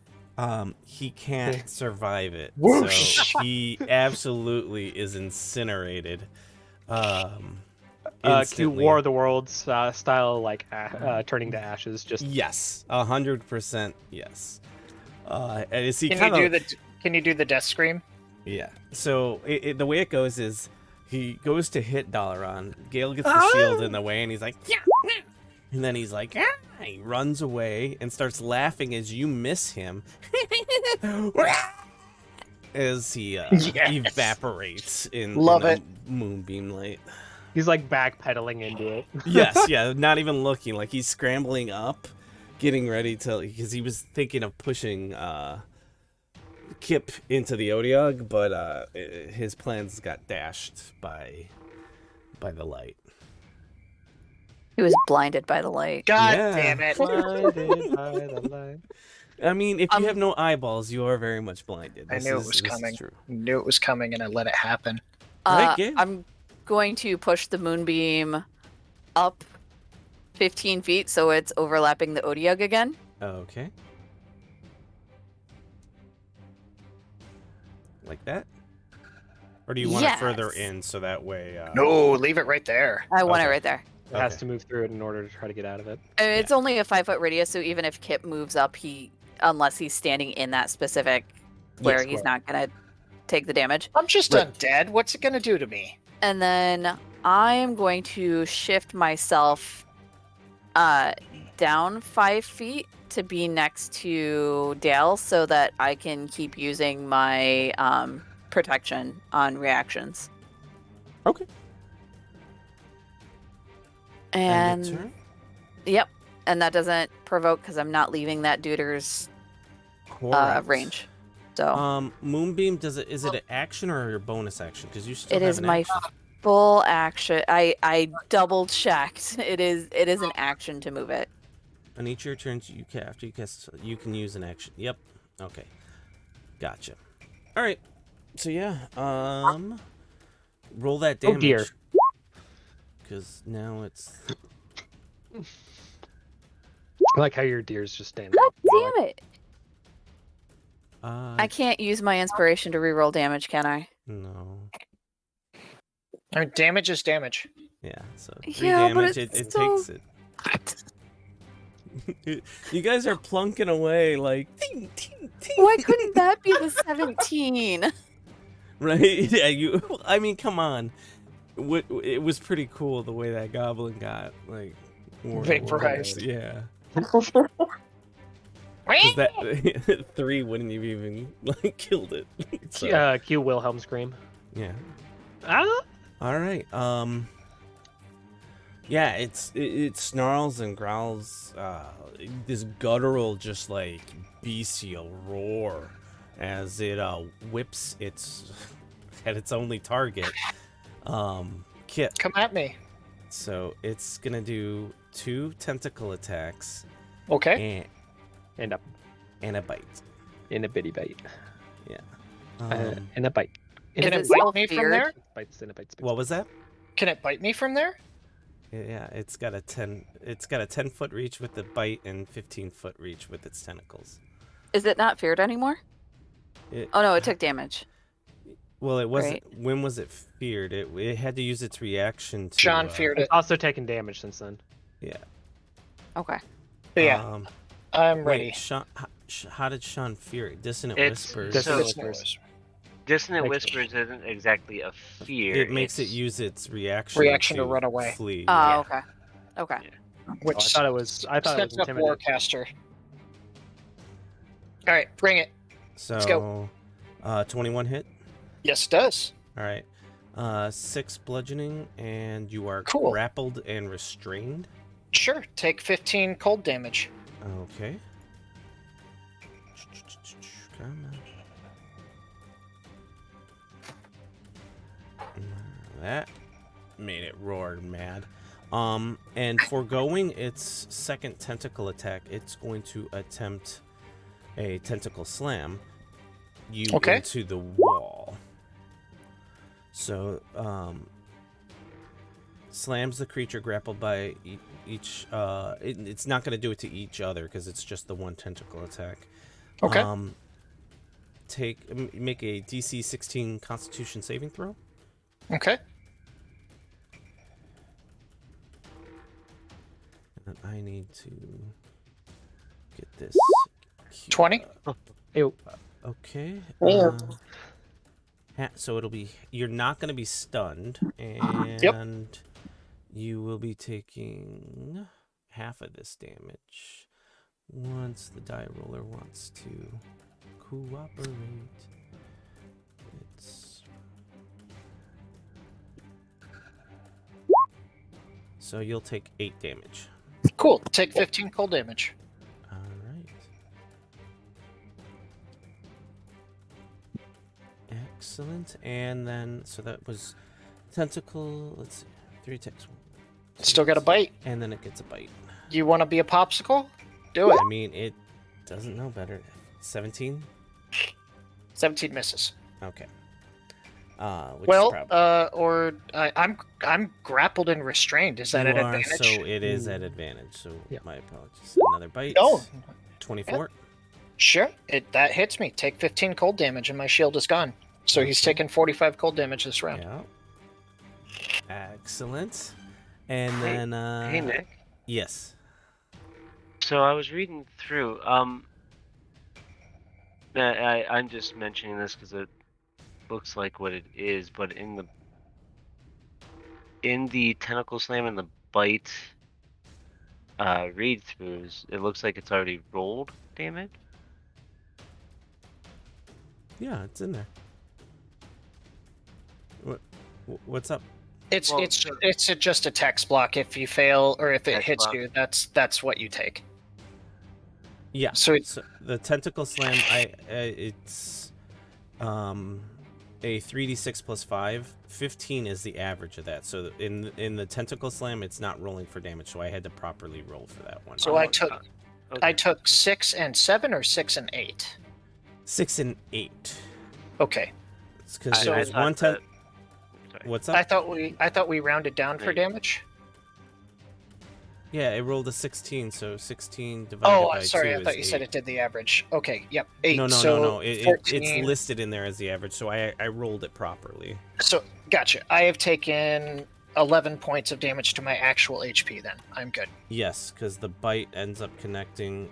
He can't survive it. Whoosh. So he absolutely is incinerated. Cue Instantly. War of the Worlds style, like turning to ashes. Just Yes, 100%. Yes. And is he Can kind of? Can you do the death scream? Yeah. So the way it goes is he goes to hit Dalaran. Gale gets the shield in the way, and he's like, yeah. And then he's like, ah! He runs away and starts laughing as you miss him. As he Yes. evaporates in Love the it. moonbeam light. he's like backpedaling into it. Yes, yeah, not even looking. Like he's scrambling up, getting ready to, because he was thinking of pushing Kip into the Odiog, but his plans got dashed by the light. He was blinded by the light. God Yeah. damn it! Blinded by the light. I mean, if you Um, have no eyeballs, you are very much blinded. I knew it was This is coming. true. Knew it was coming, and I let it happen. Right, Gabe? I'm going to push the moonbeam up 15 feet so it's overlapping the Odiug again. Okay. Like that? Or do you want it further Yes. in so that way? No, leave it right there. I want it Okay. right there. It has Okay. to move through it in order to try to get out of it. It's only a 5-foot radius, so even if Kip moves up, unless he's standing in that specific where Yes, he's not gonna take the damage. I'm just Right. undead. What's it gonna do to me? And then I am going to shift myself down 5 feet to be next to Dale so that I can keep using my protection on reactions. Okay. And your turn? yep, and that doesn't provoke because I'm not leaving that duder's Correct. range. So Moonbeam, is it an action or your bonus action? Because you still it have is an my action. full action. I double checked. It is an action to move it. On each of your turns, after you cast, you can use an action. Yep. Okay. Gotcha. All right. So yeah, roll that damage. Oh dear. Because now it's. I like how your deer's just standing. God there. damn it! I can't use my inspiration to reroll damage, can I? No. I mean, damage is damage. Yeah. So 3 Yeah, but damage. it's It still- takes it. You guys are plunking away like. Ting, ting, ting. Why couldn't that be the 17? Right? Yeah. You. I mean, come on. It was pretty cool the way that goblin got like. Vaporized. Yeah. 'Cause that 3 wouldn't have even like killed it. So, Cue Wilhelm scream. yeah. Ah! All right. Yeah, it snarls and growls. This guttural, just like bestial roar as it whips its at its only target. Kit. Come at me. So it's gonna do 2 tentacle attacks Okay. And a and a bite. in a bitty bite. Um, And a bite. Can Is it it still bite me from feared? there? Bites and a bites. what was that? Can it bite me from there? Yeah, it's got a 10-foot reach with the bite and 15-foot reach with its tentacles. Is it not feared anymore? It, Oh no, it took damage. well, it wasn't. right. When was it feared? It had to use its reaction to. Sean feared it. It's also taken damage since then. Okay. But yeah, I'm ready. Wait, Sean, how did Sean fear it? Dissonant It's- whispers. Dissonant It's Whispers. Dissonant Makes- Whispers isn't exactly a fear. It makes it it's- use its reaction. Reaction to run away. Flee. Oh, Yeah. okay. Okay. Which I thought it was sets up intimidating. Warcaster. All right, bring it. So, go. 21 hit. Yes, it does. All right. 6 bludgeoning, and you are Cool. grappled and restrained. Sure. Take 15 cold damage. Okay. Come on. That made it roar mad. And foregoing its second tentacle attack, it's going to attempt a tentacle slam you Okay. into the wall. So, slams the creature grappled by each. It's not going to do it to each other because it's just the one tentacle attack. Okay. Make a DC 16 Constitution saving throw. Okay. And I need to get this. 20? Ew. Okay. Damn. So it'll be. You're not going to be stunned, and you will be taking half of this damage once the die roller wants to cooperate. So you'll take 8 damage. Cool. Take 15 cold damage. All right. Excellent. And then, so that was tentacle. Let's see, 3 attacks. Still got a bite. And then it gets a bite. You want to be a popsicle? Do it. I mean, it doesn't know better. 17. 17 misses. Okay. Which Well, is I'm grappled and restrained. Is that you an are, advantage? So it is at advantage. So Yeah. my apologies. Another bite. No. 24. Sure. That hits me. Take 15 cold damage, and my shield is gone. So he's Okay. taking 45 cold damage this round. Yeah. Excellent. And Hey- then Hey Nick. yes. So I was reading through. I'm just mentioning this because it looks like what it is, but in the tentacle slam and the bite read throughs, it looks like it's already rolled damage. Yeah, it's in there. What's up? It's Well, it's just a text block. If you fail or if it Text hits block. you, that's what you take. Yeah. So So the tentacle slam, it's a 3d6 plus 5. 15 is the average of that. So in the tentacle slam, it's not rolling for damage. So I had to properly roll for that one. So I took 6 and 7 or 6 and 8. 6 and 8. Okay. It's because I it was thought 1 10. that- Sorry. What's I up? thought we rounded down for Right. damage. Yeah, it rolled a 16. So 16 divided by 2 sorry. I is thought you said 8. it did the average. Okay. Yep. 8. No. So It's 14. listed in there as the average, so I rolled it properly. So gotcha. I have taken 11 points of damage to my actual HP. Then I'm good. Yes, because the bite ends up connecting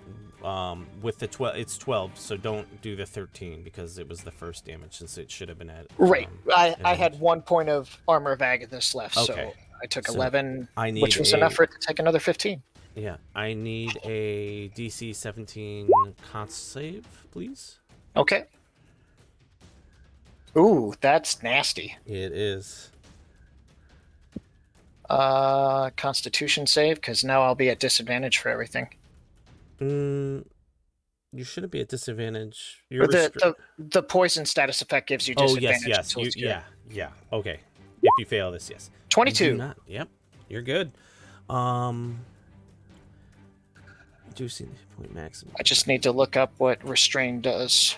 with the 12. It's 12, so don't do the 13 because it was the first damage since it should have been at. Right. I advantage. had 1 point of armor of Agathis left, Okay. so I took So 11, I need which was enough for it to take another 15. Yeah, I need a DC 17 con save, please. Okay. Ooh, that's nasty. It is. Constitution save, because now I'll be at disadvantage for everything. You shouldn't be at disadvantage. Or You're the poison status effect gives you Oh disadvantage. yes. until it's good. Yeah. Okay. If you fail this, yes. You do 22. not- Yep. You're good. Reducing the hit point maximum. I just need to look up what restrain does.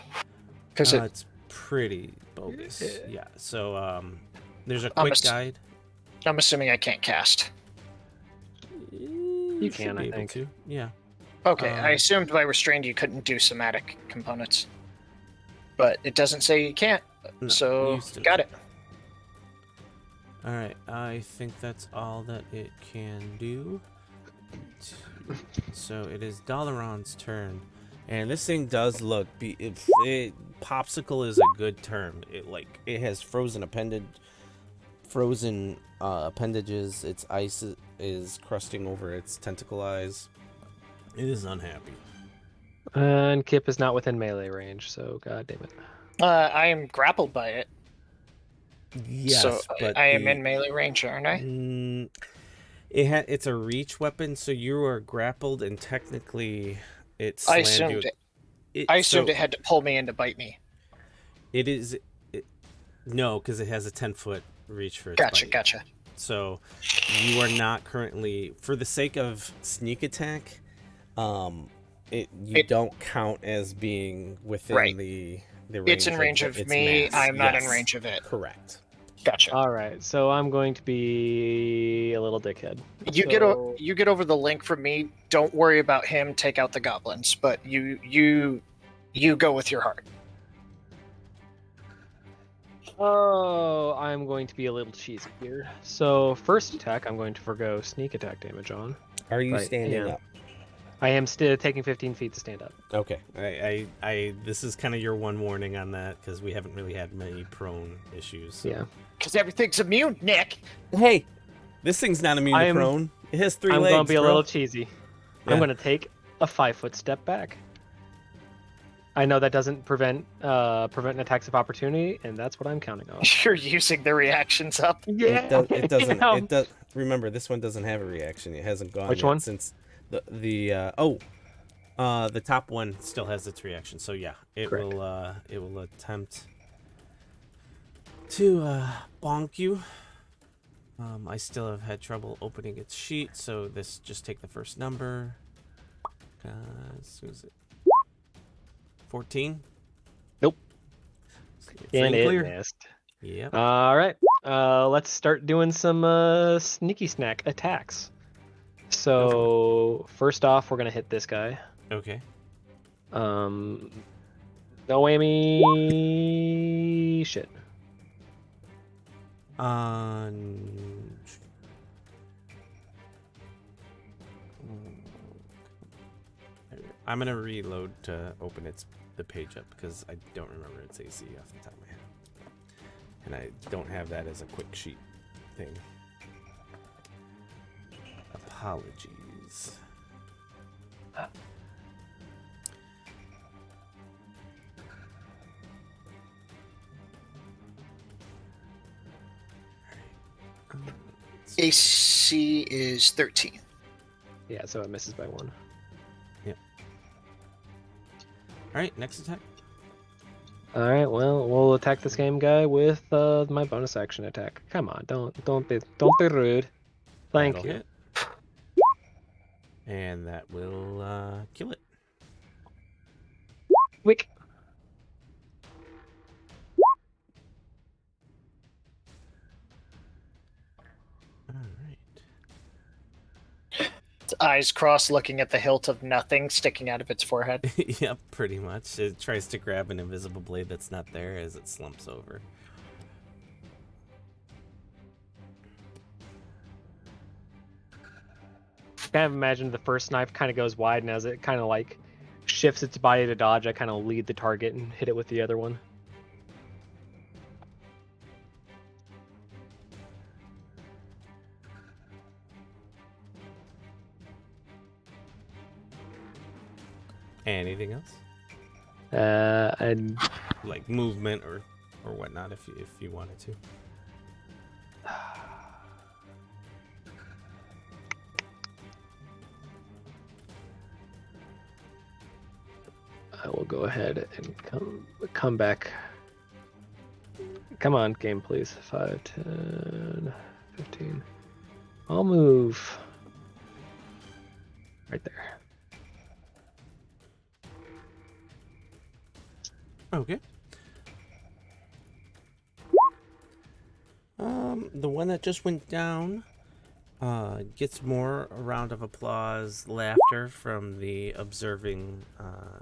Because It's pretty bogus. Yeah. So there's a I'm quick ass- guide. I'm assuming I can't cast. You can, should be I able think. to. Yeah. Okay, I Um, assumed by restrained you couldn't do somatic components. But it doesn't say you can't, No, so you still got it. All right, I think that's all that it can do. So it is Dalaran's turn, and this thing does look. Popsicle is a good term. It has frozen appendages. Its ice is crusting over its tentacle eyes. It is unhappy. And Kip is not within melee range, so god damn it. I am grappled by it, Yes, so but I am in melee range, aren't I? It's a reach weapon, so you are grappled, and technically, it I slammed you. assumed I assumed it had to pull me in to bite me. It is. No, because it has a 10-foot reach for its Gotcha, bite. gotcha. So you are not currently, for the sake of sneak attack, you don't count as being within Right. the range. It's in range of its me. mass. I'm not in Yes, range of it. Correct. Gotcha. Alright, so I'm going to be a little dickhead. You So- get over the link from me. Don't worry about him. Take out the goblins, but you go with your heart. Oh, I'm going to be a little cheesy here. So first attack, I'm going to forgo sneak attack damage on. Are you Right, standing yeah. up? I am still taking 15 feet to stand up. Okay. I this is kind of your one warning on that because we haven't really had many prone issues. So. Yeah. Because everything's immune, Nick. Hey, this thing's not immune to I'm- prone. It has 3 I'm legs. going to be a bro. little cheesy. Yeah. I'm going to take a 5-foot step back. I know that doesn't prevent attacks of opportunity, and that's what I'm counting on. You're using the reactions up. It doesn't. Yeah. It does. Remember, this one doesn't have a reaction. It hasn't gone. Which yet one? Since the top one still has its reaction. So yeah, it Correct. will attempt to bonk you. I still have had trouble opening its sheet, so this just take the first number. Who is it? 14. Nope. Free And it clear. missed. Yep. All right. Let's start doing some sneaky snack attacks. So first off, we're gonna hit this guy. Okay. No whammy. Shit. I'm gonna reload to open the page up because I don't remember its AC off the top of my head, and I don't have that as a quick sheet thing. Apologies. AC is 13. Yeah, so it misses by 1. All right, next attack. All right, well, we'll attack this game guy with my bonus action attack. Come on, don't be rude. Thank That'll you. hit. And that will kill it. Wick. All right. Its eyes crossed, looking at the hilt of nothing sticking out of its forehead. Yep, pretty much. It tries to grab an invisible blade that's not there as it slumps over. Kind of imagine the first knife kind of goes wide, and as it kind of like shifts its body to dodge, I kind of lead the target and hit it with the other one. Anything else? And Like movement or whatnot if you wanted to. I will go ahead and come back. Come on, game, please. 5, 10, 15. I'll move right there. Okay. The one that just went down gets more a round of applause, laughter from the observing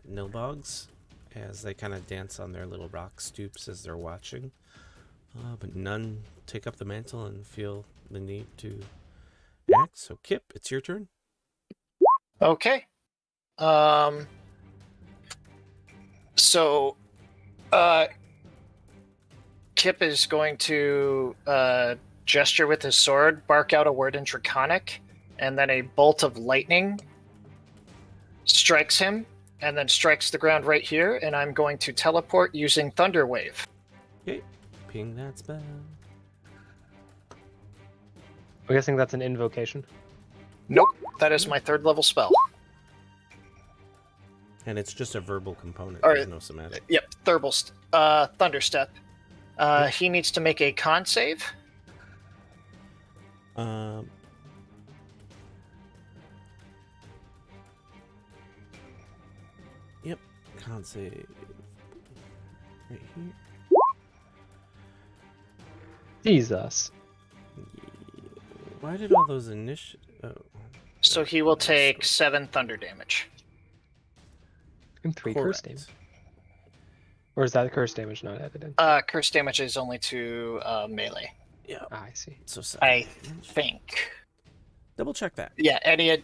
Nilbogs as they kind of dance on their little rock stoops as they're watching. But none take up the mantle and feel the need to act. So, Kip, it's your turn. Okay. So, Kip is going to gesture with his sword, bark out a word in Draconic, and then a bolt of lightning strikes him, and then strikes the ground right here, and I'm going to teleport using Thunder Wave. Okay, ping that spell. I'm guessing that's an invocation. Nope, that is my 3rd level spell. And it's just a verbal component. All There's right. no somatic. Yep, Thunder Step. He needs to make a con save. Yep, con save. Right here. Jesus. Why did all those Oh. So he will take 7 thunder damage. And 3 curse damage. Or is that curse damage not added in? Curse damage is only to melee, Yeah. I see. So I 7 damage. think. Double check that. Yeah, any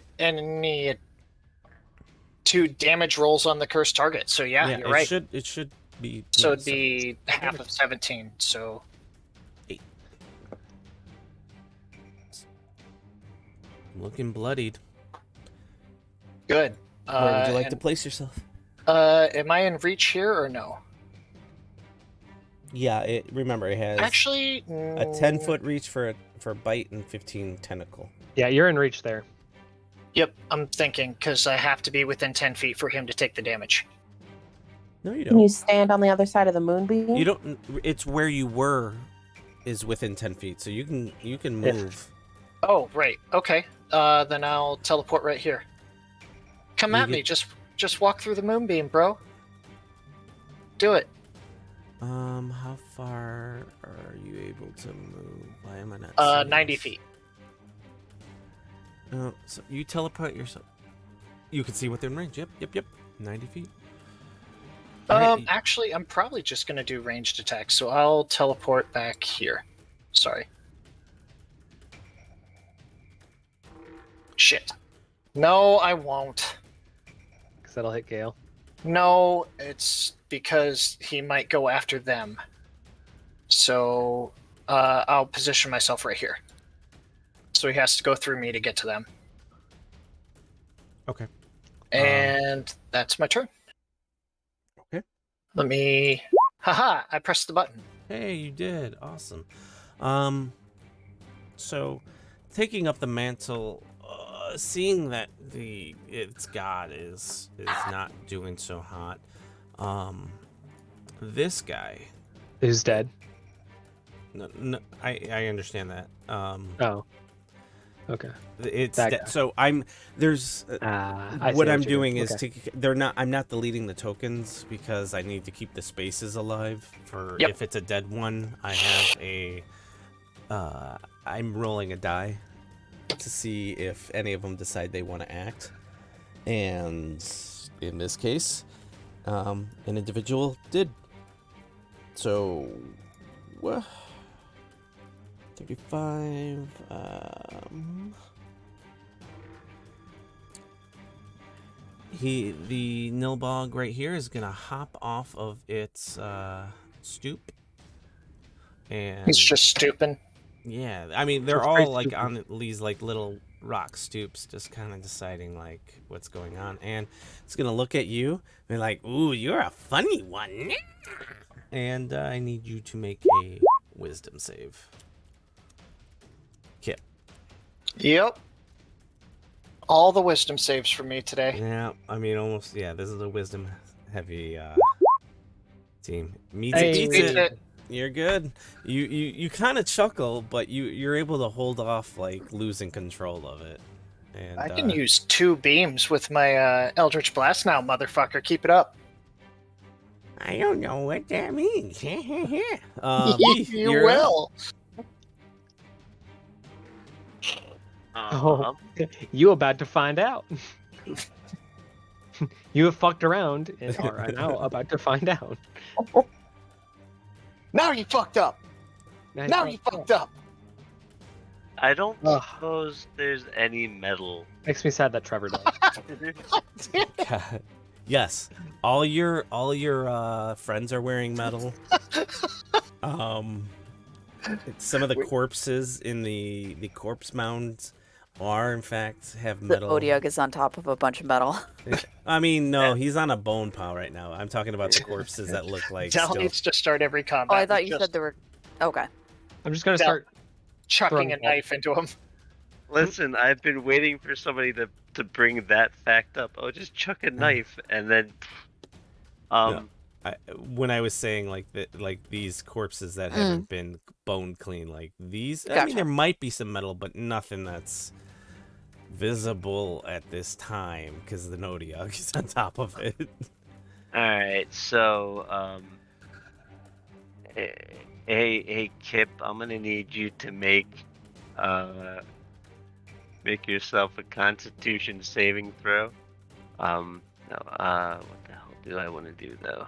2 damage rolls on the cursed target. So yeah, you're right. It should be. So yeah, it'd be half of 17. So 8. Looking bloodied. good. Where would you like to and, place yourself? am I in reach here or no? Yeah. Remember, it has Actually, a 10-foot reach for a bite and 15 tentacle. Yeah, you're in reach there. Yep, I'm thinking because I have to be within 10 feet for him to take the damage. No, you Can don't. you stand on the other side of the moonbeam? You don't. It's where you were, is within 10 feet, so you can move. Oh, right. Okay. Then I'll teleport right here. Come You at me. get- Just walk through the moonbeam, bro. Do it. How far are you able to move? Why am I not? seeing 90 this? feet. Oh, so you teleport yourself. You can see within range. Yep. 90 feet. Alright, Actually, I'm probably just gonna do ranged attacks, so I'll teleport back here. Sorry. Shit. No, I won't. Because that'll hit Gale. No, it's because he might go after them. So, I'll position myself right here. So he has to go through me to get to them. Okay. And that's my turn. Okay. Let me... Haha, I pressed the button. Hey, you did. Awesome. So taking up the mantle, seeing that its god is not doing so hot, this guy. Who's dead? No, I understand that. Oh. Okay. It's That guy. so there's I see what I'm you're doing is Okay. I'm not deleting the tokens because I need to keep the spaces alive for Yep. if it's a dead one. I have I'm rolling a die to see if any of them decide they want to act, and in this case, an individual did. So, 35. The Nilbog right here is gonna hop off of its stoop, and He's just stooping. yeah, I mean they're Just all straight like stooping. on these like little rock stoops, just kind of deciding like what's going on, and it's gonna look at you and be like, "Ooh, you're a funny one," and I need you to make a wisdom save. Kip. Yep. All the wisdom saves for me today. Yeah, I mean almost. Yeah, this is a wisdom heavy team. Meets Hey. it, beats Beats it. it. You're good. You kind of chuckle, but you're able to hold off like losing control of it. And I can use 2 beams with my Eldritch Blast now, motherfucker. Keep it up. I don't know what that means. You you're up. will. Oh. You about to find out. You have fucked around and are now about to find out. Now you fucked up. Now you fucked up. I don't Ugh. suppose there's any metal. Makes me sad that Trevor died. God. Yes, all your friends are wearing metal. Some of the corpses in the corpse mounds are in fact have The metal. Odiug is on top of a bunch of metal. I mean, no, he's on a bone pile right now. I'm talking about the corpses that look like Dell still. needs to start every combat. Oh, I thought with you just said there were. Okay. I'm just gonna Dell start. chucking throwing a knife into him. Listen, I've been waiting for somebody to bring that fact up. Oh, just chuck a knife and then. When I was saying like these corpses that haven't been bone clean, like these, I mean, Gotcha. there might be some metal, but nothing that's visible at this time because the Nodiug is on top of it. All right, so hey Kip, I'm gonna need you to make yourself a Constitution saving throw. No, what the hell do I want to do though?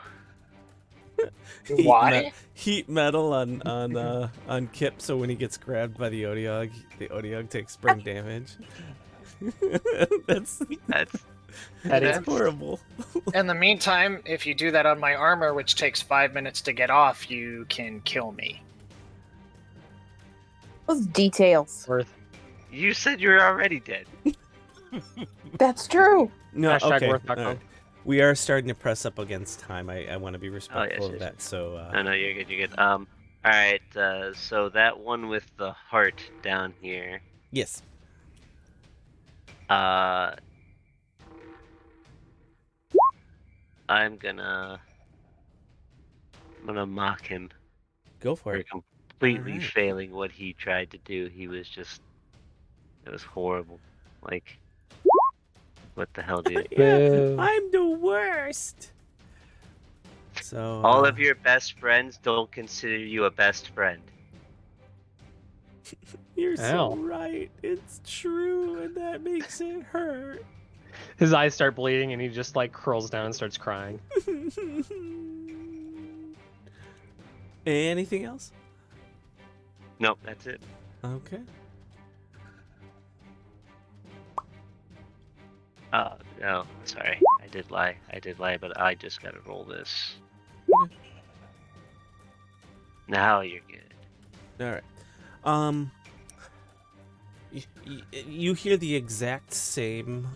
Why? Heat metal on Kip, so when he gets grabbed by the Odiug takes spring damage. That's That is horrible. In the meantime, if you do that on my armor, which takes 5 minutes to get off, you can kill me. Those details. worth. You said you were already dead. That's true. No, Hashtag okay. worth.com. all right. We are starting to press up against time. I want to be respectful yes, of yes, that. So No, you're good. You're good. All right. So that one with the heart down here. yes. I'm gonna mock him Go for for it. completely Alright. failing what he tried to do. It was horrible. Like, what the hell, dude? Boo. I'm the worst. So All of your best friends don't consider you a best friend. You're so Ow. right. It's true, and that makes it hurt. His eyes start bleeding and he just like curls down and starts crying. Anything else? Nope, that's it. Okay. No, sorry. I did lie, but I just gotta roll this. Okay. Now you're good. All right. You hear the exact same.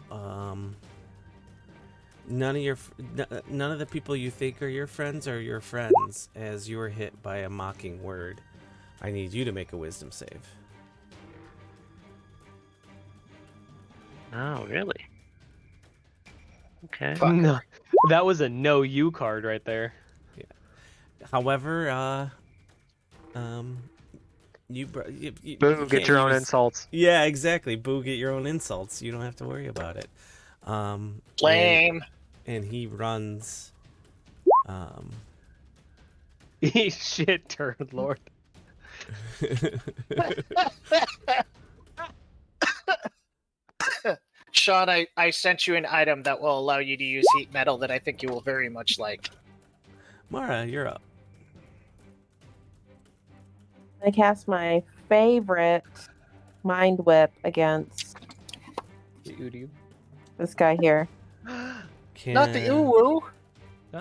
None of the people you think are your friends are your friends as you are hit by a mocking word. I need you to make a wisdom save. Oh, really? Okay. Fuck. No, that was a no you card right there. However, you Boo, get can't your own use- insults. Yeah, exactly. Boo, get your own insults. You don't have to worry about it. And, Lame. and he runs. Eat shit, turd lord. Sean, I sent you an item that will allow you to use heat metal that I think you will very much like. Mara, you're up. I cast my favorite mind whip against this guy here. Can, Not the uwu.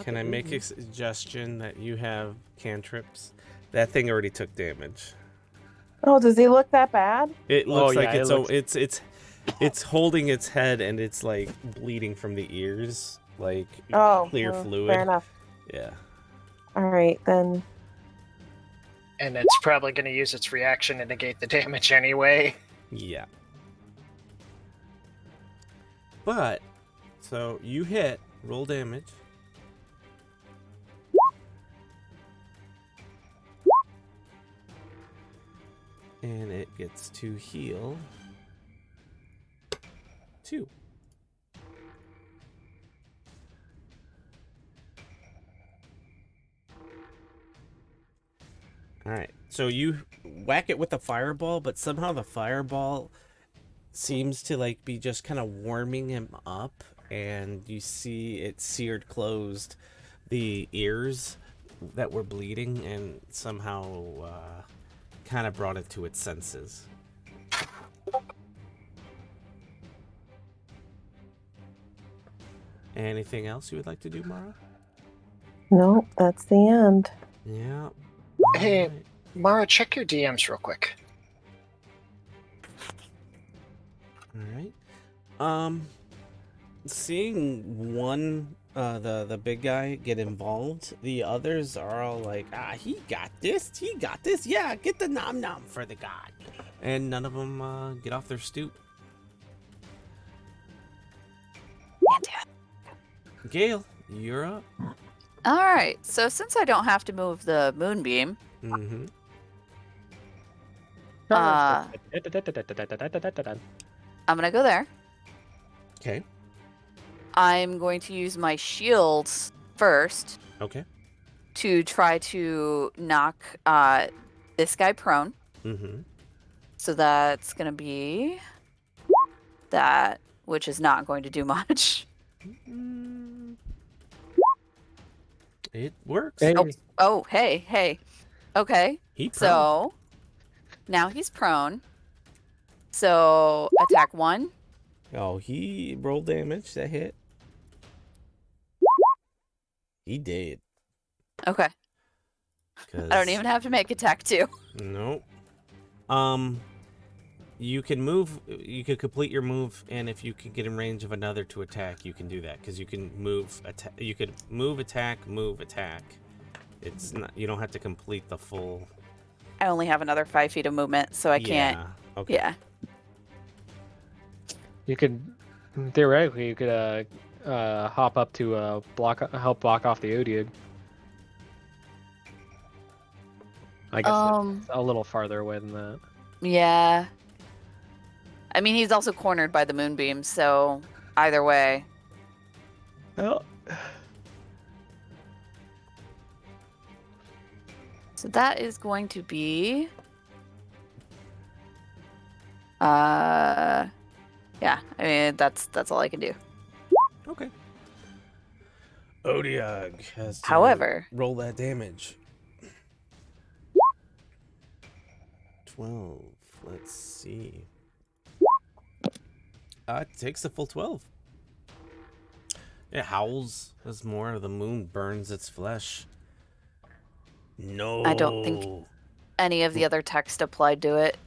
Can I make a suggestion that you have cantrips? That thing already took damage. Oh, does he look that bad? It looks yeah, like it it's looks- it's holding its head and it's like bleeding from the ears, like Oh, clear well, fluid. Fair enough. Yeah. All right, then. And it's probably going to use its reaction to negate the damage anyway. Yeah. But so you hit, roll damage. And it gets to heal 2. Alright, so you whack it with a fireball, but somehow the fireball seems to like be just kind of warming him up, and you see it seared closed the ears that were bleeding and somehow kind of brought it to its senses. Anything else you would like to do, Mara? Nope, that's the end. Yeah. Hey. Alright. Mara, check your DMs real quick. Alright. Seeing one the big guy get involved, the others are all like, he got this, yeah, get the nom nom for the guy. And none of them get off their stoop. Gale, you're up. All right. So since I don't have to move the moonbeam, Mm-hmm. I'm gonna go there. Okay. I'm going to use my shields first Okay. to try to knock this guy prone. Mm-hmm. So that's gonna be that, which is not going to do much. It works. Hey. Oh, hey. Okay. He prone. So now he's prone. So attack 1. Oh, he rolled damage. That hit. He did. Okay. I don't even have to make attack 2. Nope. You can move. You could complete your move, and if you can get in range of another to attack, you can do that because you can move. You could move, attack, move, attack. It's not. You don't have to complete the full. I only have another 5 feet of movement, so I can't. Yeah. Okay. Yeah. You could theoretically you could hop up to help block off the Odiad. I guess it's a little farther away than that. Yeah. I mean, he's also cornered by the moonbeam, so either way. Well, So that is going to be. Yeah. I mean, that's all I can do. Okay. Odiag has to However, roll that damage. 12. Let's see. It takes the full 12. It howls as more of the moon burns its flesh. No. I don't think any of the other text applied to it.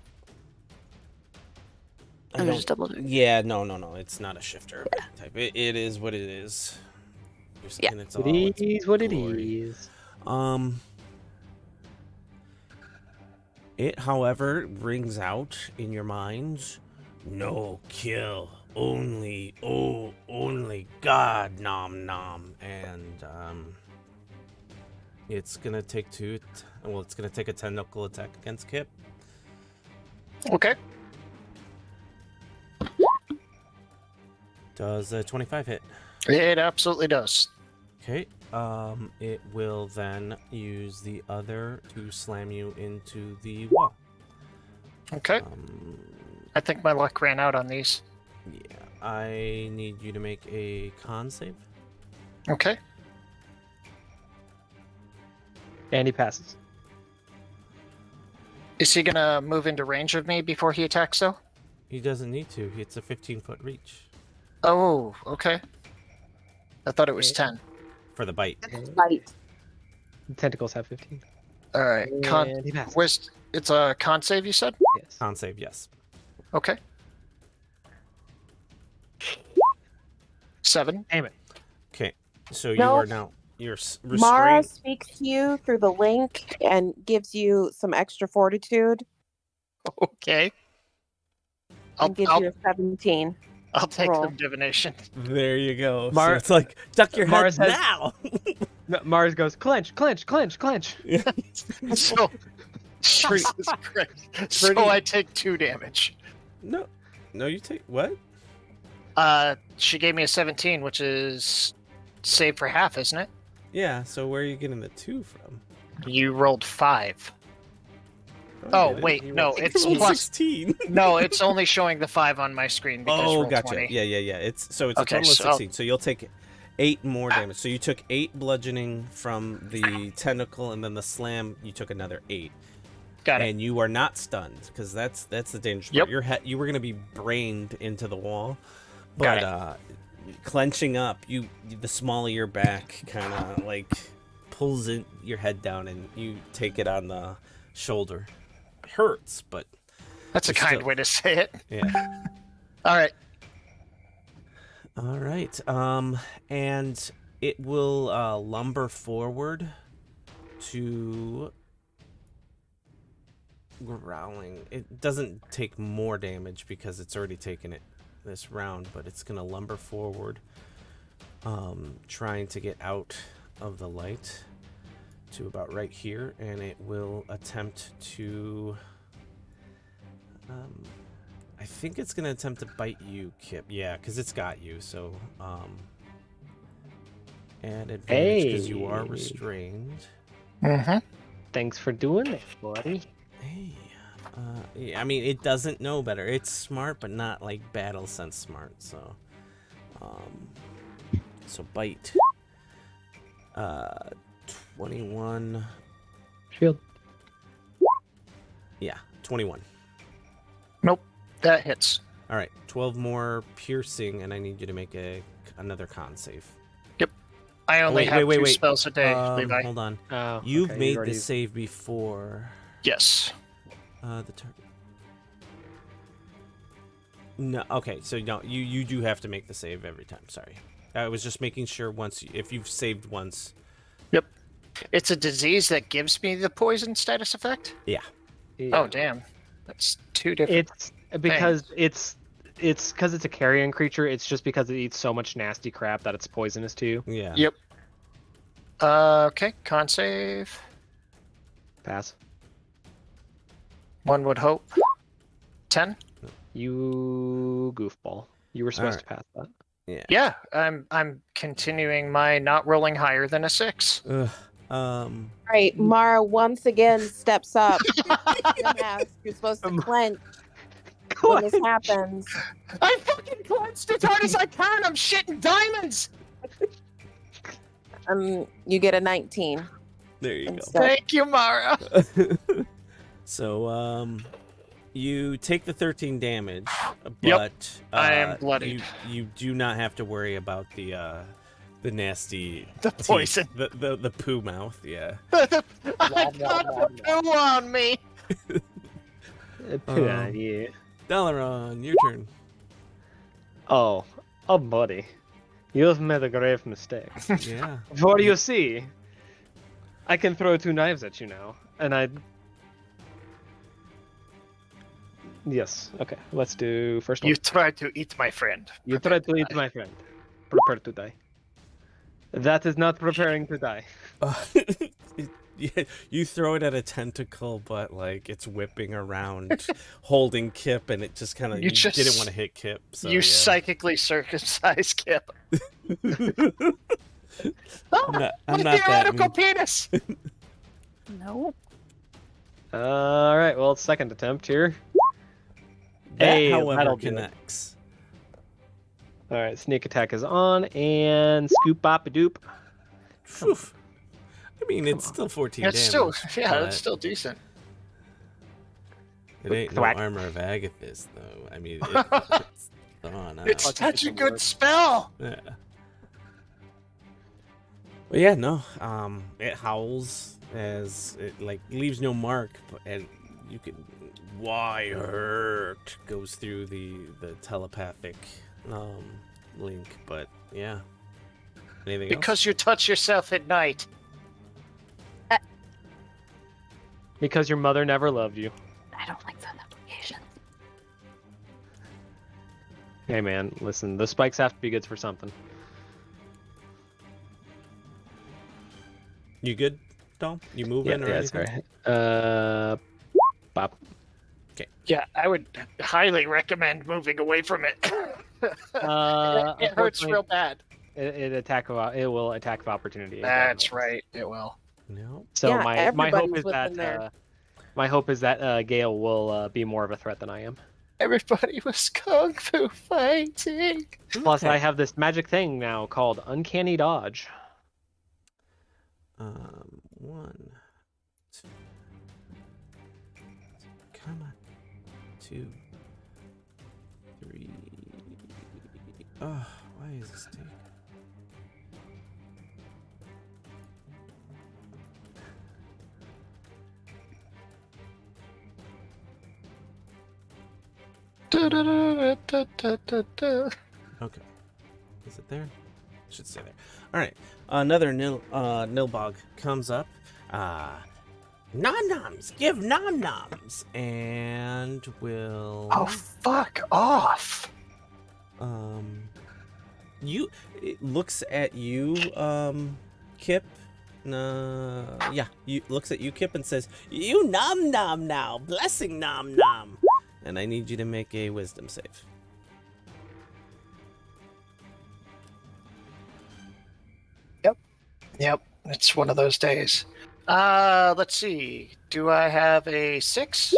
I Let me don't- just double check. Yeah, no. It's not a shifter type. It is what it is. Yeah. And it's it all its is what it glory. is. It, however, rings out in your minds, no kill, only God nom nom, and It's gonna take it's gonna take a tentacle attack against Kip. Okay. Does a 25 hit? It absolutely does. Okay. It will then use the other to slam you into the wall. Okay. I think my luck ran out on these. Yeah. I need you to make a con save. Okay. And he passes. Is he gonna move into range of me before he attacks, though? He doesn't need to. It's a 15-foot reach Oh, okay. I thought it was 10. for the bite. Bite. Tentacles have 15. All right. And he passes. It's a con save, you said? Yes. Con save, yes. Okay. 7. Damn it. Okay. So you No. are now restrained. Mara speaks to you through the link and gives you some extra fortitude Okay. I'll, and gives I'll, you a 17. I'll take roll. some divination. There you go. So Mar- it's like duck your Mara head says- now. Mars goes, clench, clench, clench, clench. So, Jesus Christ. So pretty- I take 2 damage. No, you take what? She gave me a 17, which is save for half, isn't it? Yeah. So where are you getting the 2 from? You rolled 5. I Oh, get it. wait, no, it's Rolled plus. 16. No, it's only showing the 5 on my screen because Oh, roll gotcha. 20. Yeah. It's Okay, a total of so- 16. So you'll take 8 more damage. So you took 8 bludgeoning from the tentacle, and then the slam. You took another 8. Got it. And you are not stunned because that's the dangerous Yep. part. You were gonna be brained into the wall, Got but clenching up, the small of your back kind of like pulls your head down, and you take it on the shoulder. It hurts, but That's a It's kind still- way to say it. yeah. All right. All right. And it will lumber forward to growling. It doesn't take more damage because it's already taken it this round, but it's gonna lumber forward, trying to get out of the light to about right here, and it will attempt to. I think it's gonna attempt to bite you, Kip. Yeah, because it's got you. So, and advantage because you are Hey. restrained. Mm-hmm. Thanks for doing it, buddy. Hey, yeah, I mean, it doesn't know better. It's smart, but not like battle sense smart. So, so bite. 21. Shield. Yeah, 21. Nope. That hits. All right, 12 more piercing, and I need you to make another con save. I only Wait, have wait, 2 wait. spells a day, Levi. Hold on. Oh, You've okay, made already- the save before. Yes. The target. No, okay, so no, you do have to make the save every time. Sorry, I was just making sure if you've saved once. It's a disease that gives me the poison status effect? Yeah. Oh, damn. That's 2 different. It's because it's because it's a carrion creature. It's just because it eats so much nasty crap that it's poisonous to you. Yeah. Yep. Okay. Con save. Pass. One would hope. 10? You goofball. You were supposed to pass that. Yeah. Yeah. I'm continuing my not rolling higher than a 6. Ugh. All right, Mara once again steps up. You're supposed to clench when this happens. I fucking clenched as hard as I can. I'm shitting diamonds. You get a 19 There you go. instead. Thank you, Mara. So, you take the 13 damage, but Yep, I am bloodied. You do not have to worry about the nasty The teeth, poison. the poo mouth. Yeah. I got a poo on me. Yeah. Dalaran, your turn. Oh, buddy. You've made a grave mistake. Yeah. For you see, I can throw 2 knives at you now, and I. Yes. Okay. Let's do first one. You tried to eat my friend. You tried to eat my friend. Prepare to die. That is not preparing to die. you throw it at a tentacle, but like it's whipping around, holding Kip, and it just kind of You didn't just- want to hit Kip. So you yeah. psychically circumcise Kip. I'm not My that theoretical mean. penis. No. All right. Well, second attempt here. That, Hey, however, that'll do it. connects. All right. Sneak attack is on, and scoop bop a doop. Phew. I mean, it's still 14 It's damage. still, yeah, but it's still decent. It ain't no Thwack. armor of Agathis, though. I mean, it's on out. It's such a good spell. Yeah. But yeah, no. It howls as it like leaves no mark, and you can why hurt goes through the telepathic link. But yeah. Anything Because you touch yourself at night. Because your mother never loved you. I don't like that application. Hey man, listen, the spikes have to be good for something. You good, Dom? You moving or that's anything? right. Bop. Yeah, I would highly recommend moving away from it. it hurts Unfortunately, real bad. It will attack of opportunity. That's right, it will. No. So Yeah, my everybody hope was is within there. that my hope is that Gale will be more of a threat than I am. Everybody was kung fu fighting. Plus, Okay. I have this magic thing now called Uncanny Dodge. 1, 2. Come on. 2, 3. Oh, why is this taking? Okay. Is it there? Should stay there. All right. Another Nilbog comes up. Nom noms. Give nom noms. And will. Oh, fuck off. It looks at you, Kip. Yeah. Looks at you, Kip, and says, "You nom nom now. Blessing nom nom." And I need you to make a wisdom save. Yep, it's one of those days. Let's see. Do I have a 6?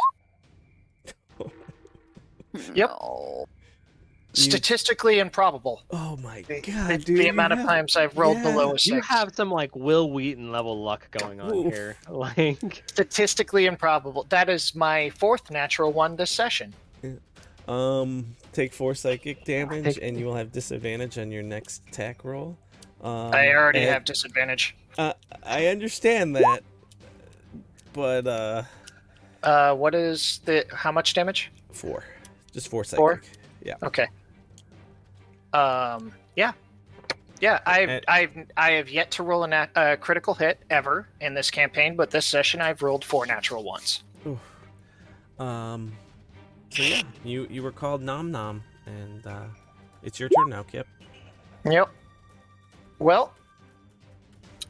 Yep. No. Statistically improbable. Oh my The, god, the dude! amount of times I've rolled yeah. below a 6. You have some like Will Wheaton level luck going on Oof. here. Like, Statistically improbable. That is my 4th natural one this session. Take 4 psychic damage, think- and you will have disadvantage on your next attack roll. I already and- have disadvantage. I understand that, but What is the... How much damage? 4, just 4 psychic. 4? Yeah. Okay. Yeah. Yeah, I have yet to roll a critical hit ever in this campaign, but this session I've rolled 4 natural ones. So yeah, you were called Nom Nom, and it's your turn now, Kip. Yep. Well,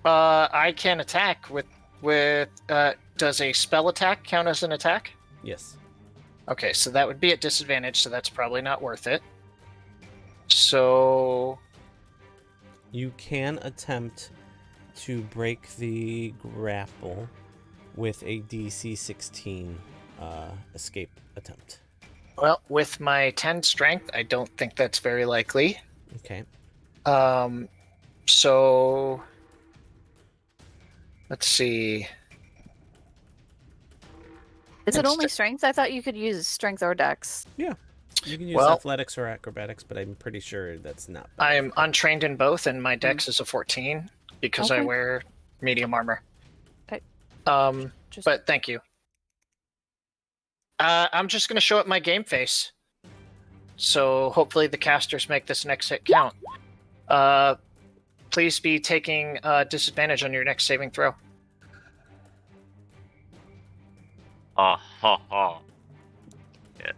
I can attack with does a spell attack count as an attack? Yes. Okay, so that would be at disadvantage, so that's probably not worth it. So You can attempt to break the grapple with a DC 16 escape attempt. well, with my 10 strength, I don't think that's very likely. Okay. So let's see. Is it It's only the- strength? I thought you could use strength or dex. You can use Well- athletics or acrobatics, but I'm pretty sure that's not. I am untrained in both, and my dex is a 14 because I Okay. wear medium armor. Okay. Just But thank you. I'm just going to show up my game face. So hopefully the casters make this next hit count. Please be taking disadvantage on your next saving throw. Ah ha ha. Yes.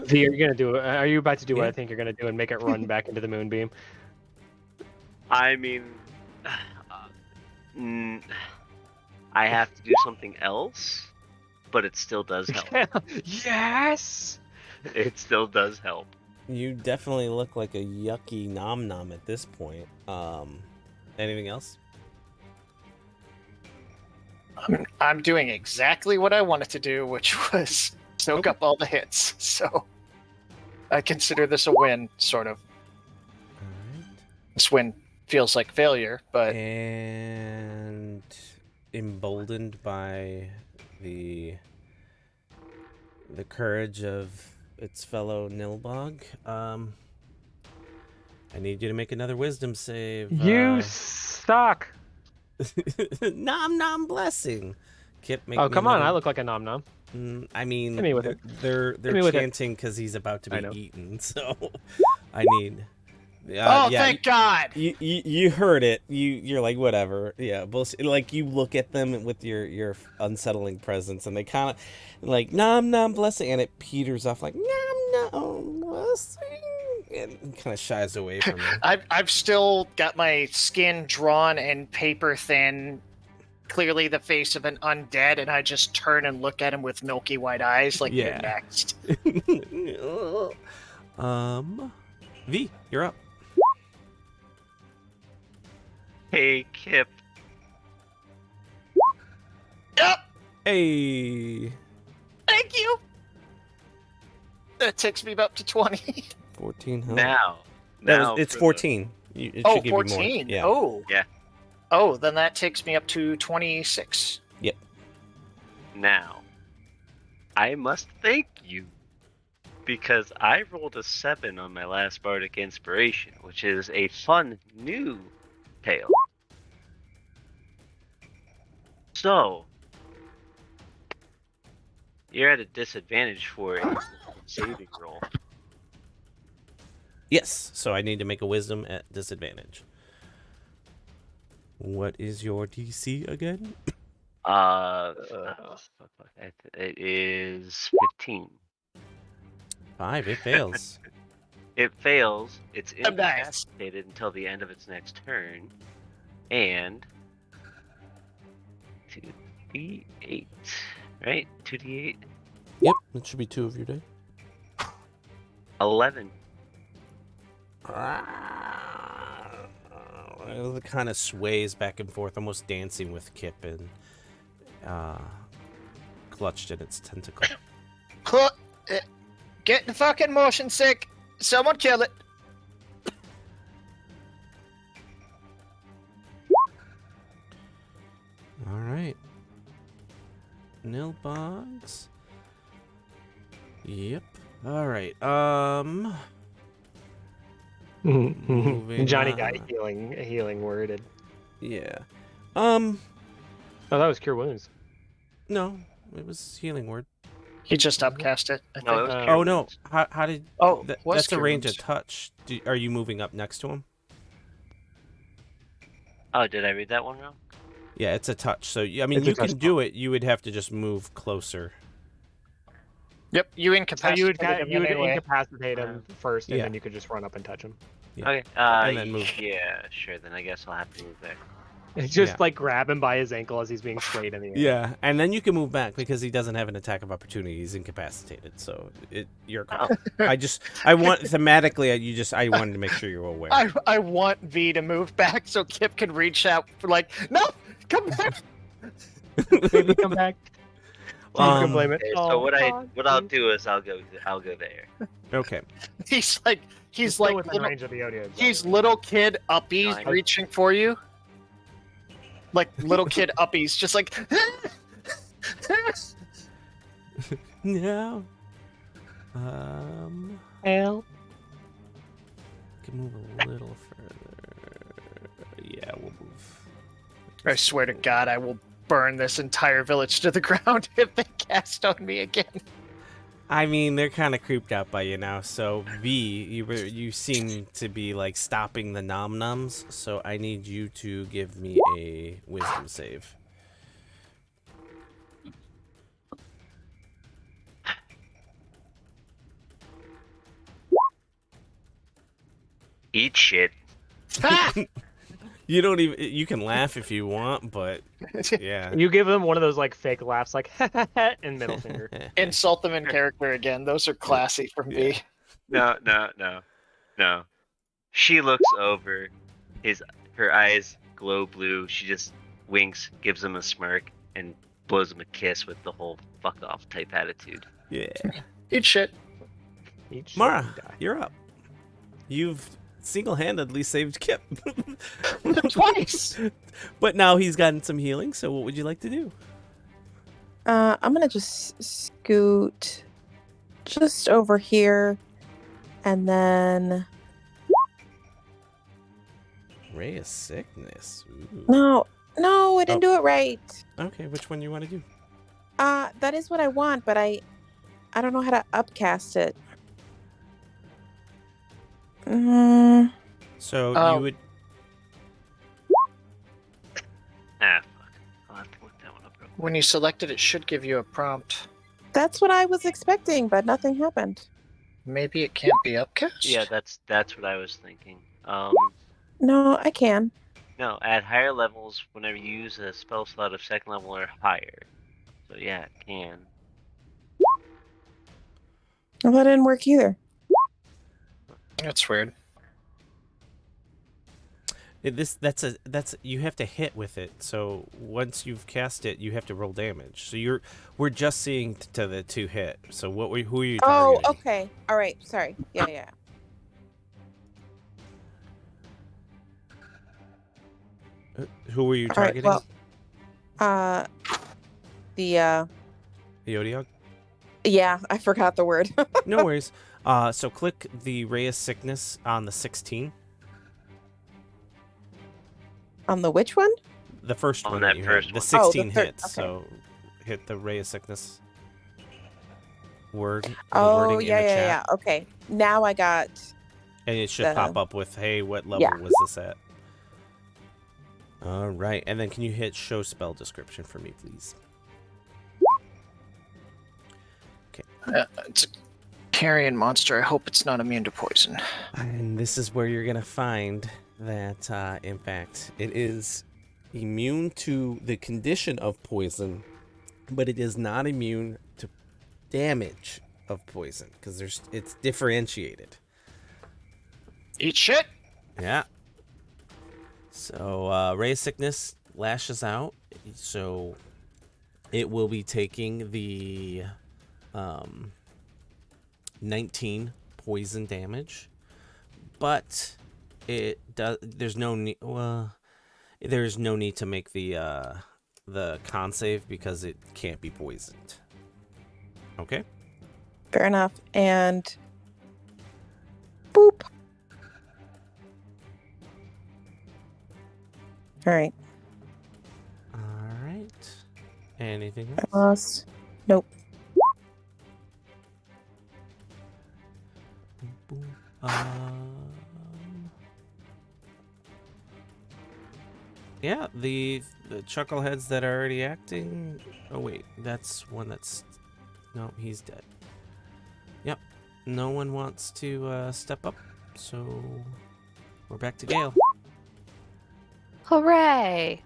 V, are you about to do what Yeah. I think you're gonna do and make it run back into the moonbeam? I mean, I have to do something else, but it still does help. Yes. It still does help. You definitely look like a yucky nom nom at this point. Anything else? I'm doing exactly what I wanted to do, which was soak up all the hits. So I consider this a win, sort of. Alright. This win feels like failure, but And emboldened by the courage of its fellow Nilbog, I need you to make another wisdom save. You suck. Nom nom blessing. Kip, make Oh, me come on! another- I look like a nom nom. I mean, Hit me with it. they're Hit me with it. chanting because he's about to I be know. eaten. So I need. oh, thank God! You heard it. You're like whatever. Yeah, like you look at them with your unsettling presence, and they kind of like nom nom blessing, and it peters off like nom nom blessing, and kind of shies away from you. I've still got my skin drawn and paper thin, clearly the face of an undead, and I just turn and look at him with milky white eyes, like Yeah. you're next. V, you're up. Hey, Kip. Yep, Hey, thank you. That takes me up to 20. 14. Huh? Now. It's for the- 14. It Oh, should give you more. 14. Yeah. Oh. Yeah. Oh, then that takes me up to 26. Now, I must thank you because I rolled a 7 on my last Bardic Inspiration, which is a fun new tale. So, you're at a disadvantage for a saving roll. Yes, so I need to make a wisdom at disadvantage. What is your DC again? It is 15. 5. It fails. It fails. It's Nice. incapacitated until the end of its next turn. And 2d8, right? 2d8. Yep, it should be 2 of your day. 11. It kind of sways back and forth, almost dancing with Kip, and clutched in its tentacle. Get the fucking motion sick. Someone kill it. All right. Nilbogs. Yep. All right. Moving Johnny on. got healing worded. Yeah. Oh, that was cure wounds. No, it was healing word. He just upcast it. I No, think. it was Uh, cure Oh no. wounds. How did? Oh, was That's a cure range wounds. of touch. Are you moving up next to him? Oh, did I read that one wrong? Yeah, it's a touch. So I mean, It's a you touch can do it. You would have to just move closer. Yep, you So incapacitated you would him anyway. incapacitate him first, and Yeah. then you could just run up and touch him. Yeah. Okay. And then move. Yeah, sure. Then I guess I'll have to move there. Just Yeah. like grab him by his ankle as he's being swayed in the air. Yeah, and then you can move back because he doesn't have an attack of opportunity. He's incapacitated. So you're. Oh. I want thematically. I wanted to make sure you're aware. I want V to move back so Kip can reach out for like, no, come back. Baby, come back. You can blame it. Okay, Oh, so what I'll God. do is I'll go there. Okay. He's Still like within little, range of the Odio. he's little kid uppies Fine. reaching for you. Like little kid uppies, just like. No. Help. Can move a little further. Yeah, we'll move. I swear to God, I will burn this entire village to the ground if they cast on me again. I mean, they're kind of creeped out by you now. So V, you seem to be like stopping the nom noms. So I need you to give me a wisdom save. Eat shit. You don't even. You can laugh if you want, but yeah. You give them one of those like fake laughs, like and middle finger. Insult them in character again. Those are classy from B. No. She looks over. Her eyes glow blue. She just winks, gives him a smirk, and blows him a kiss with the whole "fuck off" type attitude. Yeah. Eat shit. Eat shit Mara, and die. you're up. You've single-handedly saved Kip. Twice. But now he's gotten some healing, so what would you like to do? I'm gonna just scoot just over here, and then Ray of Sickness. Ooh. no, I didn't do it right. Okay, which one you want to do? That is what I want, but I don't know how to upcast it. So Oh. you would. Ah, fuck. I'll have to look that one up real quick. When you select it, it should give you a prompt. That's what I was expecting, but nothing happened. Maybe it can't be upcast? Yeah, that's what I was thinking. No, I can. No, at higher levels, whenever you use a spell slot of second level or higher. So yeah, it can. Well, that didn't work either. That's weird. That's you have to hit with it. So once you've cast it, you have to roll damage. So we're just seeing to the 2 hit. So who are you Oh, targeting? okay. All right. Sorry. Yeah. Who were you All right. targeting? Well, the The Odiog? yeah, I forgot the word. No worries. So click the Ray of Sickness on the 16. On the which one? The first On one that you first had. The one. Oh, the 16 third- hits. okay. So hit the Ray of Sickness word. the Oh, wording in the chat, yeah. Okay. Now I got. And it should the- pop up with, hey, what level Yeah. was this at? All right. And then can you hit show spell description for me, please? It's a carrion monster. I hope it's not immune to poison. And this is where you're going to find that, in fact, it is immune to the condition of poison, but it is not immune to damage of poison because it's differentiated. Eat shit. Yeah. So Ray of Sickness lashes out, so it will be taking the 19 poison damage, but it does. There's no need. There's no need to make the con save because it can't be poisoned. Okay. Fair enough. And boop. All right. All right. Anything I else? lost. Nope. Yeah, the chuckleheads that are already acting. Oh wait, that's one that's. No, he's dead. Yep, no one wants to step up, so we're back to Gale. Hooray!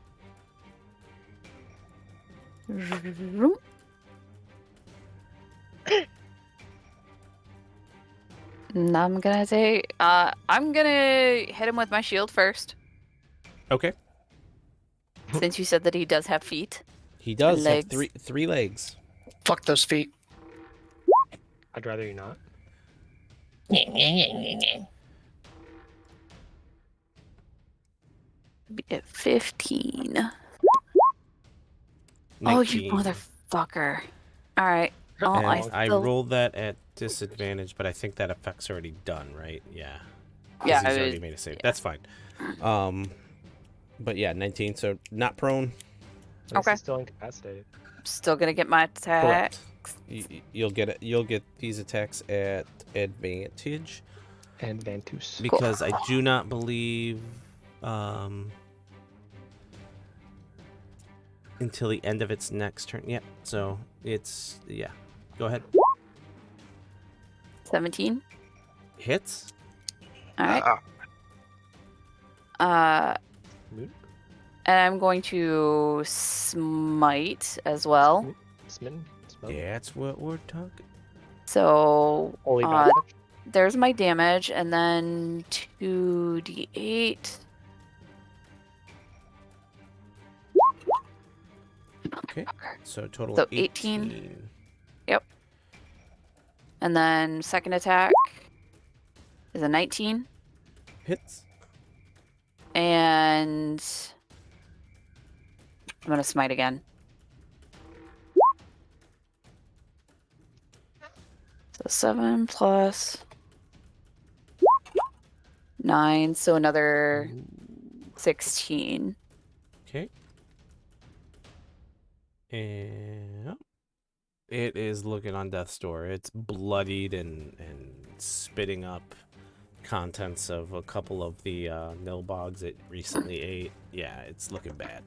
And I'm gonna say, I'm gonna hit him with my shield first, Okay, since you said that he does have feet. he does have Legs. three legs. Fuck those feet. I'd rather you not. Be at 15. Oh, you 19. motherfucker. Alright. Oh, And I I still... rolled that at disadvantage, but I think that effect's already done, right? Yeah. 'Cause Yeah, he's it already was- made a save. yeah. That's fine. But yeah, 19. So not prone. At least Okay. he's still incapacitated. Still gonna get my attack. You'll get these attacks at advantage And Ventus. because I do not believe until the end of its next turn. Yep. So it's Go ahead. 17. Hits. Alright. Moot? And I'm going to smite as well. Smitten? Smelled? Yeah, that's what we're talking. So Holy bastard. there's my damage, and then 2d8. Okay. So total So 18. 18. And then second attack is a 19. Hits. And I'm going to smite again. So 7 plus 9, so another 16. Okay. And it is looking on death's door. It's bloodied and spitting up contents of a couple of the nilbogs it recently ate. Yeah, it's looking bad.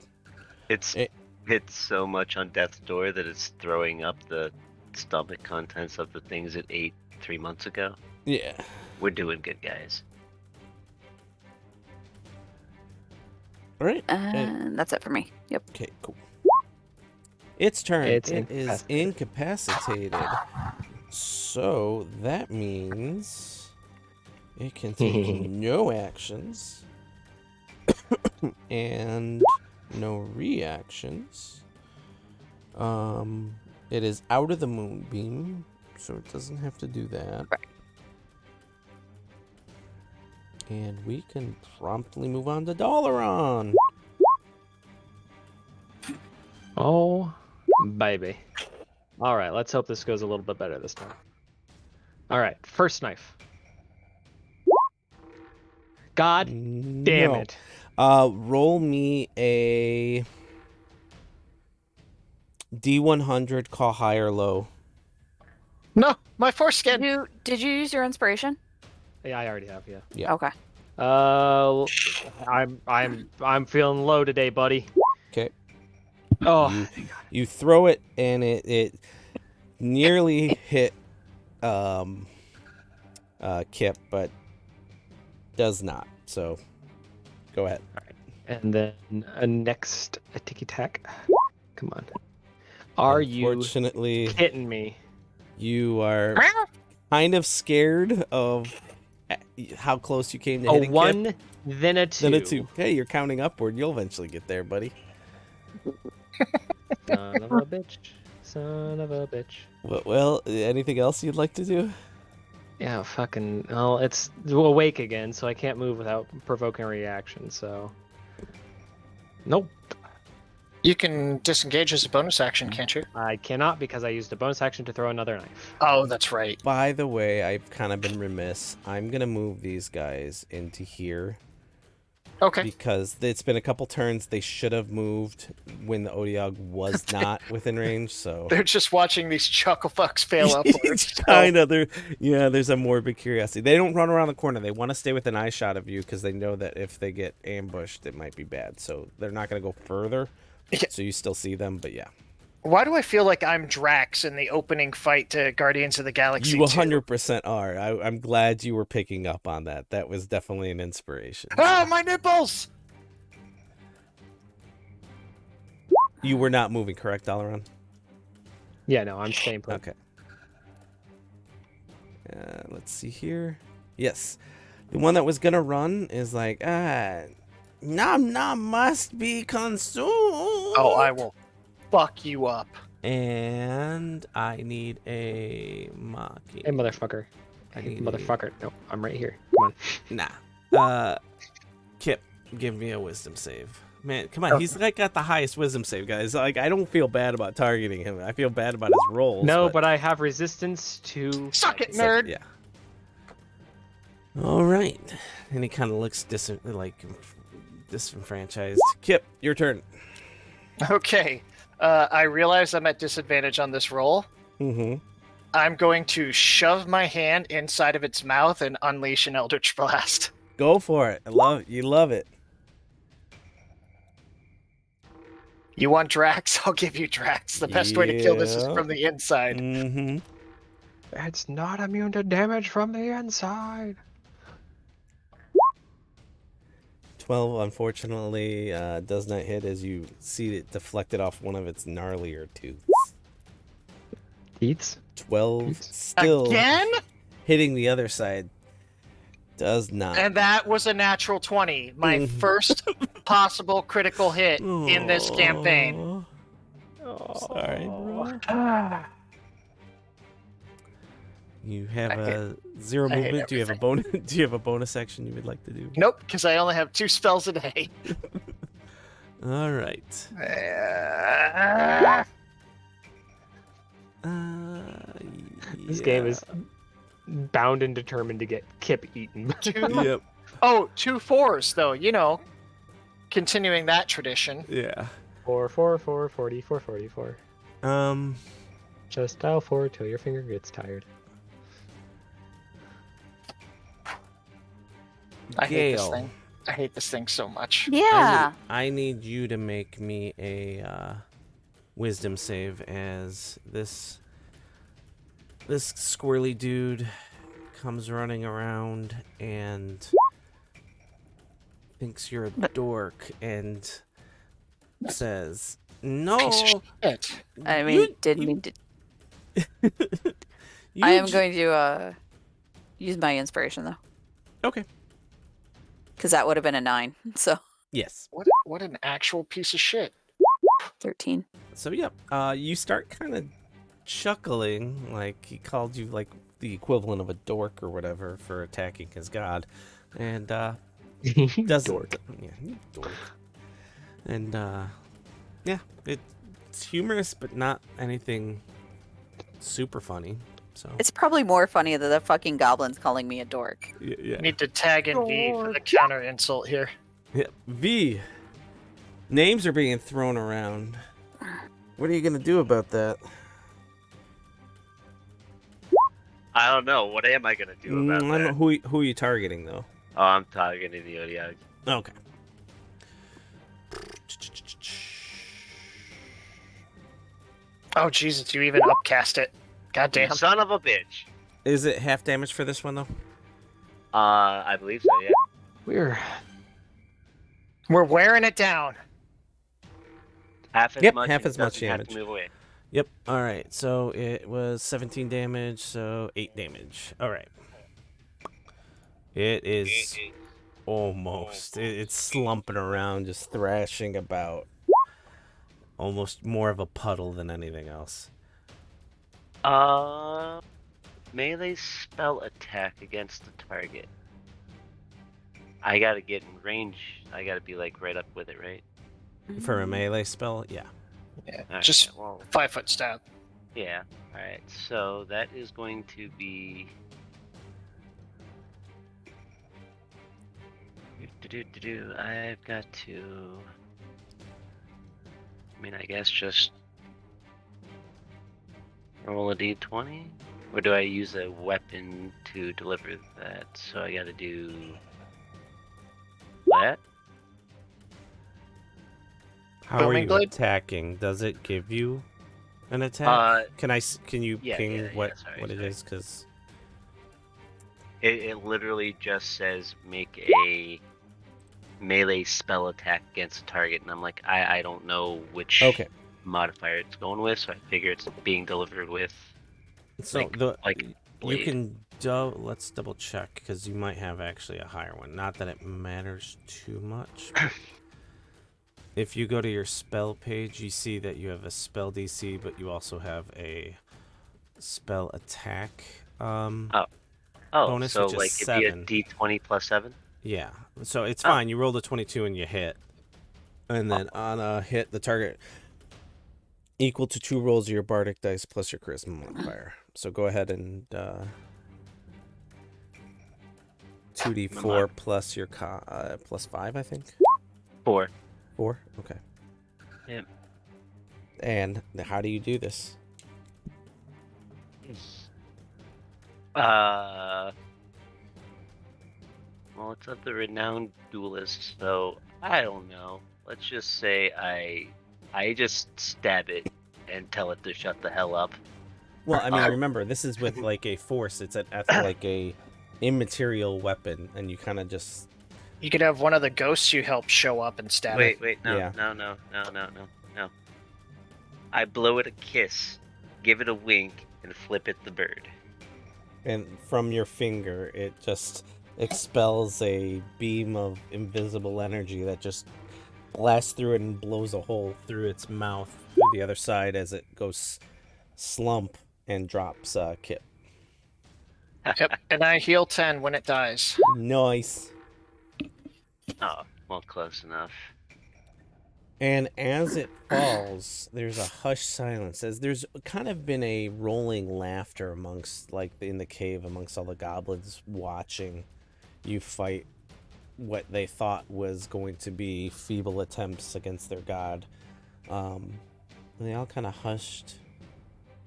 It's It- hit so much on death's door that it's throwing up the stomach contents of the things it ate 3 months ago. Yeah. We're doing good, guys. All right. And that's it for me. Yep. Okay, cool. Its turn. It's It is incapacitated. So that means it can take no actions and no reactions. It is out of the moonbeam, so it doesn't have to do that. Right. And we can promptly move on to Dalaran. Oh, baby. All right, let's hope this goes a little bit better this time. All right, first knife. God damn No. it. Roll me a D100, call high or low. No, my foreskin. Did you use your inspiration? Yeah, I already have, yeah. Yeah. Okay. I'm feeling low today, buddy. Okay. Oh, You throw it and it nearly hit Kip, but does not. So go ahead. and then a next a ticky tack. Come on. Are you Unfortunately, hitting me? you are kind of scared of how close you came to A hitting Kip. 1, then a 2. Then a 2. Hey, you're counting upward. You'll eventually get there, buddy. Son of a bitch. Son of a bitch. Well, anything else you'd like to do? Yeah, fucking. Well, it's awake again, so I can't move without provoking a reaction, so. Nope. You can disengage as a bonus action, can't you? I cannot because I used a bonus action to throw another knife. Oh, that's right. By the way, I've kind of been remiss. I'm going to move these guys into here Okay. because it's been a couple turns. They should have moved when the Odiog was not within range, so... They're just watching these chucklefucks fail upwards. It's kind of there's a morbid curiosity. They don't run around the corner. They want to stay within eye shot of you because they know that if they get ambushed, it might be bad. So they're not going to go further. Yeah. So you still see them, but yeah. Why do I feel like I'm Drax in the opening fight to Guardians of the Galaxy You 2? 100% are. I'm glad you were picking up on that. That was definitely an inspiration. Oh, my nipples! You were not moving, correct, Dalaran? Yeah, no, I'm staying put. Okay. Let's see here. Yes. The one that was going to run is like, nom nom must be consumed. Oh, I will fuck you up. And I need a mocking. Hey, motherfucker. Hey. Motherfucker. No, I'm right here. Come on. Nah. Kip, give me a wisdom save. Man, come on. Oh. He's like got the highest wisdom save, guys. Like, I don't feel bad about targeting him. I feel bad about his rolls. No, but I have resistance to. Suck it, it's like, nerd! yeah. All right. And he kind of looks disenfranchised. Kip, your turn. Okay. I realize I'm at disadvantage on this roll. Mm-hmm. I'm going to shove my hand inside of its mouth and unleash an Eldritch Blast. Go for it. You love it. You want Drax? I'll give you Drax. The best way to kill this is Yeah. from the inside. Mm-hmm. It's not immune to damage from the inside. 12, unfortunately, does not hit as you see it deflected off one of its gnarlier tooths. Eats. 12 still Again? hitting the other side. Does not. And that was a natural 20. My Mhm. first possible critical hit in this campaign. Aw. Sorry, bro. Ah. You have I a 0 I hate movement. Do you have a bonus? Do you have a bonus action you would like to do? Nope, because I only have 2 spells a day. All right. This game is bound and determined to get Kip eaten. Yep. Oh, 2 4s, though, you know. Continuing that tradition. Yeah. 4, 4, 4, 40, 4, 44. Just dial 4 till your finger gets tired. I hate this Gale. thing. I hate this thing so much. Yeah. I need you to make me a wisdom save as this squirrely dude comes running around and thinks you're a dork and says, "No, Piece of shit. I mean, You- didn't you- mean to. you I am j- going to use my inspiration though, Okay. because that would have been a 9. So Yes. What an actual piece of shit. 13. So yeah, you start kind of chuckling, like he called you like the equivalent of a dork or whatever for attacking his god, and doesn't. Dork. Yeah, you dork. And yeah, it's humorous, but not anything super funny. So It's probably more funny than the fucking goblins calling me a dork. yeah. Need to tag in V for the counter insult here. Yeah. V. Names are being thrown around. What are you gonna do about that? I don't know. What am I gonna do about I don't know that? who are you targeting though? Oh, I'm targeting the Odiags. Okay. Oh, Jesus, you even upcast it. God damn. Son of a bitch. Is it half damage for this one though? I believe so. Yeah. We're wearing it down. Half as Yep, much. half and as much doesn't have to damage. move away. Yep. All right. So it was 17 damage, so 8 damage. All right. It is almost. It's slumping around, just thrashing about. Almost more of a puddle than anything else. Melee spell attack against the target. I gotta get in range. I gotta be like right up with it, right? For a melee spell, yeah. Yeah, Alright, just well, 5-foot stab. yeah. All right. So that is going to be. I've got to. I mean, I guess just roll a d20, or do I use a weapon to deliver that? So I got to do that. How are Booming you blade? attacking? Does it give you an attack? Can you yeah, ping yeah, what sorry, what it sorry. is? Because It literally just says make a melee spell attack against a target, and I'm like, I don't know which okay. modifier it's going with, so I figure it's being delivered with. So like you blade. can let's double check because you might have actually a higher one. Not that it matters too much. If you go to your spell page, you see that you have a spell DC, but you also have a spell attack. Oh, bonus, so which is like it'd be a 7. d20 plus 7. Yeah, so it's Oh. fine. You rolled a 22 and you hit, and then on a hit, the target equal to 2 rolls of your bardic dice plus your charisma modifier. So go ahead and 2d4 plus your plus 5, I think. 4. 4. Okay. Yep. And how do you do this? Well, it's of the renowned duelist, so I don't know. Let's just say I just stab it and tell it to shut the hell up. Well, I mean, remember this is with like a force. It's like a immaterial weapon, and you kind of just You could have one of the ghosts you helped show up and stab it. Wait, no, Yeah. no. I blow it a kiss, give it a wink, and flip it the bird. And from your finger, it just expels a beam of invisible energy that just blasts through it and blows a hole through its mouth through the other side as it goes slump and drops Kip. Yep, and I heal 10 when it dies. Nice. Oh, well, close enough. And as it falls, there's a hushed silence, as there's kind of been a rolling laughter amongst, like, in the cave, amongst all the goblins watching you fight what they thought was going to be feeble attempts against their god. And they all kind of hushed,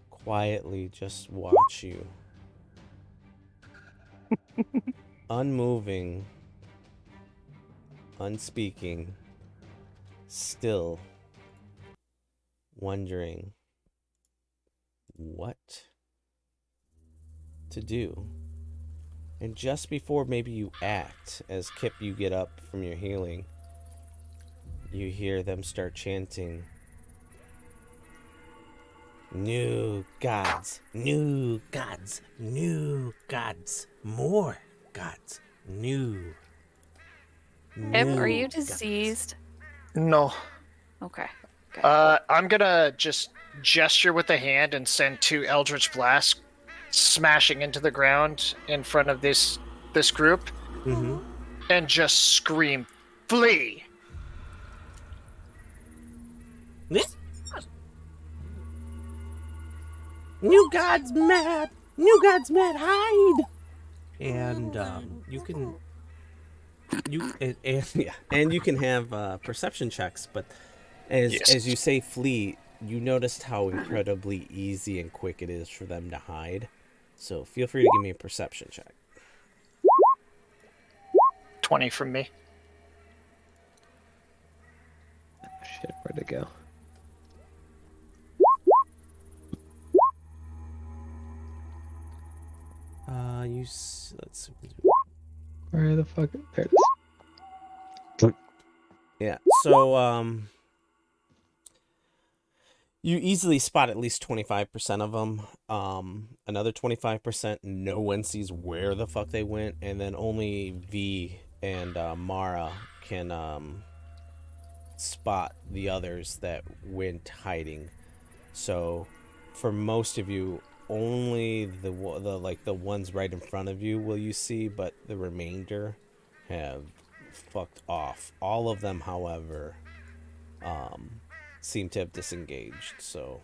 quietly just watch you. Unmoving, unspeaking, still wondering what to do. And just before maybe you act, as Kip, you get up from your healing, you hear them start chanting, "New gods, new gods, new gods, more gods, new." Em, are new you gods." diseased? No. Okay. I'm gonna just gesture with the hand and send 2 Eldritch Blasts smashing into the ground in front of this group Mm-hmm. and just scream, "Flee!" New gods mad! New gods mad! Hide! And you can you can have perception checks, but as you say flee, you noticed how incredibly easy and quick it is for them to hide. So feel free to give me a perception check. 20 from me. Shit, where'd it go? Let's see. Where the fuck? There it is. Yeah. So you easily spot at least 25% of them. Another 25%, no one sees where the fuck they went, and then only V and Mara can spot the others that went hiding. So for most of you, only the ones right in front of you will you see, but the remainder have fucked off. All of them, however, seem to have disengaged. So,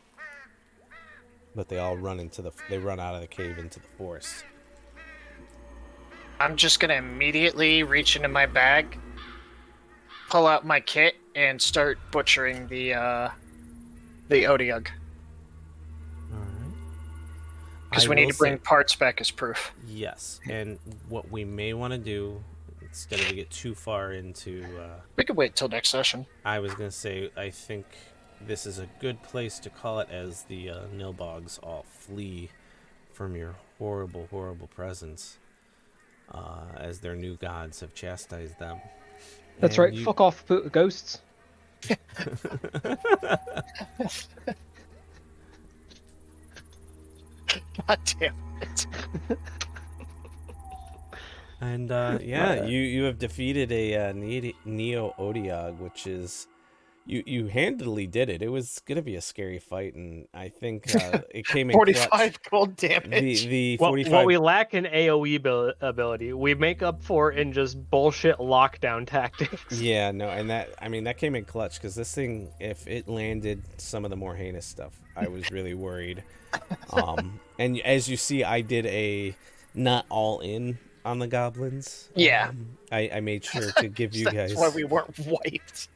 but they all run out of the cave into the forest. I'm just gonna immediately reach into my bag, pull out my kit, and start butchering the Odiug. Because we need to bring parts back as proof. Yes, and what we may want to do, instead of to get too far into... we could wait till next session. I was going to say, I think this is a good place to call it, as the Nilbogs all flee from your horrible, horrible presence, as their new gods have chastised them. That's right, fuck off, ghosts. God damn it. And yeah, you have defeated a Neo Odiug, which is you handily did it. It was gonna be a scary fight, and I think it came in 45 clutch. gold damage. The What 45. we lack in AOE ability, we make up for in just bullshit lockdown tactics. Yeah, no, and that came in clutch, because this thing, if it landed some of the more heinous stuff, I was really worried. And as you see, I did a not all in on the goblins. Yeah. I made sure to give you guys. That's why we weren't wiped.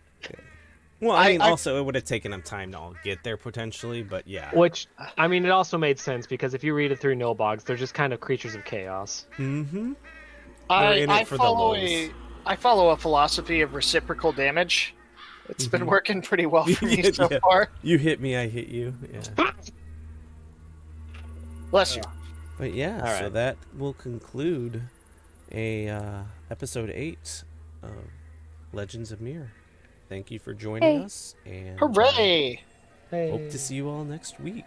Well, I mean, also, it would have taken them time to all get there, potentially, but yeah. Which, I mean, it also made sense, because if you read it through Nilbogs, they're just kind of creatures of chaos. Mm-hmm. I follow a philosophy of reciprocal damage. It's been working pretty well for me so far. You hit me, I hit you. Yeah. Bless you. But yeah, so that will conclude episode 8 of Legends of Mir. Thank you for joining Hey. us, and Hooray! hope to see you all next week.